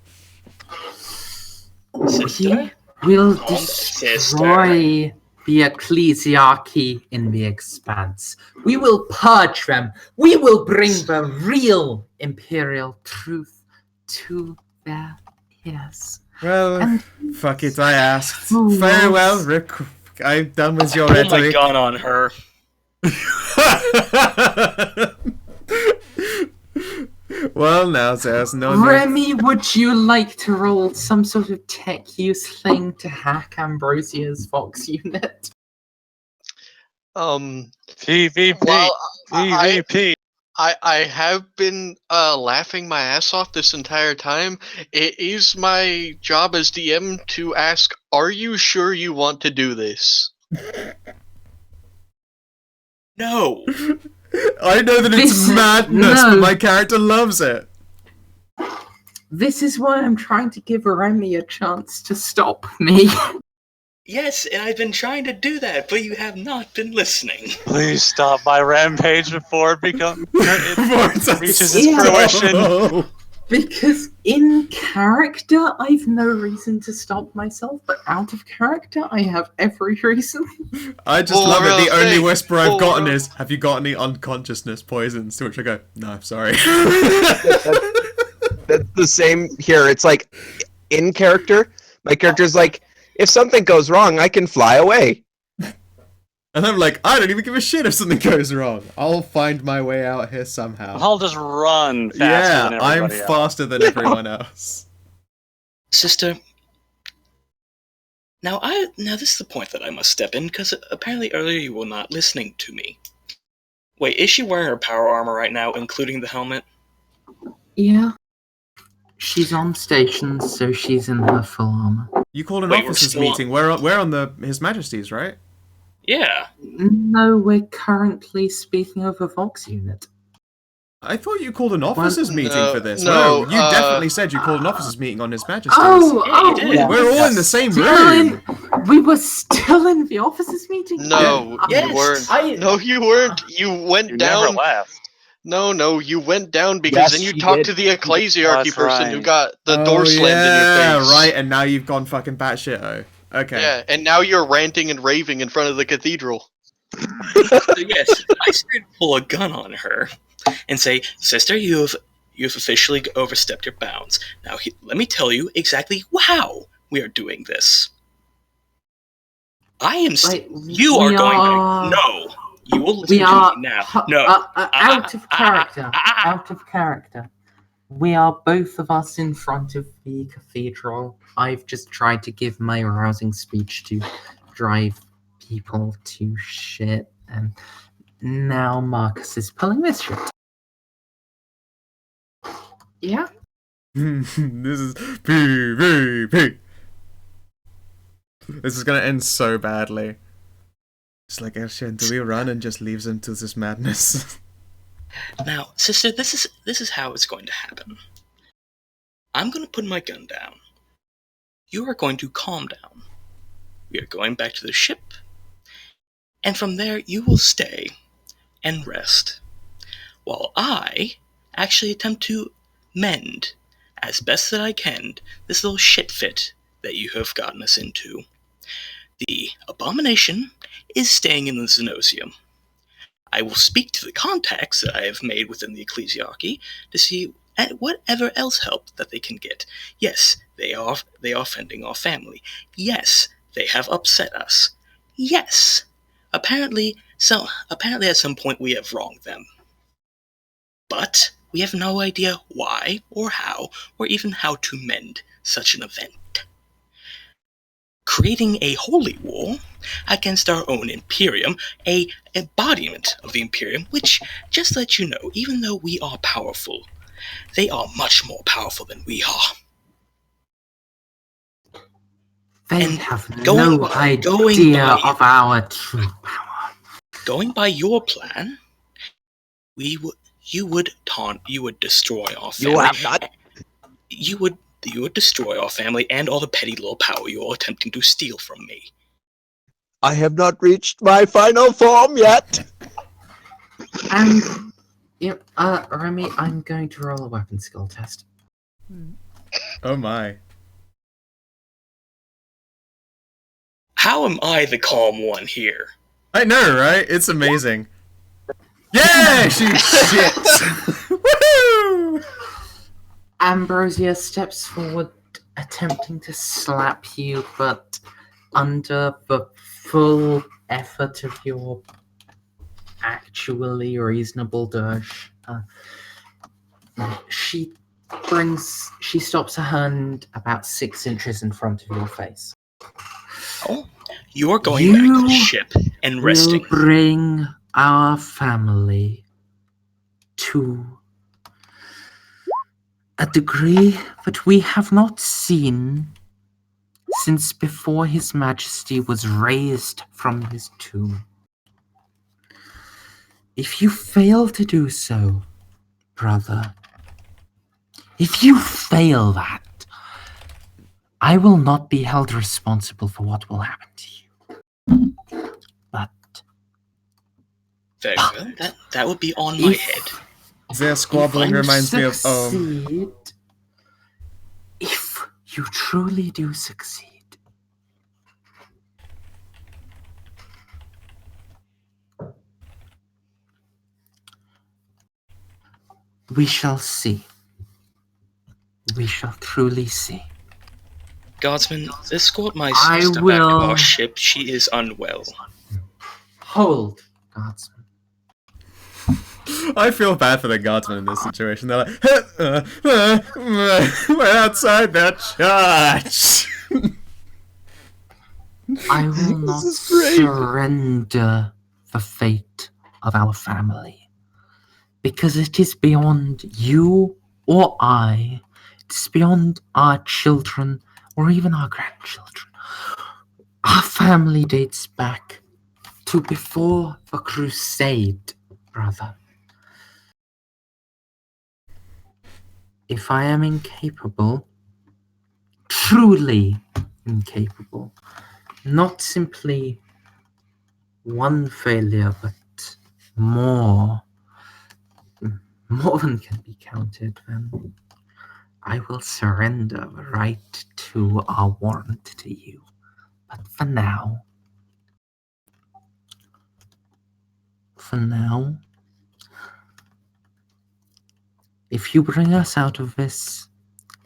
Sister? We'll Calm, sister. destroy the ecclesiarchy in the expanse. We will purge them. We will bring the real imperial truth to their ears. Well, And fuck it, I asked. fools. Farewell, Rick. I'm done with your Pull my rhetoric. gun on her. Well, now there's no need. Remy, would you like to roll some sort of tech use thing to hack Ambrosia's Vox unit? PvP. Well, PvP. I have been laughing my ass off this entire time. It is my job as DM to ask, are you sure you want to do this? No. I know that it's This- madness, no. but my character loves it. This is why I'm trying to give Remy a chance to stop me. Yes, and I've been trying to do that, but you have not been listening. Please stop my rampage before it becomes it reaches its Yeah. fruition. Because in character, I've no reason to stop myself, but out of character, I have every reason. I just Well, love it. The real only thing. whisper I've Well, gotten real- is, have you got any unconsciousness poisons? To which I go, no, I'm sorry. That's the same here. It's like, in character, my character's like, if something goes wrong, I can fly away. And I'm like, I don't even give a shit if something goes wrong. I'll find my way out here somehow. I'll just run faster Yeah, than I'm everybody else. faster than everyone else. Sister, now this is the point that I must step in, because apparently earlier you were not listening to me. Wait, is she wearing her power armor right now, including the helmet? Yeah. She's on station, so she's in her full armor. You called an Wait, we're officers still on- meeting. We're on the His Majesty's, right? Yeah. No, we're currently speaking of a Vox unit. I thought you called an officers meeting no, for this. no, You definitely said you called an officers meeting on His Majesty's. Oh, Yeah, you did. We're all in the same still room. we were still in the officers meeting? No, Yes. you weren't. No, you weren't. You went You never down. left. No, you went down because Yes, then you she talked did. to the ecclesiarchy That's person who right. got the door slammed in your face. right, and now you've gone fucking batshit. Okay. Yeah, and now you're ranting and raving in front of the cathedral. So yes, I straight pull a gun on her and say, "Sister, you've officially overstepped your bounds. Now, let me tell you exactly how we are doing this. I am. You are going back. No, you will listen We to are me now. No, out of character. Out of character. We are both of us in front of the cathedral. I've just tried to give my rousing speech to drive people to shit, and now Marcus is pulling this shit. Yeah. This is PvP. This is gonna end so badly. It's like, Elshin, do we run and just leaves him to this madness? Now, sister, this is how it's going to happen. I'm going to put my gun down. You are going to calm down. We are going back to the ship, and from there you will stay and rest, while I actually attempt to mend, as best that I can, this little shit fit that you have gotten us into. The abomination is staying in the Xenosium. I will speak to the contacts that I have made within the ecclesiarchy to see whatever else help that they can get. Yes, they are offending our family. Yes, they have upset us. Yes, apparently at some point we have wronged them. But we have no idea why or how or even how to mend such an event. Creating a holy war against our own Imperium, a embodiment of the Imperium, which, just to let you know, even though we are powerful, they are much more powerful than we are. They And have going no by- idea of our true power. Going by your plan, you would destroy our family. You have not. You would destroy our family and all the petty little power you are attempting to steal from me. I have not reached my final form yet. And, Remy, I'm going to roll a weapon skill test. Oh my. How am I the calm one here? I know, right? It's amazing. Yeah, she shits. Woohoo! Ambrosia steps forward, attempting to slap you, but under the full effort of your actually reasonable dirge, she stops her hand about 6 inches in front of your face. Oh, you're going back to the You ship and resting. Will bring our family to a degree that we have not seen since before His Majesty was raised from his tomb. If you fail to do so, brother, if you fail that, I will not be held responsible for what will happen to you. But Very well. That would be on my head. Their squabbling reminds me of if you truly do succeed, we shall see. We shall truly see. Guardsman, escort my I sister back will- to our ship. She is unwell. Hold, guardsman. I feel bad for the guardsmen in this situation. They're like, we're outside that church. I will not surrender the fate of our family, because it is beyond you or I. It's beyond our children or even our grandchildren. Our family dates back to before the crusade, brother. If I am incapable, truly incapable, not simply one failure, but more than can be counted, then I will surrender the right to our warrant to you. But for now, if you bring us out of this,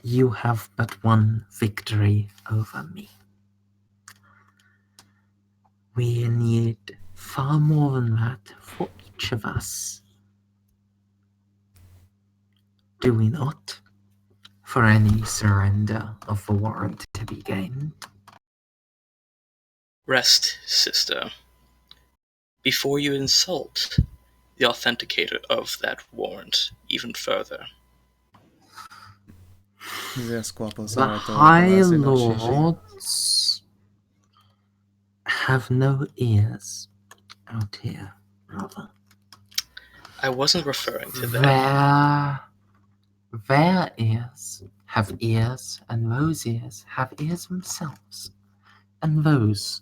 you have but one victory over me. We need far more than that for each of us. Do we not? For any surrender of the warrant to be gained. Rest, sister, before you insult the authenticator of that warrant even further. The High Lords have no ears out here, brother. I wasn't referring to that. Their ears have ears, and those ears have ears themselves. And those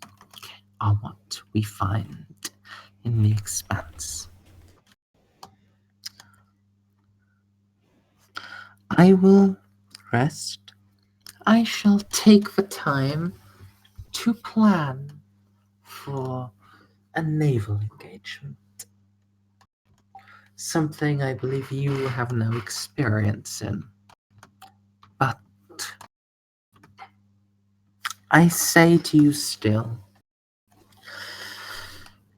are what we find in the expanse. I will rest. I shall take the time to plan for a naval engagement. Something I believe you have no experience in. But I say to you still,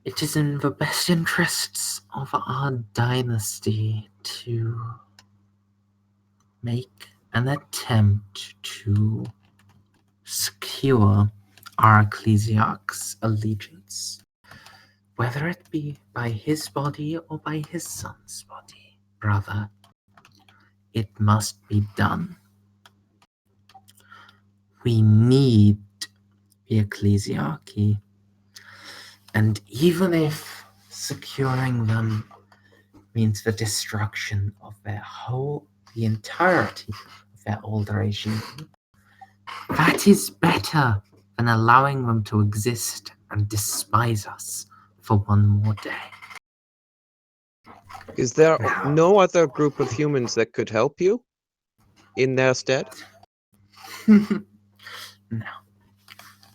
it is in the best interests of our dynasty to make an attempt to secure our ecclesiarch's allegiance, whether it be by his body or by his son's body. Brother, it must be done. We need the ecclesiarchy, and even if securing them means the destruction of the entirety of their old regime, that is better than allowing them to exist and despise us for one more day. Is there no other group of humans that could help you in their stead? No.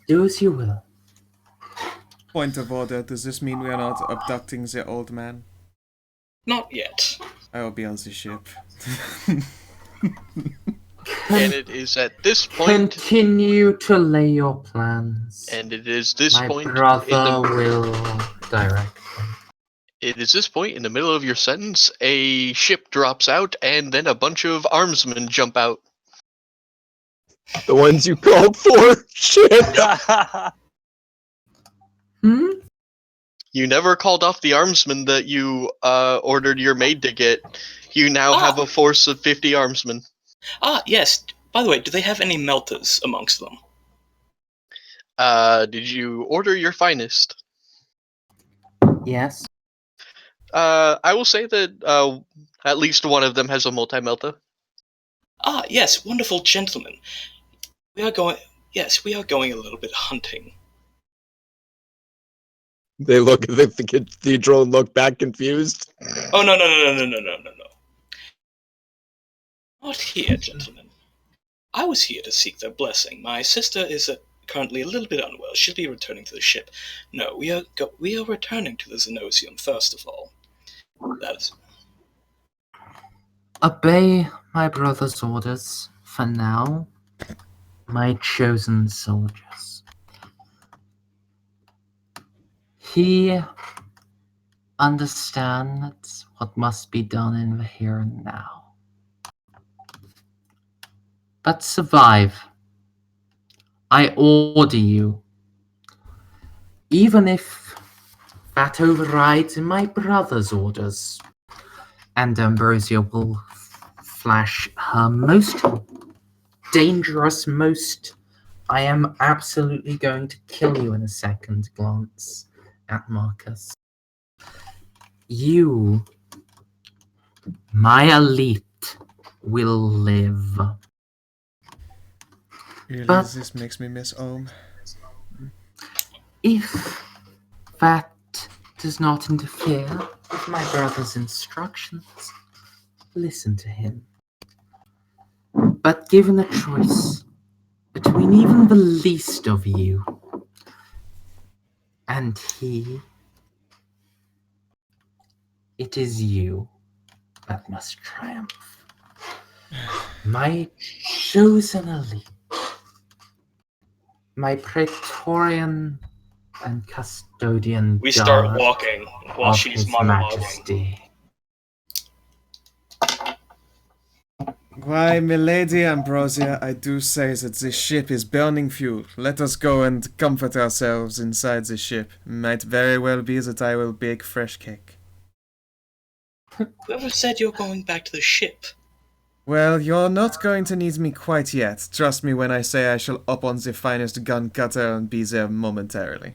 Do as you will. Point of order, does this mean we are not abducting the old man? Not yet. I will be on the ship. And it is at this point, Continue to lay your plans. and it is this My point in brother the will direct them. it is this point in the middle of your sentence, a ship drops out, and then a bunch of armsmen jump out. The ones you called for? Shit! Hmm? You never called off the armsmen that you ordered your maid to get. You now have a force of 50 armsmen. Ah, yes. By the way, do they have any melters amongst them? Did you order your finest? Yes. I will say that at least one of them has a multi-melta. Ah, yes, wonderful gentlemen. We are going a little bit hunting. They look at the cathedral and look back confused. Oh, no. Not here, gentlemen. I was here to seek their blessing. My sister is currently a little bit unwell. She'll be returning to the ship. No, we are returning to the Xenosium, first of all. That is... Obey my brother's orders for now, my chosen soldiers. He understands what must be done in the here and now. But survive. I order you. Even if that overrides my brother's orders. And Ambrosia will flash her most dangerous, I am absolutely going to kill you in a second glance at Marcus. You, my elite, will live. Really, But this makes me miss Ohm. if that does not interfere with my brother's instructions, listen to him. But given a choice between even the least of you and he, it is you that must triumph. My chosen elite, my Praetorian and Custodian We start guard walking while of she's His monologuing. Majesty. Why, milady Ambrosia, I do say that this ship is burning fuel. Let us go and comfort ourselves inside the ship. Might very well be that I will bake fresh cake. Whoever said you're going back to the ship? Well, you're not going to need me quite yet. Trust me when I say I shall up on the finest gun cutter and be there momentarily.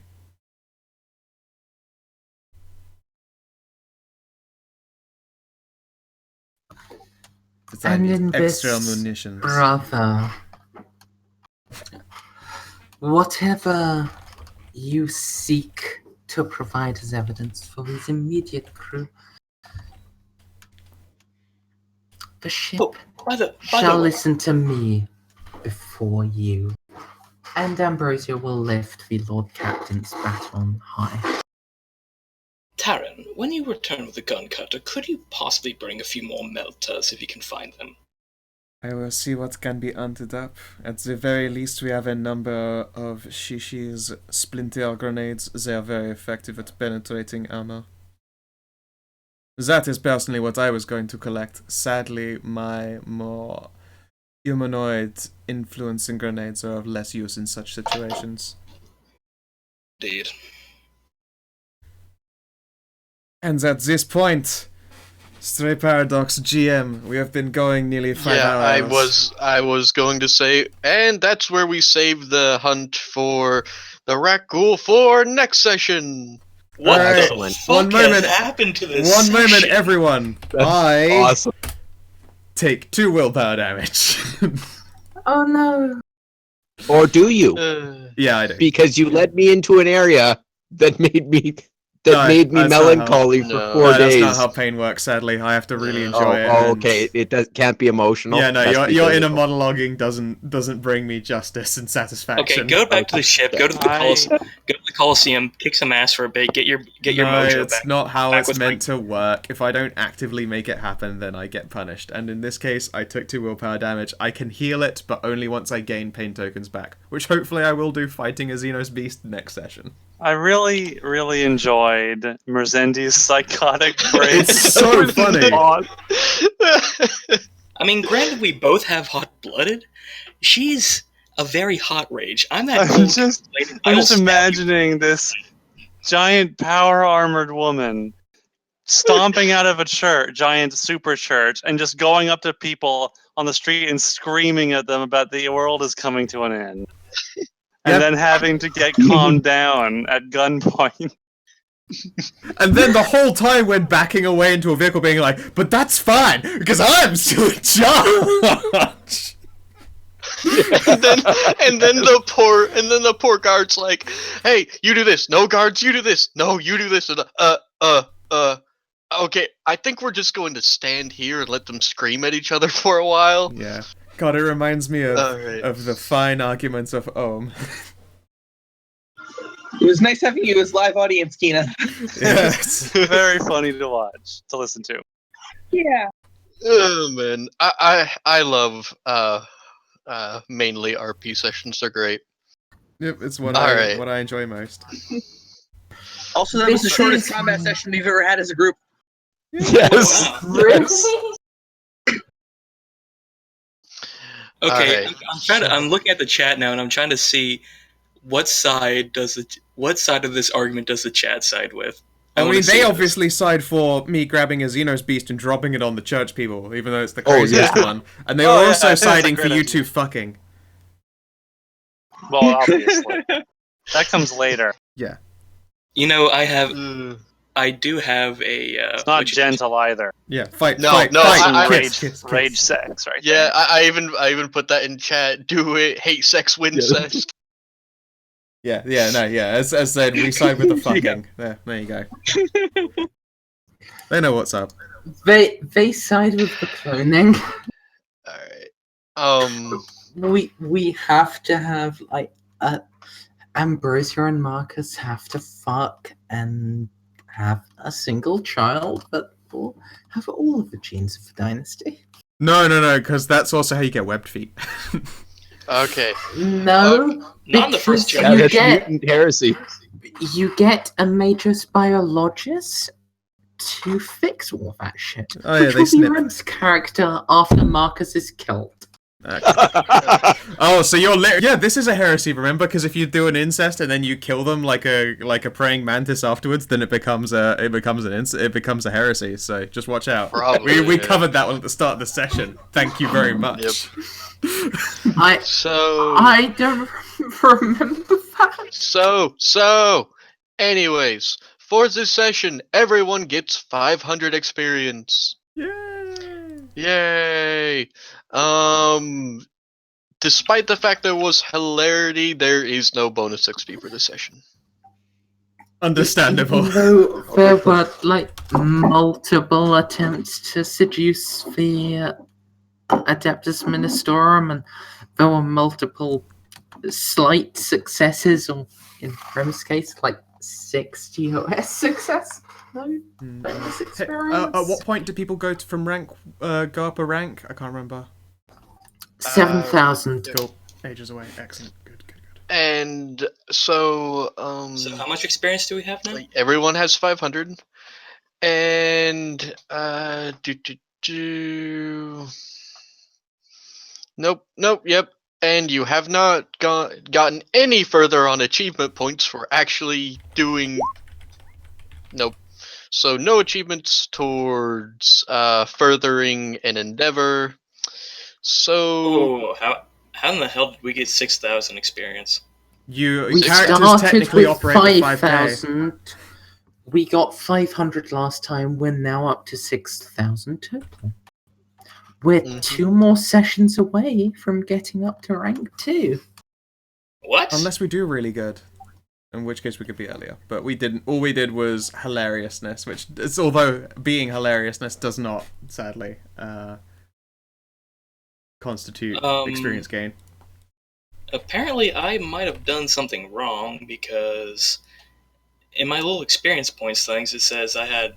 That I And need in extra this, munitions. brother, whatever you seek to provide as evidence for his immediate proof, the ship Oh, by the shall way, listen to me before you. And Ambrosia will lift the Lord Captain's baton high. Taran, when you return with the gun cutter, could you possibly bring a few more melters if you can find them? I will see what can be hunted up. At the very least, we have a number of Shishi's splinter grenades. They are very effective at penetrating armor. That is personally what I was going to collect. Sadly, my more humanoid influencing grenades are of less use in such situations. Indeed. And at this point, Stray Paradox GM, we have been going nearly 5 hours. I was going to say, and that's where we save the hunt for the Rakghoul for next session. What Alright, the Excellent. fuck One moment. has happened to this One moment, session? everyone. That's I awesome. take 2 willpower damage. Oh no! Or do you? Yeah, I do. Because you led me into an area that made me No, that's not how- melancholy for No. 4 No, that's days. not how pain works. Sadly, I have to really No. enjoy it. Oh, and- okay. It can't be emotional. Yeah, no, That's your because inner of- monologuing doesn't bring me justice and Okay, satisfaction. go back to the ship, go to the I- Coliseum, kick some ass for a bit, get your No, mojo it's back. not how back it's with meant to work. If I don't actively make it happen, then I get punished. And in this case, I took 2 willpower damage. I can heal it, but only once I gain pain tokens back, which hopefully I will do fighting a Xenos Beast next session. I really, really enjoyed Merzendi's psychotic break. It's so funny. I mean, granted, we both have hot-blooded. She's a very hot rage. I'm that I'm cool just, lady. I I'm will just stab you. imagining this giant power armored woman stomping out of a church, giant super church, and just going up to people on the street and screaming at them about the world is coming to an end. And Yep. then having to get calmed down at gunpoint. And then the whole time when backing away into a vehicle being like, but that's fine, because I'm still in charge. and then the poor guard's like, hey, you do this. No, guards, you do this. No, you do this. And, okay, I think we're just going to stand here and let them scream at each other for a while. Yeah. God, it reminds me Alright. of the fine arguments of Ohm. It was nice having you as live audience, Tina. Yes. Very funny to watch, to listen to. Yeah. Oh man, I love mainly RP sessions. They're great. Yep, it's what Alright. what I enjoy most. Also, that was the This shortest is- combat session we've ever had as a group. Yes. Wow. Really? Okay, Alright, I'm looking at the chat now, and I'm trying to see what side of this argument does the chat side with. I wanna mean, see they this. obviously side for me grabbing a Xenos Beast and dropping it on the church people, even though it's the Oh, craziest yeah. one. And they Oh, were yeah, also that's a siding for great you idea. two fucking. Well, obviously. That comes later. You know, ugh. I do have a. It's not gentle either. Yeah, fight, No, fight, no, fight, Some I- kiss. rage sex right Yeah, there. I even put that in chat. Do it. Hate sex, wincest. Yeah, as said, we side with the fucking. There you go. They know what's up. They side with the cloning. Alright. We have to have like Ambrosia and Marcus have to fuck and have a single child, but we'll have all of the genes of the dynasty. No, because that's also how you get webbed feet. Okay. No, Not in the first because chapter. Yeah, you that's get mutant heresy. you get a Magus Biologist to fix all that shit. Oh, yeah, which they will be snip. Rem's character after Marcus is killed. Oh, so you're yeah. This is a heresy, remember? Because if you do an incest and then you kill them like a praying mantis afterwards, then it becomes a heresy. So just watch out. Probably, we yeah. covered that one at the start of the session. Thank you very much. Yep. I I don't remember that. Anyways, for this session, everyone gets 500 experience. Yay! Yay! Despite the fact there was hilarity, there is no bonus XP for this session. Understandable. Even though there were like multiple attempts to seduce the Adeptus Ministorum, and there were multiple slight successes, or in Rem's case, like 6 GOS success. No bonus experience. At what point do people go from rank, go up a rank? I can't remember. 7,000. Cool. Ages away. Excellent. Good. And so, So how much experience do we have now? everyone has 500, and nope, yep. And you have not gotten any further on achievement points for actually doing. Nope. So no achievements towards furthering an endeavor. So how in the hell did we get 6,000 experience? We characters started technically with operate at 5K. 5,000. We got 500 last time. We're now up to 6,000 total. We're 2 more sessions away from getting up to rank 2. What? Unless we do really good. In which case we could be earlier. But we didn't. All we did was hilariousness, which is, although being hilariousness does not, sadly, constitute experience gain. Apparently, I might have done something wrong, because in my little experience points things, it says I had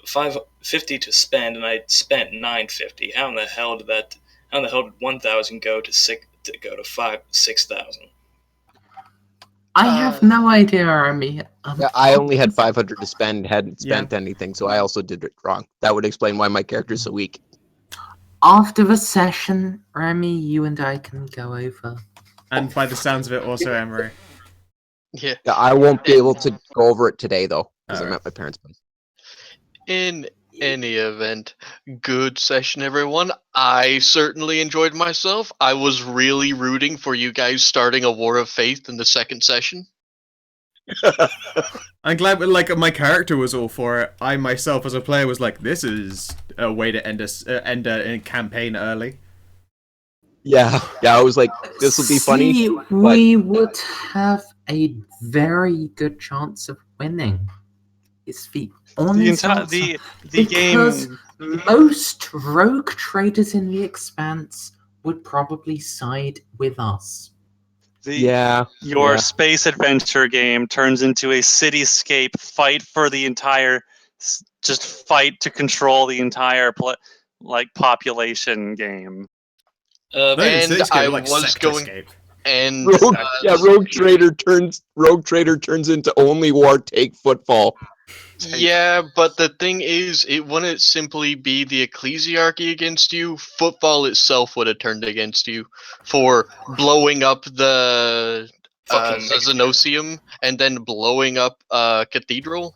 550 to spend, and I spent 950. How in the hell did 1,000 go to 6,000? I have no idea, Army. Yeah, I only had 500 to spend, hadn't spent anything, so I also did it wrong. That would explain why my character's so weak. After the session, Remy, you and I can go over. And by the sounds of it, also Emery. Yeah. I won't be able to go over it today, though, because I'm at my parents' place. In any event, good session, everyone. I certainly enjoyed myself. I was really rooting for you guys starting a War of Faith in the second session. I'm glad, like, my character was all for it. I myself, as a player, was like, "This is a way to end a campaign early." Yeah, I was like, "This will be funny." See, we would have a very good chance of winning. Is the honest answer. Because game. most rogue traders in the Expanse would probably side with us. Your space adventure game turns into a cityscape fight for the entire, just fight to control the entire population game. And I was going, and Rogue Trader turns into only war. Take Footfall. Yeah, but the thing is, it wouldn't simply be the Ecclesiarchy against you. Footfall itself would have turned against you for blowing up the Xenosium and then blowing up Cathedral.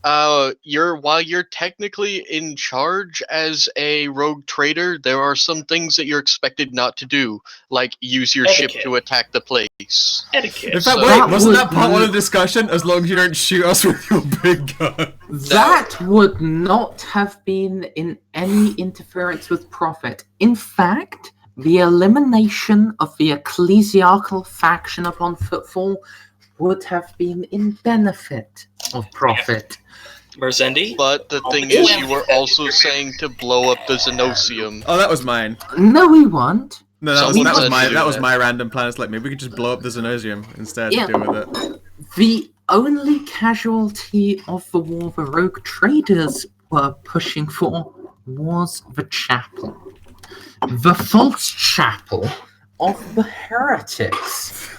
While you're technically in charge as a rogue trader, there are some things that you're expected not to do, like use your ship to attack the place. Etiquette. In fact, wait, wasn't that part of the discussion? As long as you don't shoot us with your big gun. That would not have been in any interference with profit. In fact, the elimination of the ecclesiarchal faction upon Footfall would have been in benefit of profit. Mercendi? But the thing is, you were also saying to blow up the Xenosium. Oh, that was mine. No, we weren't. No, that was my random plan. It's like, maybe we could just blow up the Xenosium instead and deal with it. The only casualty of the war the rogue traders were pushing for was the chapel. The false chapel of the heretics.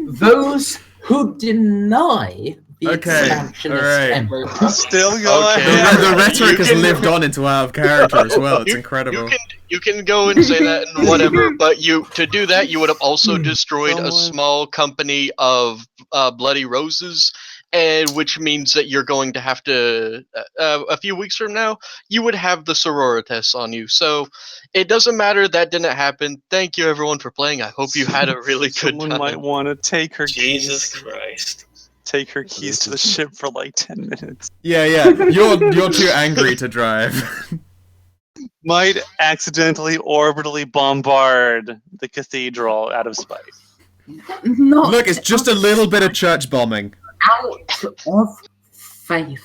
Those who deny the expansionist empire. Still going. The rhetoric has lived on into out of character as well. It's incredible. You can go and say that and whatever, but to do that, you would have also destroyed a small company of Bloody Roses, and which means that you're going to have to, a few weeks from now, you would have the Sororitas on you. So it doesn't matter, that didn't happen. Thank you everyone for playing. I hope you had a really good time. Someone might want to take her Jesus keys. Christ. Take her keys to the ship for like 10 minutes. Yeah. You're too angry to drive. might accidentally orbitally bombard the cathedral out of spite. Not Look, it's just a little bit of church bombing. out of faith,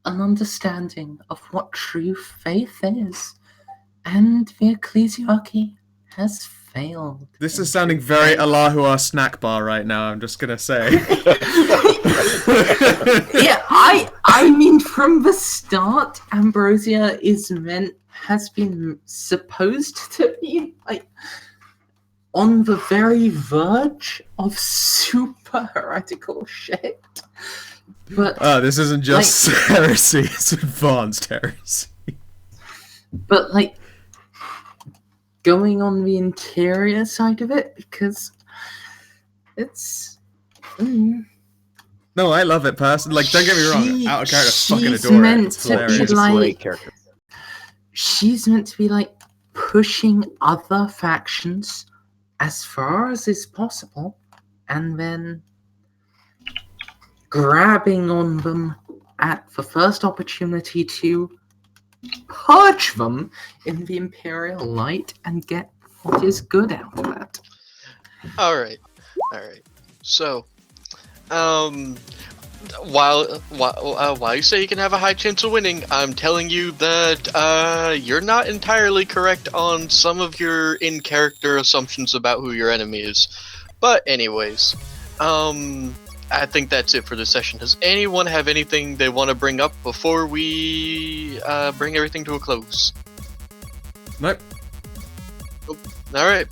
an understanding of what true faith is, and the ecclesiarchy has failed. This is sounding very Allahu snack bar right now, I'm just gonna say. Yeah, I mean, from the start, Ambrosia has been supposed to be like on the very verge of super heretical shit. But this isn't just heresy, it's advanced heresy. but like going on the interior side of it, because it's No, I love it personally. Like, don't get me wrong, out of character, fucking she's adore it. meant It's to be hilarious. She's a like- great character. she's meant to be like pushing other factions as far as is possible, and then grabbing on them at the first opportunity to purge them in the Imperial light and get what is good out of that. Alright. So, while you say you can have a high chance of winning, I'm telling you that you're not entirely correct on some of your in-character assumptions about who your enemy is. But anyways, I think that's it for this session. Does anyone have anything they want to bring up before we bring everything to a close? Nope. Alright.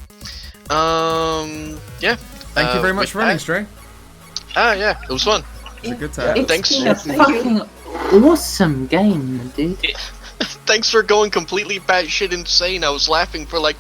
Yeah. Thank you very much for running, Stray. Yeah, it was fun. It's a good time. It's Thanks. been a fucking awesome game, dude. Thanks for going completely batshit insane. I was laughing for like